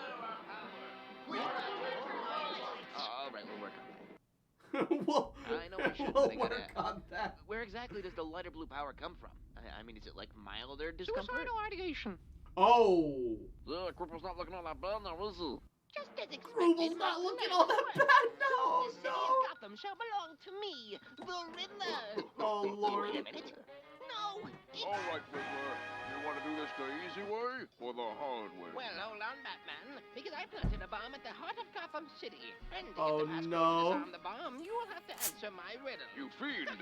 All right, we'll work on that. we'll I know I should, we'll but I gotta- work on that. Where exactly does the lighter blue power come from? I mean, is it like milder discomfort? Suicidal ideation. Oh, Yeah, Cripple's not looking all that bad now, is he? Just as expected. Ruben's not looking all that bad. No, The city no. of Gotham shall belong to me, the Riddler. Oh Lord. Wait a minute. No. All right, Riddler. You want to do this the easy way or the hard way? Well, hold on, Batman, because I planted a bomb at the heart of Gotham City. And to Oh, get the passcode no. to disarm the bomb, you will have to answer my riddle. You fiend.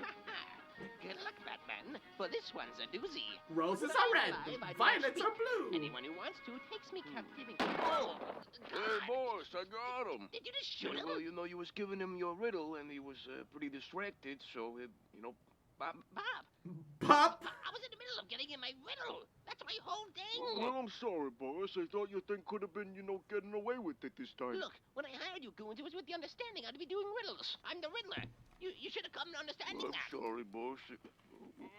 Good luck, Batman, for this one's a doozy. Roses When are I'm red, alive, I do not violets are speak. blue. Anyone who wants to takes me captive and oh, Hey, boss, I got him. did you just shoot him? Well, you know, you was giving him your riddle, and he was pretty distracted, so, Bob, Pop. I was in the middle of getting in my riddle. That's my whole thing. Well, I'm sorry, boss. I thought your thing could have been, getting away with it this time. Look, when I hired you goons, it was with the understanding I'd be doing riddles. I'm the Riddler. You should have come to understanding I'm that. sorry, boss.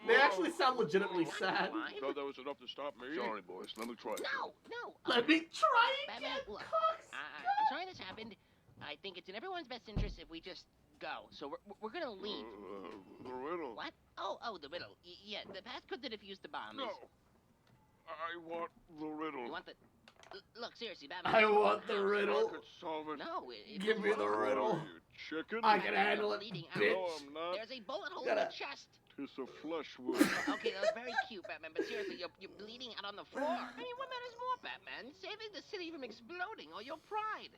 They actually sound legitimately sad. Thought that was enough to stop me. Sorry, boss. Let me try. No. Let me try Batman, again, look, Cox. I'm sorry this happened. I think it's in everyone's best interest if we just go. So we're gonna leave. The riddle. What? Oh, the riddle. Yeah, the passcode to defuse the bomb No. is... I want the riddle. You want the... Look, seriously, Batman. I want the I riddle. could solve it. No, Give me the riddle. You chicken. I can handle it, Bleeding out. bitch. No, I'm not. There's a bullet hole in Gotta- the chest. It's a flesh wound. Okay, that was very cute, Batman, but seriously, you're bleeding out on the floor. I mean, what matters more, Batman? Saving the city from exploding or your pride?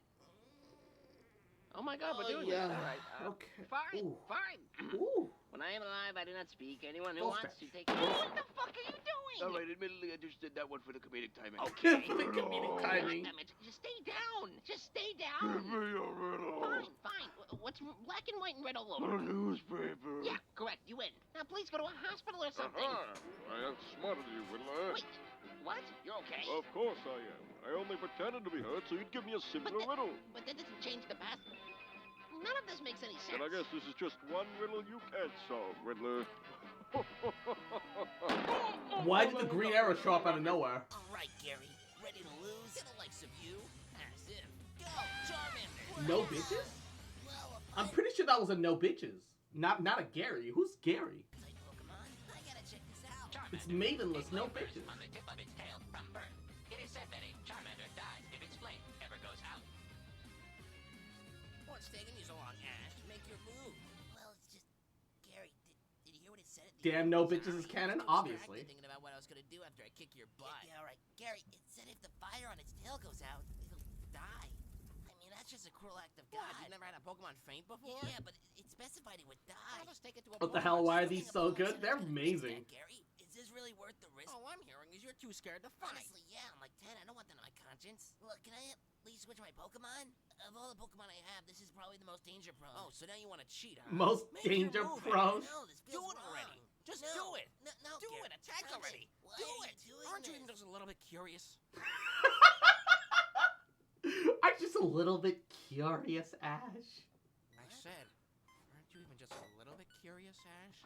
Oh my god, we're doing yeah. this. All right. Okay. Fine, Ooh. fine. Ooh. When I am alive, I do not speak. Anyone who Full wants to stretch. take... What the fuck are you doing? all right, admittedly, I just did that one for the comedic timing. Okay. For the comedic timing. Damn it. Just stay down. Just stay Give down. me a riddle. Fine. What's black and white and red all over? A newspaper. Yeah, correct. You win. Now please go to a hospital or something. I am smarter than you, Riddler. Wait, what? You're okay? Of course I am. I only pretended to be hurt so you'd give me a simpler riddle. But that doesn't change the past. None of this makes any sense. And I guess this is just one riddle you can't solve, Riddler. Why did the Green Arrow show up out of nowhere? All right, Gary. Ready to lose? To the likes of you? As if. Go, Charmander! No bitches? Well, I'm pretty sure that was a no bitches. Not a Gary. Who's Gary? Like Pokemon, I gotta check this out. It's Maidenless, no bitches. On the tip of its tail from birth. It is said that a Charmander dies if its flame ever goes out. What's taking you so long, Ash? Make your move. Well, it's just... Gary, did you hear what it said? Damn, no bitches is canon, obviously. Thinking about what I was gonna do after I kick your butt. Yeah, all right. Gary, it said if the fire on its tail goes out, it'll die. I mean, that's just a cruel act of God. You've never had a Pokemon faint before? Yeah, but it specified it would die. I'll just take it to a What the board. hell? Why are these so good? They're amazing. Gary, is this really worth the risk? All I'm hearing is you're too scared to fight. Honestly, yeah. I'm like 10. I don't want that on my conscience. Look, can I at least switch my Pokemon? Of all the Pokemon I have, this is probably the most danger prone. Oh, so now you want to cheat, huh? Most Make your danger move, prone. No, this Do feels it wrong. already. Just No, do it. No, Do Gary. it. Attack Stop already. it. Why Do are it. you doing Aren't you this? even just a little bit curious? I'm just a little bit curious, Ash. I said, aren't you even just a little bit curious, Ash?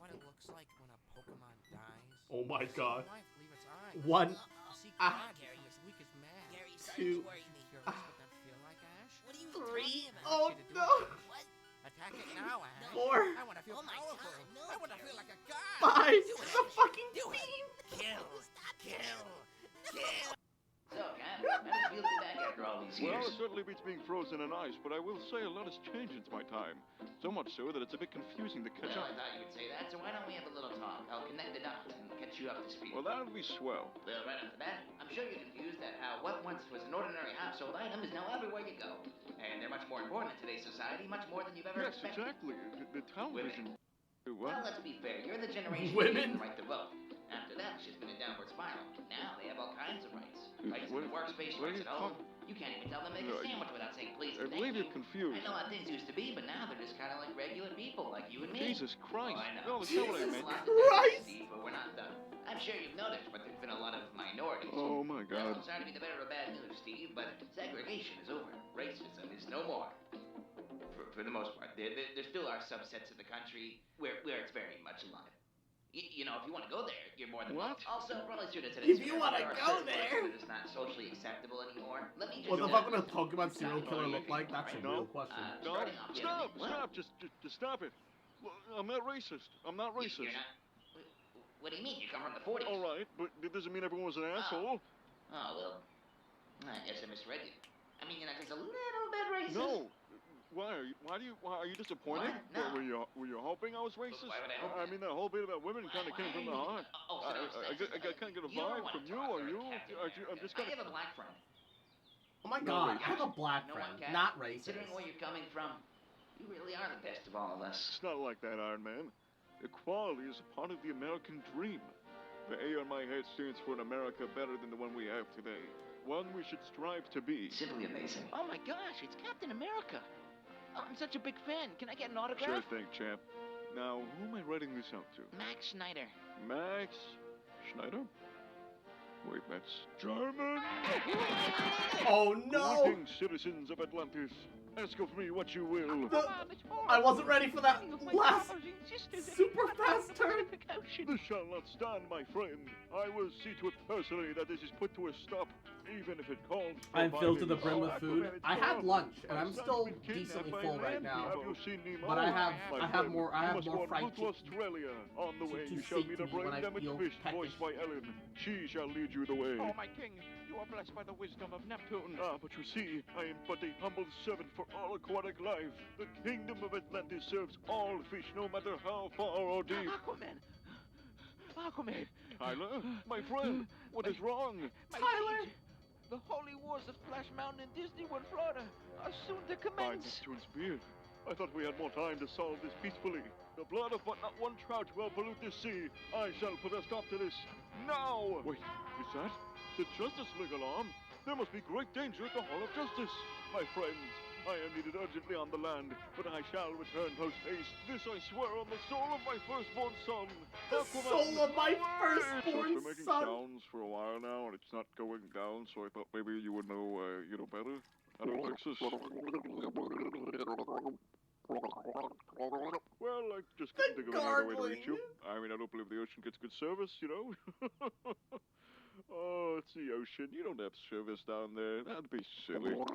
What it looks like when a Pokemon dies? Oh my god. Why leave its eyes? One. See, Ah. Gary, as weak as mad. Gary, Two. starting to worry me. Curious what that feel like, Ash? What are you Three. talking about? Oh no. What? Attack it now, Ash. Four. I want to feel Oh my powerful. God, no, I want to feel Gary. like a god. Five. Do it. The fucking Do it. beam. Kill. Kill. Kill. So, Cap, managed to be back after all these Well, years. it certainly beats being frozen in ice, but I will say a lot has changed since my time. So much so that it's a bit confusing to catch Well, up. I thought you would say that, so why don't we have a little talk? I'll connect the dots and catch you up to speed. Well, that would be swell. Well, right off the bat, I'm sure you're confused at how what once was an ordinary household item is now everywhere you go. And they're much more important in today's society, much more than you've ever Yes, expected. exactly. The television. Well, What? let's be fair. You're the generation Women? with the right to vote. After that, it's just been a downward spiral. Now they have all kinds of rights. Rights in What- the workspace, what are rights you at home. talking- You can't even tell them make a sandwich without saying please I and believe thank you're you. confused. I know how things used to be, but now they're just kind of like regular people, like you and me. Jesus Christ. Oh, I know. No, that's not what I There's meant. a lot to digest, Christ. Steve, but we're not done. I'm sure you've noticed, but there's been a lot of minorities. Oh my Well, God. I'm sorry to be the bearer of bad news, Steve, but segregation is over. Racism is no more. For the most part. There still are subsets of the country where it's very much alive. You know, if you want to go there, you're more than welcome. Also, probably true to today's If you world, wanna there are go certain there. words that is not socially acceptable anymore. Let me just What the fuck would a Pokemon serial killer look like? That's a real question. No, starting off, you stop, have any- stop, just stop it. Well, I'm not racist. I'm not racist. You're not. What do you mean? You come from the 40s. All right, but it doesn't mean everyone was an asshole. Oh, well. I guess I misread you. I mean, you're not just a little bit racist. No. Why are you disappointed? What? No. Were you hoping I was racist? Why would I hope I mean, that whole bit about women kind of came from the heart. Oh, I kind of get a vibe from you. Are you? I'm just kind I have of. a black friend. Oh my No god, I racist. have a black You know what, friend. Kat? Not racist. Considering where you're coming from, you really are the best of all of us. It's not like that, Iron Man. Equality is a part of the American dream. The A on my head stands for an America better than the one we have today. One we should strive to be. Simply amazing. Oh my gosh, it's Captain America. Oh, I'm such a big fan. Can I get an Sure autograph? thing, champ. Now, who am I writing this out to? Max Schneider. Max Schneider? Wait, that's German? Oh no! Greetings, citizens of Atlantis. Ask of me what you will. I wasn't ready for that last super fast turn. This shall not stand, my friend. I will see to it personally that this is put to a stop, even if it calls for I'm filled to the violence. brim with food. I had lunch, and I'm still decently full right now. Have you seen Nemo? But I have My more friend, you must fried go on chicken to Australia. On the way, to you shall sink meet a me when I brain-damaged feel fish peckish. voiced by Ellen. She shall lead you the way. Oh, my king, you are blessed by the wisdom of Neptune. Ah, but you see, I am but a humble servant for all aquatic life. The kingdom of Atlantis serves all fish, no matter how far or deep. Aquaman! Aquaman! Tyler, my friend, what is wrong? Tyler! The holy wars of Splash Mountain in Disney World, Florida are soon to By commence. Neptune's beard. I thought we had more time to solve this peacefully. The blood of but not one trout will pollute this sea. I shall put a stop to this now. Wait, is that the Justice League alarm? There must be great danger at the Hall of Justice. My friends, I am needed urgently on the land, but I shall return post haste. This I swear on the soul of my firstborn son. The soul of my firstborn It's been making son. sounds for a while now, and it's not going down, so I thought maybe you would know, better. Out of Texas. Well, I just couldn't think of any other way to reach you. I mean, I don't believe the ocean gets good service, you know? Oh, it's the ocean. You don't have service down there. That'd be silly. Well,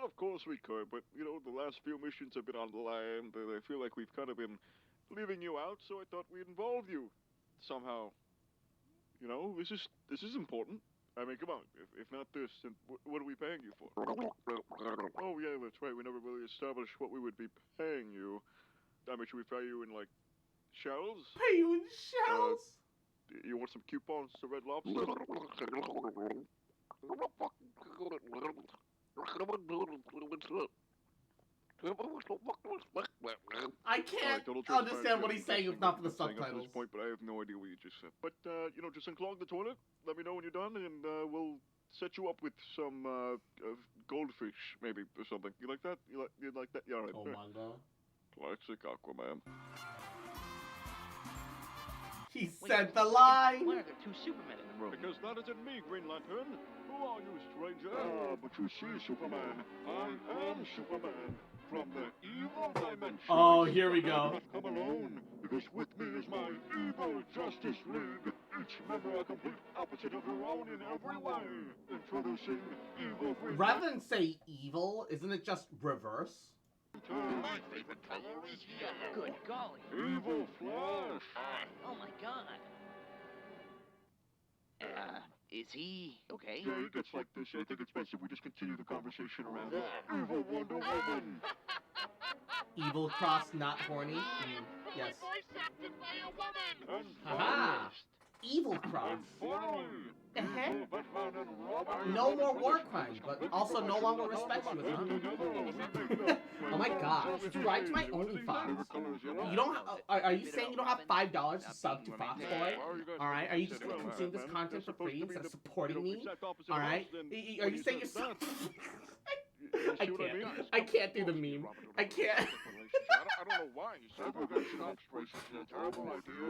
of course we could, but, the last few missions have been on the land, and I feel like we've kind of been leaving you out, so I thought we'd involve you somehow. This is important. I mean, come on. If not this, then what are we paying you for? Oh, yeah, that's right. We never really established what we would be paying you. I mean, should we pay you in, shells? Pay you in shells? You want some coupons to Red Lobster? I can't total understand what he's saying if not for the I'm saying up to subtitles. this point, but I have no idea what you just said. But, you know, just unclog the toilet, let me know when you're done, and we'll set you up with some goldfish, maybe, or something. You like that? You like that? Yeah, all right. Oh my god. Classic Aquaman. He said the line! Why are there two Supermen in the room? Because that isn't me, Green Lantern. Who are you, stranger? But you see, Superman, I am Superman. From the evil dimension. Oh, here we go. Come alone, because with me is my evil Justice League. Each member a complete opposite of their own in every way. Introducing evil Green. Rather than say evil, isn't it just reverse? My favorite color is yellow. Good golly. Evil Flash. Oh my god. Is he okay? Yeah, he gets like this. I think it's best if we just continue the conversation around Evil Wonder Woman. Evil cross, not horny. Yes. Haha! Evil cross. No more war crimes, but also no longer respects you as huh? Oh my god, subscribe to my OnlyFans. You don't are you saying you don't have $5 to sub to Fox Boy? Alright, are you just gonna consume this content for free instead of supporting me? Alright? Are you saying you're I can't do the meme. I can't. I don't know why.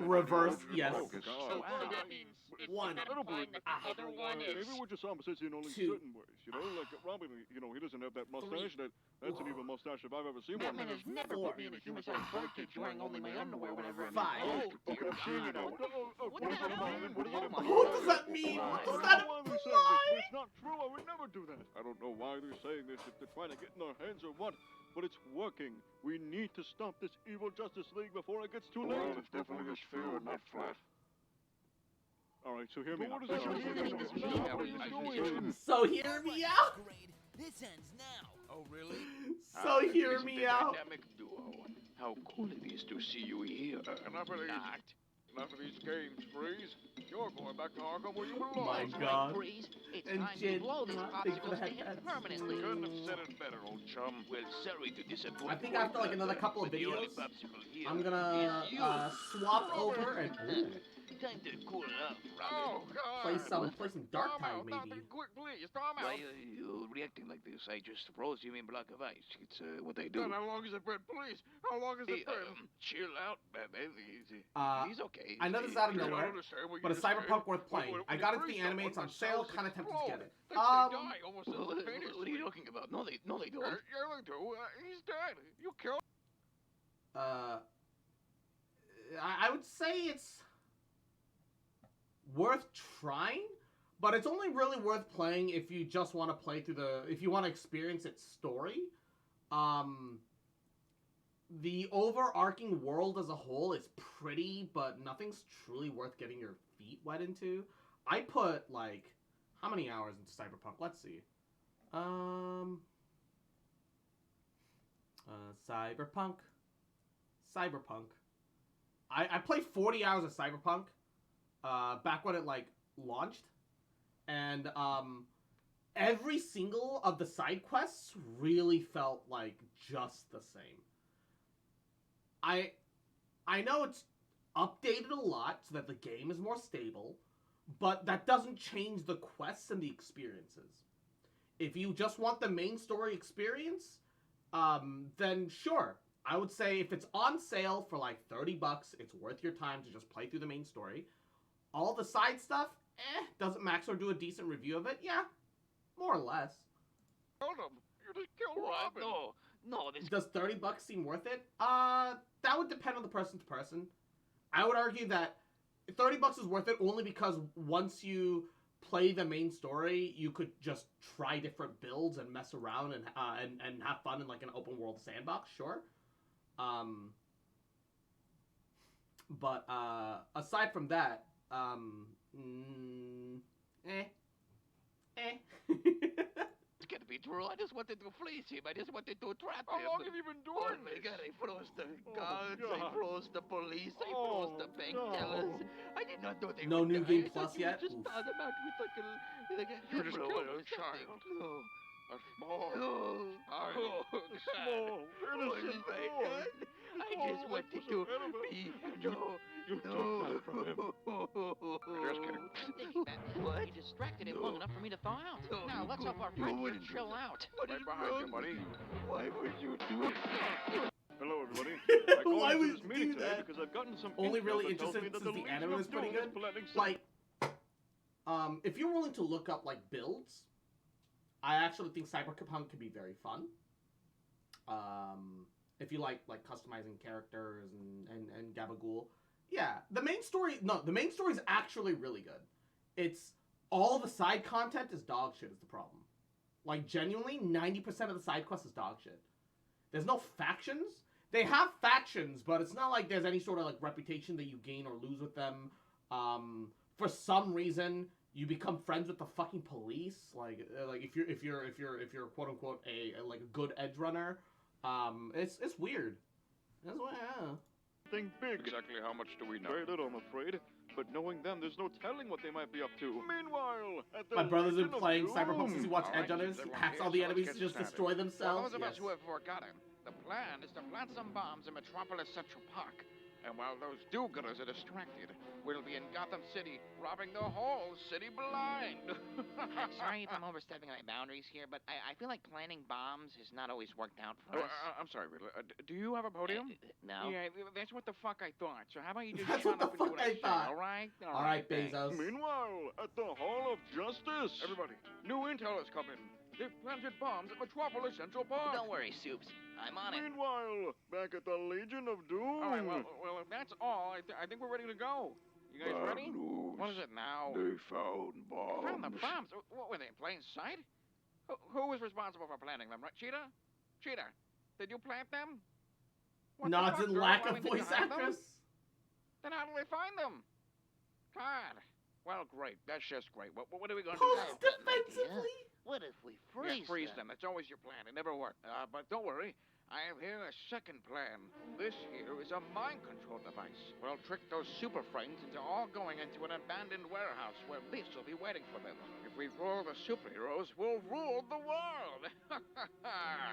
Reverse, yes. So that means it's One. not fine that the other one is... Maybe we're just opposites in only Two. certain ways, you know? Like, Robin, you know, he doesn't have that mustache. That's an evil mustache if I've ever seen one. Batman has never put me in a human-sized birdcage wearing only my underwear whenever I'm... Five. Oh, dear God. What the hell? What does that mean? What does that imply? It's not true. I would never do that. I don't know why they're saying this, if they're trying to get in our heads or what, but it's working. We need to stop this evil Justice League before it gets too late. Well, it's definitely a sphere and not flat. All right, so hear me out. So hear me out. This ends now. Oh, really? So hear me out. Dynamic duo. How cool it is to see you here. Enough of these games, Freeze. You're going back to Arkham where you belong. My God. Freeze. It's And time Jin, to blow this thank you for the popsicle stand headphones. permanently. Couldn't have said it better, old chum. Well, sorry to disappoint. I think after like another couple of but the only videos, popsicle here I'm gonna is you. swap over and Time to cool off, Oh, Robin. God. play some Darktide maybe. Quick, please, calm Why out. are you reacting like this? I just froze you in block of ice. It's what I do. God, how long has it been? Please, how long has Hey, it been? chill out, Batman. He's okay. I know this is out of You don't nowhere, understand what but you a just said. Cyberpunk worth playing. When I got it to freeze the anime, it's someone, on sale, the kind of tempted to get it. They die almost What are instantaneously. you talking about? No, they don't. Yeah, they do. He's dead. You killed. I would say it's worth trying, but it's only really worth playing if you just want to play through if you want to experience its story. The overarching world as a whole is pretty, but nothing's truly worth getting your feet wet into. I put, like, how many hours into Cyberpunk? Let's see. Cyberpunk. I played 40 hours of Cyberpunk, back when it, like, launched. And, every single of the side quests really felt like just the same. I know it's updated a lot so that the game is more stable, but that doesn't change the quests and the experiences. If you just want the main story experience, then sure. I would say if it's on sale for like $30, it's worth your time to just play through the main story. All the side stuff, doesn't Max or do a decent review of it? Yeah, more or less. Killed him. You just killed Robin. No, this... Does $30 seem worth it? That would depend on the person to person. I would argue that $30 is worth it only because once you play the main story, you could just try different builds and mess around and have fun in like an open world sandbox, sure. But aside from that, It's gonna be true. I just wanted to fleece him. I just wanted to trap him. How long have you been doing Oh my this? God, I froze the guards, I froze the police, I froze the bank tellers. I did not know they No would New die. Game I thought Plus you yet? would just Oof. start them out with like a You just hero killed or a child. something. A small, Oh. tiny, Small, innocent boy. I just wanted to be. Just kidding. Thank you, Batman. You distracted him long enough for me to thaw out. Now let's help our friend here chill out. Right behind you, buddy. Why would you do it? Hello, everybody. I called Why into would this you meeting do today that? because I've gotten some Only intel really that tells me interested that since the Legion anime of was pretty Doom is good. planning some- Like, if you're willing to look up like builds, I actually think Cyberpunk can be very fun. If you like customizing characters and Gabagool, yeah. The main story is actually really good. It's all the side content is dog shit is the problem. Like genuinely, 90% of the side quest is dog shit. There's no factions. They have factions, but it's not like there's any sort of like reputation that you gain or lose with them. For some reason, you become friends with the fucking police. Like if you're quote unquote a good edge runner, it's weird. That's why. Think big. Exactly how much do we know? Very little, I'm afraid. But knowing them, there's no telling what they might be up to. Meanwhile, at the My brother's been Legion of playing Doom- Cyberpunk since he watched Edge Runners. He hacks all the enemies to just destroy For themselves. those of us Yes. who have forgotten, the plan is to plant some bombs in Metropolis Central Park. And while those do-gooders are distracted, we'll be in Gotham City, robbing the whole city blind. Sorry if I'm overstepping my boundaries here, but I feel like planting bombs has not always worked out for us. I'm sorry, Riddler. Do you have a podium? No. Yeah, that's what the fuck I thought. So how about you just That's shut what up the and do fuck what I say, thought. all right? All right, thanks. Bezos. Meanwhile, at the Hall of Justice. Everybody, new intel has come in. They've planted bombs at Metropolis Central Park. Don't worry, Soups. I'm on it. Meanwhile, back at the Legion of Doom. All right, well, if that's all, I think we're ready to go. You guys ready? What is it now? They found bombs. Found the bombs? What were they, in plain sight? Who was responsible for planting them, right? Cheetah? Cheetah, did you plant them? What the Nods fuck, in girl? lack I of mean, did you voice hide them? actress. Then how did they find them? God. Well, great. That's just great. What are we going to Pose do? defensively. What if we Yeah, freeze them. That's always your plan. It never worked. But don't worry. I have here a second plan. This here is a mind control device. We'll trick those super friends into all going into an abandoned warehouse where this will be waiting for them. If we rule the superheroes, we'll rule the world.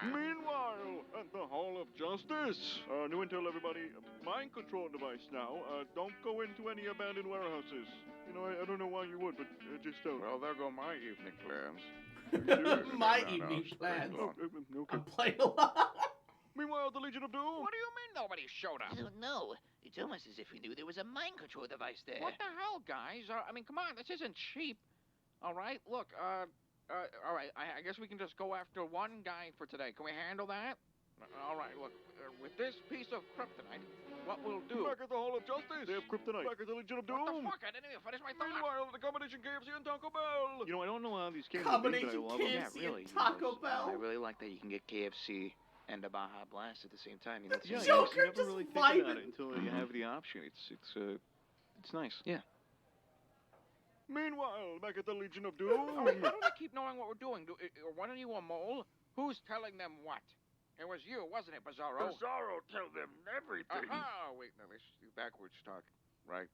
Meanwhile, at the Hall of Justice. New intel, everybody. Mind control device now. Don't go into any abandoned warehouses. You know, I don't know why you would, but just don't. Well, there go my evening plans. My evening plans. I'm playing a lot. Meanwhile, the Legion of Doom. What do you mean nobody showed up? I don't know. It's almost as if we knew there was a mind control device there. What the hell, guys? I mean, come on, this isn't cheap. All right, look, all right, I guess we can just go after one guy for today. Can we handle that? All right, look, with this piece of kryptonite, what we'll do... Back at the Hall of Justice. They have kryptonite. Back at the Legion of Doom. What the fuck? I didn't even finish my thought. Meanwhile, the combination KFC and Taco Bell. You know, I don't know how these came Combination to be, but I love them. KFC and Taco Bell. I really like that you can get KFC and a Baja Blast at the same time. You know, Yeah, Joker you never just really think about vibing. it until you have the option. It's nice. Yeah. Meanwhile, back at the Legion of All Doom. right, how do they keep knowing what we're doing? Are one of you a mole? Who's telling them what? It was you, wasn't it, Bizarro? Bizarro tell them everything. Aha! Wait, no, this is backwards talk. Right.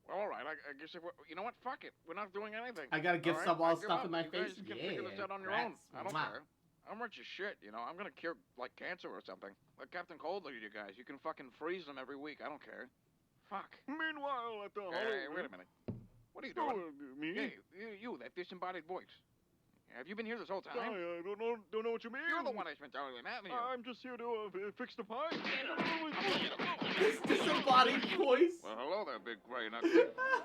All right. I guess if you know what? Fuck it. We're not doing anything. I gotta give All some I all give stuff up. in my You face. guys can figure this out on your own. I don't Mwah. care. I'm rich as shit. You know, I'm gonna cure like cancer or something. Like Captain Cold, you guys. You can fucking freeze them every week. I don't care. Fuck. Meanwhile, at the Hall Hey, of... wait a minute. What are you doing? Me? Hey, you, that disembodied voice. Have you been here this whole time? I don't know what you mean. You're the one that's been telling me, haven't you? I'm just here to fix the pipe. This disembodied voice. Well, hello there, big gray knuckle.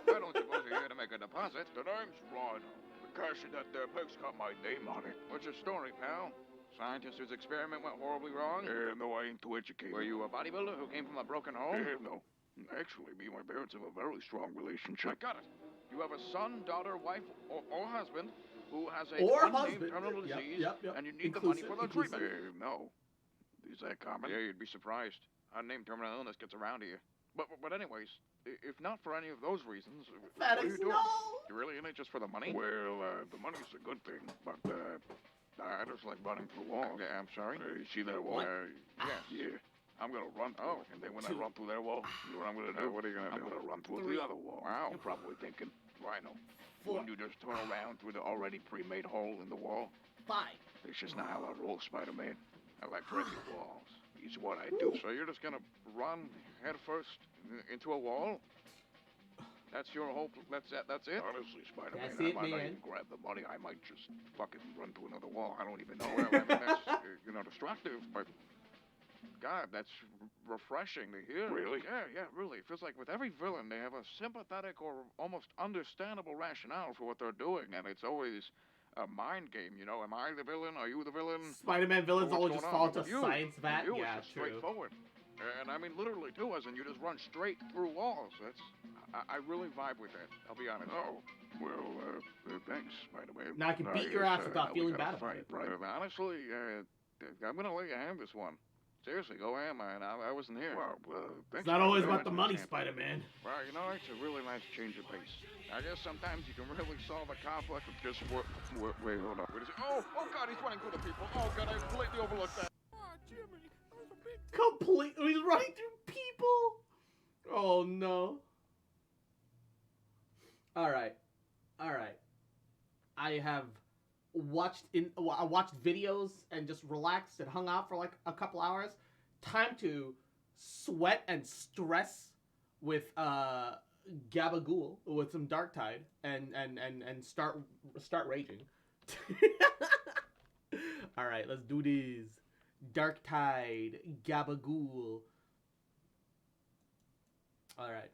I don't suppose you're here to make a deposit. The name's Ron. The cash in that there pig's got my name on it. What's your story, pal? Scientist whose experiment went horribly wrong? No, I ain't too educated. Were you a bodybuilder who came from a broken home? No. Actually, me and my parents have a very strong relationship. I got it. You have a son, daughter, wife, or husband who has a Or unnamed husband. terminal Yep, disease, yep. and you need the money for the Inclusive. treatment. No. Is that common? Yeah, you'd be surprised. Unnamed terminal illness gets around here. But anyways, if not for any of those reasons, what are you FedEx, doing? no. You really in it just for the money? Well, the money's a good thing, but, I just like running through walls. Okay, I'm sorry? You see that wall? Yes. Yeah. I'm gonna run through it, and then when I run through that wall, you know what I'm gonna do? What are you gonna I'm do? gonna run through the other wall. Wow. You're probably thinking, Rhino, wouldn't you just turn around through the already pre-made hole in the wall? 5. It's just not how I roll, Spider-Man. I like breaking walls. It's what I do. So you're just gonna run head first into a wall? That's your whole... That's it? Honestly, Spider-Man, That's I it, might not man. even grab the money. I might just fucking run to another wall. I don't even know. Well, I mean, that's, destructive, but... God, that's refreshing to hear. Really? Yeah, really. It feels like with every villain, they have a sympathetic or almost understandable rationale for what they're doing, and it's always a mind game, you know? Am I the villain? Are you the villain? Spider-Man villains What's always just going fall on? into With you, science vat. with you, Yeah, it's just true. straightforward. And I mean literally too, as in you just run straight through walls. I really vibe with that, I'll be honest. Oh, well, thanks, Spider-Man. Now I can beat your ass without feeling bad about it. Right. Honestly, I'm gonna let you have this one. Seriously, go ham, man. I wasn't here. Well, thanks. It's not always about the money, Spider-Man. Well, you know, it's a really nice change of pace. I guess sometimes you can really solve a conflict with just wait, hold on. Oh God, he's running through the people. Oh God, I completely overlooked that. Oh, Jimmy, that was a big... He's running through people. Oh no. All right. I have watched videos and just relaxed and hung out for like a couple hours. Time to sweat and stress with Gabagool with some Darktide and start raging. All right, let's do this. Darktide, Gabagool. All right.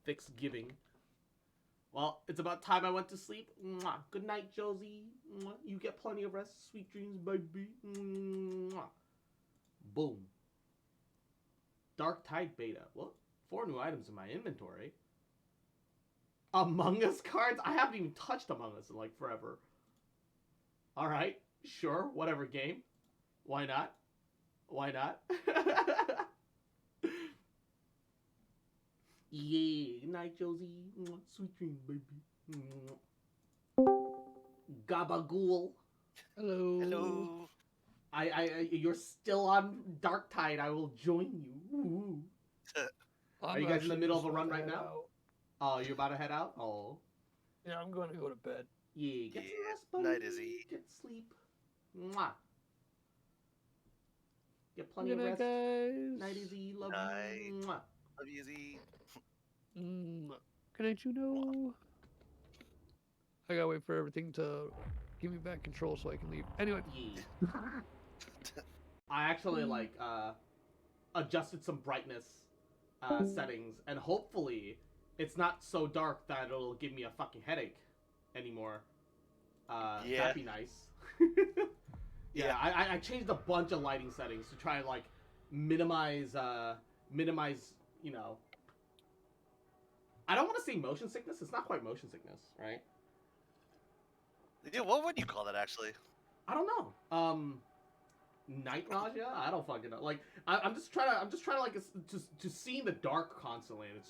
Fixgiving. Well, it's about time I went to sleep. Mwah. Good night, Josie. Mwah. You get plenty of rest. Sweet dreams, baby. Mwah. Boom. Darktide beta. What? 4 new items in my inventory. Among Us cards? I haven't even touched Among Us in like forever. Alright. Sure. Whatever game. Why not? Why not? Yeah, good night, Josie. Sweet dreams, baby. Gabagool. Hello. You're still on Darktide. I will join you. Ooh. Are you guys in the middle of a run right now? Oh, you're about to head out? Oh. Yeah, I'm going to go to bed. Yeah, get some rest, buddy. Night, Izzy. Get sleep. Mwah. Get plenty of Good night, rest. guys. Night, Izzy. Love Night. you. Mwah. Love you, Izzy. Good night, Juno. I gotta wait for everything to give me back control so I can leave. Anyway. Yeah. I actually adjusted some brightness settings, and hopefully it's not so dark that it'll give me a fucking headache anymore. Yeah. That'd be nice. Yeah, I changed a bunch of lighting settings to try and like minimize, you know. I don't want to say motion sickness. It's not quite motion sickness, right? Yeah, what would you call that actually? I don't know. Night nausea? I don't fucking know. Like I'm just trying to like just see in the dark constantly. And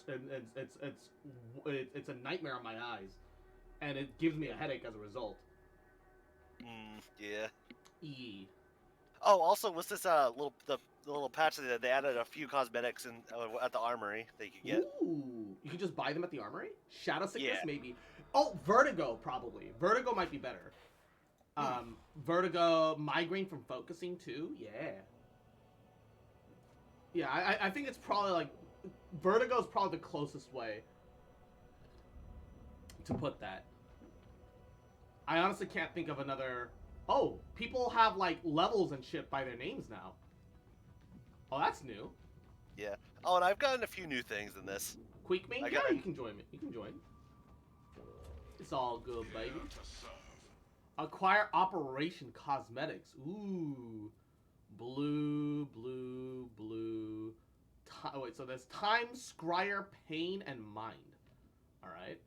it's a nightmare on my eyes, and it gives me a headache as a result. Yeah. E. Oh, also, what's this the little patch that they added a few cosmetics in at the armory that you can get. Ooh, you can just buy them at the armory? Shadow sickness, Yeah. maybe. Oh, vertigo, probably. Vertigo might be better. Vertigo, migraine from focusing too. Yeah. Yeah, I think it's probably like vertigo is probably the closest way to put that. I honestly can't think of another. Oh, people have like levels and shit by their names now. Oh, that's new. Yeah. Oh, and I've gotten a few new things in this. Queek me? Yeah, you can join me. You can join. It's all good, baby. Acquire Operation Cosmetics. Ooh. Blue. Wait, so there's Time, Scryer, Pain, and Mind. Alright.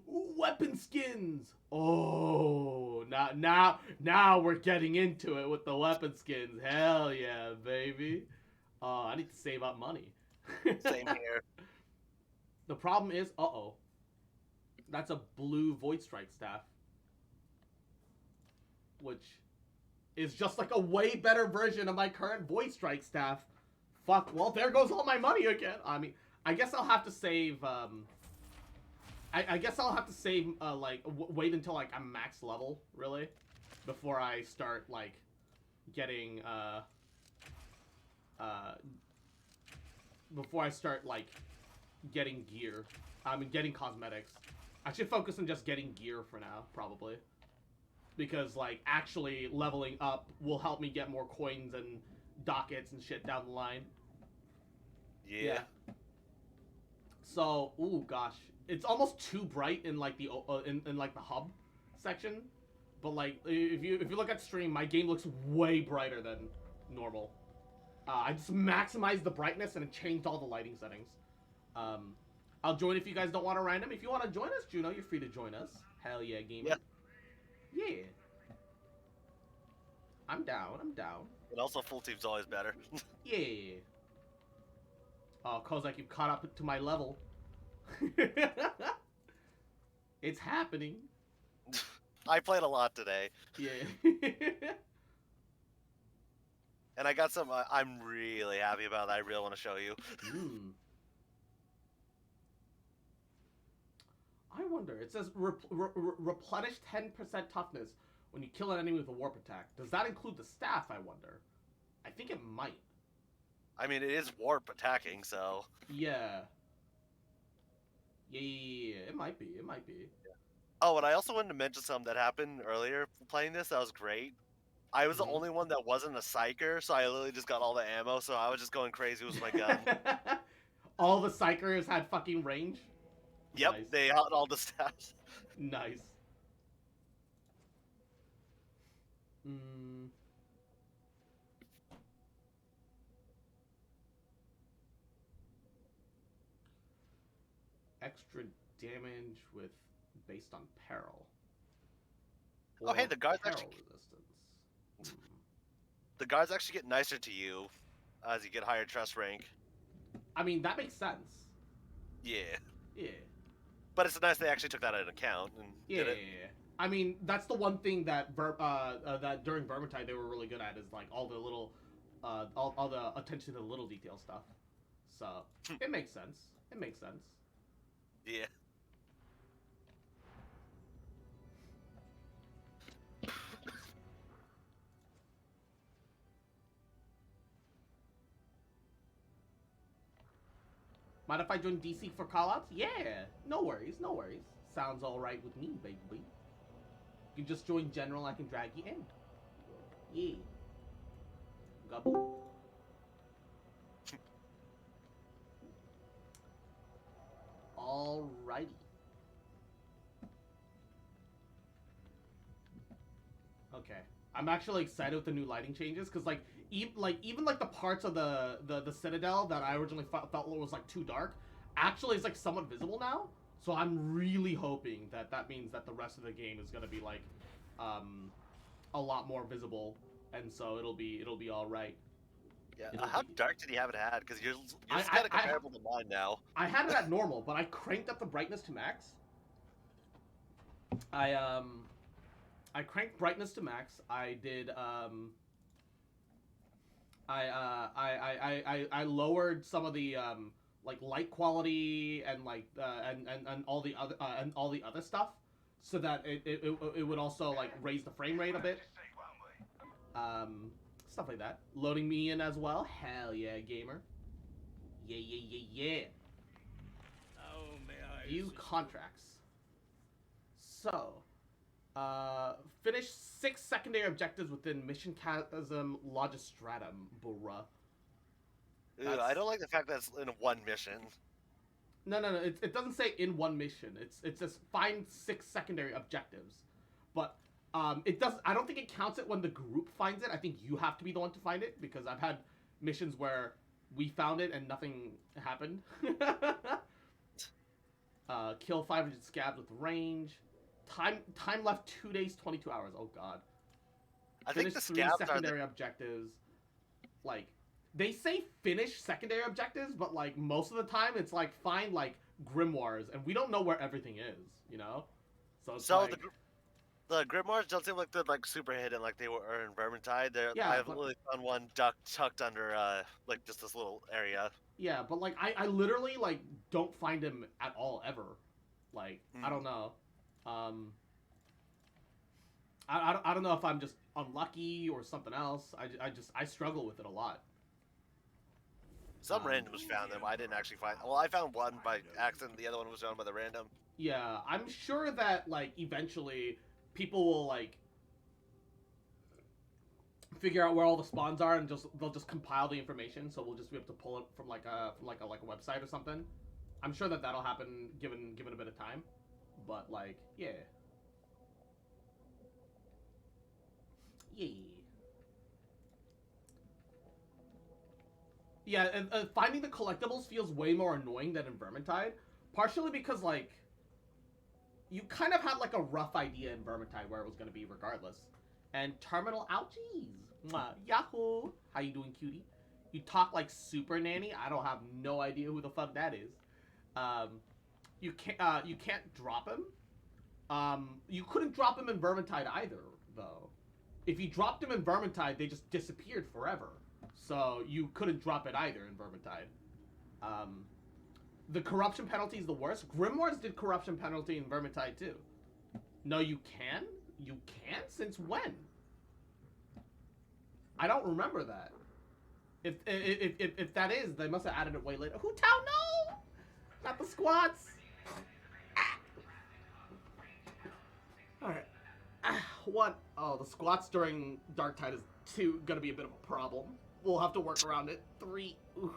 Weapon skins! Oh, now we're getting into it with the weapon skins. Hell yeah, baby. Oh, I need to save up money. Same here. The problem is, that's a blue Void Strike staff. Which is just like a way better version of my current Void Strike staff. Fuck, well, there goes all my money again. I mean, I guess I'll have to save, I guess I'll have to save, like, wait until, like, I'm max level, really, before I start, like, getting, before I start, like, getting gear. I mean, getting cosmetics. I should focus on just getting gear for now, probably. Because, like, actually leveling up will help me get more coins and dockets and shit down the line. Yeah. So, ooh, gosh. It's almost too bright in, like, the, in like, the hub section. But, like, if you look at stream, my game looks way brighter than normal. I just maximized the brightness and changed all the lighting settings. I'll join if you guys don't want to random. If you want to join us, Juno, you're free to join us. Hell yeah, gamer. Yeah. I'm down. I'm down. And also, full team's always better. Yeah. Oh, Kozak, you've caught up to my level. It's happening. I played a lot today. Yeah. And I got some I'm really happy about that I really want to show you. I wonder, it says replenish 10% toughness when you kill an enemy with a warp attack. Does that include the staff, I wonder? I think it might. I mean, it is warp attacking, so... Yeah. Yeah, it might be, it might be. Yeah. Oh, and I also wanted to mention something that happened earlier playing this that was great. I was the only one that wasn't a psyker, so I literally just got all the ammo, so I was just going crazy with my gun. All the psychers had fucking range? Yep, Nice. they had all the stats. Nice. Extra damage with based on peril. Oh, hey, the guards peril actually... resistance. The guards actually get nicer to you as you get higher trust rank. I mean, that makes sense. Yeah. Yeah. But it's nice they actually took that into account and did it. Yeah. I mean, that's the one thing that that during Vermintide they were really good at, is like all the little, all the attention to the little detail stuff. So it makes sense. It makes sense. Yeah. Mind if I join DC for callouts? Yeah, no worries, no worries. Sounds alright with me, baby. You can just join general, I can drag you in. Yeah. Gobble. Alrighty. Okay. I'm actually excited with the new lighting changes, because like even the parts of the Citadel that I originally felt was like too dark, actually is like somewhat visible now. So I'm really hoping that that means that the rest of the game is gonna be like a lot more visible, and so it'll be all right. Yeah. How dark did you have it had? Because you're kind of comparable to mine now. I had it at normal, but I cranked up the brightness to max. I cranked brightness to max. I did I lowered some of the like light quality and like and all the other stuff, so that it would also like raise the frame rate a bit. Stuff like that. Loading me in as well. Hell yeah, gamer. Yeah. Oh, may I View contracts. So, finish 6 secondary objectives within Mission Chasm Logistratum, bruh. Ew, I don't like the fact that it's in one mission. No. It doesn't say in one mission. It's just find 6 secondary objectives. But it does. I don't think it counts it when the group finds it. I think you have to be the one to find it, because I've had missions where we found it and nothing happened. Kill 500 scabs with range. Time left 2 days, 22 hours. Oh god. I Finish think the 3 scabs secondary objectives. Like, they say finish secondary objectives, but like most of the time it's like find like grimoires, and we don't know where everything is, you know. So it's like, the grimoires don't seem like they're like super hidden like they were in Vermintide. Yeah, I've literally found one tucked under like just this little area. Yeah, but like I literally like don't find him at all ever. Like, I don't know. I don't know if I'm just unlucky or something else. I struggle with it a lot. Some randoms found them. I didn't actually find. Well, I found one by accident. The other one was found by the random. Yeah, I'm sure that like eventually people will like figure out where all the spawns are and they'll just compile the information. So we'll just be able to pull it from like a website or something. I'm sure that that'll happen given a bit of time. But like, yeah. Yeah, and finding the collectibles feels way more annoying than in Vermintide. Partially because, like, you kind of had, like, a rough idea in Vermintide where it was going to be regardless. And Terminal Ouchies. Mwah, Yahoo! How you doing, cutie? You talk like Super Nanny? I don't have no idea who the fuck that is. You can't drop him. You couldn't drop him in Vermintide either, though. If you dropped him in Vermintide, they just disappeared forever. So you couldn't drop it either in Vermintide. The corruption penalty is the worst. Grimoires did corruption penalty in Vermintide too. No, you can? You can? Since when? I don't remember that. If that is, they must have added it way later. Who town? No! Not the squats! Alright. What? Oh, the squats during Darktide is gonna be a bit of a problem. We'll have to work around it. 3. Ooh.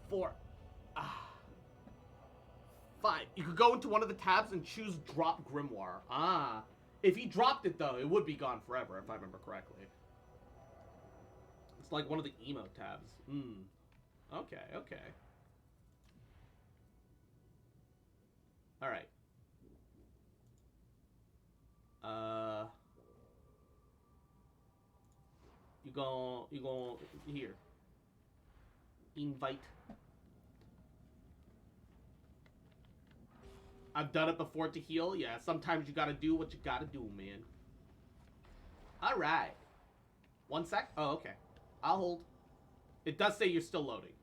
4. 5. You could go into one of the tabs and choose Drop Grimoire. Ah. If he dropped it, though, it would be gone forever, if I remember correctly. It's like one of the emo tabs. Okay, okay. Alright. You gon' here. Invite. I've done it before to heal. Yeah, sometimes you gotta do what you gotta do, man. Alright. 1 sec? Oh, okay. I'll hold. It does say you're still loading.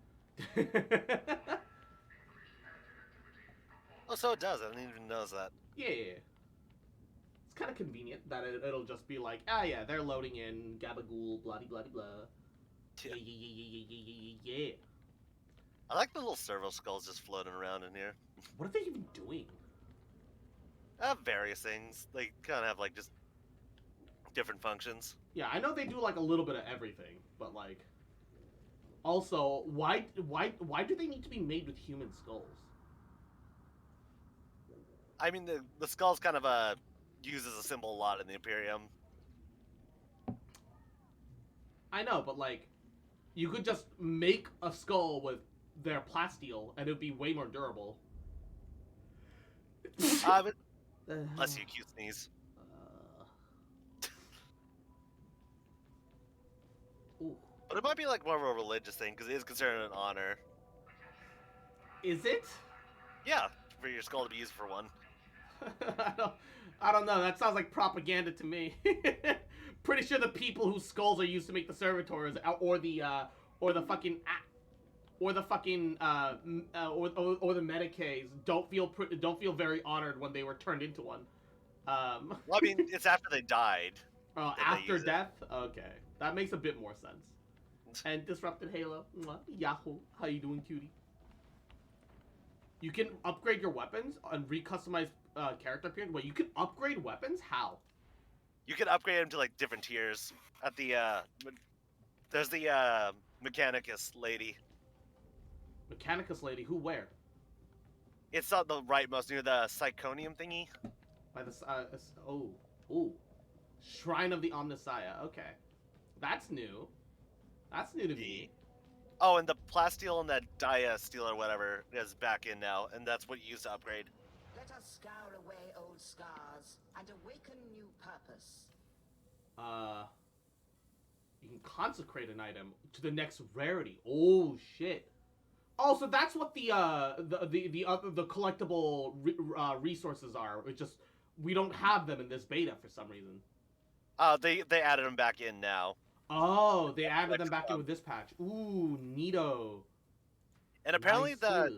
Oh, so it does. I didn't even notice that. Yeah. It's kind of convenient that it'll just be like, ah, yeah, they're loading in, gabagool, blah blah blah. Yeah. I like the little servo skulls just floating around in here. What are they even doing? Various things. They kind of have like just different functions. Yeah, I know they do like a little bit of everything, but like, also, why do they need to be made with human skulls? I mean, the skull's kind of used as a symbol a lot in the Imperium. I know, but like, you could just make a skull with their plasteel, and it would be way more durable. Bless you, cute sneeze. But it might be like more of a religious thing, because it is considered an honor. Is it? Yeah, for your skull to be used for one. I don't know. That sounds like propaganda to me. Pretty sure the people whose skulls are used to make the servitors, or the Medicaes don't feel very honored when they were turned into one. Well, I mean, it's after they died. Oh, after death? Okay, that makes a bit more sense. And Disrupted Halo, Yahoo! How you doing, cutie? You can upgrade your weapons and recustomize character appearance. Wait, you can upgrade weapons? How? You can upgrade them to like different tiers. At the there's the Mechanicus lady. Mechanicus lady? Who? Where? It's on the rightmost near the Psychonium thingy. By the ooh, Shrine of the Omnissiah. Okay, that's new. That's new to me. Oh, and the plasteel and that dia steel or whatever is back in now, and that's what you use to upgrade. Let us scour away old scars and awaken new purpose. You can consecrate an item to the next rarity. Oh shit. Oh, so that's what the collectible resources are. It's just we don't have them in this beta for some reason. They added them back in now. Oh, they added them back in with this patch. Ooh, neato. And apparently nice.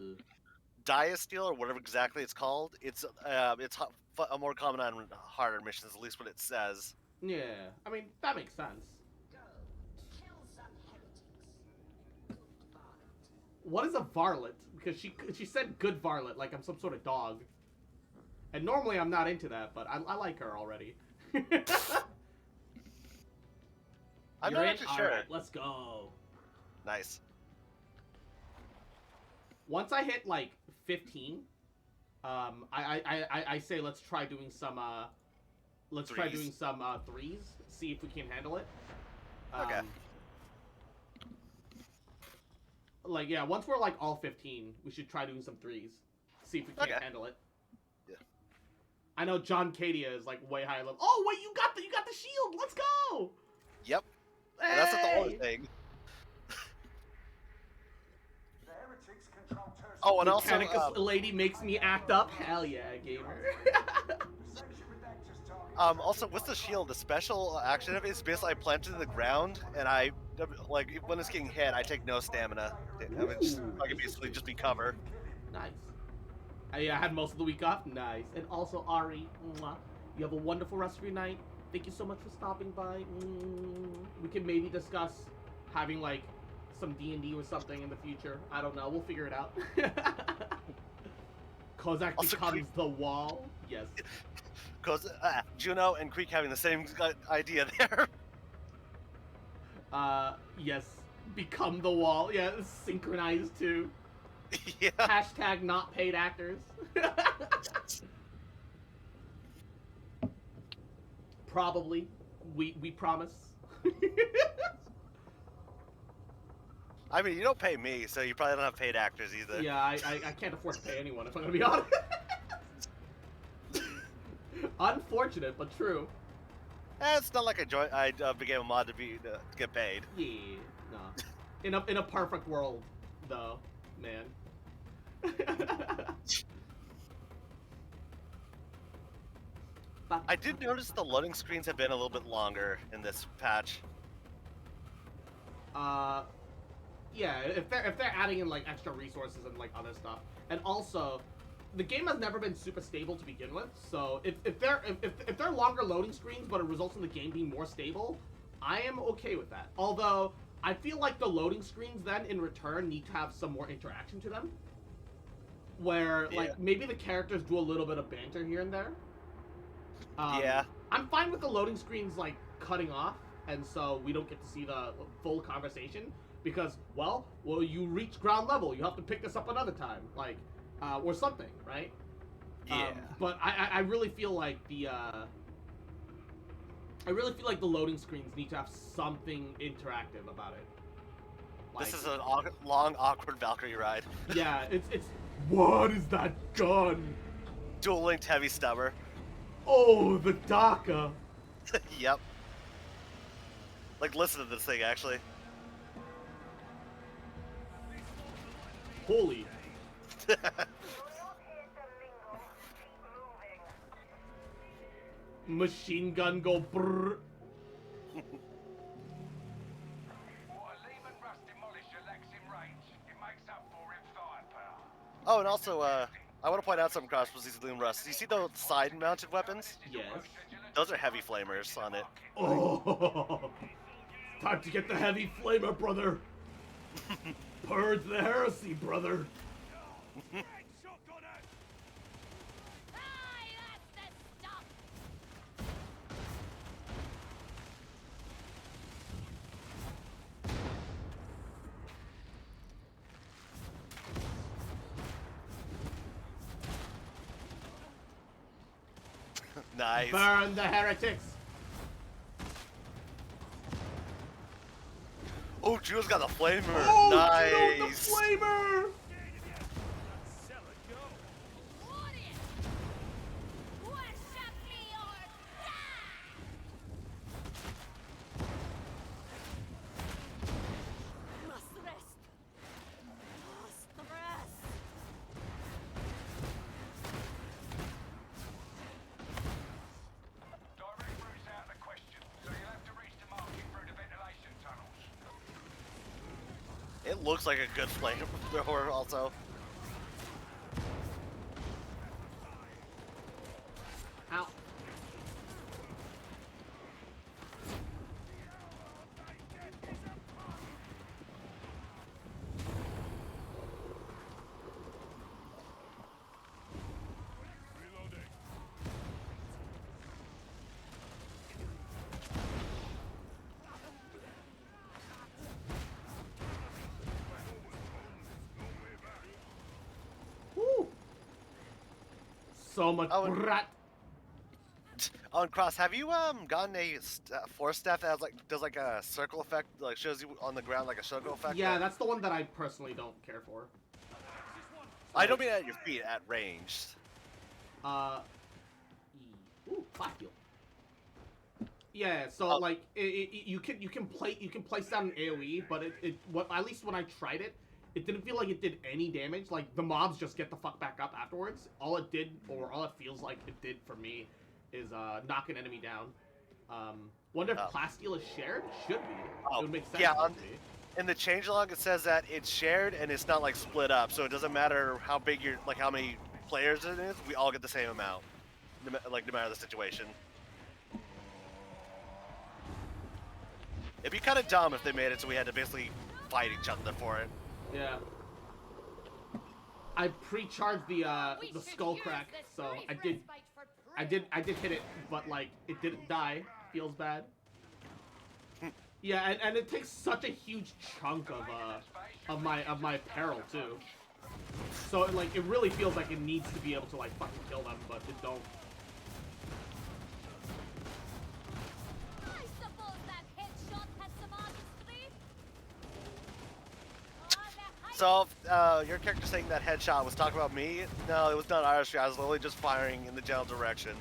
Diasteel or whatever exactly it's called. It's more common on harder missions, at least what it says. Yeah, I mean that makes sense. What is a varlet? Because she said good varlet, like I'm some sort of dog. And normally I'm not into that, but I like her already. I'm You're not in? actually sure. Alright, let's go. Nice. Once I hit like 15, I say let's try doing some threes. See if we can handle it. Okay. Like yeah, once we're like all 15, we should try doing some threes. See if we can handle it. Yeah. I know John Cadia is like way higher level. Oh wait, you got the shield. Let's go. Yep. Hey! And that's not the only thing. Oh, and also, Mechanicus lady makes me act up. Hell yeah, gamer. Also, with the shield, the special action of it is basically I plant it in the ground, and I, like, when it's getting hit, I take no stamina. I can basically just be cover. Nice. I had most of the week off. Nice. And also, Ari, mwah, you have a wonderful rest of your night. Thank you so much for stopping by. We can maybe discuss having, like, some D&D or something in the future. I don't know. We'll figure it out. Kozak Also, becomes the wall. Yes. Because Juno and Creek having the same idea there. Yes. Become the wall. Yeah, synchronized too. Yeah. Hashtag not paid actors. Probably. We promise. I mean, you don't pay me, so you probably don't have paid actors either. Yeah, I can't afford to pay anyone, if I'm gonna be honest. Unfortunate, but true. It's not like I became a mod to get paid. Yeah, no. In a perfect world, though, man. I did notice the loading screens have been a little bit longer in this patch. Yeah, if they're adding in like extra resources and like other stuff, and also, the game has never been super stable to begin with. So if they're longer loading screens, but it results in the game being more stable, I am okay with that. Although I feel like the loading screens then in return need to have some more interaction to them, where like maybe the characters do a little bit of banter here and there. Yeah. I'm fine with the loading screens like cutting off, and so we don't get to see the full conversation. Because, well, you reach ground level. You have to pick this up another time, like, or something, right? Yeah. But I really feel like the loading screens need to have something interactive about it. Like, This is a long, awkward Valkyrie ride. Yeah, it's. What is that gun? Dual linked heavy stubber. Oh, the DACA. Yep. Like, listen to this thing, actually. Holy. Machine gun go brrr. Oh, and also, I want to point out something across these Loom Rust. You see those side-mounted weapons? Yes. Those are heavy flamers on it. Oh, time to get the heavy flamer, brother. Purge the heresy, brother. Nice. Burn the heretics. Oh, Juno's got the flamer. Oh, nice. Juno, the flamer. It looks like a good flamethrower also. Ow. Woo. So much brat. Oh, and Cross, have you gotten a force staff that has, like, does like a circle effect, like shows you on the ground like a circle effect? Yeah, that's the one that I personally don't care for. I don't mean at your feet, at range. Ooh, flat heal. Yeah, so like you can place down an AOE, but at least when I tried it, it didn't feel like it did any damage. Like the mobs just get the fuck back up afterwards. All it did, or all it feels like it did for me, is knock an enemy down. Wonder if plasteel is shared? Should be. It would make sense. Yeah, in the changelog it says that it's shared and it's not like split up, so it doesn't matter how big how many players it is. We all get the same amount, no matter the situation. It'd be kind of dumb if they made it so we had to basically fight each other for it. Yeah. I pre-charged the skull crack, so I did hit it, but like it didn't die. Feels bad. Yeah, and it takes such a huge chunk of my apparel too. So like it really feels like it needs to be able to like fucking kill them, but it don't. So, your character saying that headshot was talking about me? No, it was not artistry. I was literally just firing in the general direction.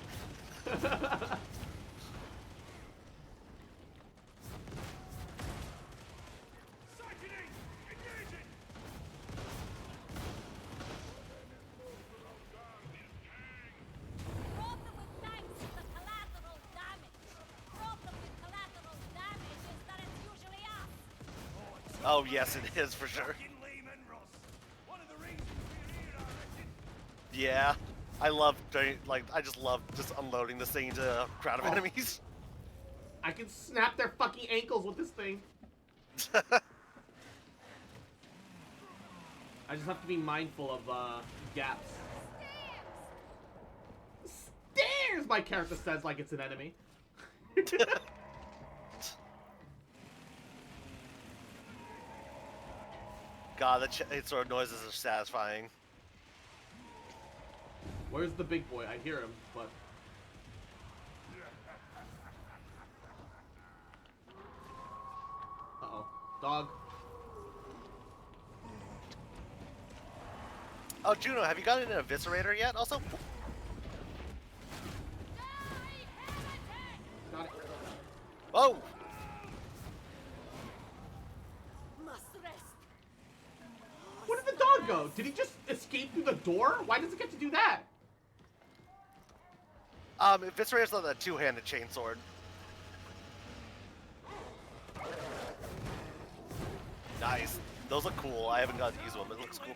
Oh yes, it is for sure. Yeah, I just love just unloading this thing into a crowd of enemies. I can snap their fucking ankles with this thing. I just have to be mindful of gaps. Stairs! My character says like it's an enemy. God, the chainsword noises are satisfying. Where's the big boy? I hear him, but... Uh-oh. Dog. Oh, Juno, have you gotten an eviscerator yet? Also... Got it. Oh! Where did the dog go? Did he just escape through the door? Why does it get to do that? Eviscerator's not a two-handed chainsword. Nice. Those look cool. I haven't got to use one, but it looks cool.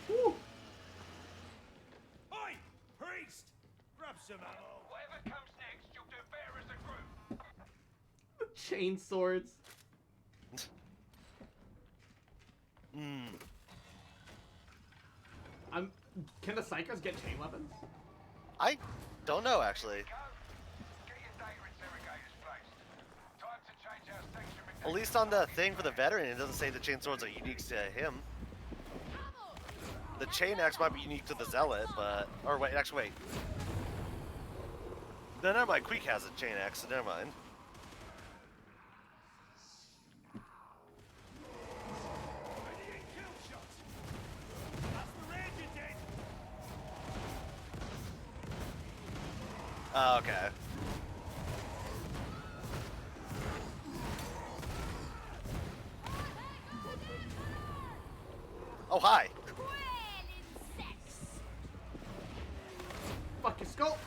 Woo. Oi! Priest! Grab some ammo. Whatever comes next, you'll do better as a group. Chain swords. Can the psychers get chain weapons? I don't know, actually. At least on the thing for the veteran, it doesn't say the chain swords are unique to him. The chain axe might be unique to the zealot, but... Or wait, actually wait. No, never mind. Queek has a chain axe, so never mind. Oh, okay. Oh, hi. Fuck your skull.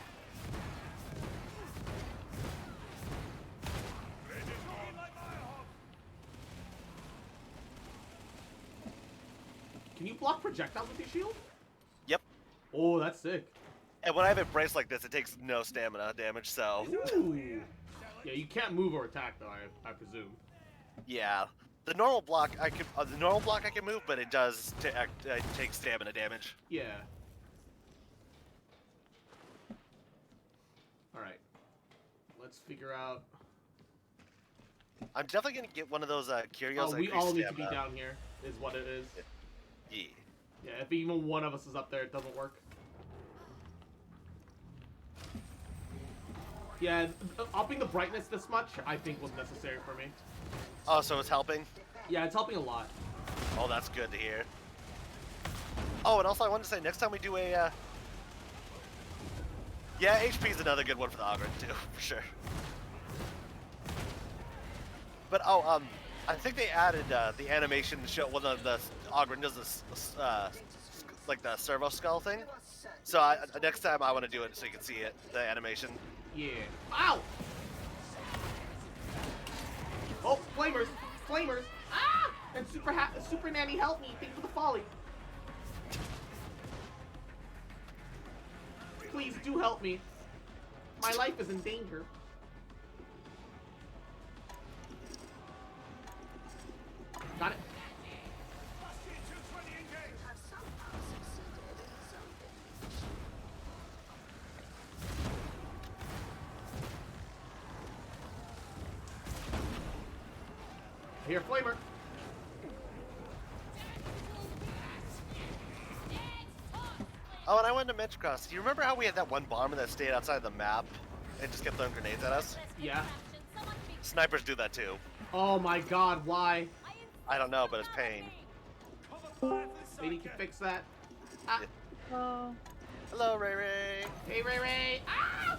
Can you block projectiles with your shield? Yep. Oh, that's sick. And when I have it braced like this, it takes no stamina damage, so... Ooh. Yeah, you can't move or attack, though, I presume. Yeah. The normal block I can move, but it does take stamina damage. Yeah. Alright. Let's figure out... I'm definitely gonna get one of those curios. Oh, we all need to be down here, is what it is. Yeah. Yeah, if even one of us is up there, it doesn't work. Yeah, upping the brightness this much, I think, was necessary for me. Oh, so it's helping? Yeah, it's helping a lot. Oh, that's good to hear. Oh, and also I wanted to say, next time we do a... Yeah, HP is another good one for the Ogre, too, for sure. But, oh, I think they added the animation to show when the Ogre does this, like the servo skull thing. So next time I want to do it so you can see it, the animation. Yeah. Ow! Oh, flamers! Flamers! Ah! And Super Nanny, help me! Thank you for the folly. Please do help me. My life is in danger. Got it. Here, flamer. Oh, and I wanted to mention, Cross, do you remember how we had that one bomber that stayed outside the map and just kept throwing grenades at us? Yeah. Snipers do that too. Oh my god, why? I don't know, but it's pain. Maybe you can fix that. Ah. Oh. Hello, Ray Ray. Hey, Ray Ray. Ah!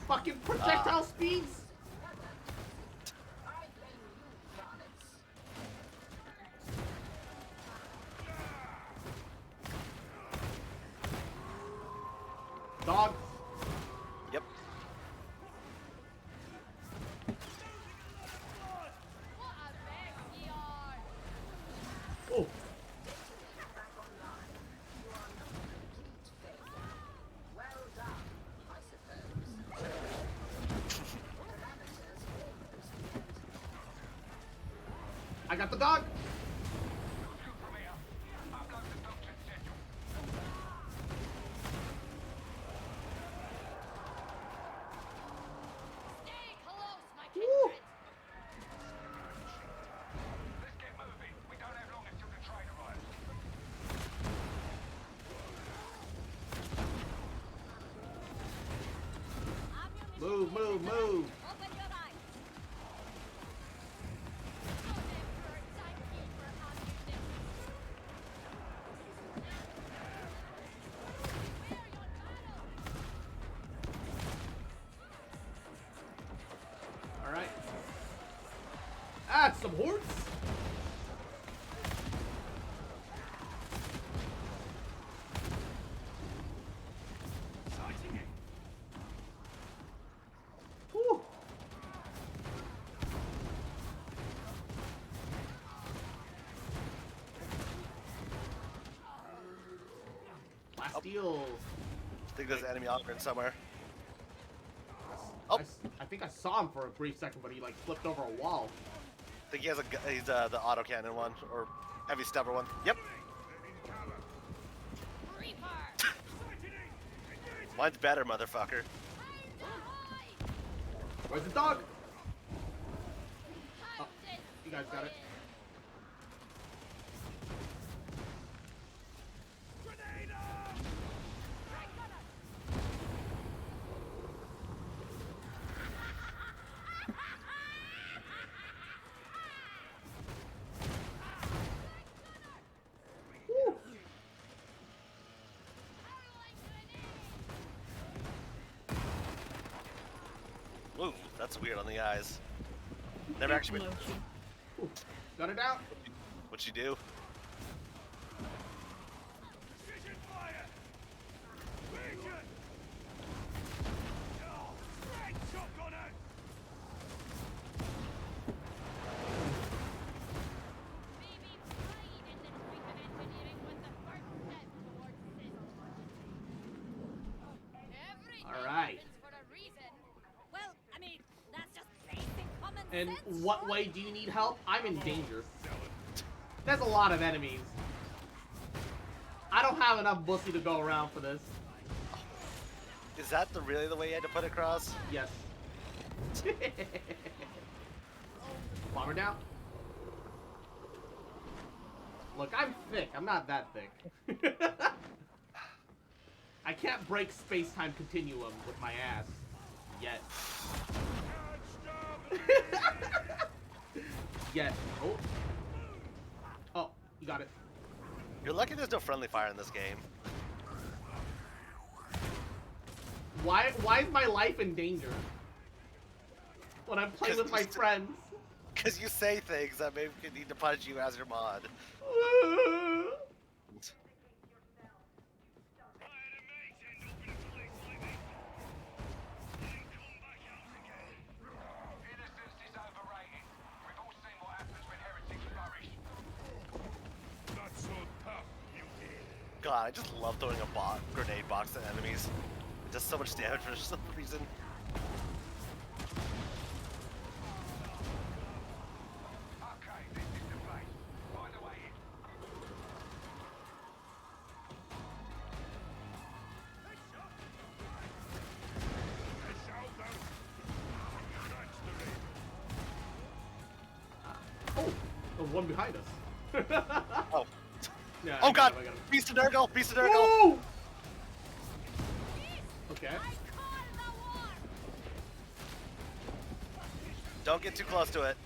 Fucking projectile speeds! Dog. Yep. Oh. I got the dog. Woo. Move, move, move. All right. Add some hordes. Whew. Bastille. I think there's an enemy Ogre somewhere. Oh. I think I saw him for a brief second, but he like flipped over a wall. I think he's the autocannon one, or heavy stubber one. Yep. Mine's better, motherfucker. Where's the dog? Oh, you guys got it. Ooh, that's weird on the eyes. Never actually been... Got it out. What'd you do? Alright. Well, I mean, that's just basic common In sense. what way do you need help? I'm in danger. There's a lot of enemies. I don't have enough bussy to go around for this. Is that really the way you had to put it across? Yes. Bomber down. Look, I'm thick. I'm not that thick. I can't break space-time continuum with my ass. Yet. Yet. Oh. Oh, you got it. You're lucky there's no friendly fire in this game. Why is my life in danger? When I'm playing with my friends. Because you say things that maybe need to punish you as your mod. God, I just love throwing a grenade box at enemies. It does so much damage for some reason. Oh, there's one behind us. Oh. Yeah, Oh God! I got him. Beast of Nurgle! Beast of Nurgle! Woo! Okay. Don't get too close to it.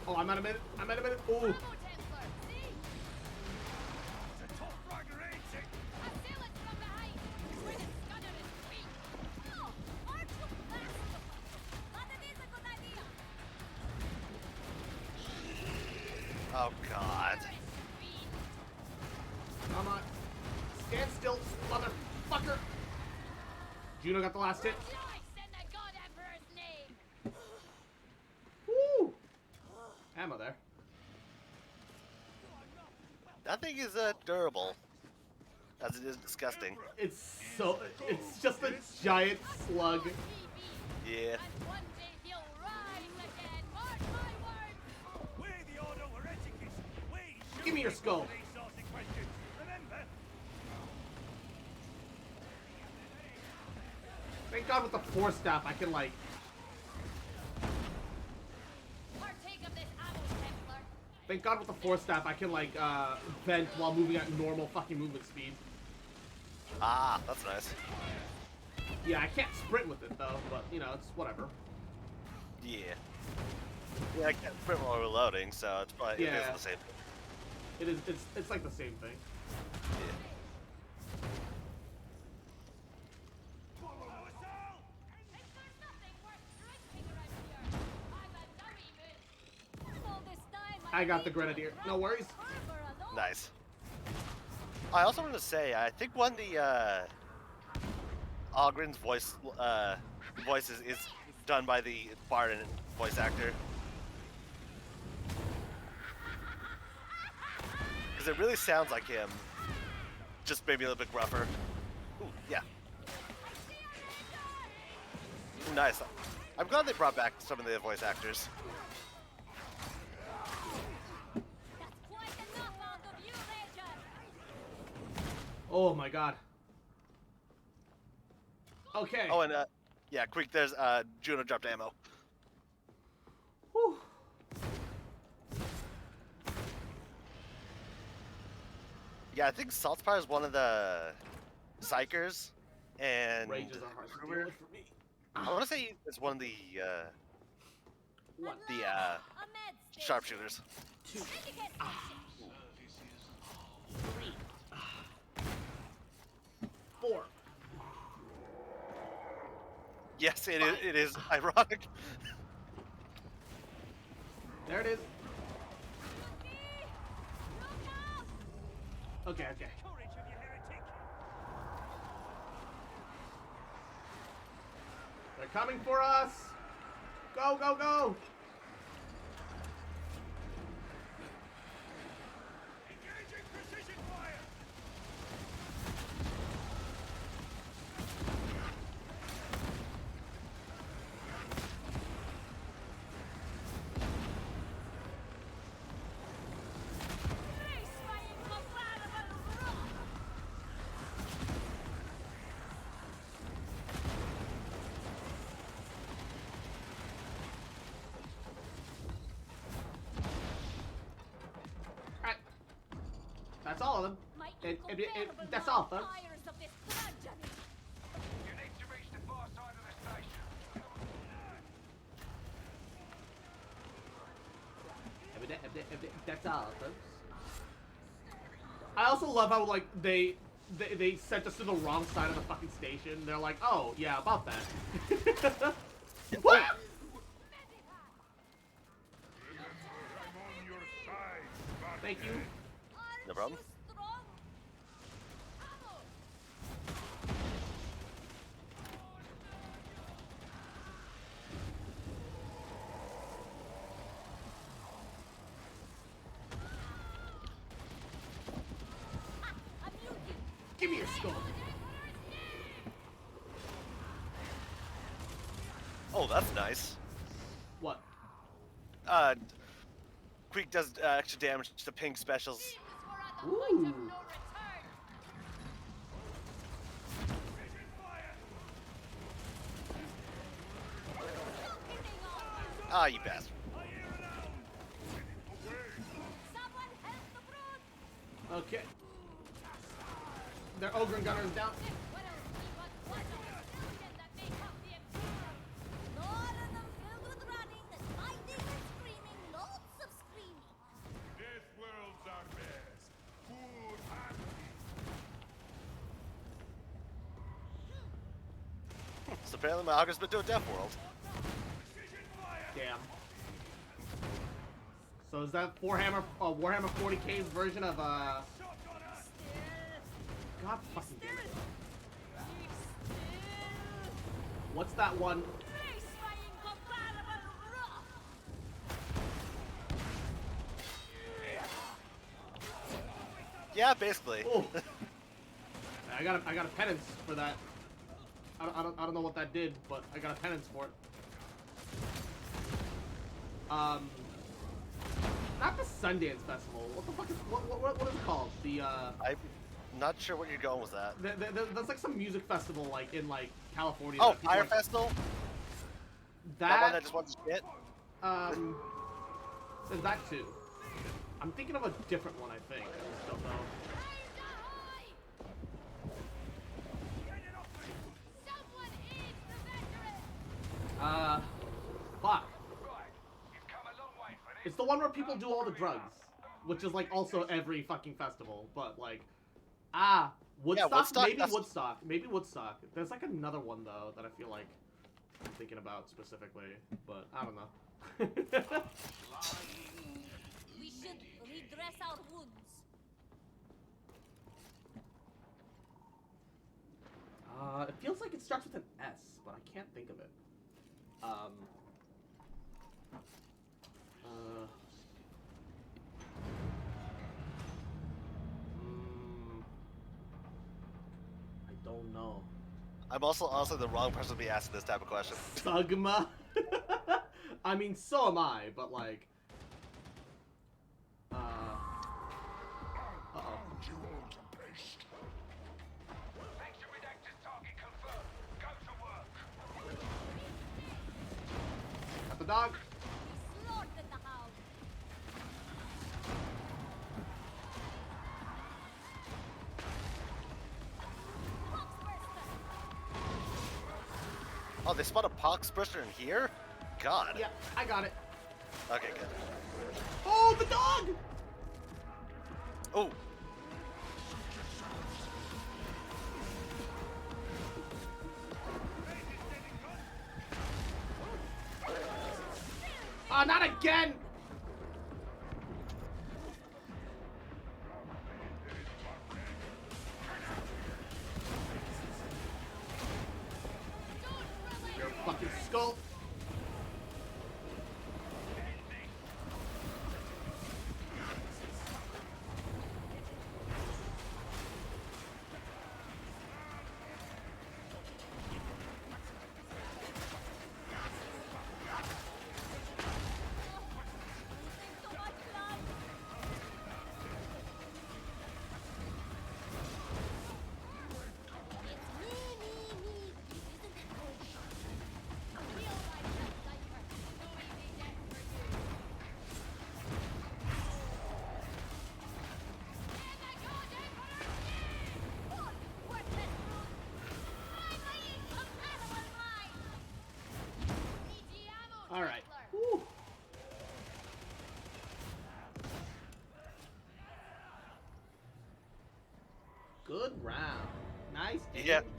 Oh, I'm at a minute. I'm at a minute. Ooh. Oh God. Come on. Stand still, motherfucker. Juno got the last hit. Woo! Ammo there. That thing is durable. As it is disgusting. It's just a giant slug. Yeah. Give me your skull. Thank God with the Force Staff I can like... Thank God with the Force Staff I can like vent while moving at normal fucking movement speed. Ah, that's nice. Yeah, I can't sprint with it though, but you know, it's whatever. Yeah. Yeah, I can't sprint while reloading, so it's probably it is the same thing. It is. It's like the same thing. I got the Grenadier. No worries. Nice. I also want to say, I think one of the Ogren's voices is done by the Bardin voice actor. Because it really sounds like him, just maybe a little bit gruffer. Ooh, yeah. Nice. I'm glad they brought back some of the voice actors. Oh my God. Okay. Oh, and yeah, quick. There's Juno dropped ammo. Whew. Yeah, I think Saltzpyre is one of the Psychers, and Rages are hard to deal with for me. I want to say it's one of the sharpshooters. 2. 3. 4. Yes, it is. It is ironic. There it is. Okay, okay. They're coming for us. Go, go, go. Engaging precision fire. Alright. That's all of them. That's all, folks. You need to reach the far side of the station. That's all, folks. I also love how, like, they sent us to the wrong side of the fucking station. They're like, oh, yeah, about that. What? Thank you. No problem. Give me your skull. Oh, that's nice. What? Creek does extra damage to ping specials. Ooh. Ah, you bastard. Okay. Their ogre gunner is down. This world's our best. Food and So apparently my auger's been to a death world. Damn. So is that Warhammer 40K's version of God fucking damn it. What's that one? Yeah, basically. Oh. I got a penance for that. I don't know what that did, but I got a penance for it. Not the Sundance Festival. What the fuck is what is it called? The I'm not sure what you're going with that. There's like some music festival like in like California. Oh, that people, Fire like, Festival? That one that just wants shit? There's that too. I'm thinking of a different one, I think. I just don't know. Fuck. It's the one where people do all the drugs, which is like also every fucking festival, but like, Woodstock? Yeah, Woodstock, maybe Woodstock. Maybe Woodstock. There's like another one though that I feel like I'm thinking about specifically, but I don't know. We should redress our wounds. It feels like it starts with an S, but I can't think of it. I don't know. I'm also the wrong person to be asking this type of question. Sugma? I mean, so am I, but like... Uh-oh. Got the dog. Oh, they spawned a pox brister in here? God. Yeah, I got it. Okay, good. Oh, the dog! Oh. Oh, not again! Your fucking skull. All right. Whew. Good round. Nice and Yeah. easy.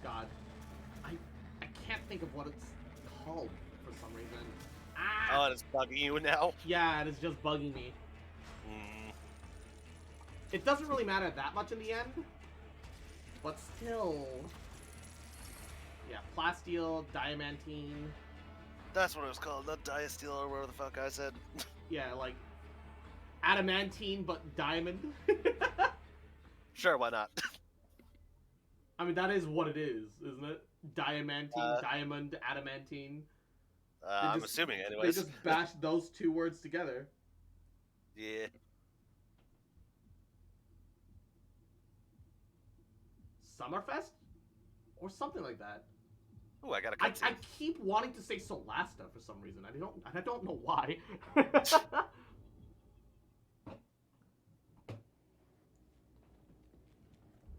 God. I can't think of what it's called for some reason. Ah! Oh, it's bugging you now? Yeah, it is just bugging me. It doesn't really matter that much in the end, but still. Yeah, plasteel, diamantine. That's what it was called, not diasteel or whatever the fuck I said. Yeah, like adamantine, but diamond. Sure, why not? I mean, that is what it is, isn't it? Diamantine, diamond, adamantine. I'm assuming, anyways. They just bashed those two words together. Yeah. Summerfest? Or something like that. Ooh, I got a I cutscene. keep wanting to say Solasta for some reason. I don't know why.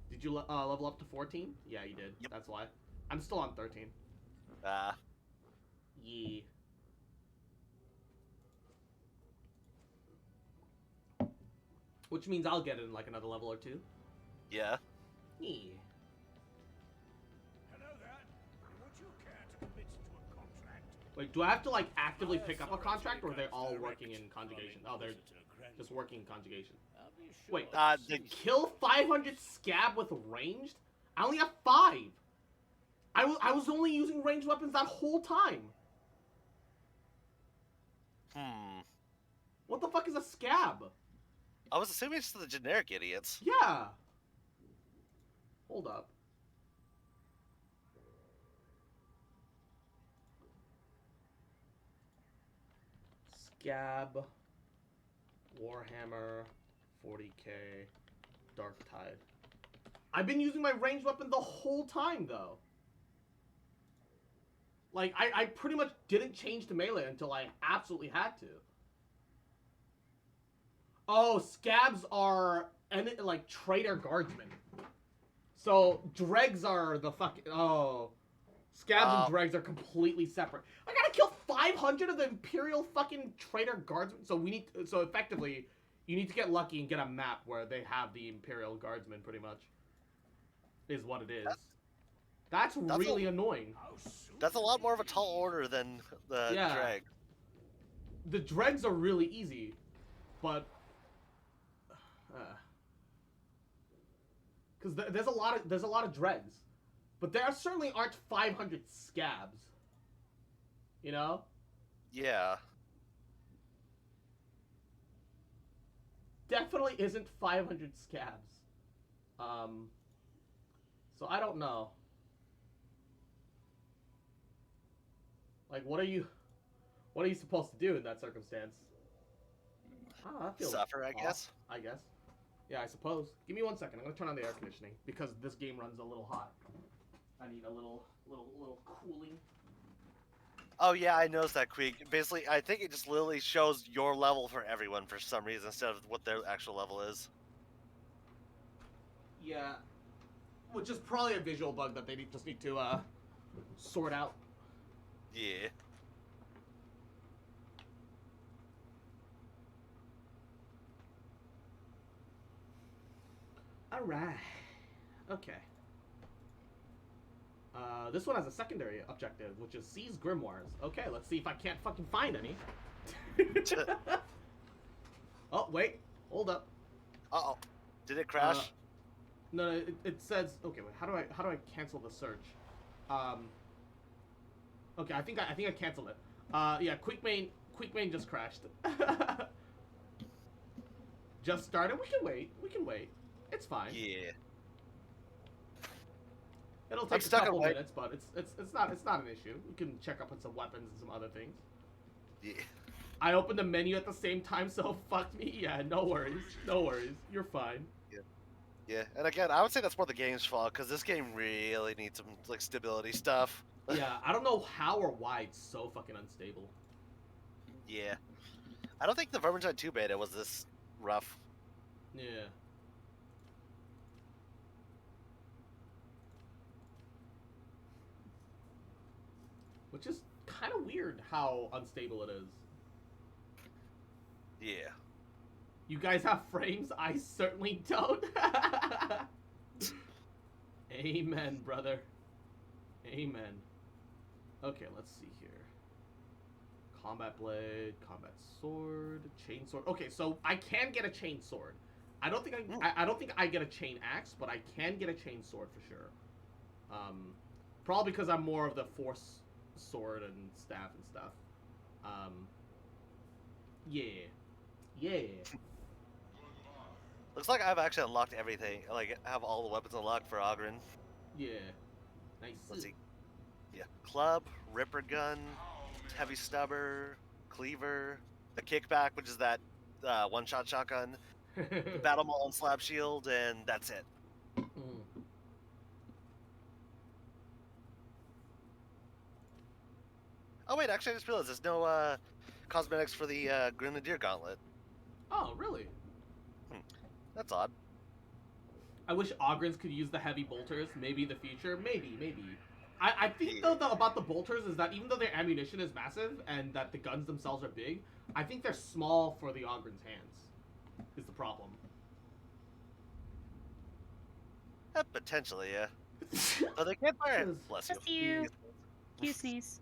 Did you level up to 14? Yeah, you did. Yep. That's why. I'm still on 13. Yeah. Which means I'll get it in like another level or two. Yeah. Yeah. Hello there. Would you care to commit to a contract? Wait, do I have to like actively pick up a contract, or are they all working in conjugation? Oh, they're just working in conjugation. Wait, kill 500 scab with ranged? I only have 5. I was only using ranged weapons that whole time. What the fuck is a scab? I was assuming it's the generic idiots. Yeah. Hold up. Scab, Warhammer, 40k, Darktide. I've been using my ranged weapon the whole time, though. Like, I pretty much didn't change to melee until I absolutely had to. Oh, scabs are, like, traitor guardsmen. So, dregs are the fucking... Oh. Scabs and dregs are completely separate. I gotta kill 500 of the Imperial fucking traitor guardsmen. So, so effectively, you need to get lucky and get a map where they have the Imperial guardsmen, pretty much. Is what it is. That's really annoying. That's a lot more of a tall order than the drag. The dregs are really easy, but because there's a lot of dregs, but there certainly aren't 500 scabs. You know? Yeah. Definitely isn't 500 scabs. So I don't know. Like, what are you supposed to do in that circumstance? Oh, that feels suffer, I guess. I guess. Yeah, I suppose. Give me 1 second. I'm gonna turn on the air conditioning because this game runs a little hot. I need a little cooling. Oh yeah, I noticed that, Queeg. Basically, I think it just literally shows your level for everyone for some reason instead of what their actual level is. Yeah, which is probably a visual bug that they just need to sort out. Yeah. Alright. Okay. This one has a secondary objective, which is seize grimoires. Okay, let's see if I can't fucking find any. Oh, wait. Hold up. Uh-oh. Did it crash? No, it says... Okay, wait. How do I cancel the search? Okay, I think I canceled it. Yeah, Quick main just crashed. Just started. We can wait. It's fine. Yeah. It'll take a couple minutes, but it's not an issue. We can check up on some weapons and some other things. Yeah. I opened the menu at the same time, so fuck me. Yeah, no worries. You're fine. Yeah, and again, I would say that's more the game's fault, because this game really needs some, like, stability stuff. Yeah, I don't know how or why it's so fucking unstable. Yeah. I don't think the Vermintide 2 beta was this rough. Yeah. Which is kind of weird how unstable it is. Yeah. You guys have frames? I certainly don't. Amen, brother. Amen. Okay, let's see here. Combat blade, combat sword, chain sword. Okay, so I can get a chain sword. I don't think I get a chain axe, but I can get a chain sword for sure. Probably because I'm more of the force sword and staff and stuff. Yeah. Looks like I've actually unlocked everything. Like, I have all the weapons unlocked for Ogren. Yeah. Nice. Let's see. Yeah. Club, Ripper Gun, Heavy Stubber, Cleaver, the Kickback, which is that one-shot shotgun, the Battle Maul and Slab Shield, and that's it. Oh wait, actually I just realized there's no cosmetics for the Grenadier Gauntlet. Oh, really? That's odd. I wish Ogrins could use the heavy bolters. Maybe in the future. Maybe. I think though about the bolters is that even though their ammunition is massive and that the guns themselves are big, I think they're small for the Ogrins' hands. Is the problem. Potentially, yeah. Oh, they can't fire. Bless you. You sneeze.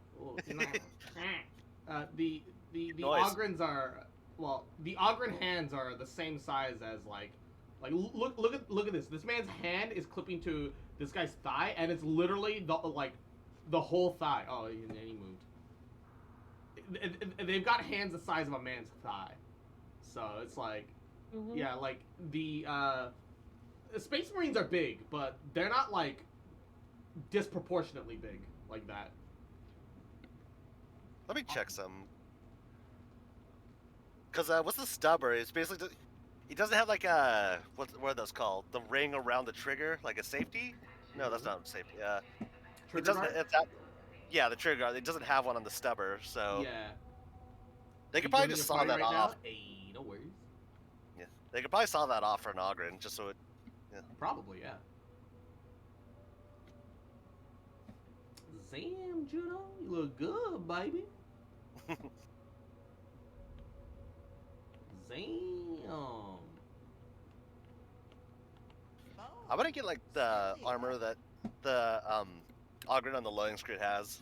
The Ogrins are, well, the Ogren hands are the same size as like look at this. This man's hand is clipping to this guy's thigh, and it's literally the whole thigh. Oh, and he moved. They've got hands the size of a man's thigh, so it's like, yeah, like the Space Marines are big, but they're not like disproportionately big like that. Let me check some. Cause what's the stubber? It's basically he doesn't have like a what are those called? The ring around the trigger, like a safety? No, that's not safety. It doesn't. Yeah, the trigger guard. It doesn't have one on the stubber, so yeah. They could probably just saw that off. Hey, no worries. Yeah, they could probably saw that off for an Ogren, just so it. Yeah. Probably, yeah. Zam, Juno, you look good, baby. Zam. I'm gonna get like the armor that the Ogren on the loading screen has.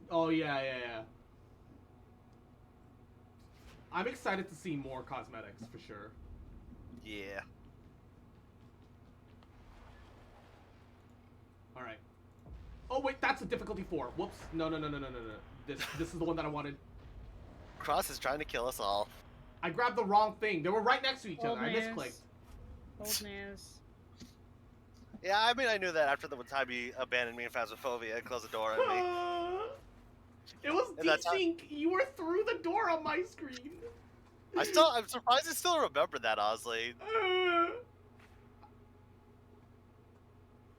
Oh yeah. I'm excited to see more cosmetics for sure. Yeah. All right. Oh wait, that's a difficulty 4. Whoops. No. This is the one that I wanted. Cross is trying to kill us all. I grabbed the wrong thing. They were right next to each other. I misclicked. Boldness. Yeah, I mean, I knew that after the time you abandoned me in Phasmophobia and closed the door on me. It was desync. You were through the door on my screen. I'm surprised I still remember that, honestly.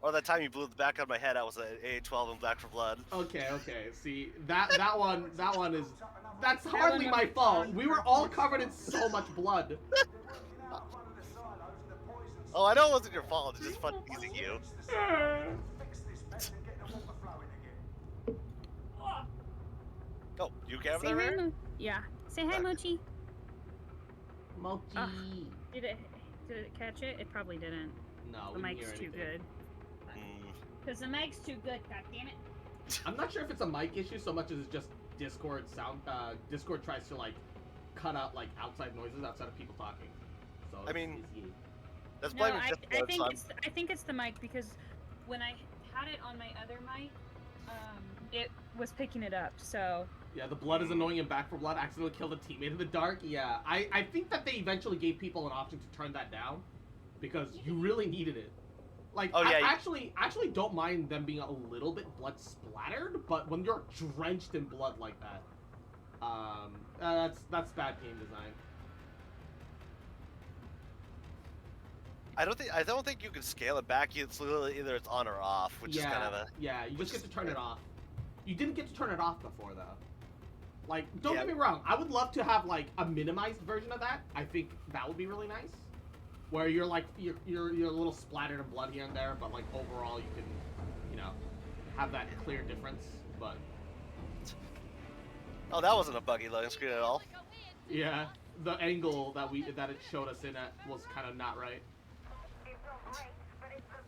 Or that time you blew the back on my head, I was at A12 and Black for Blood. Okay. See, that one is, that's hardly my fault. We were all covered in so much blood. Oh, I know it wasn't your fault. It's just fun teasing you. Oh, you care for that? Yeah. Say hi, Mochi. Mochi. Did to catch it? It probably didn't. No, The we didn't mic's hear too anything. good. Because the mic's too good, god damn it. I'm not sure if it's a mic issue so much as it's just Discord sound. Discord tries to like cut out like outside noises outside of people talking. So I mean, that's No, blaming I Discord. think So I'm- I think it's the mic because when I had it on my other mic, it was picking it up. So Yeah, the blood is annoying and Back for Blood accidentally killed a teammate in the dark. Yeah, I think that they eventually gave people an option to turn that down because you really needed it. Like, Oh, yeah, I actually don't mind them being a little bit blood splattered, but when you're drenched in blood like that, that's bad game design. I don't think you can scale it back. It's literally either it's on or off, which is kind of a. Yeah, you just get to turn it off. You didn't get to turn it off before though. Like, don't get me wrong, I would love to have like a minimized version of that. I think that would be really nice. Where you're like you're a little splattered in blood here and there, but like overall you can, you know, have that clear difference. But oh, that wasn't a buggy loading screen at all. yeah, the angle that it showed us in at was kind of not right.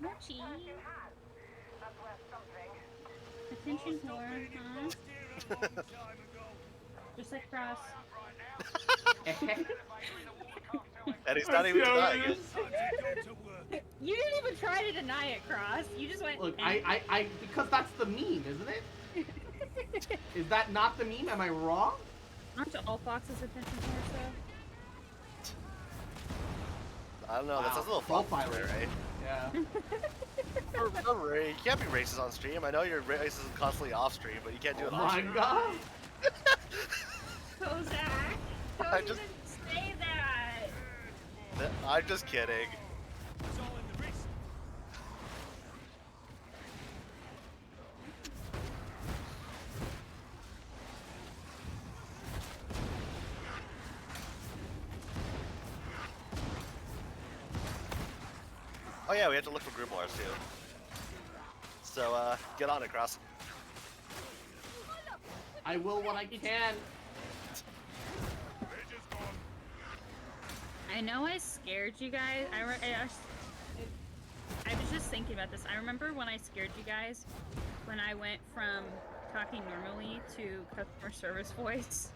Mochi. Attention whore, huh? Just like Cross. And he's not even denying it. You didn't even try to deny it, Cross. You just went. Look, I because that's the meme, isn't it? Is that not the meme? Am I wrong? Aren't all foxes attention whores though? I don't know. That's a little fault by Ray. Yeah. For Ray, you can't be racist on stream. I know you're racist constantly off stream, but you can't do it on stream. Oh my god! Kozak! Don't I even just- say that! I'm just kidding. Oh yeah, we have to look for grimoires too. So get on it, Cross. I will when I can. I know I scared you guys. I was just thinking about this. I remember when I scared you guys when I went from talking normally to customer service voice.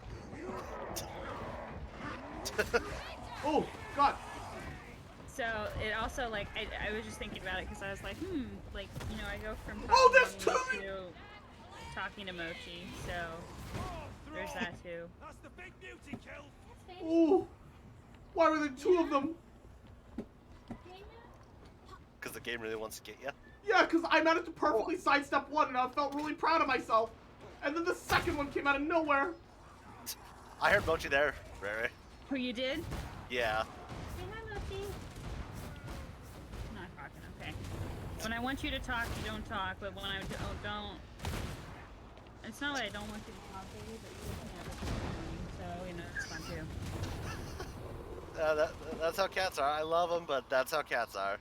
Oh, God. So it also, like, I was just thinking about it because I was like, like, you know, I go from talking there's normally to talking to Mochi, so there's that too. That's the big beauty kill. Ooh. Why were there two of them? Because the game really wants to get you. Yeah, because I managed to perfectly sidestep one and I felt really proud of myself. And then the second one came out of nowhere. I heard Mochi there, Ray. Who you did? Yeah. Say hi, Mochi. I'm not talking, okay. When I want you to talk, you don't talk, but when I don't... It's not that I don't want you to talk, baby, but you can never talk to me, so, you know, it's fun too. That's how cats are. I love them, but that's how cats are.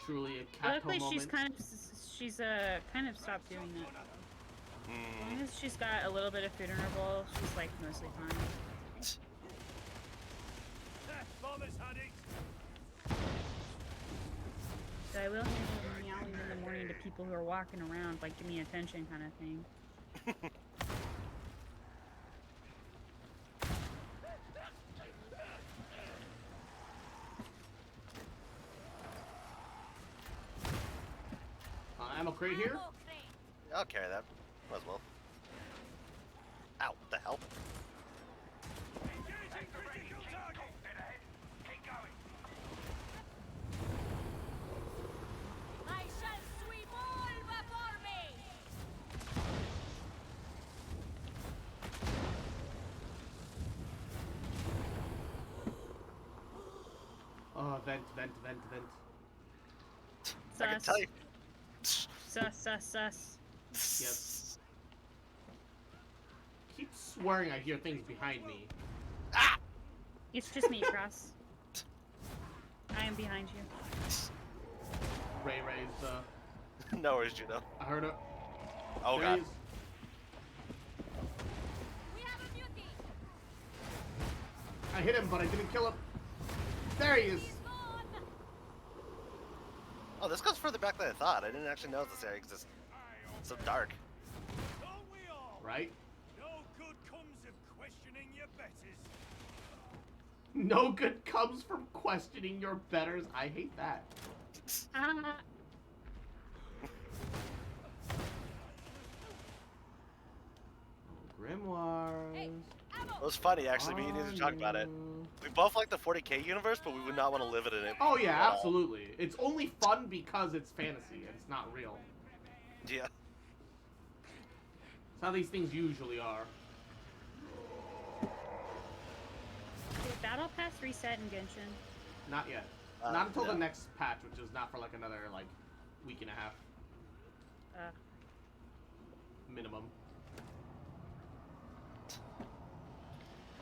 Truly a cat Luckily, moment. she's kind of stopped doing that. As long as she's got a little bit of food in her bowl, she's like mostly fine. So I will handle meowing in the morning to people who are walking around, like give me attention kind of thing. Ammo crate here. I'll carry that. Might as well. Ow, what the hell? I shall sweep all before me! Oh, vent. I can tell you. Sus. Yes. Keep swearing I hear things behind me. It's just me, Cross. I am behind you. Ray Ray's, No worries, Juno. I heard it. Oh, There God. he is. We have a mutiny! I hit him, but I didn't kill him. There he is. Oh, this goes further back than I thought. I didn't actually know this area existed. It's so dark. Right? No good comes of questioning your betters. No good comes from questioning your betters. I hate that. Grimoires. It was funny, actually. Me and you were talking about it. We both like the 40k universe, but we would not want to live in it. Oh yeah, absolutely. It's only fun because it's fantasy and it's not real. Yeah. That's how these things usually are. Did Battle Pass reset in Genshin? Not yet. Not until no. the next patch, which is not for like another week and a half. Minimum.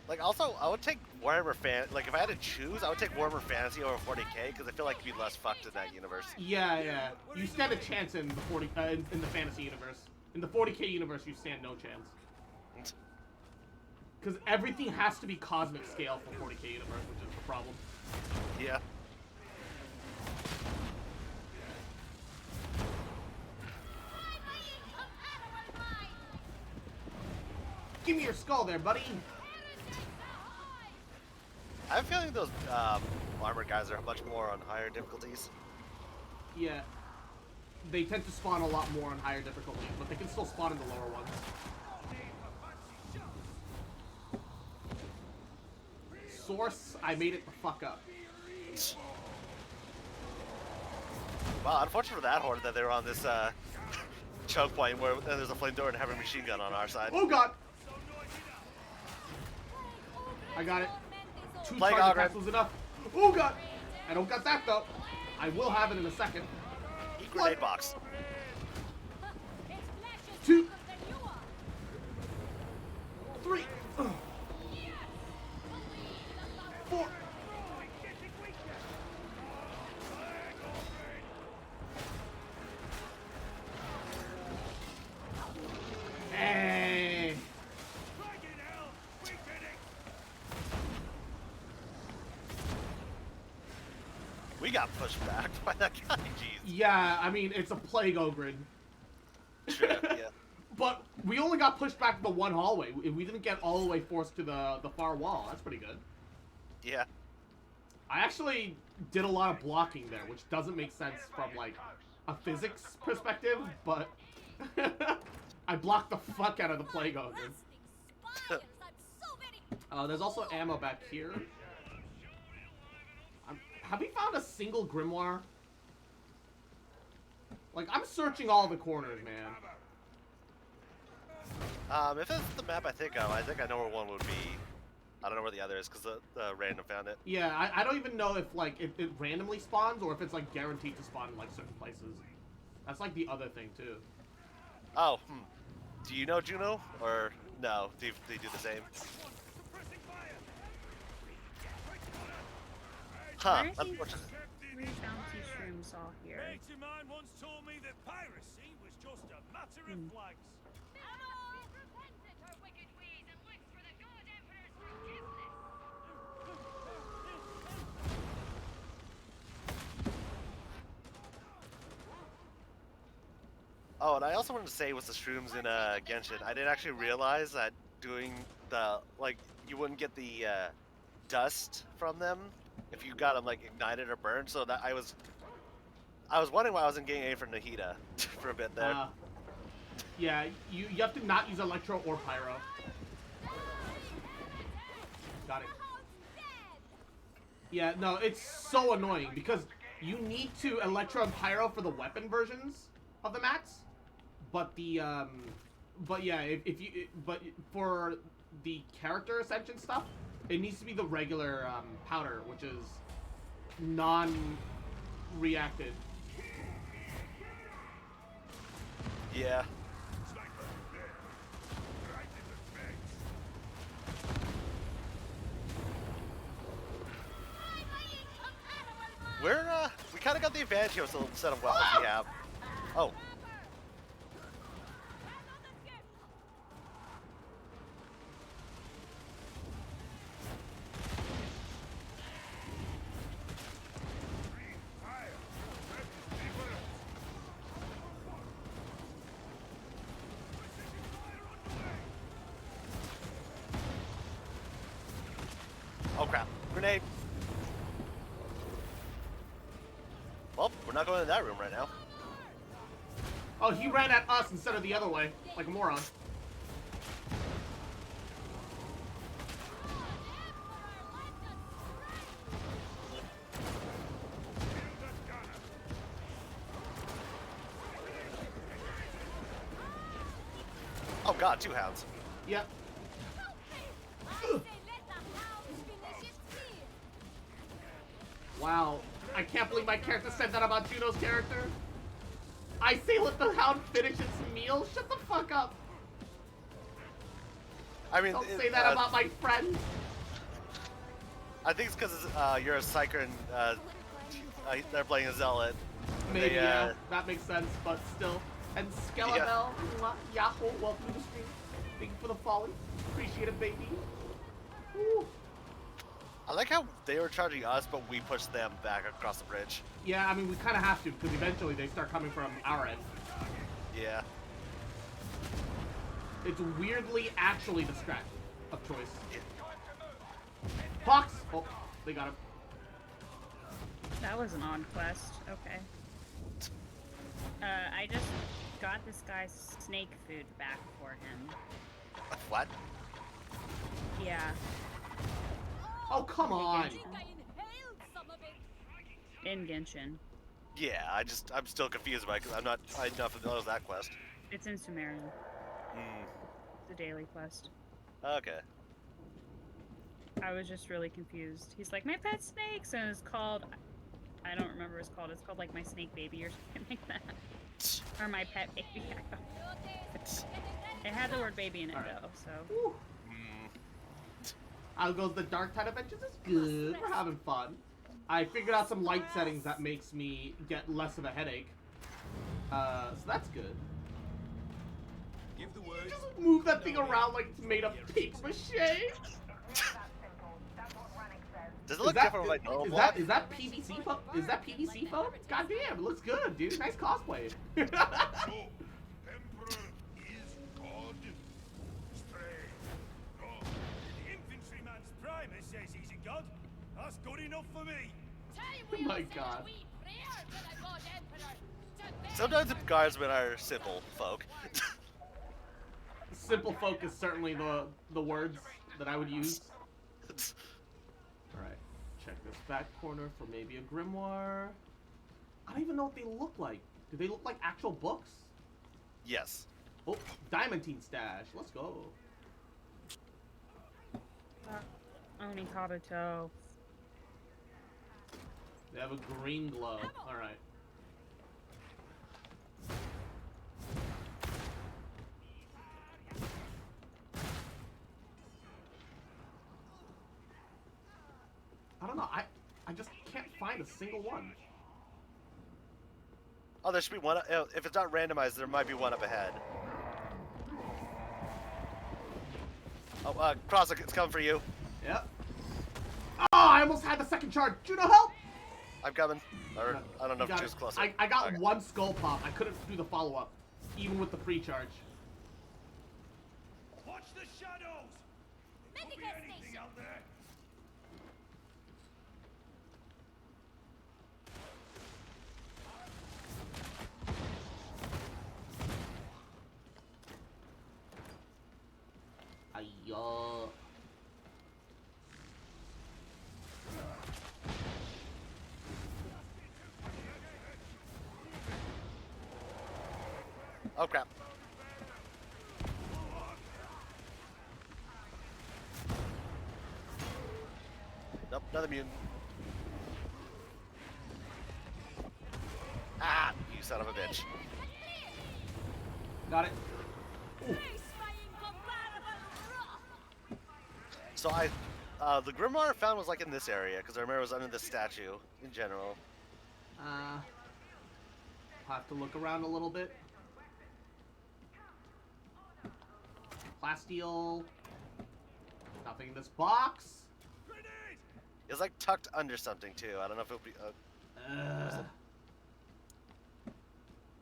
Like, also, I would take Warhammer like, if I had to choose, I would take Warhammer Fantasy over 40k, because I feel like you'd be less fucked in that universe. Yeah, yeah. You stand a chance in the in the fantasy universe. In the 40k universe, you stand no chance. Because everything has to be cosmic scale for 40k universe, which is the problem. Yeah. Give me your skull there, buddy. I have a feeling those armor guys are much more on higher difficulties. Yeah. They tend to spawn a lot more on higher difficulties, but they can still spawn in the lower ones. Source, I made it the fuck up. Wow, unfortunate for that horde that they were on this choke point where there's a flamethrower and a heavy machine gun on our side. Oh god! I got it. 2 Plague target Ogre. capsules enough. Oh god! I don't got that though. I will have it in a second. Eat grenade box. 2, 3, 4. Hey. We got pushed back by that guy, jeez. Yeah, I mean, it's a plague ogre. Sure, yeah. But we only got pushed back to the one hallway. We didn't get all the way forced to the far wall. That's pretty good. Yeah. I actually did a lot of blocking there, which doesn't make sense from, like, a physics perspective, but I blocked the fuck out of the plague ogre. There's also ammo back here. Have we found a single grimoire? Like, I'm searching all the corners, man. If it's the map I think I know where one would be. I don't know where the other is because the random found it. Yeah, I don't even know if, like, it randomly spawns or if it's, like, guaranteed to spawn in, like, certain places. That's, like, the other thing, too. Oh, Do you know Juno? Or no? Do they do the same? Huh. Unfortunately. Three bounty shrooms all here. Mate of mine once told me that piracy was just a matter of flags. Oh, and I also wanted to say with the shrooms in Genshin, I didn't actually realize that doing the, like, you wouldn't get the dust from them if you got them, like, ignited or burned, so that I was wondering why I wasn't getting any from Nahida for a bit there. Yeah, you have to not use Electro or Pyro. Got it. Yeah, no, it's so annoying because you need to Electro and Pyro for the weapon versions of the mats, but the but yeah, but for the character ascension stuff, it needs to be the regular powder, which is non-reacted. Yeah. We kind of got the advantage here with the set of weapons we have. Oh. Grenade. Well, we're not going in that room right now. Oh, he ran at us instead of the other way, like a moron. Oh god, 2 hounds. Yep. Wow, I can't believe my character said that about Juno's character. I say let the hound finish its meal? Shut the fuck up. I mean, don't say that about my friend. I think it's because you're a psyker and they're playing a zealot. Maybe, yeah, that makes sense, but still. And Skelebel, Yahoo, welcome to the stream. Thank you for the follow. Appreciate it, baby. Woo. I like how they were charging us, but we pushed them back across the bridge. Yeah, I mean, we kind of have to, because eventually they start coming from our end. Yeah. It's weirdly actually the strat of choice. Yeah. Box! Oh, they got him. That was an odd quest. Okay. I just got this guy's snake food back for him. What? Yeah. Oh, come on! In Genshin. Yeah, I'm still confused by it because I'm not familiar with that quest. It's in Sumerian. Hmm. It's a daily quest. Okay. I was just really confused. He's like, my pet snakes, and it's called, I don't remember what it's called. It's called like my snake baby or something like that. Or my pet baby. It had the word baby in it though, so. How goes the Darktide Adventures? It's good. We're having fun. I figured out some light settings that makes me get less of a headache. So that's good. Give the word. Just move that thing around like it's made of paper mache. Does it look different from my normal block? Is that PVC foam? Is that PVC foam? God damn, it looks good, dude. Nice cosplay. Says he's a god. That's good enough for me. Oh my god. Sometimes the guardsmen are simple folk. Simple folk is certainly the words that I would use. Alright, check this back corner for maybe a grimoire. I don't even know what they look like. Do they look like actual books? Yes. Oh, Diamantine stash. Let's go. Oni Kabuto. They have a green glow. Alright. I don't know. I just can't find a single one. Oh, there should be one. If it's not randomized, there might be one up ahead. Oh, Cross, it's coming for you. Yep. Oh, I almost had the second charge. Juno, help! I'm coming. Or, I don't know if June's closer. I got one skull pop. I couldn't do the follow-up, even with the free charge. Watch the shadows! There could be anything out there. Ayo. Oh crap. Nope, another mutant. Ah, you son of a bitch. Got it. Ooh. So the grimoire I found was like in this area, because I remember it was under the statue in general. Have to look around a little bit. Plasteel. Nothing in this box. It's like tucked under something too. I don't know if it'll be.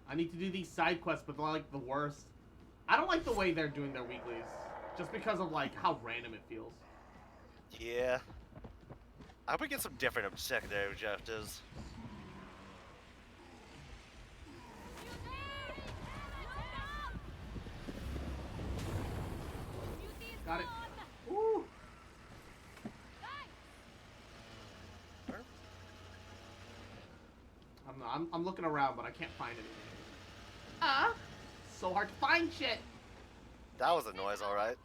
I need to do these side quests, but they're like the worst. I don't like the way they're doing their weeklies, just because of like how random it feels. Yeah. I hope we get some different secondary objectives. Got it. Woo. I'm looking around, but I can't find anything. So hard to find shit. That was a noise, all right.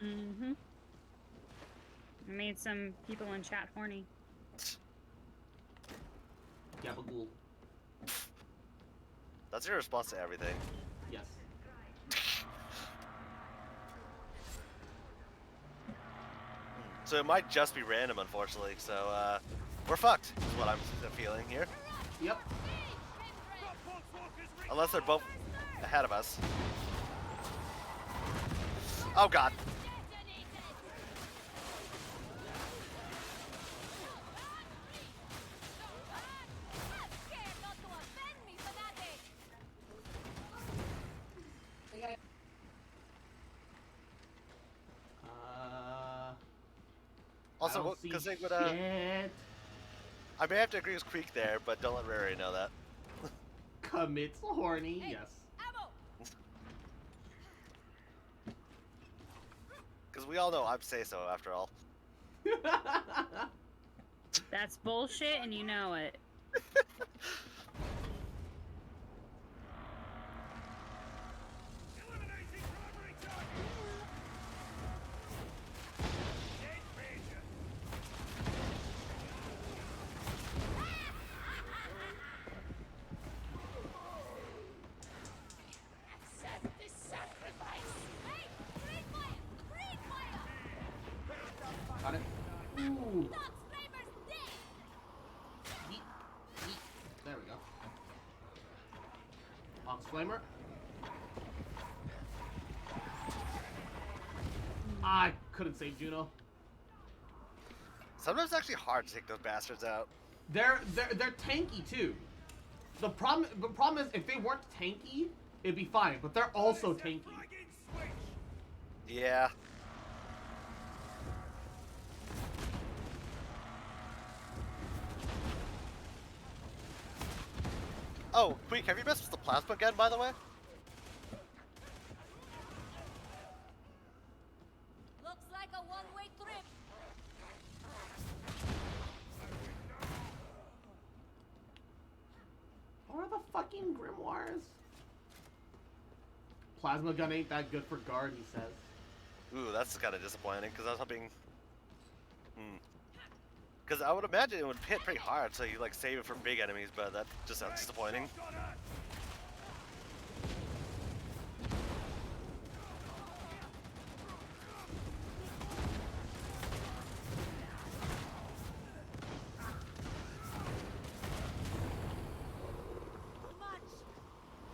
Mm-hmm. I made some people in chat horny. Gabagool. That's your response to everything. Yes. So it might just be random, unfortunately. So we're fucked, is what I'm feeling here. Yep. Unless they're both ahead of us. Oh god. Also, because they would, I may have to agree with Creek there, but don't let Rary know that. Commits horny, yes. Because we all know I'm say-so, after all. That's bullshit, and you know it. Got it. Ooh. There we go. Ox Flamer. I couldn't save Juno. Sometimes it's actually hard to take those bastards out. They're tanky too. The problem is if they weren't tanky, it'd be fine. But they're also tanky. Yeah. Oh, Queek, have you messed with the plasma gun, by the way? Looks like a one-way trip. What are the fucking grimoires? Plasma gun ain't that good for guard, he says. Ooh, that's kind of disappointing, because I was hoping... Because I would imagine it would hit pretty hard, so you like save it for big enemies, but that just sounds disappointing.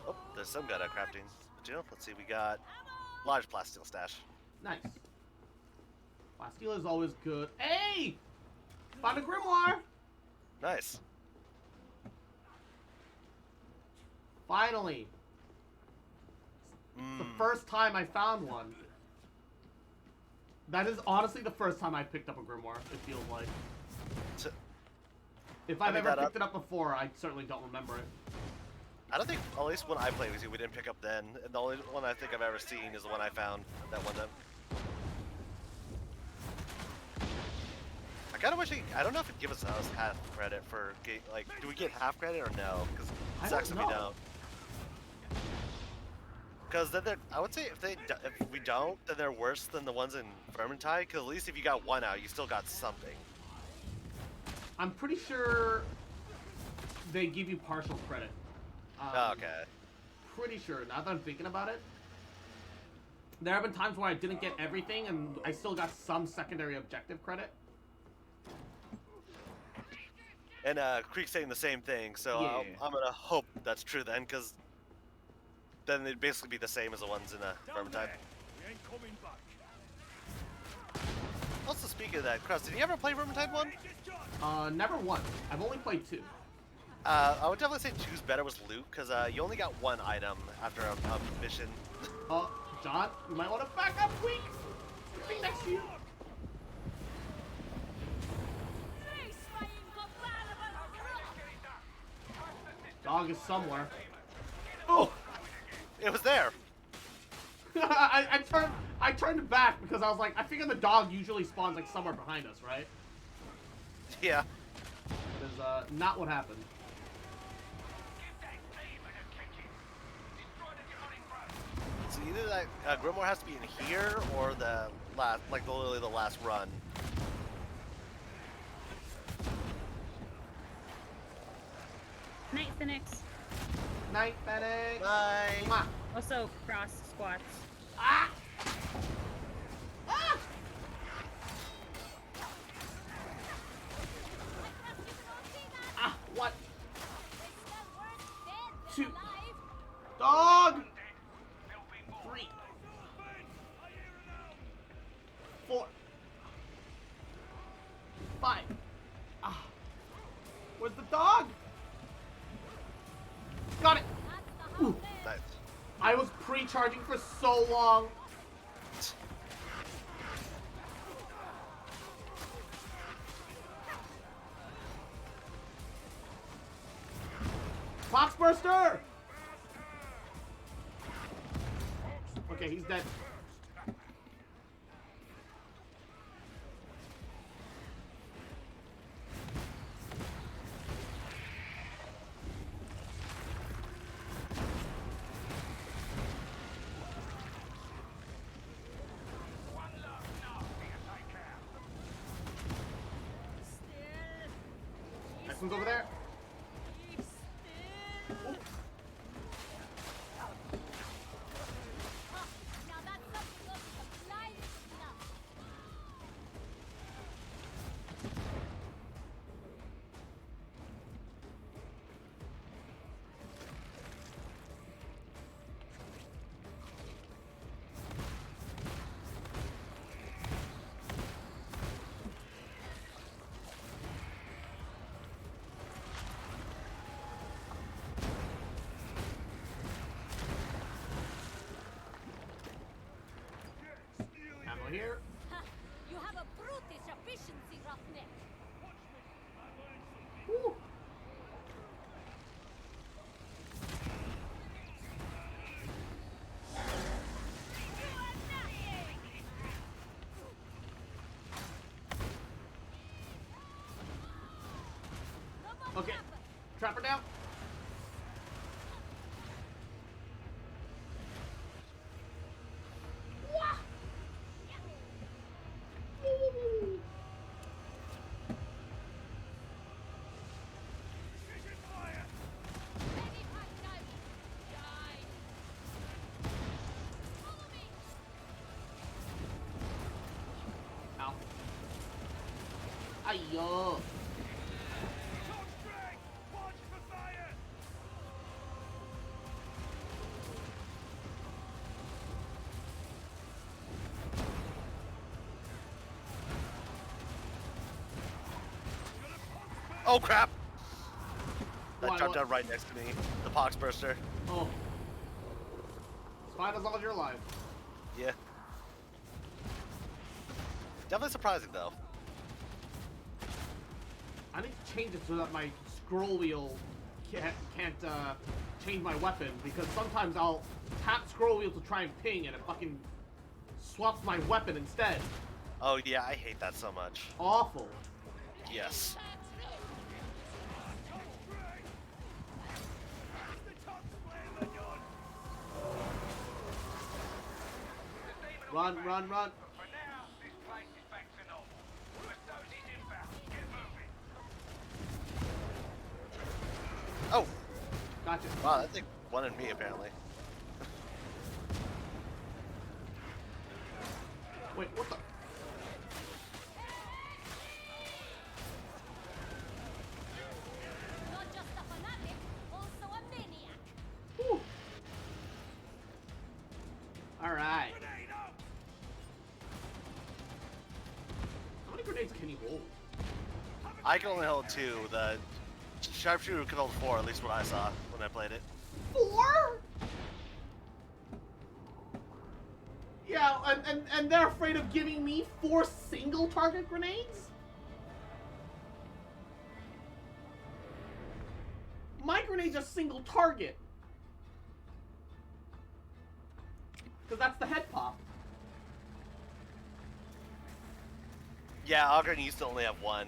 Oh, there's some good at crafting. But, let's see, we got large plasteel stash. Nice. Plasteel is always good. Hey! Found a grimoire! Nice. Finally. The first time I found one. That is honestly the first time I picked up a grimoire, it feels like. If I've ever picked it up before, I certainly don't remember it. I don't think, at least when I played with you, we didn't pick up then. And the only one I think I've ever seen is the one I found that one time. I kind of wish I don't know if it'd give us half credit for, like, do we get half credit or no? Because it sucks if we don't. Because then I would say if we don't, then they're worse than the ones in Vermintide. Because at least if you got one out, you still got something. I'm pretty sure they give you partial credit. Okay. Pretty sure. Now that I'm thinking about it, there have been times where I didn't get everything, and I still got some secondary objective credit. And Creek's saying the same thing, so yeah. I'm gonna hope that's true then, because then they'd basically be the same as the ones in Vermintide. Also, speaking of that, Krust, did you ever play Vermintide 1? Never once. I've only played 2. I would definitely say 2's better with loot, because you only got one item after a mission. John, you might want to back up, Queek! Be next to you. Dog is somewhere. Oh! It was there! I turned back because I was like, I figure the dog usually spawns like somewhere behind us, right? Yeah. Because, not what happened. So either that Grimoire has to be in here or the last, like literally the last run. Night, Phoenix. Night, Phoenix. Night. Mwah. Also, cross squats. Ah! Ah! Ah, what? 2. Dog! 3. 4. 5. Ah. Where's the dog? Got it! Ooh. Nice. I was pre-charging for so long. Foxburster! Okay, he's dead. Next one's over there. Ooh. Ammo here. You have a brutish efficiency, roughneck. Woo. Okay, trap her down. Wah. Woo. Ow. Ayo. Oh crap! That Why, dropped what? down right next to me. The Poxburster. Oh. It's fine as long as you're alive. Yeah. Definitely surprising though. I need to change it so that my scroll wheel can't change my weapon, because sometimes I'll tap scroll wheel to try and ping and it fucking swaps my weapon instead. Oh yeah, I hate that so much. Awful. Yes. Run, run, run. Oh! Gotcha. Wow, that thing wanted me apparently. Wait, what the? Not just a fanatic, also a maniac. Whew. All right. How many grenades can you hold? I can only hold 2. The sharpshooter can hold 4, at least what I saw when I played it. 4? Yeah, and they're afraid of giving me 4 single target grenades? My grenade's a single target. Because that's the head pop. Yeah, Ogren used to only have one.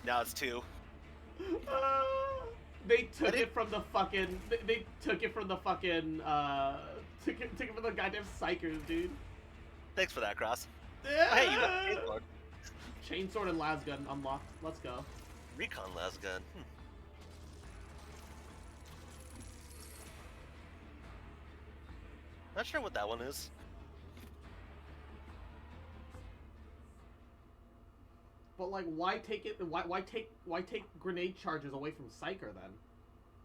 Now it's two. They took it from the fucking. They took it from the fucking. Took it from the goddamn psychers, dude. Thanks for that, Cross. Oh, hey, you got a chainsword. Chainsword and lasgun unlocked. Let's go. Recon lasgun. Not sure what that one is. But like, why take it? Why take grenade charges away from Psyker then?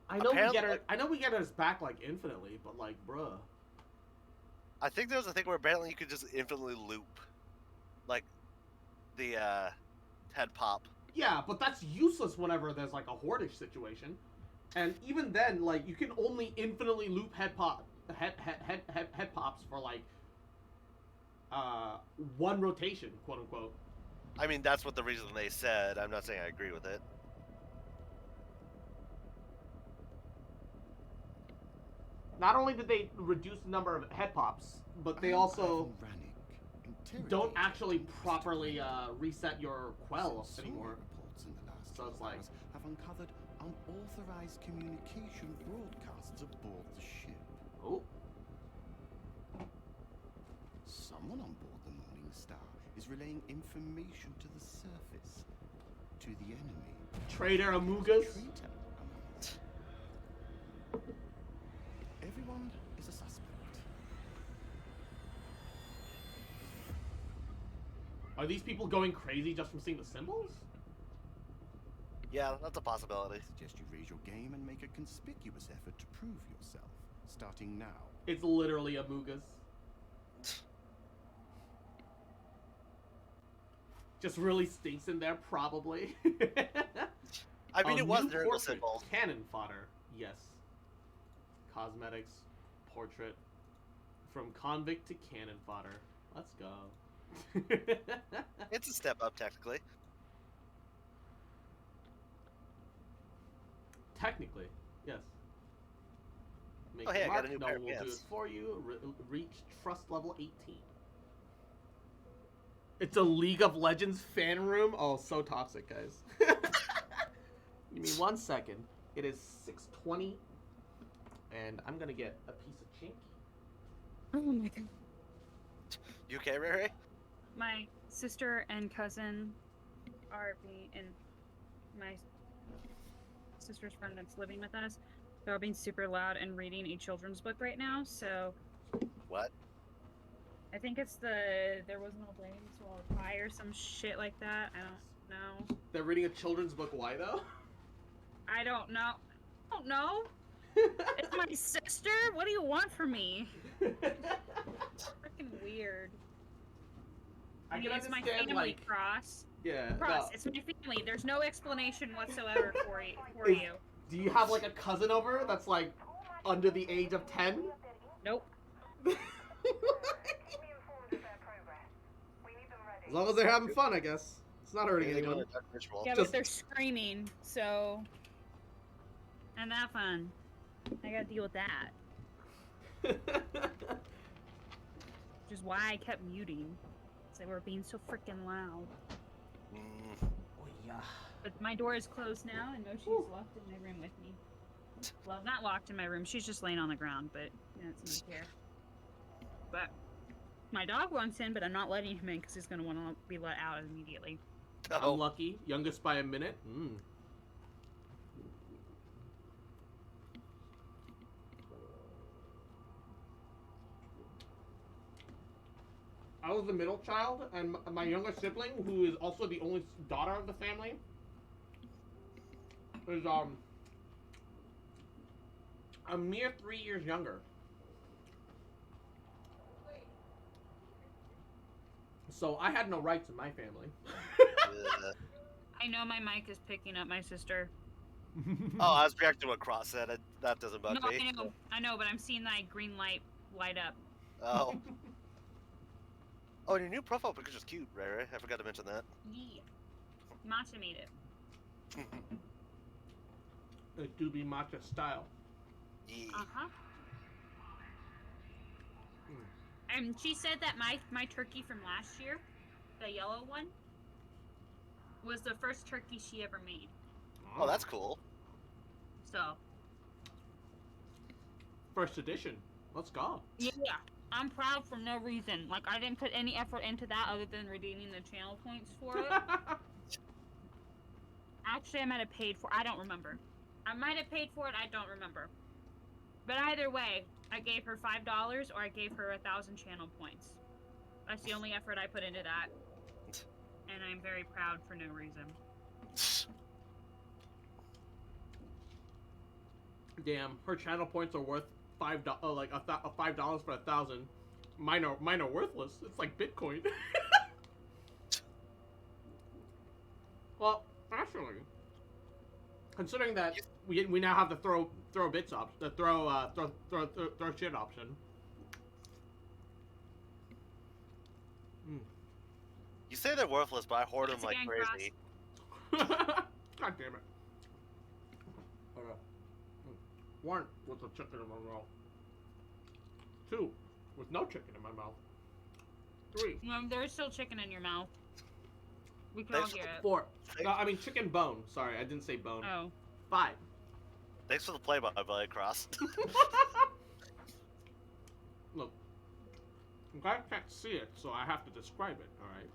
I know we get her. I know we get hers back like infinitely, but like, bruh. I think there's a thing where apparently you could just infinitely loop, like, the head pop. Yeah, but that's useless whenever there's like a hordish situation, and even then, like, you can only infinitely loop head pops for like one rotation, quote unquote. I mean, that's what the reason they said. I'm not saying I agree with it. Not only did they reduce the number of head pops, but they also don't actually properly reset your quell anymore. So it's like have uncovered unauthorized communication broadcasts aboard the ship. Oh. Someone on board the Morning Star is relaying information to the surface, to the enemy. Traitor Amugas. Everyone is a suspect. Are these people going crazy just from seeing the symbols? Yeah, that's a possibility. I suggest you raise your game and make a conspicuous effort to prove yourself, starting now. It's literally Amugas. Just really stinks in there, probably. I mean, it was during the symbol. Cannon fodder, yes. Cosmetics, portrait, from convict to cannon fodder. Let's go. It's a step up, technically. Technically, yes. Make Oh, hey, I got a mark. new No pair one of will do it pants. for you. Reach trust level 18. It's a League of Legends fan room? Oh, so toxic, guys. Give me 1 second. It is 6:20, and I'm gonna get a piece of chink. Oh my god. You okay, Ray Ray? My sister and cousin are being, and my sister's friend that's living with us, they're all being super loud and reading a children's book right now, so... What? I think it's the There Was No Blame, So I'll Cry or some shit like that. I don't know. They're reading a children's book. Why though? I don't know. I don't know. It's my sister? What do you want from me? Freaking weird. I can it's my understand, family, like- Cross. Yeah. Cross, no. it's my family. There's no explanation whatsoever for Is- you. Do you have like a cousin over that's like under the age of 10? Nope. As long as they're having fun, I guess. It's not hurting Maybe they're anyone. doing a dark ritual. Yeah, Just- but they're screaming, so... And that fun. I gotta deal with that. Which is why I kept muting. Because they were being so freaking loud. Mm. Oh, yeah. But my door is closed now, and no, she's locked in my room with me. Well, not locked in my room. She's just laying on the ground, but you know, it's not care. But my dog wants in, but I'm not letting him in because he's gonna want to be let out immediately. Oh. I'm lucky. Youngest by a minute. I was the middle child, and my younger sibling, who is also the only daughter of the family, is a mere 3 years younger. So I had no rights in my family. I know my mic is picking up my sister. Oh, I was reacting to what Cross said. That doesn't bug No, me. I know, but I'm seeing that green light light up. Oh. Oh, and your new profile picture is cute, Ray Ray. I forgot to mention that. Yeah. Matcha made it. A doobie matcha style. Yeah. Uh-huh. And she said that my turkey from last year, the yellow one, was the first turkey she ever made. Oh, that's cool. So. First edition. Let's go. Yeah. I'm proud for no reason. Like, I didn't put any effort into that other than redeeming the channel points for it. Actually, I might have paid for I don't remember. I might have paid for it, I don't remember. But either way, I gave her $5 or I gave her 1,000 channel points. That's the only effort I put into that. And I'm very proud for no reason. Damn, her channel points are worth $5 for 1,000. Mine are worthless. It's like Bitcoin. Well, actually, considering that we now have the throw bits option, the throw shit option. You say they're worthless, but I hoard them like crazy. God damn it. One with the chicken in my mouth. Two with no chicken in my mouth. Three. No, there's still chicken in your mouth. We can all hear it. Four. No, I mean chicken bone. Sorry, I didn't say bone. Oh. 5. Thanks for the play-by-play, Cross. Look, you guys can't see it, so I have to describe it. All right.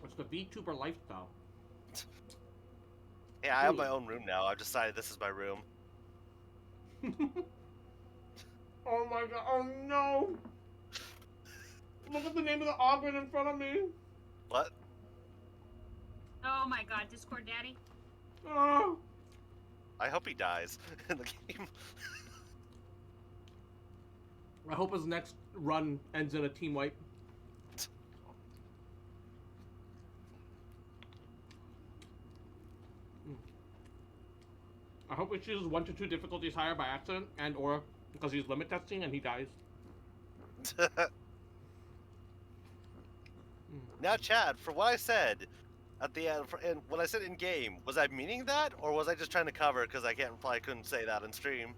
It's the VTuber lifestyle. Yeah, I have my own room now. I've decided this is my room. Oh my god, oh no! Look at the name of the Ogren in front of me! What? Oh my god, Discord Daddy? Oh! I hope he dies in the game. I hope his next run ends in a team wipe. I hope he chooses 1 to 2 difficulties higher by accident and or because he's limit testing and he dies. Now, Chad, for what I said at the end, when I said in game, was I meaning that, or was I just trying to cover because I probably couldn't say that on stream?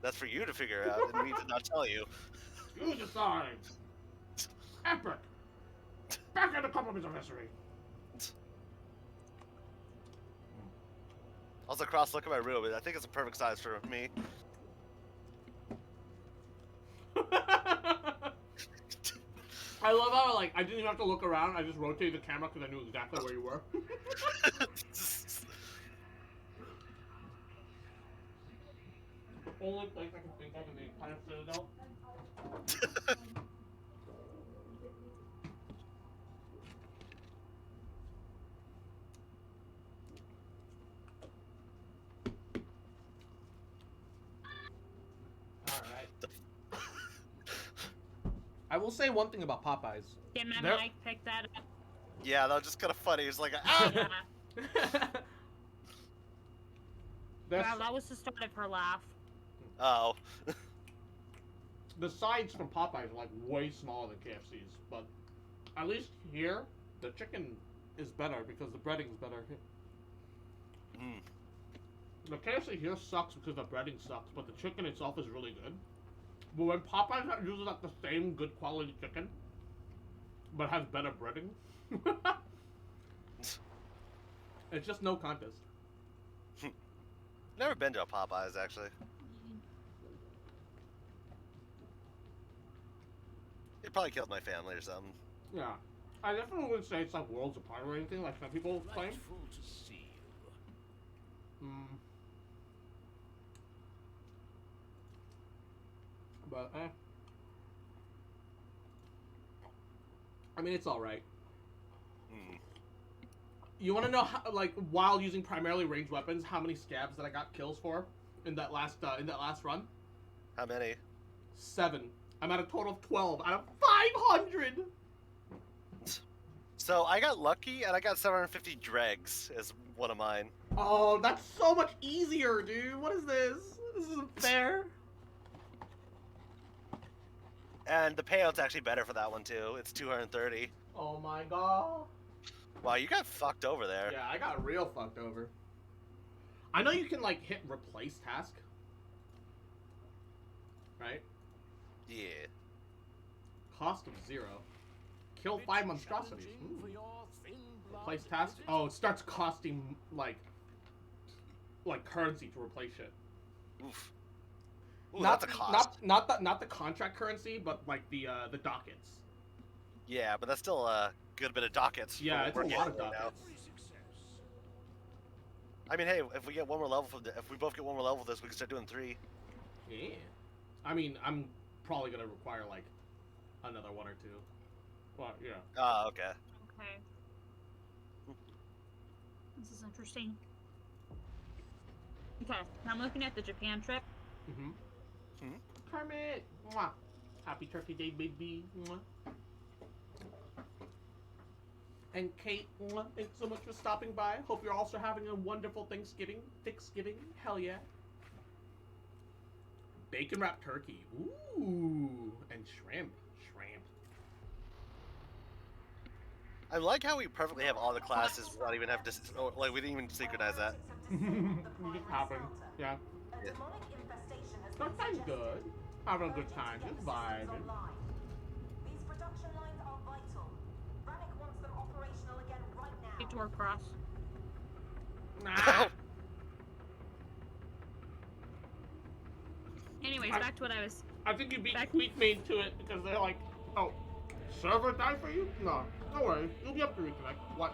That's for you to figure out, and me to not tell you. You decide. Epic. Back at the compliments of history. Also, Cross, look at my room. I think it's a perfect size for me. I love how, like, I didn't even have to look around. I just rotated the camera because I knew exactly where you were. Only place I can think of in the entire Citadel. I will say one thing about Popeyes. Can my mic pick that up? Yeah, that was just kind of funny. It's like, ah! Wow, that was the start of her laugh. Oh. The sides from Popeyes are like way smaller than KFC's, but at least here, the chicken is better because the breading is better. Mm. The KFC here sucks because the breading sucks, but the chicken itself is really good. But when Popeyes uses like the same good quality chicken, but has better breading, it's just no contest. Never been to a Popeyes, actually. It probably killed my family or something. Yeah. I definitely wouldn't say it's like worlds apart or anything like some people claim. Delightful to see you. But, I mean, it's alright. You want to know, how, like, while using primarily ranged weapons, how many scabs that I got kills for in that last run? How many? 7. I'm at a total of 12 out of 500! So, I got lucky, and I got 750 dregs as one of mine. Oh, that's so much easier, dude! What is this? This isn't fair. And the payout's actually better for that one too. It's 230. Oh my god. Wow, you got fucked over there. Yeah, I got real fucked over. I know you can like hit replace task. Right? Yeah. Cost of 0. Kill 5 monstrosities. Ooh. Replace task. Oh, it starts costing like currency to replace shit. Oof. Ooh, that's a cost. Not the contract currency, but like the dockets. Yeah, but that's still a good bit of dockets. Yeah, it's a lot of dockets. I mean, hey, if we get one more level from if we both get one more level with this, we can start doing 3. Yeah. I mean, I'm probably gonna require like another 1 or 2. Well, yeah. Oh, okay. Okay. This is interesting. Okay, now I'm looking at the Japan trip. Mm-hmm. Kermit! Mwah. Happy Turkey Day, baby. Mwah. And Kate, mwah, thanks so much for stopping by. Hope you're also having a wonderful Thanksgiving. Hell yeah. Bacon wrapped turkey. Ooh. And shrimp. I like how we perfectly have all the classes without even have to, like, we didn't even synchronize that. It just happened. Yeah. Yeah. That time's good. Having a good time. Just vibing. These production lines are vital. Rannick wants them operational again right now. Get to work, Cross. Nah. Anyways, back to what I was... I think you beat Tweak Made to it because they're like, oh, server died for you? No. Don't worry. You'll be up to reconnect. 1.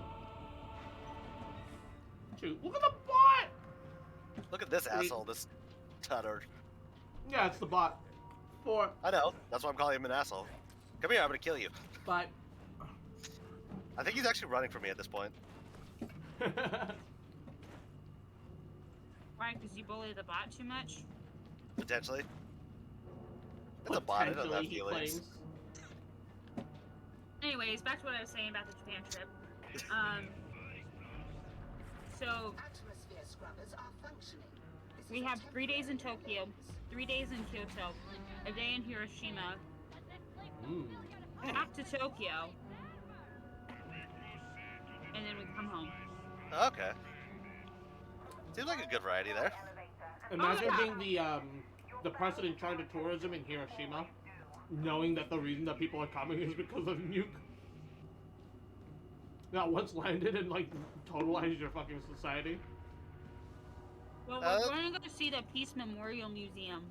2. Look at the bot! Look at this 3. asshole, this tutter. Yeah, it's the bot. 4. I know. That's why I'm calling him an asshole. Come here, I'm gonna kill you. 5. I think he's actually running from me at this point. Why? Because you bully the bot too much? Potentially. It's a bot, it doesn't have feelings. Anyways, back to what I was saying about the Japan trip. So we have 3 days in Tokyo, 3 days in Kyoto, a day in Hiroshima, back to Tokyo, and then we come home. Okay. Seems like a good variety there. Imagine being the person in charge of tourism in Hiroshima, knowing that the reason that people are coming is because of nuke. Not once landed and like totalized your fucking society. Well, we're going to go see the Peace Memorial Museum.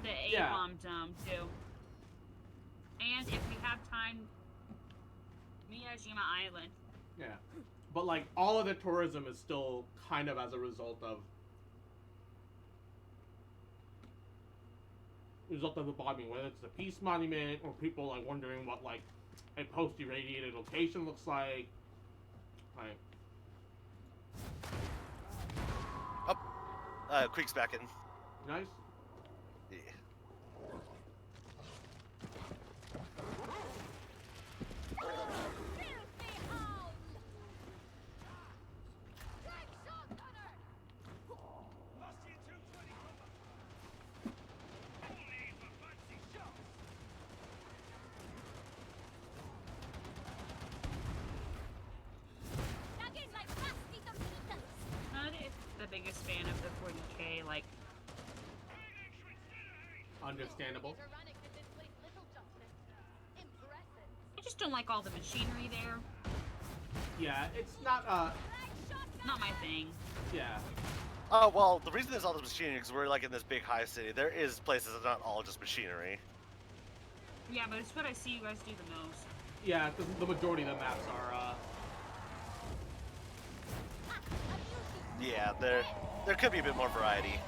The A-bomb dome, too. And if we have time, Miyajima Island. Yeah. But like, all of the tourism is still kind of as a result of the bombing, whether it's the Peace Monument or people like wondering what like a post-irradiated location looks like. Right. Creek's back in. Nice. Yeah. The biggest fan of the 40K, like... Understandable. I just don't like all the machinery there. Yeah, it's not not my thing. Yeah. Oh, well, the reason there's all this machinery is because we're like in this big high city. There is places that are not all just machinery. Yeah, but it's what I see you guys do the most. Yeah, because the majority of the maps are Yeah, there could be a bit more variety.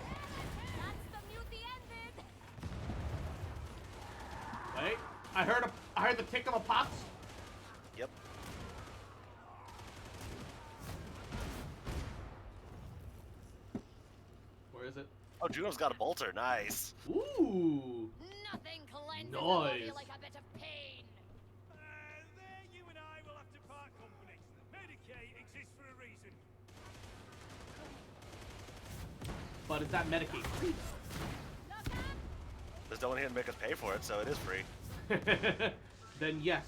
Hey, I heard the tick of a pox. Yep. Where is it? Oh, Juno's got a bolter. Nice. Ooh. Nothing cleanses Nice. like a bit of pain. There you and I will have to part company. Medicaid exists for a reason. But is that Medicaid free? There's no one here to make us pay for it, so it is free. Then yes.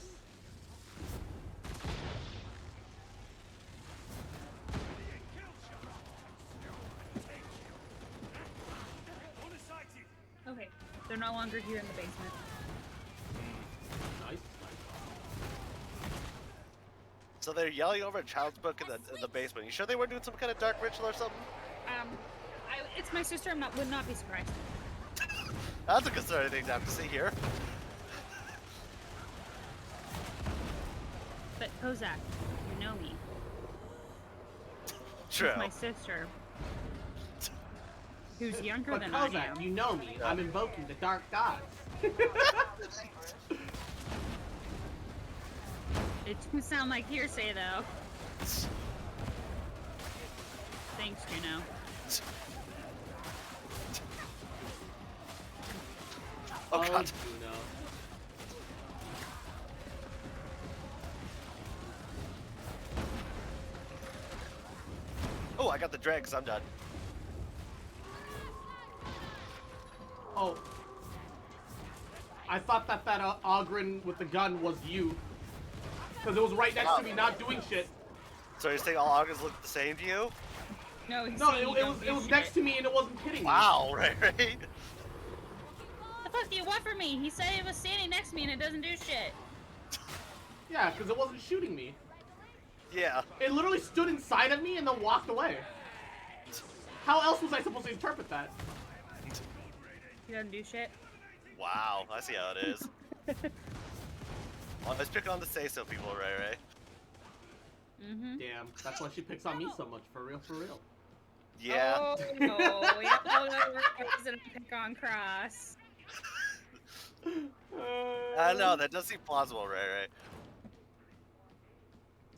Okay, they're no longer here in the basement. Nice. So they're yelling over a child's book in the basement. You sure they weren't doing some kind of dark ritual or something? It's my sister. Would not be surprised. That's a concerning thing to have to see here. But Kozak, you know me. True. It's my sister. Who's younger But than I Kozak, am. you know me. I'm invoking the dark gods. It do sound like hearsay, though. Thanks, Juno. Oh God. Juno. Oh, I got the dregs. I'm done. Oh. I thought that Ogren with the gun was you. Because it was right next to me, not doing shit. So you're saying all augurs look the same to you? No, he's No, saying you it don't was do next shit. to me and it wasn't hitting me. Wow, right? The fuck do you want from me? He said it was standing next to me and it doesn't do shit. Yeah, because it wasn't shooting me. Yeah. It literally stood inside of me and then walked away. How else was I supposed to interpret that? He doesn't do shit. Wow, I see how it is. Well, let's pick on the say-so people, right? Mm-hmm. Damn, that's why she picks on me so much. For real, for real. Yeah. Oh, no. We have no reason to pick on Cross. I know, that does seem plausible, right?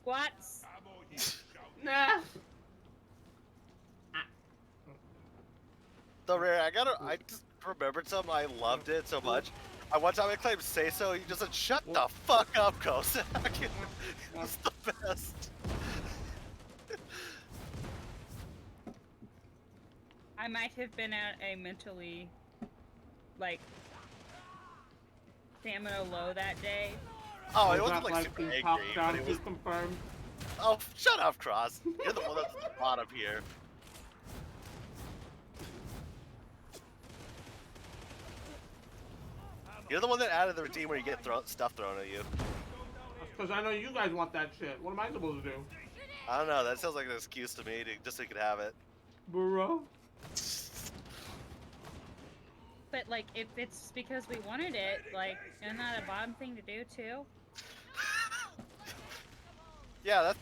Squats. Nah. So, Rare, I just remembered something. I loved it so much. One time I claimed say so, he just said, shut the fuck up, Kozak. It's the best. I might have been at a mentally, like, stamina low that day. Oh, it wasn't like super angry, but it was confirmed. Oh, shut up, Cross. You're the one that's at the bottom here. You're the one that added the redeem where you get stuff thrown at you. Because I know you guys want that shit. What am I supposed to do? I don't know, that sounds like an excuse to me, just so you could have it. Bro. But, like, if it's because we wanted it, like, isn't that a bottom thing to do, too? Yeah, that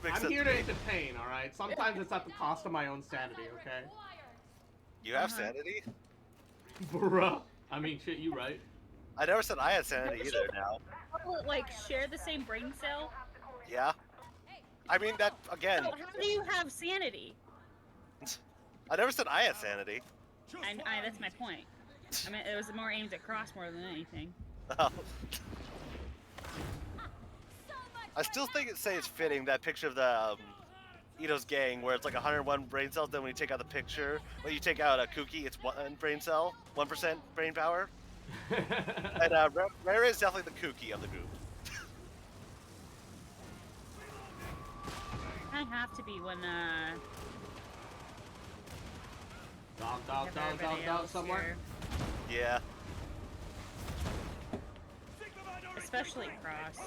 makes sense. I'm here to entertain, alright? Sometimes it's at the cost of my own sanity, okay? You have sanity? Bruh. I mean, shit, you right. I never said I had sanity either now. Like, share the same brain cell? Yeah. I mean, that, again... So how do you have sanity? I never said I had sanity. That's my point. I mean, it was more aimed at Cross more than anything. Oh. I still think it's fitting, that picture of the Ito's gang, where it's like 101 brain cells, then when you take out the picture, when you take out a Kuki, it's 1 brain cell, 1% brain power. And Rare is definitely the Kuki of the group. I have to be when, Dog, somewhere. Yeah. Especially Cross.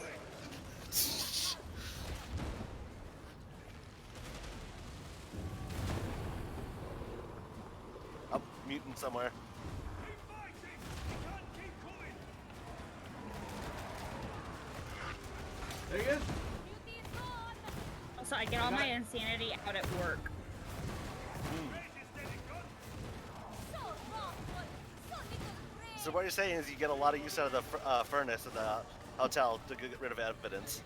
Oh, mutant somewhere. There he is. Also, I get all my insanity out at work. So what you're saying is you get a lot of use out of the furnace of the hotel to get rid of evidence.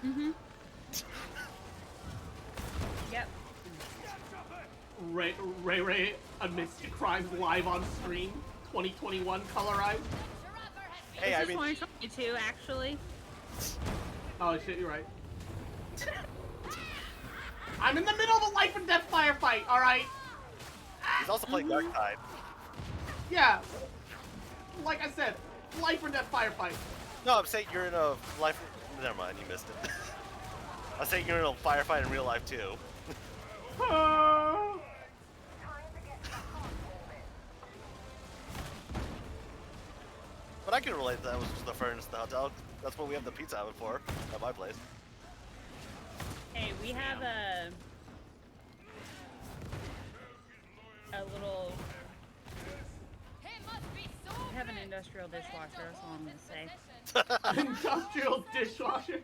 Mm-hmm. Yep. Ray amidst crimes live on stream. 2021 colorized. Hey, this is 2022, actually. Oh shit, you're right. I'm in the middle of a life and death firefight, alright? He's also playing Darktide. Yeah. like I said, life or death firefight. No, I'm saying you're in a life. Never mind, you missed it. I'm saying you're in a firefight in real life too. But I can relate that was just the furnace, the hotel. That's what we have the pizza oven for at my place. Hey, we have a little. We have an industrial dishwasher. That's all I'm gonna say. Industrial dishwasher.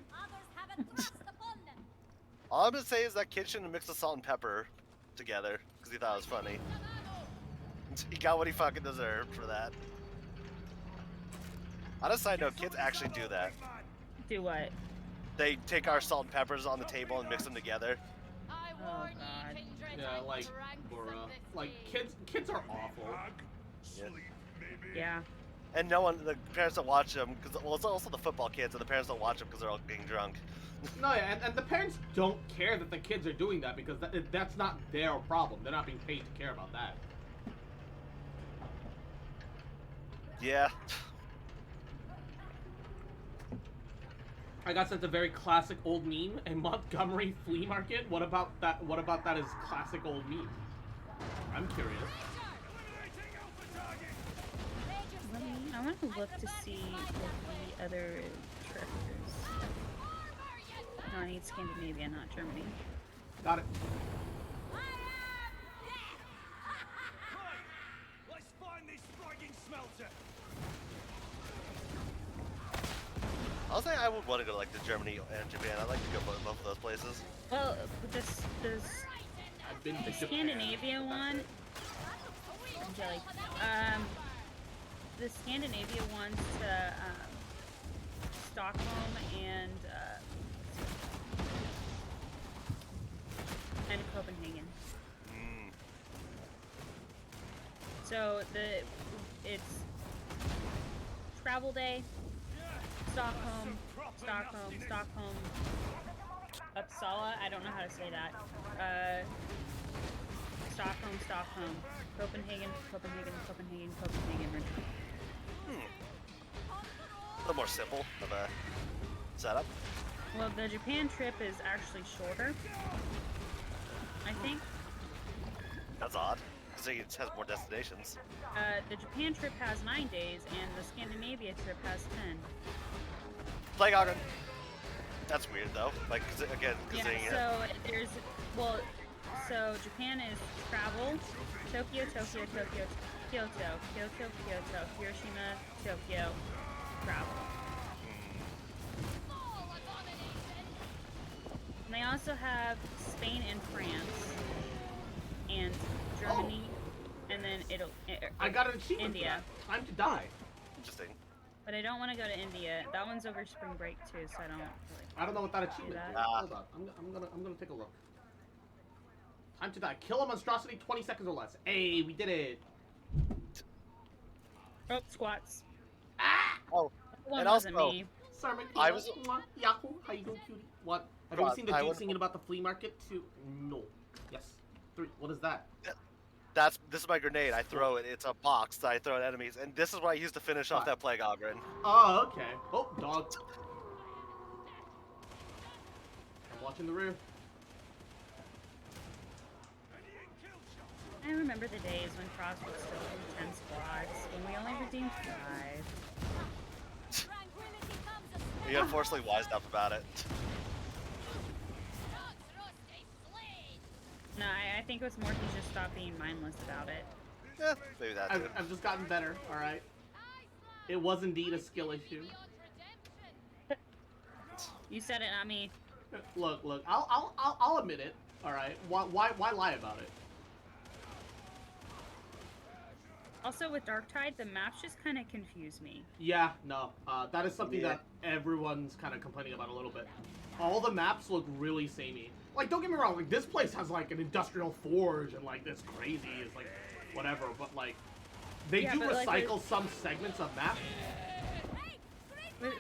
All I'm gonna say is that kid shouldn't mix the salt and pepper together because he thought it was funny. He got what he fucking deserved for that. On a side note, kids actually do that. Do what? They take our salt and peppers on the table and mix them together. Oh god. Yeah, like, bruh. Like, kids are awful. Yeah. Yeah. And no one, the parents don't watch them because, well, it's also the football kids, and the parents don't watch them because they're all getting drunk. No, yeah, and the parents don't care that the kids are doing that because that's not their problem. They're not being paid to care about that. Yeah. I got sent a very classic old meme, a Montgomery flea market. What about that? What about that is classic old meme? I'm curious. I want to look to see what the other treasures. No, I need Scandinavia, not Germany. Got it. Let's find this frigging smelter. I'll say I would want to go to like the Germany and Japan. I'd like to go both of those places. Well, the Japan. Scandinavia one. Jelly. The Scandinavia ones to Stockholm and Copenhagen. So it's travel day. Stockholm, Uppsala, I don't know how to say that. Stockholm, Copenhagen. A little more simple of a setup. Well, the Japan trip is actually shorter, I think. That's odd, because it has more destinations. The Japan trip has 9 days, and the Scandinavia trip has 10. Like Ogren. That's weird though. Like, again, Yeah, so there's, well, so Japan is travel, Tokyo, Kyoto, Hiroshima, Tokyo, travel. And they also have Spain and France, and Germany, and then I got an achievement. India. Time to die. Interesting. But I don't want to go to India. That one's over spring break too, so I don't. Really I don't know what that achievement is. Hold on. I'm gonna take a look. Time to die. Kill a monstrosity 20 seconds or less. Hey, we did it. Oh, squats. Ah! Oh, one and wasn't also, me. Sermon. I was. Yahoo. How you doing, cutie? What? Have you ever seen the dude singing about the flea market too? No. Yes. 3. What is that? This is my grenade. I throw it. It's a box that I throw at enemies, and this is what I use to finish off that plague Ogren. Oh, okay. Oh, dog. I'm watching the rear. I remember the days when Frost would still do 10 squads, when we only redeemed 5. He unfortunately wised up about it. No, I think it was more he just stopped being mindless about it. Yeah, maybe that too. I've just gotten better, alright? It was indeed a skill issue. You said it, not me. Look, I'll admit it, alright? Why lie about it? Also, with Darktide, the maps just kind of confuse me. Yeah, no. That is something that everyone's kind of complaining about a little bit. All the maps look really samey. Like, don't get me wrong, like, this place has, like, an industrial forge and, like, this crazy is, like, whatever, but, like, they do recycle some segments of map.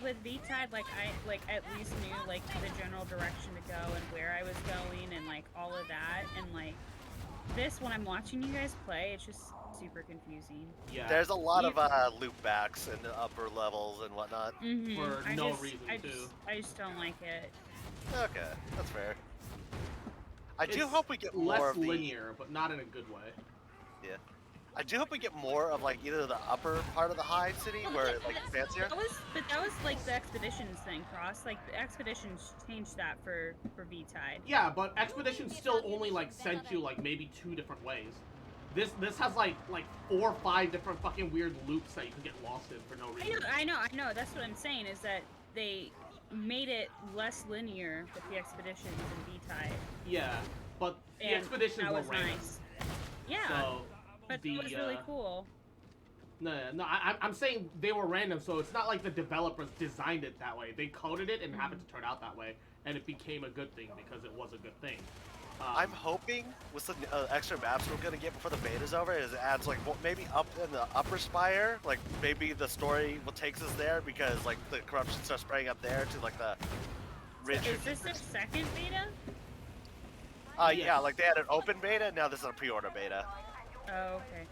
With V-Tide, like, I, at least knew, like, the general direction to go and where I was going and, like, all of that, and, like, this, when I'm watching you guys play, it's just, super confusing. Yeah. There's a lot of loop backs in the upper levels and whatnot. For no reason I just don't like it. Okay, that's fair. I do It's hope we get less more of the linear, but not in a good way. Yeah. I do hope we get more of like either the upper part of the Hive City where it's like fancier. That was like the Expeditions thing, Cross. Like the Expeditions changed that for V-Tide. Yeah, but Expedition still only like sent you like maybe 2 different ways. This has like 4 or 5 different fucking weird loops that you can get lost in for no reason. I know. That's what I'm saying is that they made it less linear with the Expeditions and V-Tide. Yeah, but the Expeditions were random. Nice. Yeah, so but it was really cool. No, I'm saying they were random, so it's not like the developers designed it that way. They coded it and happened to turn out that way, and it became a good thing because it was a good thing. I'm hoping with the extra maps we're gonna get before the beta's over is it adds like maybe up in the upper spire, like maybe the story will takes us there because like the corruption starts spreading up there to like the ridge. So is this their second beta? Yeah, like they had an open beta, now this is a pre-order beta. Oh, okay.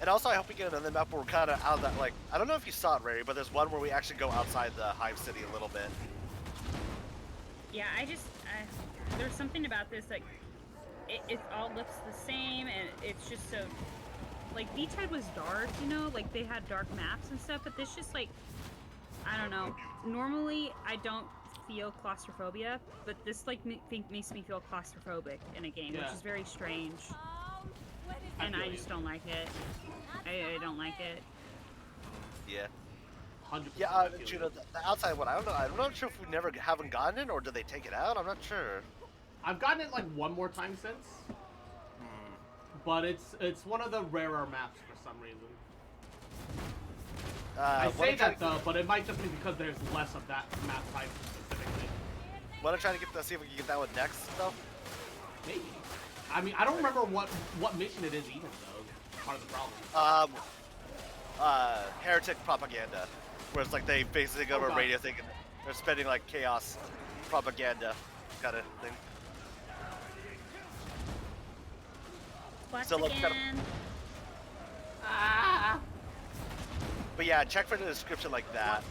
And also I hope we get another map where we're kind of out of that, like, I don't know if you saw it, Ray, but there's one where we actually go outside the Hive City a little bit. Yeah, there's something about this, like, it all looks the same, and it's just so, like, V-Tide was dark, you know, like, they had dark maps and stuff, but this just, like, I don't know, normally I don't feel claustrophobia, but this, like, makes me feel claustrophobic in a game, which is very strange, and I just don't like it. I don't like it. Yeah. 100%. Yeah, Juno, the outside one, I don't know. I'm not sure if we haven't gotten it or did they take it out. I'm not sure. I've gotten it like 1 more time since, but it's one of the rarer maps for some reason. I say that though, but it might just be because there's less of that map type specifically. Want to try to see if we can get that one next, though? Maybe. I mean, I don't remember what mission it is even though. Part of the problem. Heretic propaganda, where it's like they basically go to a radio thing and they're spending like chaos propaganda kind of thing. So, like, but yeah, check for the description like that.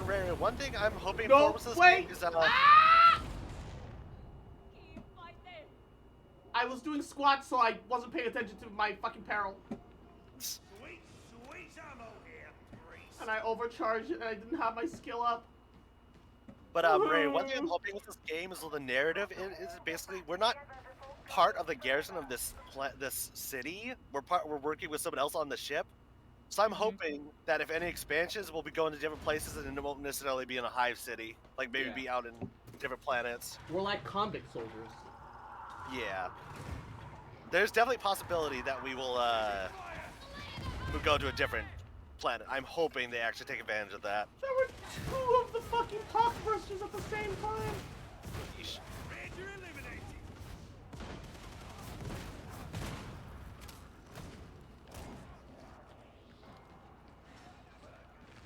Ray, one thing I'm hoping for with this game is I was doing squats, so I wasn't paying attention to my fucking peril. And I overcharged it, and I didn't have my skill up. But Ray, one thing I'm hoping with this game is the narrative is basically we're not part of the garrison of this city. We're working with someone else on the ship. So I'm hoping that if any expansions, we'll be going to different places and it won't necessarily be in a Hive City. Like maybe be out in different planets. We're like convict soldiers. Yeah. There's definitely a possibility that we'll go to a different planet. I'm hoping they actually take advantage of that. There were 2 of the fucking cockbursters at the same time. Yeesh.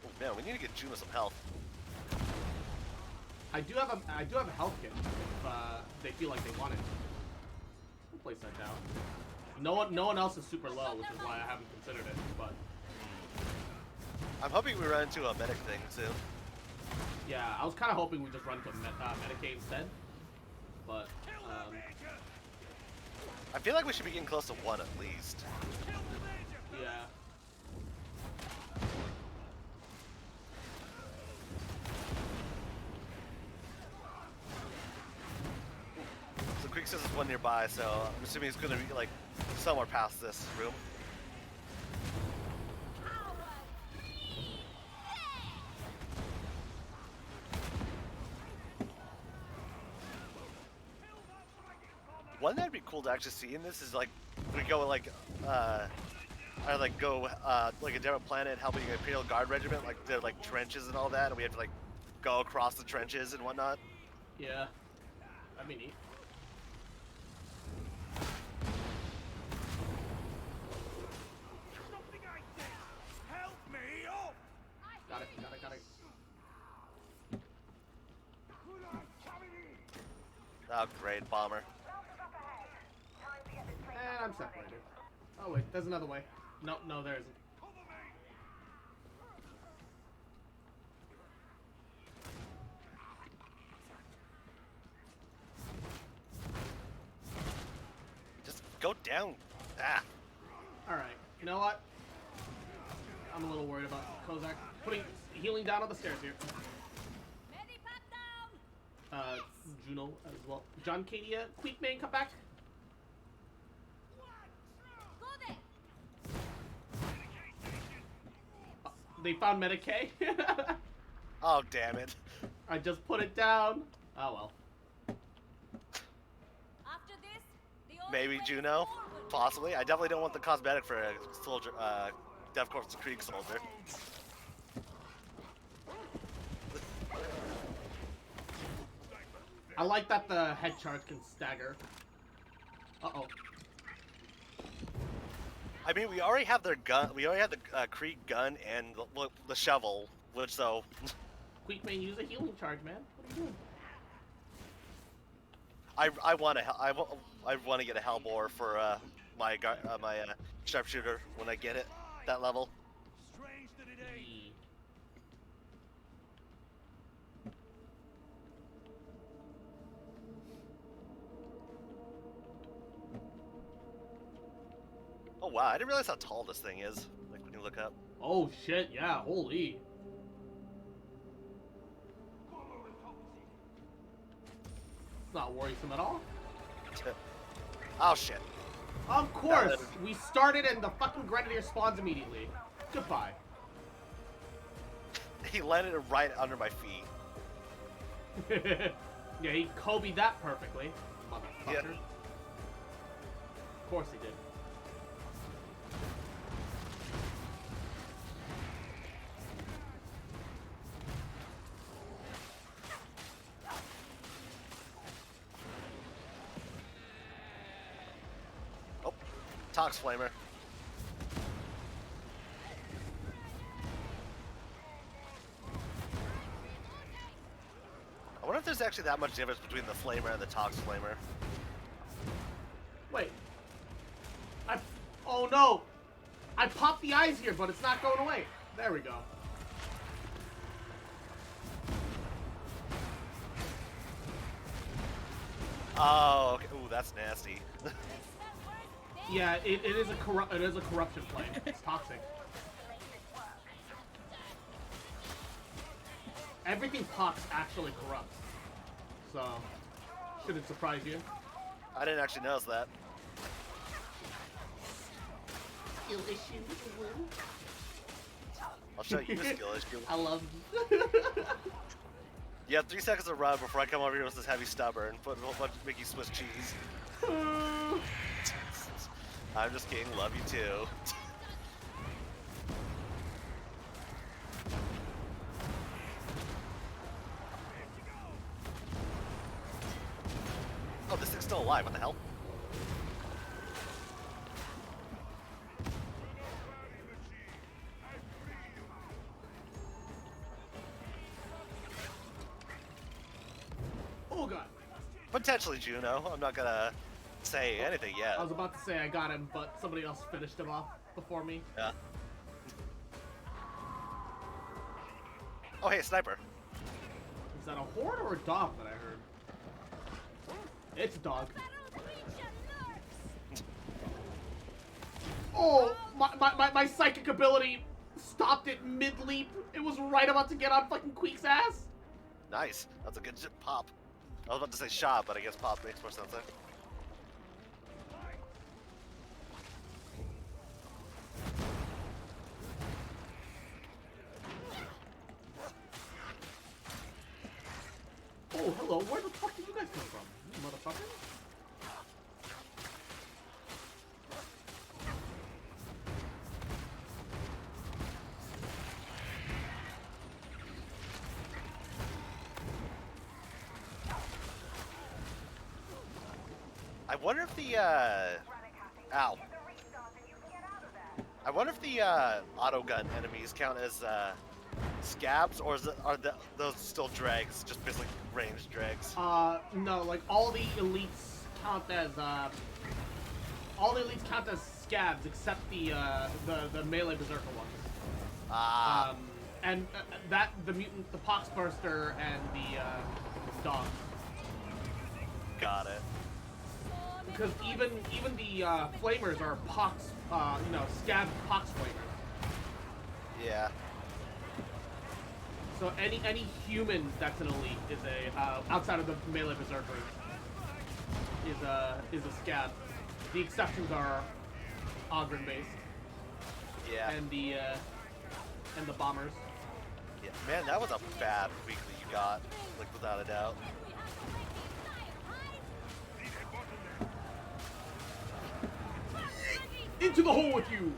Oh man, we need to get Juno some health. I do have a health kit if they feel like they want it. I'll place that down. No one else is super low, which is why I haven't considered it. But I'm hoping we run into a medic thing soon. Yeah, I was kind of hoping we just run to Medicaid instead. But I feel like we should be getting close to 1 at least. Yeah. So Quick says there's 1 nearby, so I'm assuming it's gonna be like somewhere past this room. One that'd be cool to actually see in this is like we go like like a different planet helping an Imperial Guard regiment, like they're like trenches and all that, and we have to like go across the trenches and whatnot. Yeah, that'd be neat. Oh, great, bomber. And I'm separated. Oh wait, there's another way. No, no, there isn't. Just go down. Ah. Alright, you know what? I'm a little worried about Kozak putting healing down on the stairs here. Juno as well. John Cadia, Queekman, come back. They found Medicaid. Oh, damn it. I just put it down. Oh well. Maybe Juno? Possibly. I definitely don't want the cosmetic for a soldier, Death Corps Krieg soldier. I like that the head charge can stagger. Uh-oh. I mean, we already have their gun. We already have the Krieg gun and the shovel, which though. Queekman, use a healing charge, man. What are you doing? I want to get a Hellbore for my sharpshooter when I get it that level. Oh wow, I didn't realize how tall this thing is. Like when you look up. Oh shit, yeah, holy. It's not worrisome at all. Oh shit. Of course, we started and the fucking Grenadier spawns immediately. Goodbye. He landed right under my feet. Yeah, he Kobe'd that perfectly. Motherfucker. Yeah. Of course he did. Oh, Tox Flamer. I wonder if there's actually that much difference between the Flamer and the Tox Flamer. Wait. Oh no! I popped the eyes here, but it's not going away. There we go. Oh, okay. Ooh, that's nasty. Yeah, it is a corruption flame. It's toxic. Everything pops actually corrupts. So, shouldn't surprise you. I didn't actually notice that. Skill issue. I'll show you a skill issue. I love you. You have 3 seconds to run before I come over here with this heavy stubber and put a whole bunch of Mickey Swiss cheese. I'm just kidding. Love you too. Oh, this thing's still alive. What the hell? Oh god. Potentially Juno. I'm not gonna say anything yet. I was about to say I got him, but somebody else finished him off before me. Yeah. Oh, hey, sniper. Is that a horde or a dog that I heard? It's a dog. Oh, my psychic ability stopped it mid-leap. It was right about to get on fucking Queek's ass. Nice. That's a good pop. I was about to say shot, but I guess pop makes more sense there. Oh, hello. Where the fuck did you guys come from, you motherfucker? I wonder if the, ow. I wonder if the, auto gun enemies count as, scabs, or those still dregs? Just basically ranged dregs. No, like all the elites count as scabs except the melee berserker ones. Ah. And the mutant, the poxburster, and the dog. Got it. Because even the flamers are scab pox flamers. Yeah. So any human that's an elite is a outside of the melee berserkers is a scab. The exceptions are Ogren based. Yeah. And the bombers. Yeah, man, that was a bad weekly you got, like without a doubt. Into the hole with you!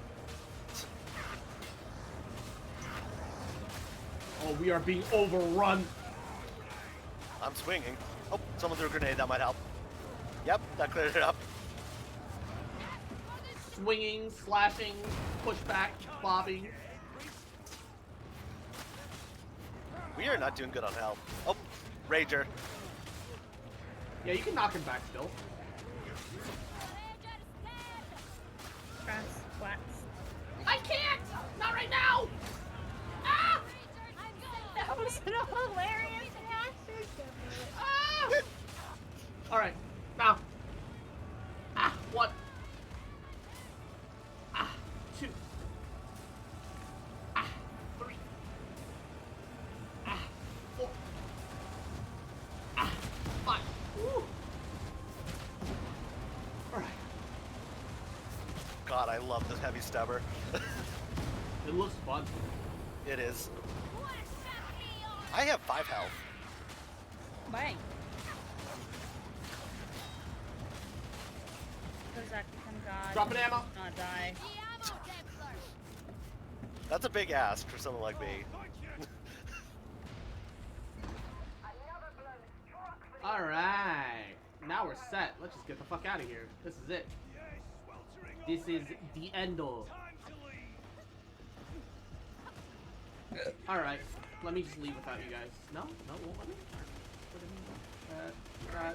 Oh, we are being overrun. I'm swinging. Oh, someone threw a grenade. That might help. Yep, that cleared it up. Swinging, slashing, pushback, bobbing. We are not doing good on health. Oh, Rager. Yeah, you can knock him back still. Flats. I can't! Not right now! Ah! That was an hilarious action. Ah! Alright, now. Ah, 1. Ah, 2. Ah, 3. Ah, 4. Ah, 5. Woo. Alright. God, I love this heavy stubber. It looks fun. It is. I have 5 health. Bang. Does that become God? Dropping ammo. Not die. That's a big ask for someone like me. Alright. Now we're set. Let's just get the fuck out of here. This is it. This is the endo. Alright. Let me just leave without you guys. No? No, won't let me?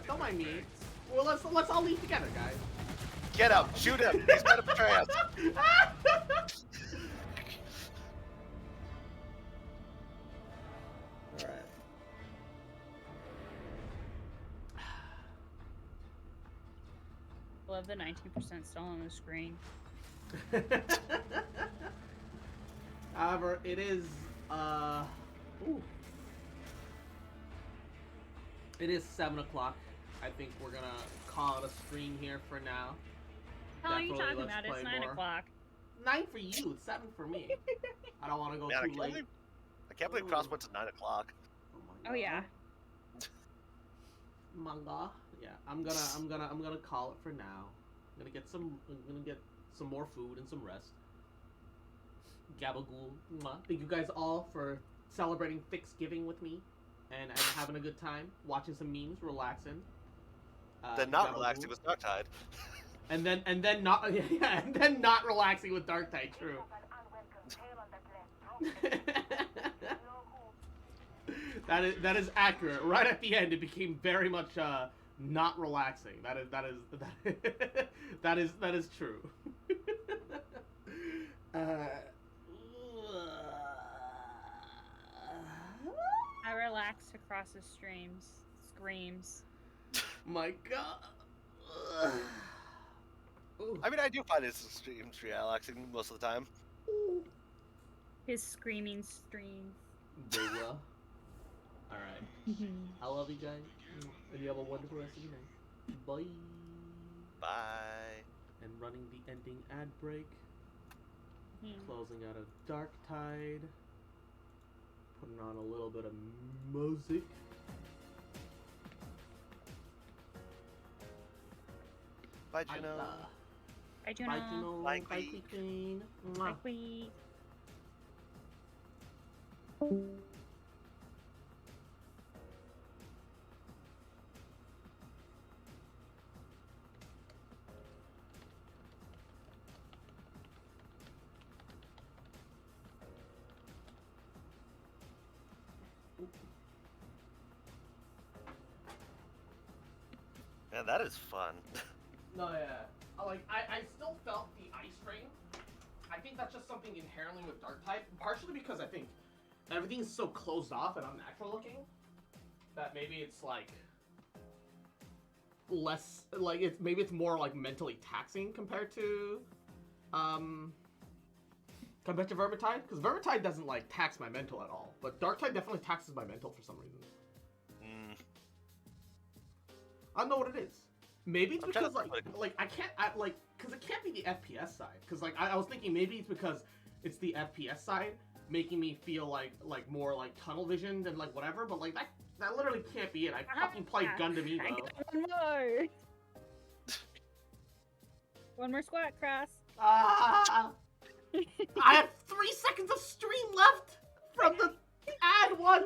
Don't mind me. Well, let's all leave together, guys. Get him! Shoot him! He's gonna betray us! Alright. Love the 19% still on the screen. However, it is, ooh. It is 7 o'clock. I think we're gonna call it a stream here for now. How are you Definitely talking let's about? It's play 9 more. o'clock. 9 for you, it's 7 for me. I don't want to go Man, too late. I can't believe Cross went to 9 o'clock. Oh yeah. Manga. Yeah, I'm gonna call it for now. I'm gonna get some more food and some rest. Gabagool. Mwah. Thank you guys all for celebrating Thanksgiving with me and having a good time, watching some memes, relaxing. Then not Gabagool. relaxing with Darktide. And then not and then not relaxing with Darktide. True. that is accurate. Right at the end, it became very much not relaxing. That is true. I relaxed across the screams. My God. I mean, I do find his streams relaxing most of the time. His screaming streams. Booyah. Alright. I love you guys. And you have a wonderful rest of your night. Bye. Bye. And running the ending ad break. Closing out of Darktide. Putting on a little bit of music. Bye, Juno. Bye, Juno. Bye, Juno. Bye, Bye, Queen. Queen. Bye, Queen. Man, that is fun. No, yeah. I still felt the eye strain. I think that's just something inherently with Darktide, partially because I think everything's so closed off and unnatural looking that maybe it's like less like it's more like mentally taxing compared to Vermintide, because Vermintide doesn't like tax my mental at all, but Darktide definitely taxes my mental for some reason. I don't know what it is. Maybe it's because like I can't because it can't be the FPS side, because like I was thinking maybe it's because it's the FPS side making me feel like more like tunnel visioned and like whatever, but like that literally can't be it. I fucking played Gundam Evo. I got one more. One more squat, Cross. I have 3 seconds of stream left from the ad 1,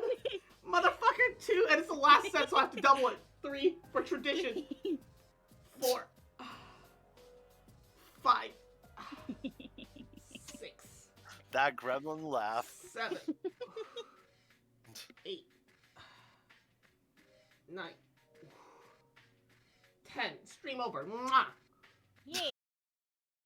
motherfucker 2, and it's the last set, so I have to double it. 3 for tradition. 4, 5, 6. That gremlin laugh. 7, 8, 9, 10. Stream over. Mwah.